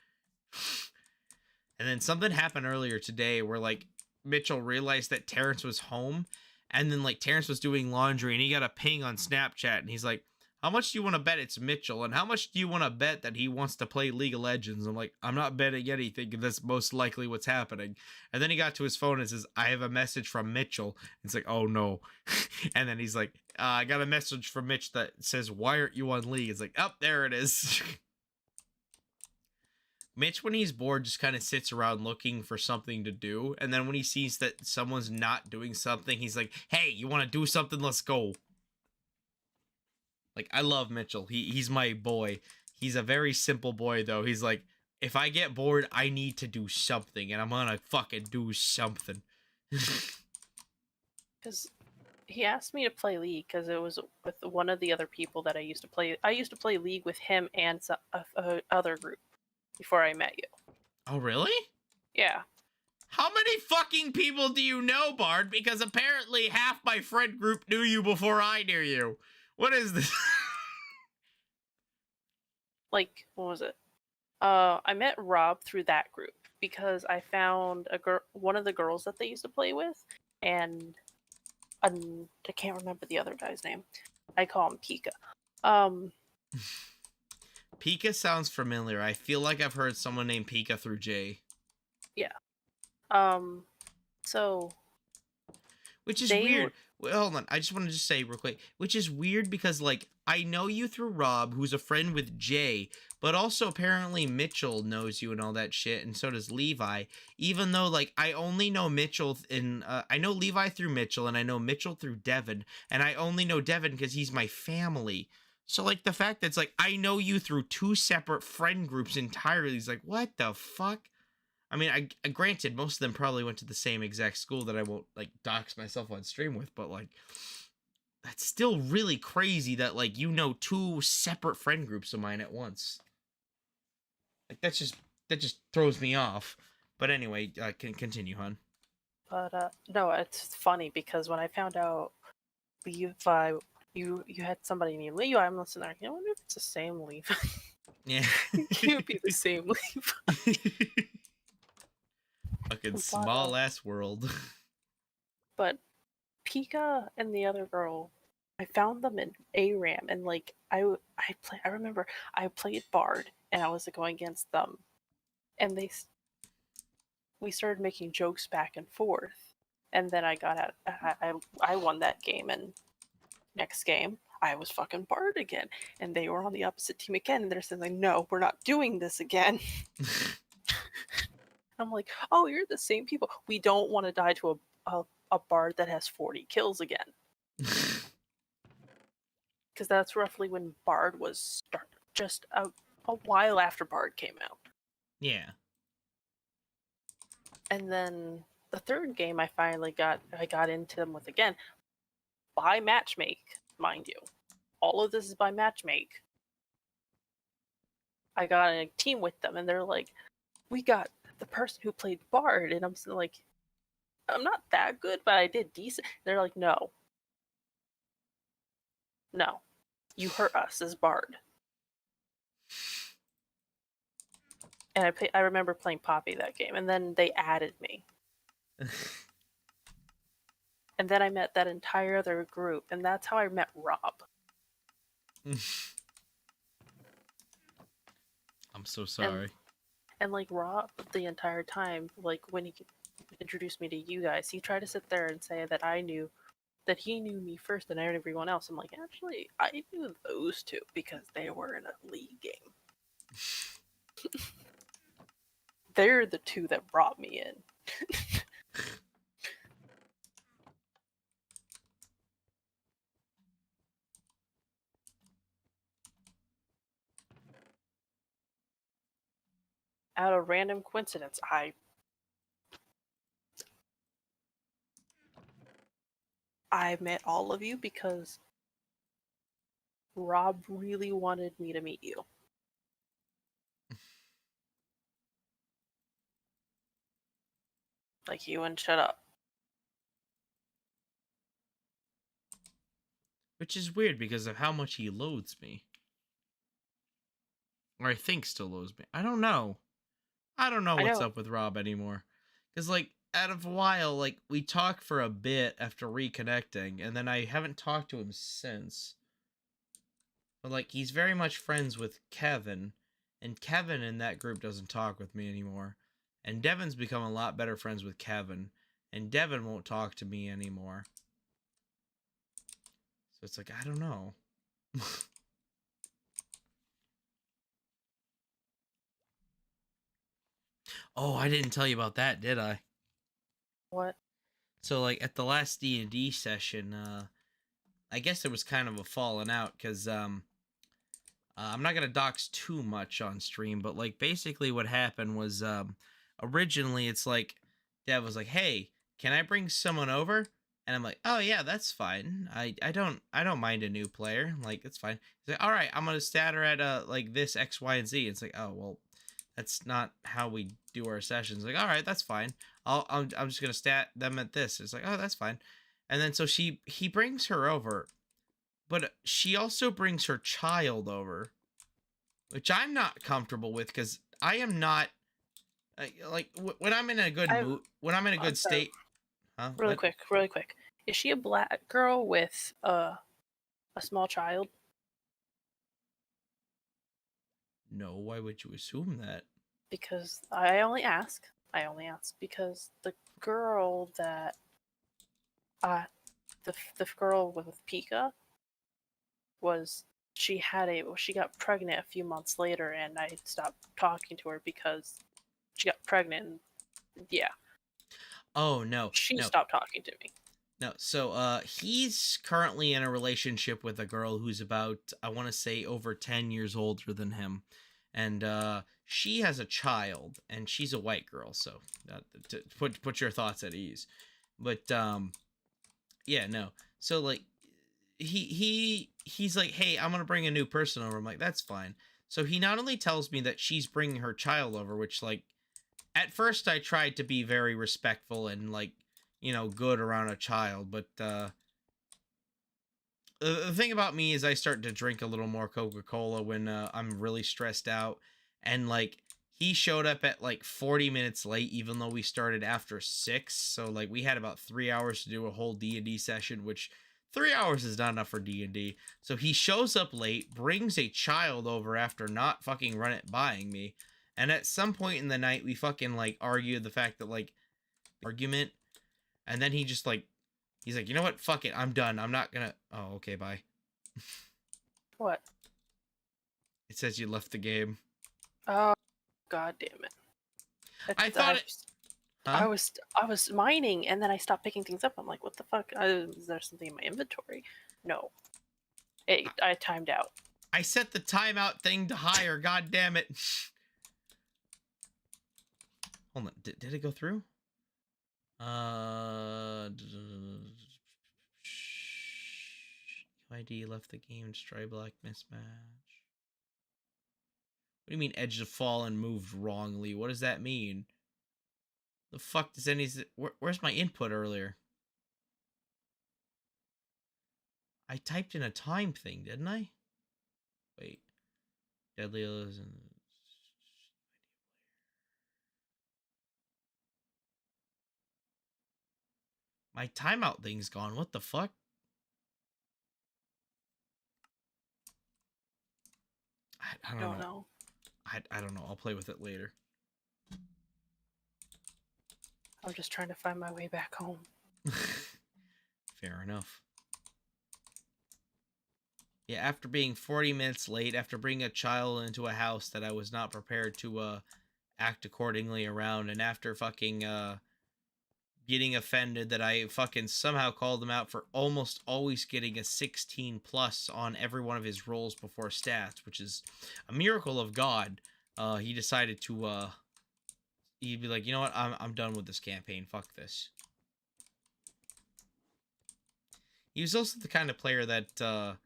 And then something happened earlier today where, like, Mitchell realized that Terrence was home, and then, like, Terrence was doing laundry, and he got a ping on Snapchat, and he's like, how much do you want to bet it's Mitchell, and how much do you want to bet that he wants to play League of Legends? I'm like, I'm not betting anything, that's most likely what's happening. And then he got to his phone and says, I have a message from Mitchell. It's like, oh, no. And then he's like, I got a message from Mitch that says, why aren't you on League? It's like, oh, there it is. Mitch, when he's bored, just kind of sits around looking for something to do. And then when he sees that someone's not doing something, he's like, hey, you want to do something? Let's go. Like, I love Mitchell. He's my boy. He's a very simple boy, though. He's like, if I get bored, I need to do something. And I'm going to fucking do something. Because he asked me to play League because it was with one of the other people that I used to play. I used to play League with him and some other group before I met you. Oh, really? Yeah. How many fucking people do you know, Bard? Because apparently half my friend group knew you before I knew you. What is this? Like, what was it? I met Rob through that group because I found one of the girls that they used to play with, and I can't remember the other guy's name. I call him Pika. Pika sounds familiar. I feel like I've heard someone named Pika through Jay. Yeah. So. Which is weird. Well, hold on. I just want to just say real quick, which is weird because, like, I know you through Rob, who's a friend with Jay, but also apparently Mitchell knows you and all that shit, and so does Levi. Even though, like, I only know Mitchell I know Levi through Mitchell, and I know Mitchell through Devin, and I only know Devin because he's my family. So, like, the fact that it's like, I know you through two separate friend groups entirely is like, what the fuck? I mean, I granted, most of them probably went to the same exact school that I won't, like, dox myself on stream with, but, like, that's still really crazy that, like, you know two separate friend groups of mine at once. Like, that just throws me off. But anyway, can continue, hon. But, no, it's funny because when I found out Levi, you had somebody named Levi, I'm listening there, I wonder if it's the same Levi. Yeah. It would be the same Levi. Fucking small ass world. But Pika and the other girl, I found them in ARAM, and like I remember I played Bard and I was going against them, and we started making jokes back and forth, and then I got out. I won that game, and next game I was fucking Bard again, and they were on the opposite team again, and they're saying like, no, we're not doing this again. I'm like, oh, you're the same people. We don't want to die to a Bard that has 40 kills again. Because that's roughly when Bard was just a while after Bard came out. Yeah. And then the third game I got into them with again by matchmake, mind you. All of this is by matchmake. I got in a team with them, and they're like, we got the person who played Bard, and I'm like, I'm not that good, but I did decent. They're like, no, you hurt us as Bard. And I remember playing Poppy that game, and then they added me. And then I met that entire other group, and that's how I met Rob. I'm so sorry. And like Rob, the entire time, like when he introduced me to you guys, he tried to sit there and say that he knew me first and everyone else. I'm like, actually, I knew those two because they were in a league game. They're the two that brought me in. Out of random coincidence, I met all of you because Rob really wanted me to meet you. Like, he wouldn't shut up. Which is weird because of how much he loathes me. Or I think still loathes me. I don't know. I don't know what's up with Rob anymore. Because, like, out of a while, like, we talked for a bit after reconnecting, and then I haven't talked to him since. But, like, he's very much friends with Kevin, and Kevin in that group doesn't talk with me anymore. And Devin's become a lot better friends with Kevin, and Devin won't talk to me anymore. So it's like, I don't know. Oh, I didn't tell you about that, did I? What? So, like, at the last D&D session, I guess there was kind of a falling out, because, I'm not gonna dox too much on stream, but, like, basically what happened was, originally, it's like, Dev was like, hey, can I bring someone over? And I'm like, oh yeah, that's fine. I don't mind a new player. Like, it's fine. He's like, all right, I'm gonna stat her at like this X, Y, and Z. It's like, oh well, that's not how we do our sessions. Like, all right, that's fine. I'm just gonna stat them at this. It's like, oh, that's fine. And then so he brings her over, but she also brings her child over, which I'm not comfortable with because I am not like when I'm in a good mood, when I'm in a good state. Huh? Really quick. Is she a black girl with a small child? No, why would you assume that? Because I only ask because the girl that the girl with Pika she got pregnant a few months later, and I stopped talking to her because she got pregnant. And, yeah. Oh no. She no. stopped talking to me. No, so he's currently in a relationship with a girl who's about, I want to say, over 10 years older than him. And she has a child, and she's a white girl, so to put your thoughts at ease. But yeah, no. So like he's like, "Hey, I'm going to bring a new person over." I'm like, "That's fine." So he not only tells me that she's bringing her child over, which like at first I tried to be very respectful and like, good around a child, but the thing about me is I start to drink a little more Coca-Cola when I'm really stressed out, and like he showed up at like 40 minutes late, even though we started after 6, so like we had about 3 hours to do a whole D&D session, which 3 hours is not enough for D&D. So he shows up late, brings a child over after not fucking buying me, and at some point in the night we fucking like argued the fact that like argument, and then he just like he's like, you know what? Fuck it. I'm done. I'm not gonna. Oh, okay. Bye. What? It says you left the game. Oh, god damn it! I thought it. Huh? I was mining, and then I stopped picking things up. I'm like, what the fuck? Is there something in my inventory? No. I timed out. I set the timeout thing to higher. God damn it. Hold on. Did it go through? ID left the game. Stray black mismatch. What do you mean edge of fall and moved wrongly? What does that mean? The fuck does any... Where's my input earlier? I typed in a time thing, didn't I? Wait. Deadly and... My timeout thing's gone. What the fuck? I don't know. I don't know. I'll play with it later. I'm just trying to find my way back home. Fair enough. Yeah, after being 40 minutes late, after bringing a child into a house that I was not prepared to act accordingly around, and after fucking getting offended that I fucking somehow called him out for almost always getting a 16 plus on every one of his rolls before stats, which is a miracle of God. He decided to he'd be like, you know what, I'm done with this campaign, fuck this. He was also the kind of player that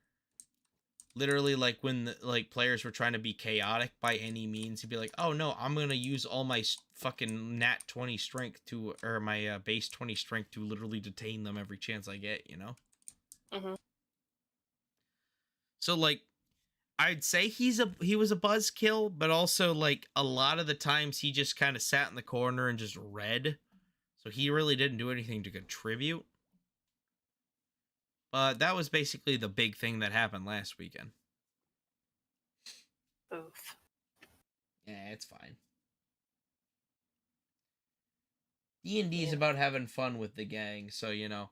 literally, like, when like players were trying to be chaotic by any means, he'd be like, oh no, I'm gonna use all my fucking nat 20 strength to, or my base 20 strength to literally detain them every chance I get, you know? Mm-hmm. So like, I'd say he was a buzzkill, but also like a lot of the times he just kind of sat in the corner and just read, so he really didn't do anything to contribute. But that was basically the big thing that happened last weekend. Oof. Yeah, it's fine. D&D is about having fun with the gang, so, you know,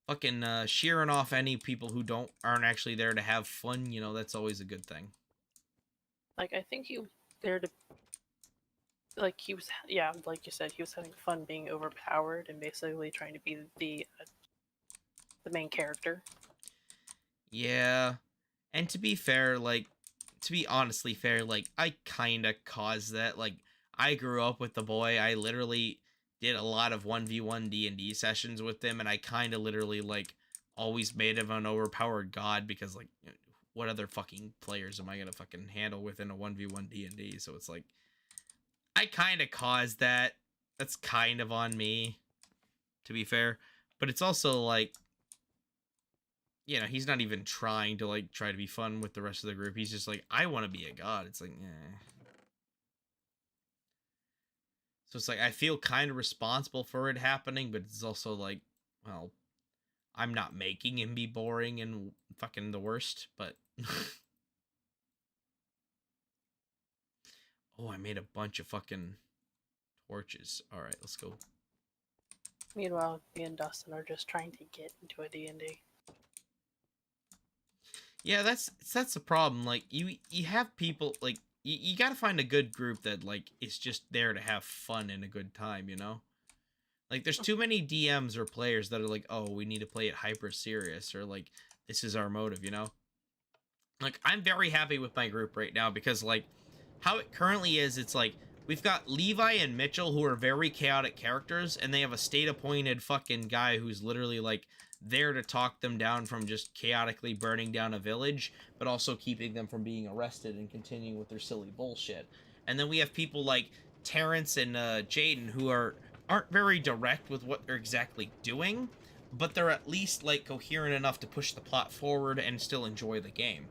fucking shearing off any people who aren't actually there to have fun, you know, that's always a good thing. Like, I think he was there to, like, he was, yeah, like you said, he was having fun being overpowered and basically trying to be the main character. Yeah, and to be fair, like, to be honestly fair, like, I kind of caused that. Like, I grew up with the boy. I literally did a lot of 1v1 D&D sessions with them, and I kind of literally, like, always made him an overpowered god because, like, what other fucking players am I gonna fucking handle within a 1v1 D&D? So it's like, I kind of caused that. That's kind of on me, to be fair. But it's also, like, you know, he's not even trying to, like, try to be fun with the rest of the group. He's just like, I want to be a god. It's like, eh. So it's like, I feel kind of responsible for it happening, but it's also like, well, I'm not making him be boring and fucking the worst, but... Oh, I made a bunch of fucking torches. Alright, let's go. Meanwhile, me and Dustin are just trying to get into a D&D. Yeah, that's the problem. Like, you have people, like, you gotta find a good group that, like, is just there to have fun and a good time, you know? Like, there's too many DMs or players that are like, oh, we need to play it hyper serious, or, like, this is our motive, you know? Like, I'm very happy with my group right now because, like, how it currently is, it's like, we've got Levi and Mitchell who are very chaotic characters, and they have a state-appointed fucking guy who's literally, like, there to talk them down from just chaotically burning down a village, but also keeping them from being arrested and continuing with their silly bullshit. And then we have people like Terrence and Jaden who aren't very direct with what they're exactly doing, but they're at least, like, coherent enough to push the plot forward and still enjoy the game.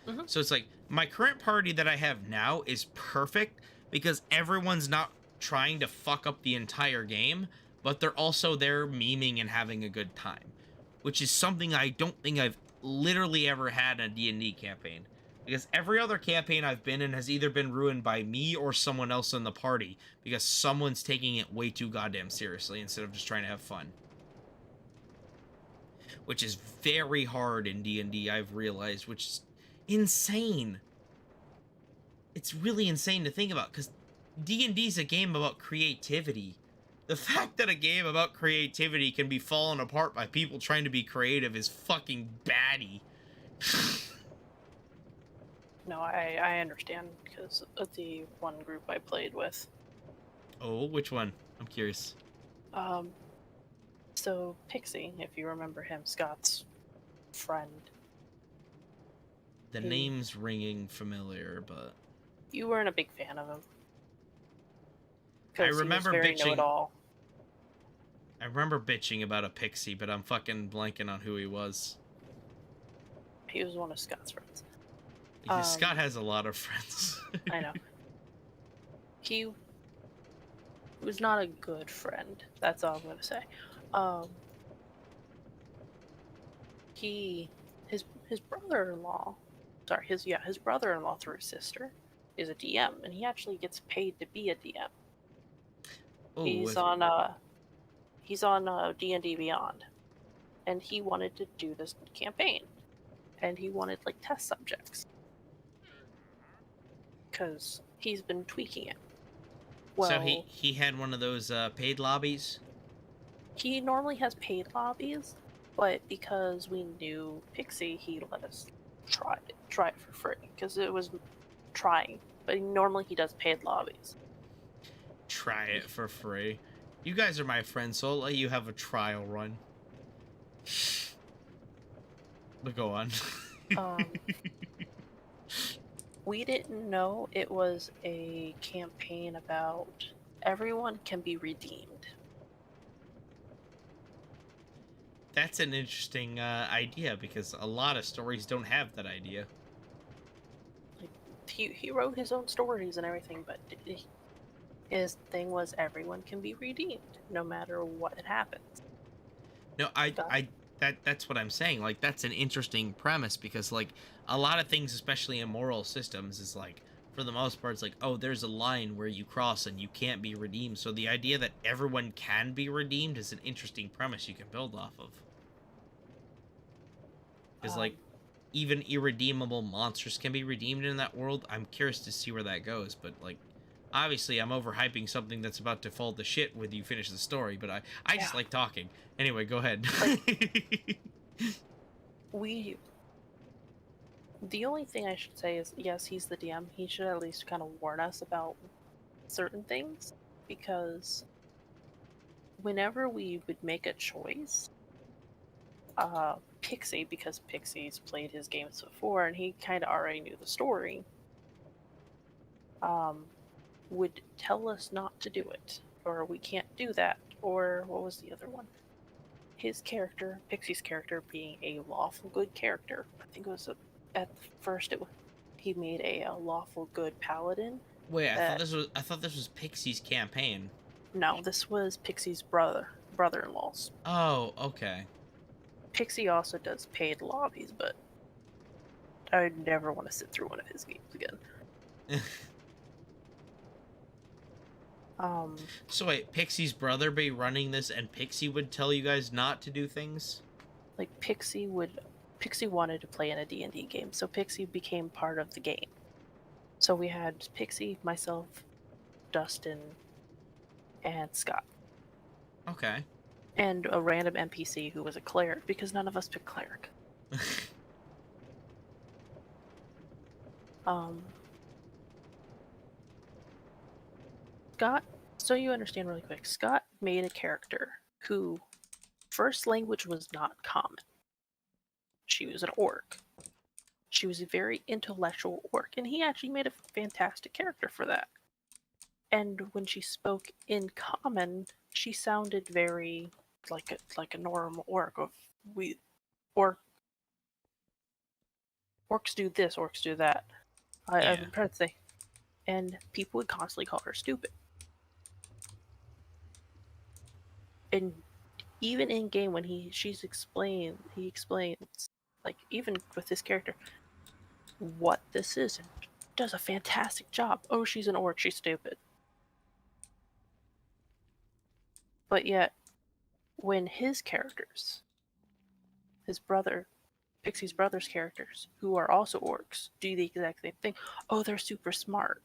Mm-hmm. So it's like, my current party that I have now is perfect because everyone's not trying to fuck up the entire game, but they're also there memeing and having a good time, which is something I don't think I've literally ever had in a D&D campaign. Because every other campaign I've been in has either been ruined by me or someone else in the party because someone's taking it way too goddamn seriously instead of just trying to have fun. Which is very hard in D&D, I've realized, which is insane. It's really insane to think about, because D&D is a game about creativity. The fact that a game about creativity can be fallen apart by people trying to be creative is fucking batty. No, I understand because of the one group I played with. Oh, which one? I'm curious. So Pixie, if you remember him, Scott's friend. The name's ringing familiar, but... You weren't a big fan of him. I remember he was very bitching. know-it-all. I remember bitching about a pixie, but I'm fucking blanking on who he was. He was one of Scott's friends. Scott has a lot of friends. I know. He was not a good friend. That's all I'm gonna say. His brother-in-law, his brother-in-law through his sister is a DM, and he actually gets paid to be a DM. Oh, He's on D&D Beyond, and he wanted to do this campaign, and he wanted like test subjects because he's been tweaking it. Well, so he had one of those paid lobbies? He normally has paid lobbies, but because we knew Pixie, he let us try it for free because it was trying. But normally he does paid lobbies. Try it for free. You guys are my friends, so I'll let you have a trial run. But go on. We didn't know it was a campaign about everyone can be redeemed. That's an interesting idea because a lot of stories don't have that idea. Like, he wrote his own stories and everything, but his thing was everyone can be redeemed no matter what happens. No, that's what I'm saying. Like, that's an interesting premise because, like, a lot of things, especially in moral systems, is like, for the most part, it's like, oh, there's a line where you cross and you can't be redeemed. So the idea that everyone can be redeemed is an interesting premise you can build off of. Because, like, even irredeemable monsters can be redeemed in that world. I'm curious to see where that goes, but, like, obviously I'm overhyping something that's about to fall to shit when you finish the story, but I just like talking. Anyway, go ahead. Like, the only thing I should say is, yes, he's the DM. He should at least kind of warn us about certain things, because whenever we would make a choice, Pixie, because Pixie's played his games before and he kind of already knew the story, would tell us not to do it, or we can't do that, or what was the other one? His character, Pixie's character, being a lawful good character. I think it was at first he made a lawful good paladin. Wait, I thought this was Pixie's campaign. No, this was Pixie's brother-in-law's. Oh, okay. Pixie also does paid lobbies, but I would never want to sit through one of his games again. So wait, Pixie's brother be running this, and Pixie would tell you guys not to do things? Like Pixie wanted to play in a D&D game, so Pixie became part of the game. So we had Pixie, myself, Dustin, and Scott. Okay. And a random NPC who was a cleric, because none of us picked cleric. Scott, so you understand really quick, Scott made a character who first language was not common. She was an orc. She was a very intellectual orc, and he actually made a fantastic character for that. And when she spoke in common, she sounded very like a normal orc of orcs do this, orcs do that. I'm trying to say, and people would constantly call her stupid. And even in game when he explains, like even with this character, what this is, and does a fantastic job. Oh, she's an orc, she's stupid. But yet, when his characters, Pixie's brother's characters, who are also orcs, do the exact same thing, oh, they're super smart.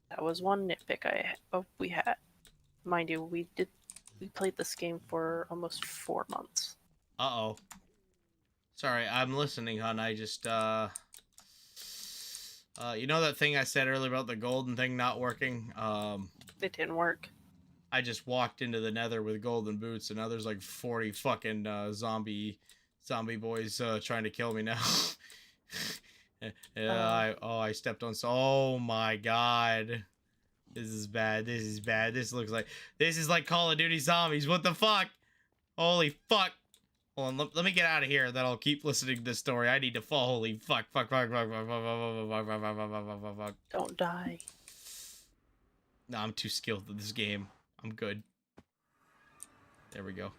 That was one nitpick we had. Mind you, we played this game for almost 4 months. Uh-oh. Sorry, I'm listening, hon. I just, you know that thing I said earlier about the golden thing not working? It didn't work. I just walked into the nether with golden boots, and now there's like 40 fucking, zombie boys, trying to kill me now. Yeah, I stepped on, oh my god. This is bad, this is bad. This is like Call of Duty Zombies, what the fuck? Holy fuck. Hold on, let me get out of here, then I'll keep listening to this story. I need to fall. Holy fuck. Don't die. No, I'm too skilled at this game. I'm good. There we go.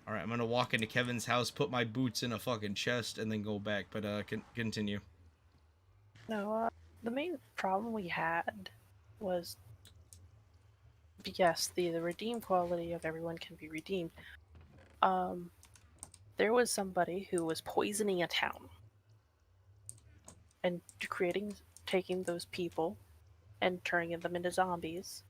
Alright, I'm gonna walk into Kevin's house, put my boots in a fucking chest, and then go back, but continue. No, the main problem we had was, yes, the redeem quality of everyone can be redeemed. There was somebody who was poisoning a town and taking those people and turning them into zombies.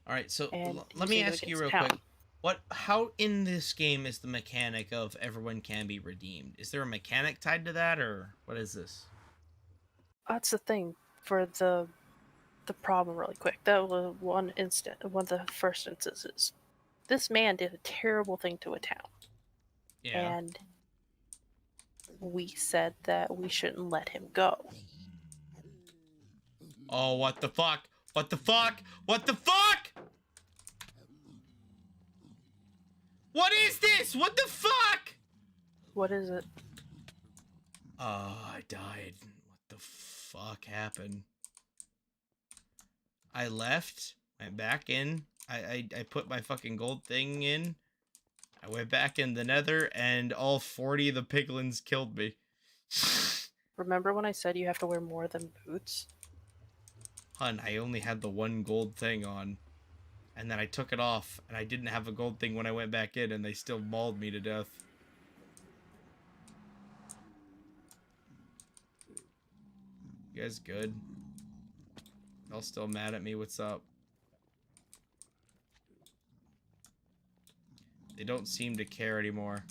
All right, so let me ask you real quick. How in this game is the mechanic of everyone can be redeemed? Is there a mechanic tied to that, or what is this? That's the thing. For the problem really quick. That was one of the first instances. This man did a terrible thing to a town. Yeah. And we said that we shouldn't let him go. Oh, what the fuck? What the fuck? What the fuck? What is this? What the fuck? What is it? Oh, I died. What the fuck happened? I left, went back in, I put my fucking gold thing in, I went back in the nether, and all 40 of the piglins killed me. Remember when I said you have to wear more than boots? Hun, I only had the one gold thing on, and then I took it off, and I didn't have a gold thing when I went back in, and they still mauled me to death. You guys good? Y'all still mad at me? What's up? They don't seem to care anymore.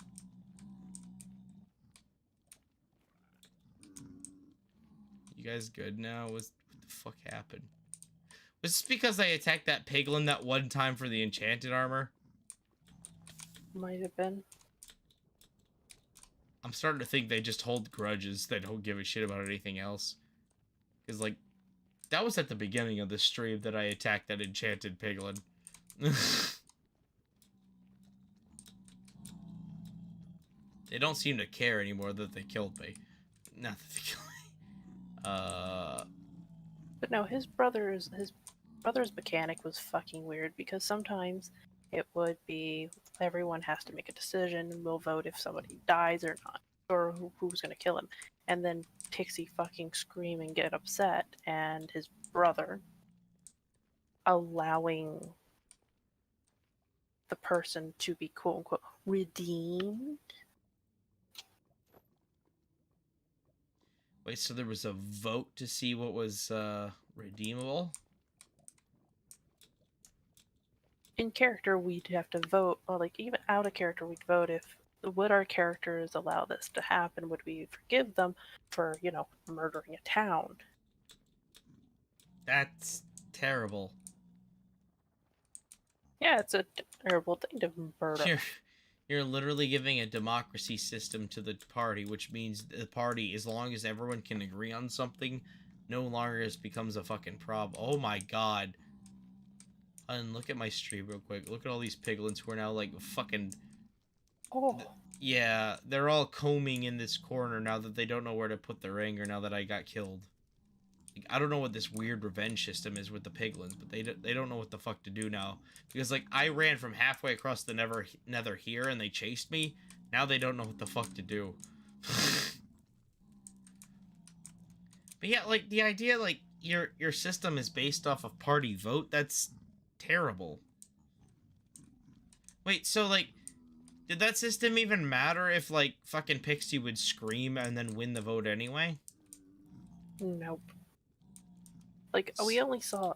You guys good now? What the fuck happened? Was this because I attacked that piglin that one time for the enchanted armor? Might have been. I'm starting to think they just hold grudges. They don't give a shit about anything else. Because, like, that was at the beginning of the stream that I attacked that enchanted piglin. They don't seem to care anymore that they killed me. Not that they killed me. But no, his brother's mechanic was fucking weird because sometimes it would be everyone has to make a decision and we'll vote if somebody dies or not, or who's gonna kill him. And then Pixie fucking scream and get upset, and his brother allowing the person to be quote unquote redeemed. Wait, so there was a vote to see what was redeemable? In character, we'd have to vote, or like even out of character, we'd vote if would our characters allow this to happen? Would we forgive them for, you know, murdering a town? That's terrible. Yeah, it's a terrible thing to murder. You're literally giving a democracy system to the party, which means the party, as long as everyone can agree on something, no longer becomes a fucking problem. Oh my god. And look at my stream real quick. Look at all these piglins who are now like fucking... Oh. Yeah, they're all combing in this corner now that they don't know where to put their anger now that I got killed. Like, I don't know what this weird revenge system is with the piglins, but they don't know what the fuck to do now. Because, like, I ran from halfway across the nether here and they chased me. Now they don't know what the fuck to do. But yeah, like, the idea, like, your system is based off of party vote, that's terrible. Wait, so, like, did that system even matter if, like, fucking Pixie would scream and then win the vote anyway? Nope. Like, we only saw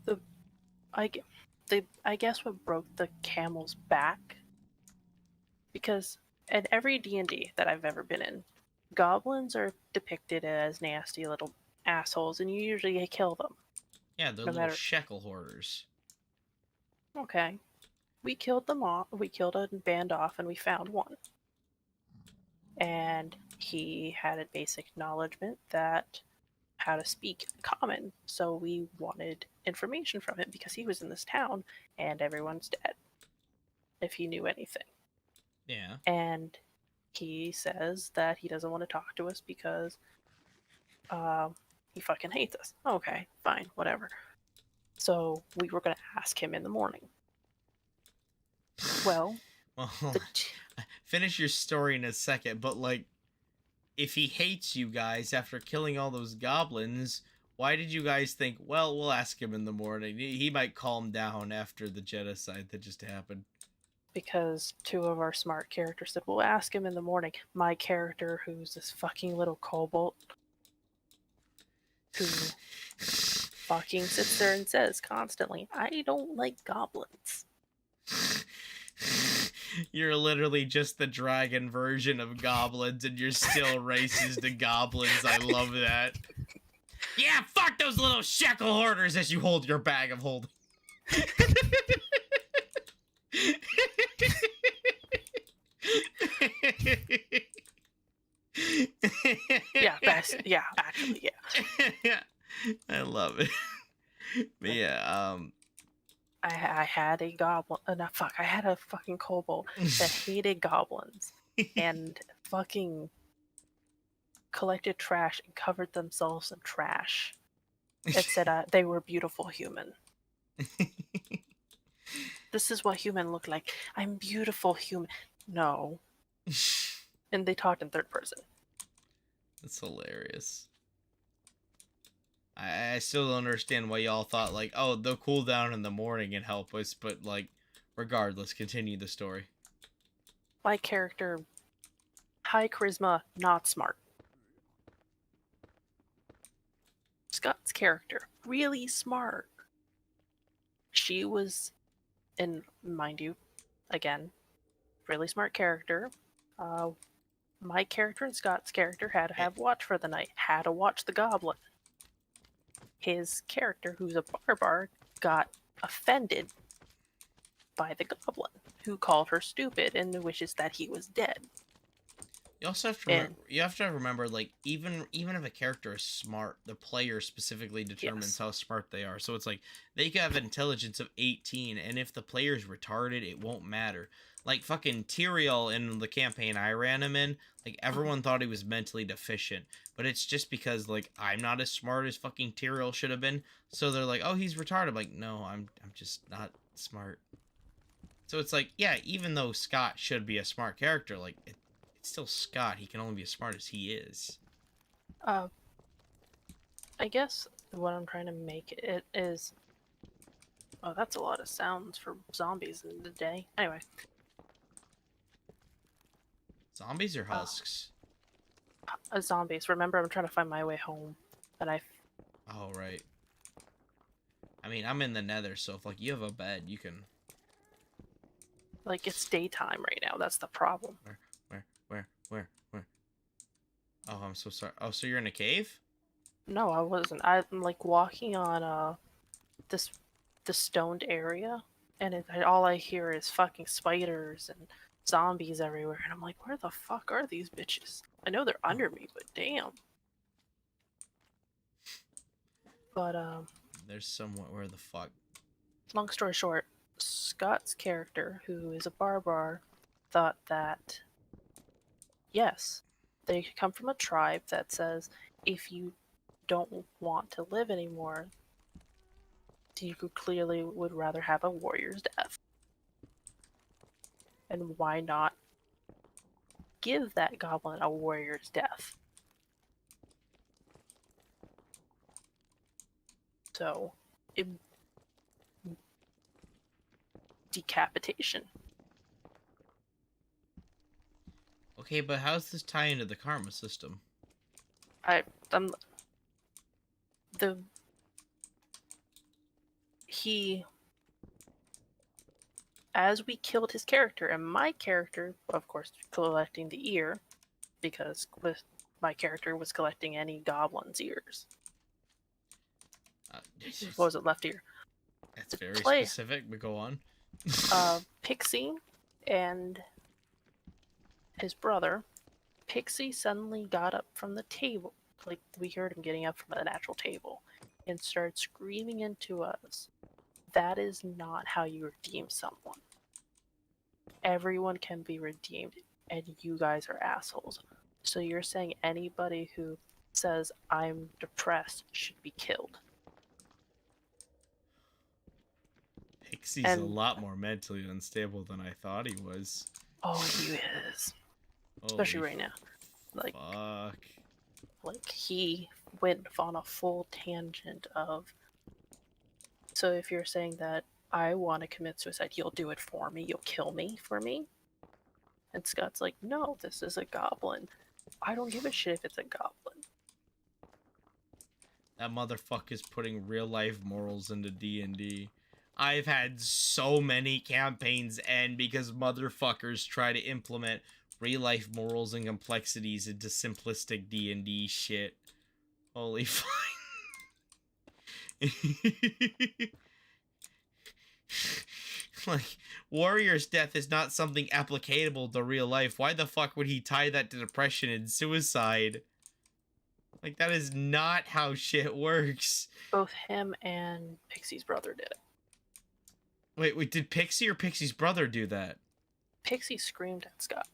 the... I guess what broke the camel's back, because in every D&D that I've ever been in, goblins are depicted as nasty little assholes, and you usually kill them. Yeah, they're little shekel hoarders. Okay. We killed them off. We killed a band off, and we found one. And he had a basic acknowledgement that how to speak common, so we wanted information from him because he was in this town, and everyone's dead. If he knew anything. Yeah. And he says that he doesn't want to talk to us because he fucking hates us. Okay, fine, whatever. So we were going to ask him in the morning. Well, finish your story in a second, but like, if he hates you guys after killing all those goblins, why did you guys think, well, we'll ask him in the morning? He might calm down after the genocide that just happened. Because two of our smart characters said, we'll ask him in the morning. My character, who's this fucking little kobold, who fucking sits there and says constantly, I don't like goblins. You're literally just the dragon version of goblins, and you're still racist to goblins. I love that. Yeah, fuck those little shekel hoarders as you hold your bag of holding. Yeah, best. Yeah, actually, yeah. Yeah, I love it. But yeah, I had a goblin. No, fuck. I had a fucking kobold that hated goblins and fucking collected trash and covered themselves in trash. It said they were beautiful human. This is what human look like. I'm beautiful human. No. And they talked in third person. That's hilarious. I still don't understand why y'all thought, like, oh, they'll cool down in the morning and help us, but, like, regardless, continue the story. My character, high charisma, not smart. Scott's character, really smart. She was, and mind you, again, really smart character. My character and Scott's character had to have watch for the night, had to watch the goblin. his character, who's a barbar, got offended by the goblin, who called her stupid and wishes that he was dead. You also have to remember, like, even if a character is smart, the player specifically determines how smart they are. So it's like they could have an intelligence of 18, and if the player's retarded, it won't matter. Like fucking Tyrael in the campaign I ran him in, like everyone thought he was mentally deficient, but it's just because like I'm not as smart as fucking Tyrael should have been. So they're like, oh, he's retarded. I'm like, no, I'm just not smart. So it's like, yeah, even though Scott should be a smart character, like it's still Scott. He can only be as smart as he is. I guess what I'm trying to make it is... Oh, that's a lot of sounds for zombies in the day. Anyway. Zombies or husks? Zombies. Remember, I'm trying to find my way home. And Oh, right. I mean, I'm in the nether, so if, like, you have a bed, you can... Like, it's daytime right now. That's the problem. Where? Oh, I'm so sorry. Oh, so you're in a cave? No, I wasn't. I'm, like, walking on, the stoned area. And all I hear is fucking spiders and zombies everywhere. And I'm like, where the fuck are these bitches? I know they're under me, but damn. But, There's somewhere... Where the fuck? long story short, Scott's character, who is a barbar, thought that, yes, they come from a tribe that says if you don't want to live anymore, you clearly would rather have a warrior's death. And why not give that goblin a warrior's death? So, decapitation. Okay, but how's this tie into the karma system? As we killed his character, and my character, of course, collecting the ear, because my character was collecting any goblin's ears. What was it, left ear? That's very specific, but go on. Pixie and his brother. Pixie suddenly got up from the table, like we heard him getting up from an actual table, and started screaming into us. That is not how you redeem someone. Everyone can be redeemed, and you guys are assholes. So you're saying anybody who says, I'm depressed, should be killed. Pixie's a lot more mentally unstable than I thought he was. Oh, he is. Especially right now. Like, fuck. Like, he went on a full tangent of... So if you're saying that I want to commit suicide, you'll do it for me, you'll kill me for me? And Scott's like, no, this is a goblin. I don't give a shit if it's a goblin. That motherfucker's putting real life morals into D&D. I've had so many campaigns end because motherfuckers try to implement real life morals and complexities into simplistic D&D shit. Holy fuck. Like, warrior's death is not something applicable to real life. Why the fuck would he tie that to depression and suicide? Like, that is not how shit works. Both him and Pixie's brother did it. Wait, did Pixie or Pixie's brother do that? Pixie screamed at Scott,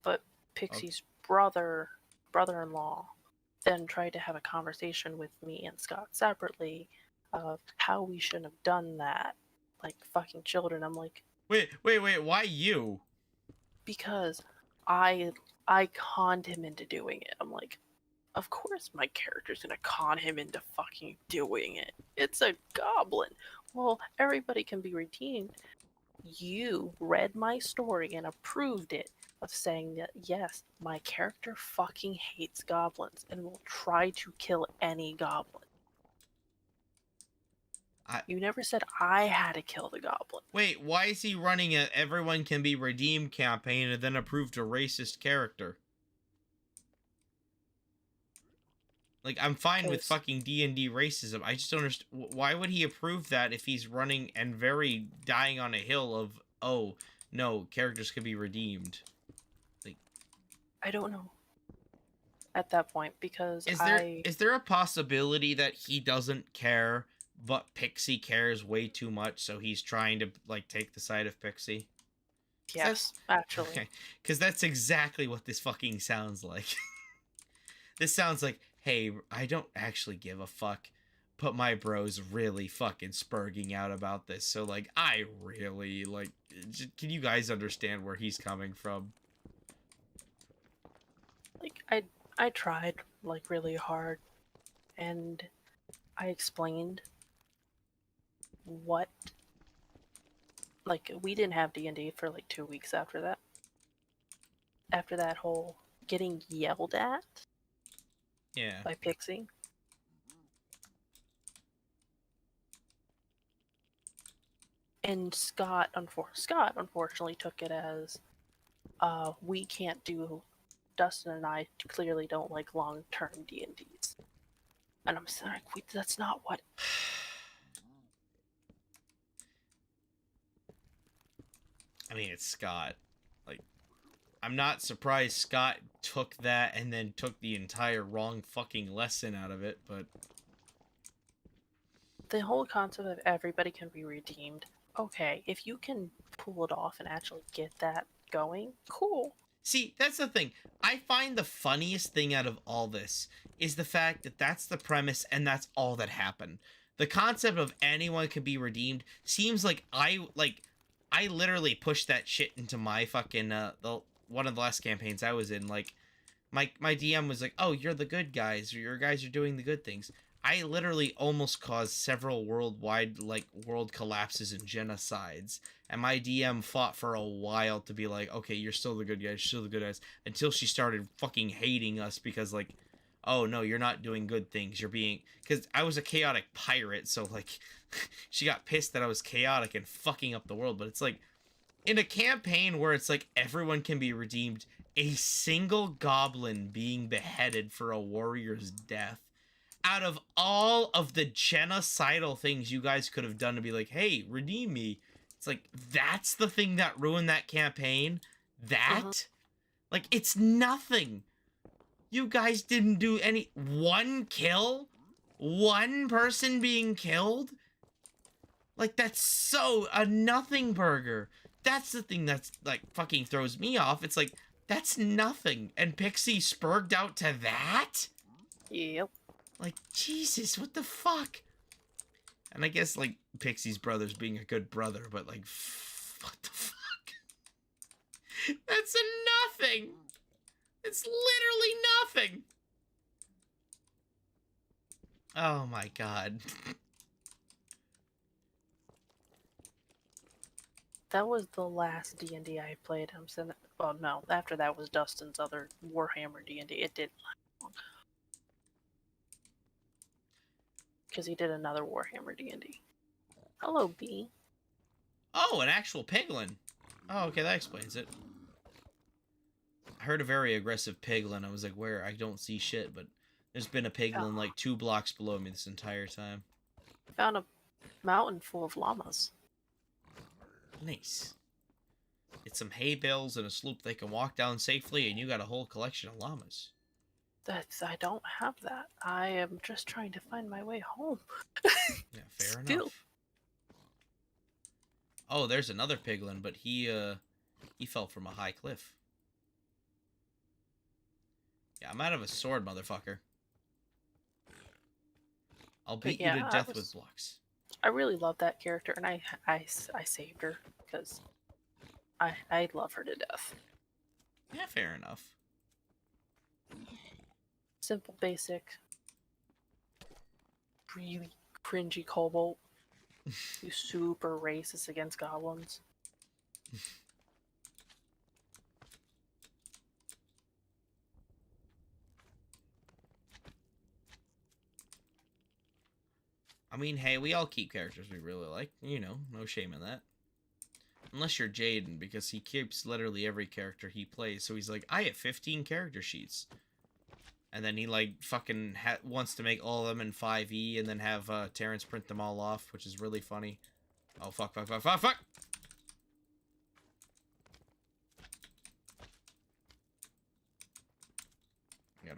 but Pixie's brother-in-law then tried to have a conversation with me and Scott separately of how we shouldn't have done that. Like fucking children. I'm like, wait, why you? Because I conned him into doing it. I'm like, of course my character's gonna con him into fucking doing it. It's a goblin. Well, everybody can be redeemed. You read my story and approved it of saying that, yes, my character fucking hates goblins and will try to kill any goblin. You never said I had to kill the goblin. Wait, why is he running a everyone can be redeemed campaign and then approved a racist character? Like, I'm fine with 'Cause- fucking D&D racism. I just don't understand. Why would he approve that if he's running and very dying on a hill of, oh, no, characters could be redeemed? Like, I don't know. At that point, because is there a possibility that he doesn't care, but Pixie cares way too much, so he's trying to, like, take the side of Pixie? yes, actually. Okay, because that's exactly what this fucking sounds like. This sounds like, hey, I don't actually give a fuck, but my bro's really fucking spurging out about this, so, like, I really, like, can you guys understand where he's coming from? Like, I tried, like, really hard, and I explained what, like, we didn't have D&D for, like, 2 weeks after that. After that whole getting yelled at Yeah. by Pixie. And Scott unfortunately took it as, we can't do, Dustin and I clearly don't like long-term D&Ds. And I'm like, wait, that's not what... I mean, it's Scott. Like, I'm not surprised Scott took that and then took the entire wrong fucking lesson out of it, but... The whole concept of everybody can be redeemed. Okay, if you can pull it off and actually get that going, cool. See, that's the thing. I find the funniest thing out of all this is the fact that that's the premise and that's all that happened. The concept of anyone can be redeemed seems like I literally pushed that shit into my fucking one of the last campaigns I was in. Like, my DM was like, "Oh, you're the good guys. Your guys are doing the good things." I literally almost caused several worldwide, like, world collapses and genocides. And my DM fought for a while to be like, okay, you're still the good guys, you're still the good guys. Until she started fucking hating us because, like, oh, no, you're not doing good things. You're being... Because I was a chaotic pirate, so, like, she got pissed that I was chaotic and fucking up the world. But it's like, in a campaign where it's like everyone can be redeemed, a single goblin being beheaded for a warrior's death, out of all of the genocidal things you guys could have done to be like, hey, redeem me. It's like, that's the thing that ruined that campaign? That? Like, it's nothing. You guys didn't do any... One kill? One person being killed? Like, that's so a nothing burger. That's the thing that's, like, fucking throws me off. It's like, that's nothing. And Pixie spurged out to that? Yep. Like, Jesus, what the fuck? And I guess, like, Pixie's brother's being a good brother, but, like, what the fuck? That's a nothing. It's literally nothing. Oh my god. That was the last D&D I played. I'm saying, well, no, after that was Dustin's other Warhammer D&D. It didn't last long. Because he did another Warhammer D&D. Hello, B. Oh, an actual piglin. Oh, okay, that explains it. I heard a very aggressive piglin. I was like, where? I don't see shit, but there's been a piglin like 2 blocks below me this entire time. Found a mountain full of llamas. Nice. It's some hay bales and a sloop they can walk down safely, and you got a whole collection of llamas. I don't have that. I am just trying to find my way home. Yeah, fair enough. Oh, there's another piglin, but he fell from a high cliff. Yeah, I'm out of a sword, motherfucker. I'll beat you to death with blocks. I really love that character, and I saved her because I love her to death. Yeah, fair enough. Simple, basic, really cringy kobold. You super racist against goblins. I mean, hey, we all keep characters we really like. You know, no shame in that. Unless you're Jaden, because he keeps literally every character he plays. So he's like, I have 15 character sheets. And then he like fucking wants to make all of them in 5e and then have Terrence print them all off, which is really funny. Oh fuck! I gotta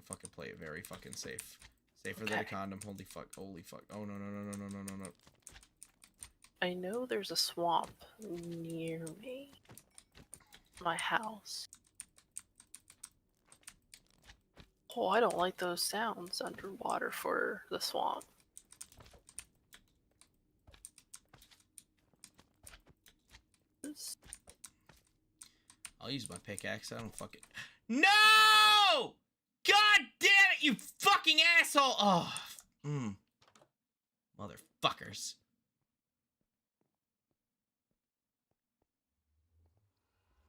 fucking play it very fucking safe. Safer than a condom. Holy fuck! Oh no. I know there's a swamp near me. My house. Oh, I don't like those sounds underwater for the swamp. I'll use my pickaxe. I don't fucking... No! God damn it, you fucking asshole! Oh, motherfuckers.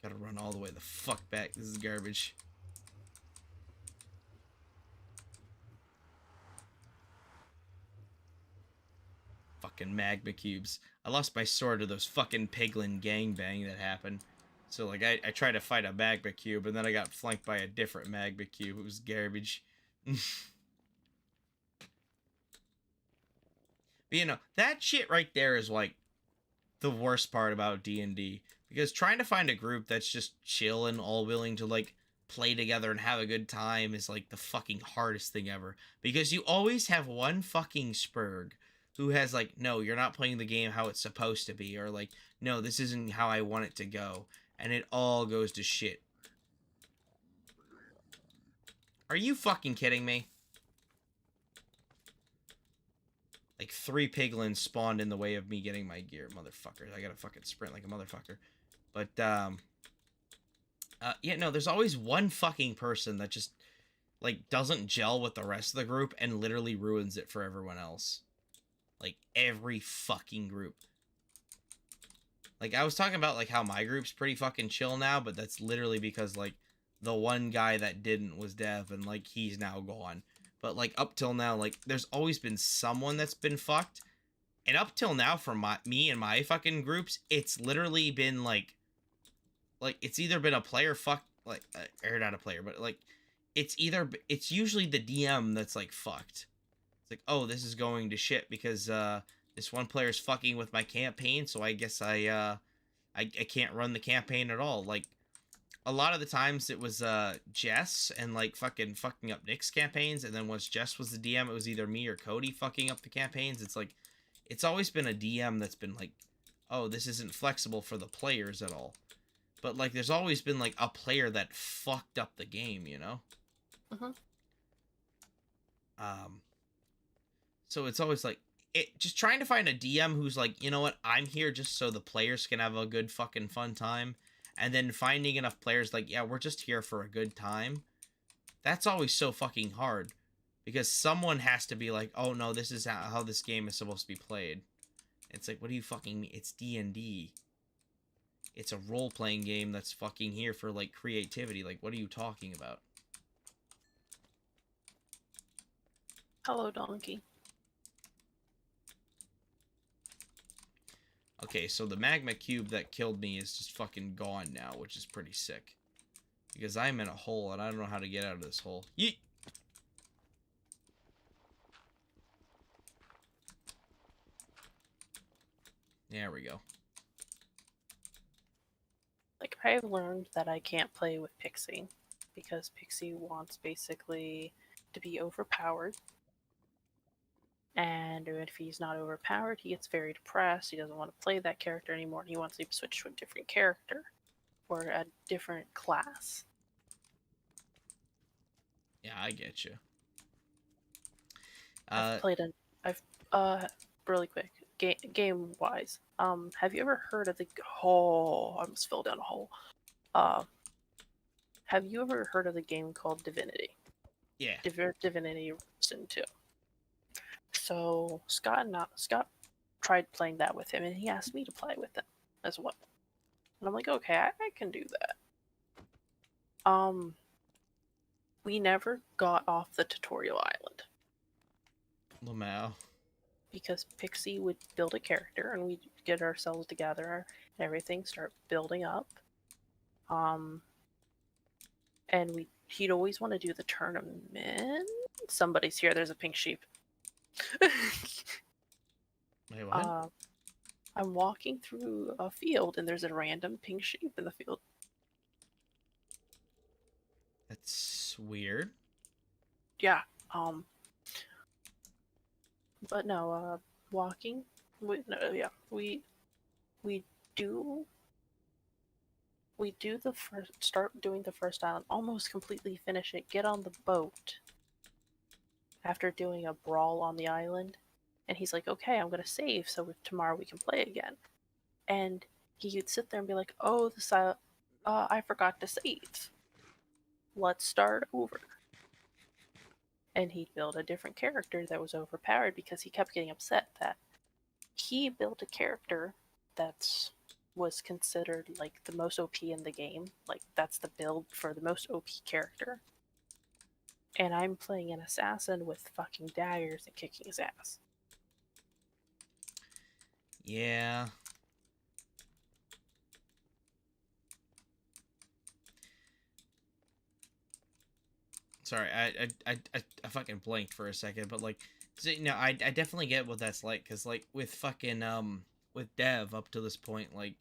Gotta run all the way the fuck back. This is garbage. Fucking magma cubes. I lost my sword to those fucking piglin gangbang that happened. So, like, I tried to fight a magma cube, and then I got flanked by a different magma cube. It was garbage. But, you know, that shit right there is, like, the worst part about D&D. Because trying to find a group that's just chill and all willing to, like, play together and have a good time is, like, the fucking hardest thing ever. Because you always have one fucking spurg who has, like, no, you're not playing the game how it's supposed to be. Or, like, no, this isn't how I want it to go. And it all goes to shit. Are you fucking kidding me? Like, 3 piglins spawned in the way of me getting my gear, motherfuckers. I gotta fucking sprint like a motherfucker. But, yeah, no, there's always one fucking person that just, like, doesn't gel with the rest of the group and literally ruins it for everyone else. Like, every fucking group. Like, I was talking about, like, how my group's pretty fucking chill now, but that's literally because, like, the one guy that didn't was Dev, and, like, he's now gone. But, like, up till now, like, there's always been someone that's been fucked. And up till now, for me and my fucking groups, it's literally been, like, it's either been a player like, or not a player, but, like, it's usually the DM that's, like, fucked. It's like, oh, this is going to shit because, this one player's fucking with my campaign, so I guess I can't run the campaign at all. Like, a lot of the times it was, Jess and, like, fucking up Nick's campaigns, and then once Jess was the DM, it was either me or Cody fucking up the campaigns. It's like, it's always been a DM that's been like, oh, this isn't flexible for the players at all. But, like, there's always been, like, a player that fucked up the game, you know? So it's always, like, just trying to find a DM who's like, you know what, I'm here just so the players can have a good fucking fun time. And then finding enough players like, yeah, we're just here for a good time. That's always so fucking hard. Because someone has to be like, oh no, this is how this game is supposed to be played. It's like, what do you fucking mean? It's D&D. It's a role-playing game that's fucking here for, like, creativity. Like, what are you talking about? Hello, donkey. Okay, so the magma cube that killed me is just fucking gone now, which is pretty sick. Because I'm in a hole, and I don't know how to get out of this hole. Yeet! There we go. Like, I've learned that I can't play with Pixie, because Pixie wants basically to be overpowered. And if he's not overpowered, he gets very depressed. He doesn't want to play that character anymore. He wants to switch to a different character or a different class. Yeah, I get you. Really quick, game wise, have you ever heard of the? Oh, I almost fell down a hole. Have you ever heard of the game called Divinity? Yeah. Divinity Sin 2. So Scott tried playing that with him, and he asked me to play with him as well. And I'm like, okay, I can do that. We never got off the tutorial island. Lamau. Because Pixie would build a character, and we'd get ourselves together and everything, start building up. And we he'd always want to do the tournament. Somebody's here. There's a pink sheep. Wait, what? I'm walking through a field and there's a random pink sheep in the field. That's weird. Yeah. But no, walking. We do the first, start doing the first island, almost completely finish it, get on the boat after doing a brawl on the island, and he's like, okay, I'm gonna save so tomorrow we can play again. And he'd sit there and be like, oh, I forgot to save. Let's start over. And he'd build a different character that was overpowered because he kept getting upset that he built a character that was considered like the most OP in the game. Like, that's the build for the most OP character. And I'm playing an assassin with fucking daggers and kicking his ass. Yeah. Sorry, I fucking blanked for a second, but like, so, I definitely get what that's like, cause like with fucking with Dev up to this point, like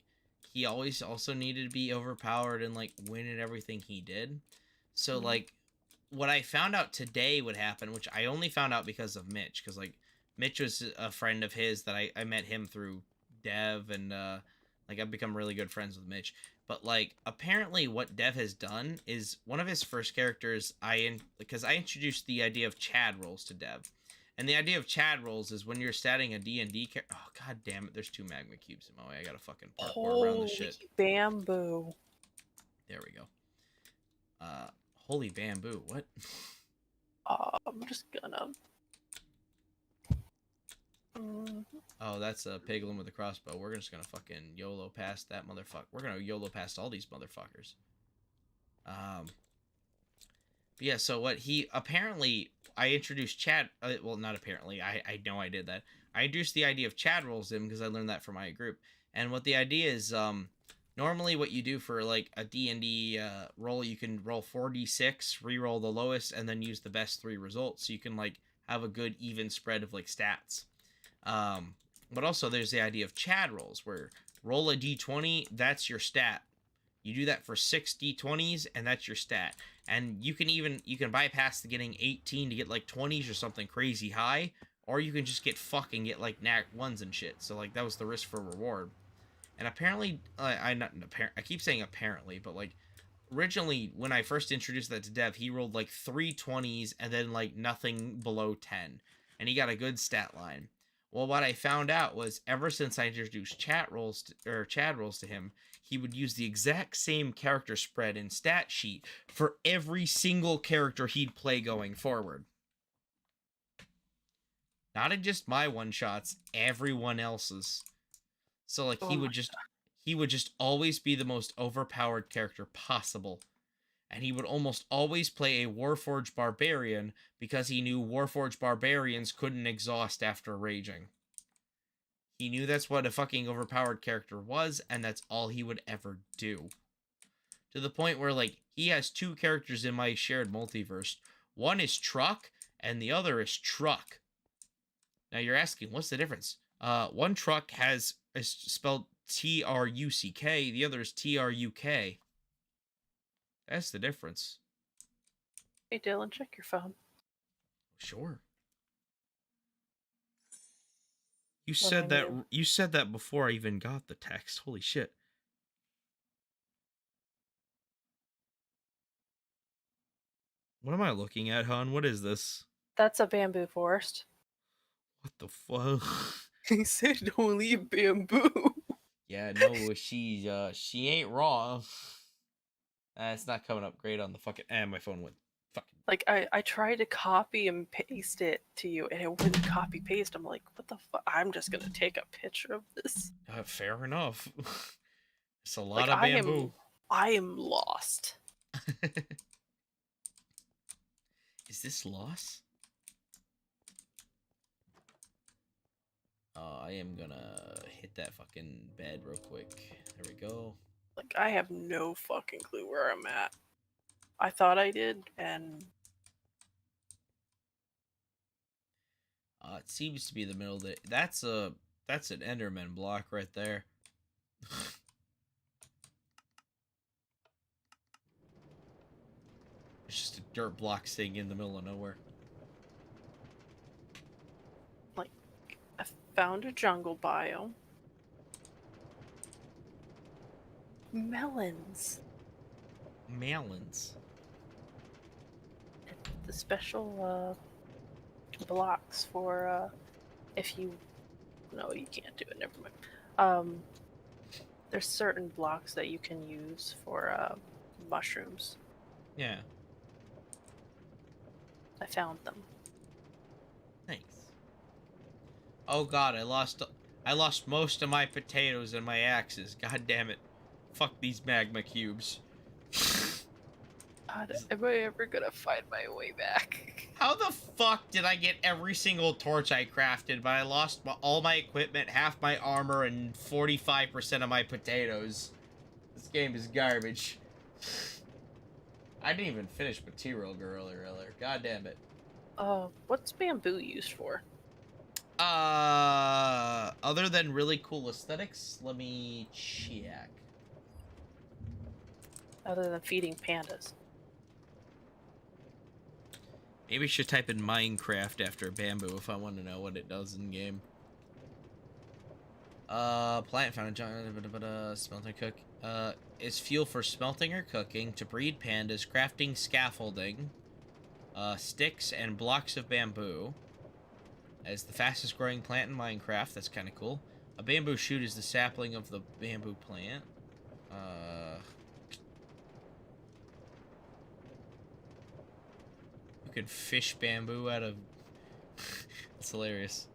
he always also needed to be overpowered and like win at everything he did. So like, what I found out today would happen, which I only found out because of Mitch, cause like Mitch was a friend of his that I met him through Dev, and like I've become really good friends with Mitch. But like, apparently what Dev has done is one of his first characters because I introduced the idea of Chad rolls to Dev. And the idea of Chad rolls is when you're statting a D&D character. Oh, god damn it, there's 2 magma cubes in my way. I gotta fucking parkour around this shit. Bamboo. There we go. Holy bamboo, what? I'm just gonna... Oh, that's a piglin with a crossbow. We're just gonna fucking YOLO past that motherfucker. We're gonna YOLO past all these motherfuckers. But yeah, so what he apparently, I introduced Chad. Well, not apparently. I know I did that. I introduced the idea of Chad rolls in because I learned that from my group. And what the idea is, normally what you do for like a D&D roll, you can roll 4d6, re-roll the lowest, and then use the best 3 results, so you can like have a good even spread of like stats. But also there's the idea of Chad rolls, where roll a d20, that's your stat. You do that for 6 d20s, and that's your stat. And you can bypass the getting 18 to get like 20s or something crazy high, or you can just get like nat 1s and shit. So like that was the risk for reward. And apparently, I keep saying apparently, but like originally when I first introduced that to Dev, he rolled like 3 20s and then like nothing below 10, and he got a good stat line. Well, what I found out was ever since I introduced Chad rolls to him, he would use the exact same character spread and stat sheet for every single character he'd play going forward. Not in just my one-shots, everyone else's. So like he would just always be the most overpowered character possible. And he would almost always play a Warforged Barbarian because he knew Warforged Barbarians couldn't exhaust after raging. He knew that's what a fucking overpowered character was, and that's all he would ever do. To the point where, like, he has 2 characters in my shared multiverse. One is Truck, and the other is Truck. Now you're asking, what's the difference? One Truck is spelled T-R-U-C-K, the other is T-R-U-K. That's the difference. Hey, Dylan, check your phone. Sure. You said that before I even got the text. Holy shit. What am I looking at, hon? What is this? That's a bamboo forest. What the fuck? He said don't leave bamboo. Yeah, no, she ain't wrong. It's not coming up great on the fucking... And my phone went fucking... Like, I tried to copy and paste it to you, and it wouldn't copy paste. I'm like, what the fuck? I'm just gonna take a picture of this. Fair enough. It's a lot of bamboo. I am lost. Is this loss? I am gonna hit that fucking bed real quick. There we go. Like, I have no fucking clue where I'm at. I thought I did, and It seems to be the middle. That's an Enderman block right there. It's just a dirt block sitting in the middle of nowhere. like, I found a jungle biome. Melons. Melons. The special blocks for if you no, you can't do it, never mind. There's certain blocks that you can use for mushrooms. Yeah. I found them. Nice. Oh god, I lost most of my potatoes and my axes. God damn it. Fuck these magma cubes. God, am I ever gonna find my way back? How the fuck did I get every single torch I crafted, but I lost all my equipment, half my armor, and 45% of my potatoes? This game is garbage. I didn't even finish Material Girl earlier. God damn it. What's bamboo used for? Other than really cool aesthetics, let me check. Other than feeding pandas. Maybe I should type in Minecraft after bamboo if I want to know what it does in game. Plant found smelting cook. Is fuel for smelting or cooking, to breed pandas, crafting scaffolding, sticks and blocks of bamboo. As the fastest growing plant in Minecraft, that's kind of cool. A bamboo shoot is the sapling of the bamboo plant. You can fish bamboo out of... It's hilarious.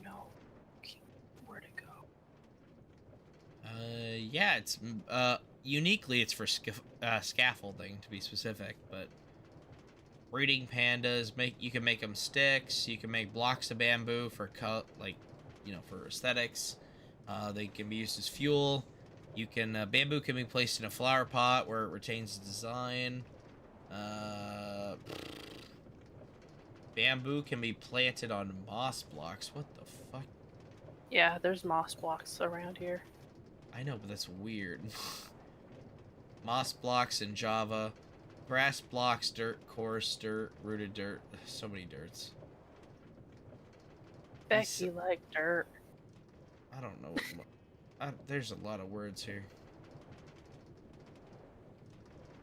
No. Where to go? Yeah, it's, uniquely it's for scaffolding, to be specific, but... Breeding pandas, you can make them sticks, you can make blocks of bamboo for for aesthetics. They can be used as fuel. You can, bamboo can be placed in a flower pot where it retains the design. Bamboo can be planted on moss blocks. What the fuck? Yeah, there's moss blocks around here. I know, but that's weird. Moss blocks in Java. Grass blocks, dirt, coarse dirt, rooted dirt. So many dirts. Becky like dirt. I don't know what... there's a lot of words here.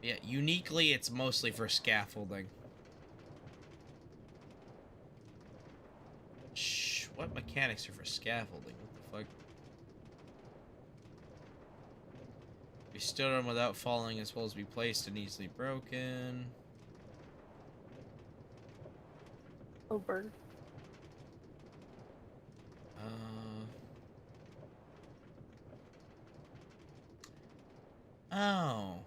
Yeah, uniquely, it's mostly for scaffolding. Shh, what mechanics are for scaffolding? What the fuck? Be stood on without falling, as well as be placed and easily broken. Oh, bird. Oh.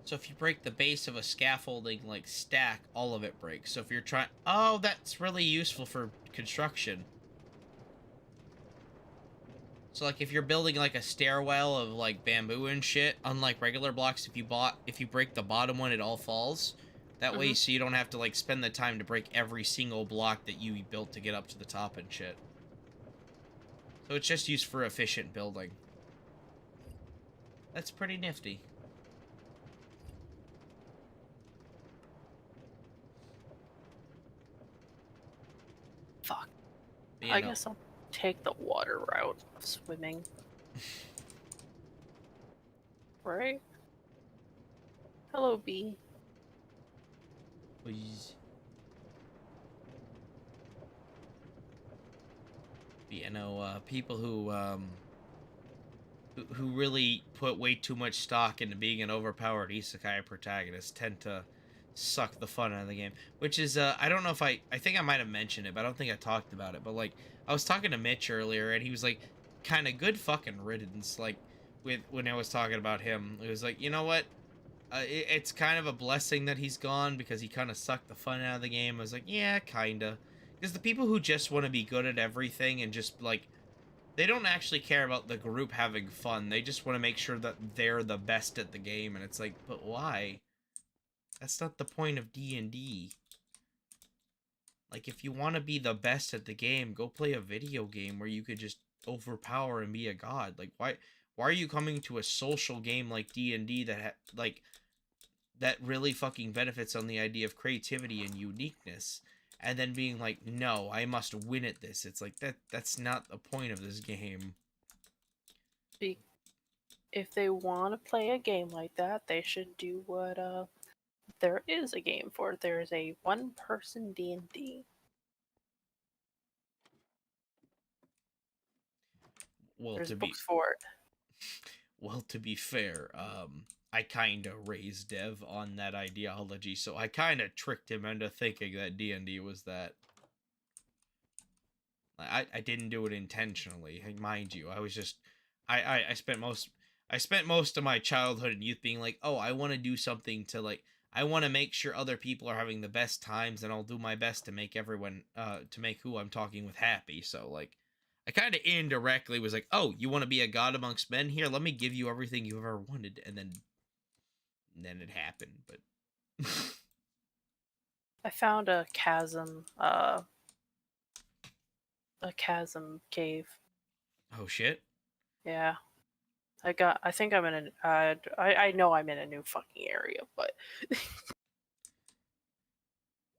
So if you break the base of a scaffolding, like, stack, all of it breaks. So if you're trying... Oh, that's really useful for construction. So, like, if you're building, like, a stairwell of, like, bamboo and shit, unlike regular blocks, if you break the bottom one, it all falls. That way, so you don't have to, like, spend the time to break every single block that you built to get up to the top and shit. So it's just used for efficient building. That's pretty nifty. Fuck. You I know. guess I'll take the water route of swimming. Right? Hello, bee. Please. You know, people who really put way too much stock into being an overpowered isekai protagonist tend to suck the fun out of the game. Which is, I don't know if I think I might have mentioned it, but I don't think I talked about it. But, like, I was talking to Mitch earlier, and he was like, kind of good fucking riddance, like, when I was talking about him. It was like, you know what? It's kind of a blessing that he's gone, because he kind of sucked the fun out of the game. I was like, yeah, kinda. Because the people who just want to be good at everything and just, like, They don't actually care about the group having fun. They just want to make sure that they're the best at the game, and it's like, but why? That's not the point of D&D. Like, if you want to be the best at the game, go play a video game where you could just overpower and be a god. Like, why are you coming to a social game like D&D that that really fucking benefits on the idea of creativity and uniqueness, and then being like, no, I must win at this? It's like, that's not the point of this game. If they want to play a game like that, they should do what there is a game for. There's a one-person D&D. Well, There's books for it. Well, to be fair, I kind of raised Dev on that ideology, so I kind of tricked him into thinking that D&D was that. I didn't do it intentionally, mind you. I was just, I spent most of my childhood and youth being like, oh, I want to do something to, like, I want to make sure other people are having the best times, and I'll do my best to make everyone, to make who I'm talking with happy. So, like, I kind of indirectly was like, oh, you want to be a god amongst men? Here, let me give you everything you ever wanted. And then it happened, but... I found a chasm cave. Oh, shit. Yeah. I think I'm in I know I'm in a new fucking area, but... I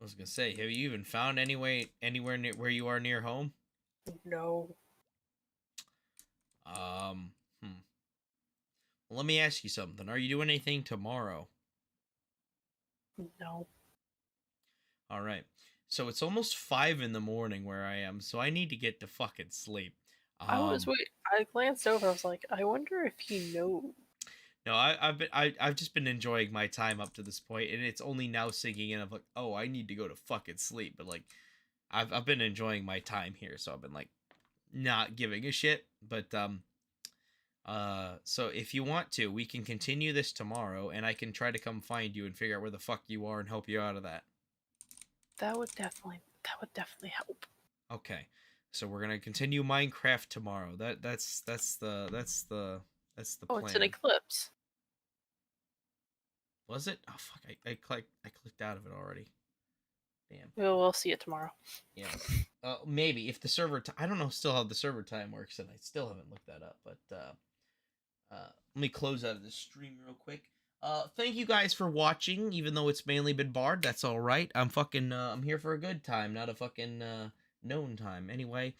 was gonna say, have you even found anywhere near where you are near home? No. Well, let me ask you something. Are you doing anything tomorrow? No. All right. So it's almost 5 in the morning where I am, so I need to get to fucking sleep. I glanced over. I was like, I wonder if he knows. No, I've just been enjoying my time up to this point, and it's only now sinking in. of like, oh, I need to go to fucking sleep. But like, I've been enjoying my time here, so I've been like, not giving a shit. But so if you want to, we can continue this tomorrow, and I can try to come find you and figure out where the fuck you are and help you out of that. That would definitely help. Okay, so we're gonna continue Minecraft tomorrow. That's the Oh, plan. it's an eclipse. Was it? Oh fuck! I clicked out of it already. Damn. We'll see it tomorrow. Yeah. Maybe if the server. I don't know still how the server time works, and I still haven't looked that up. But let me close out of this stream real quick. Thank you guys for watching, even though it's mainly been barred. That's all right. I'm fucking. I'm here for a good time, not a fucking known time. Anyway,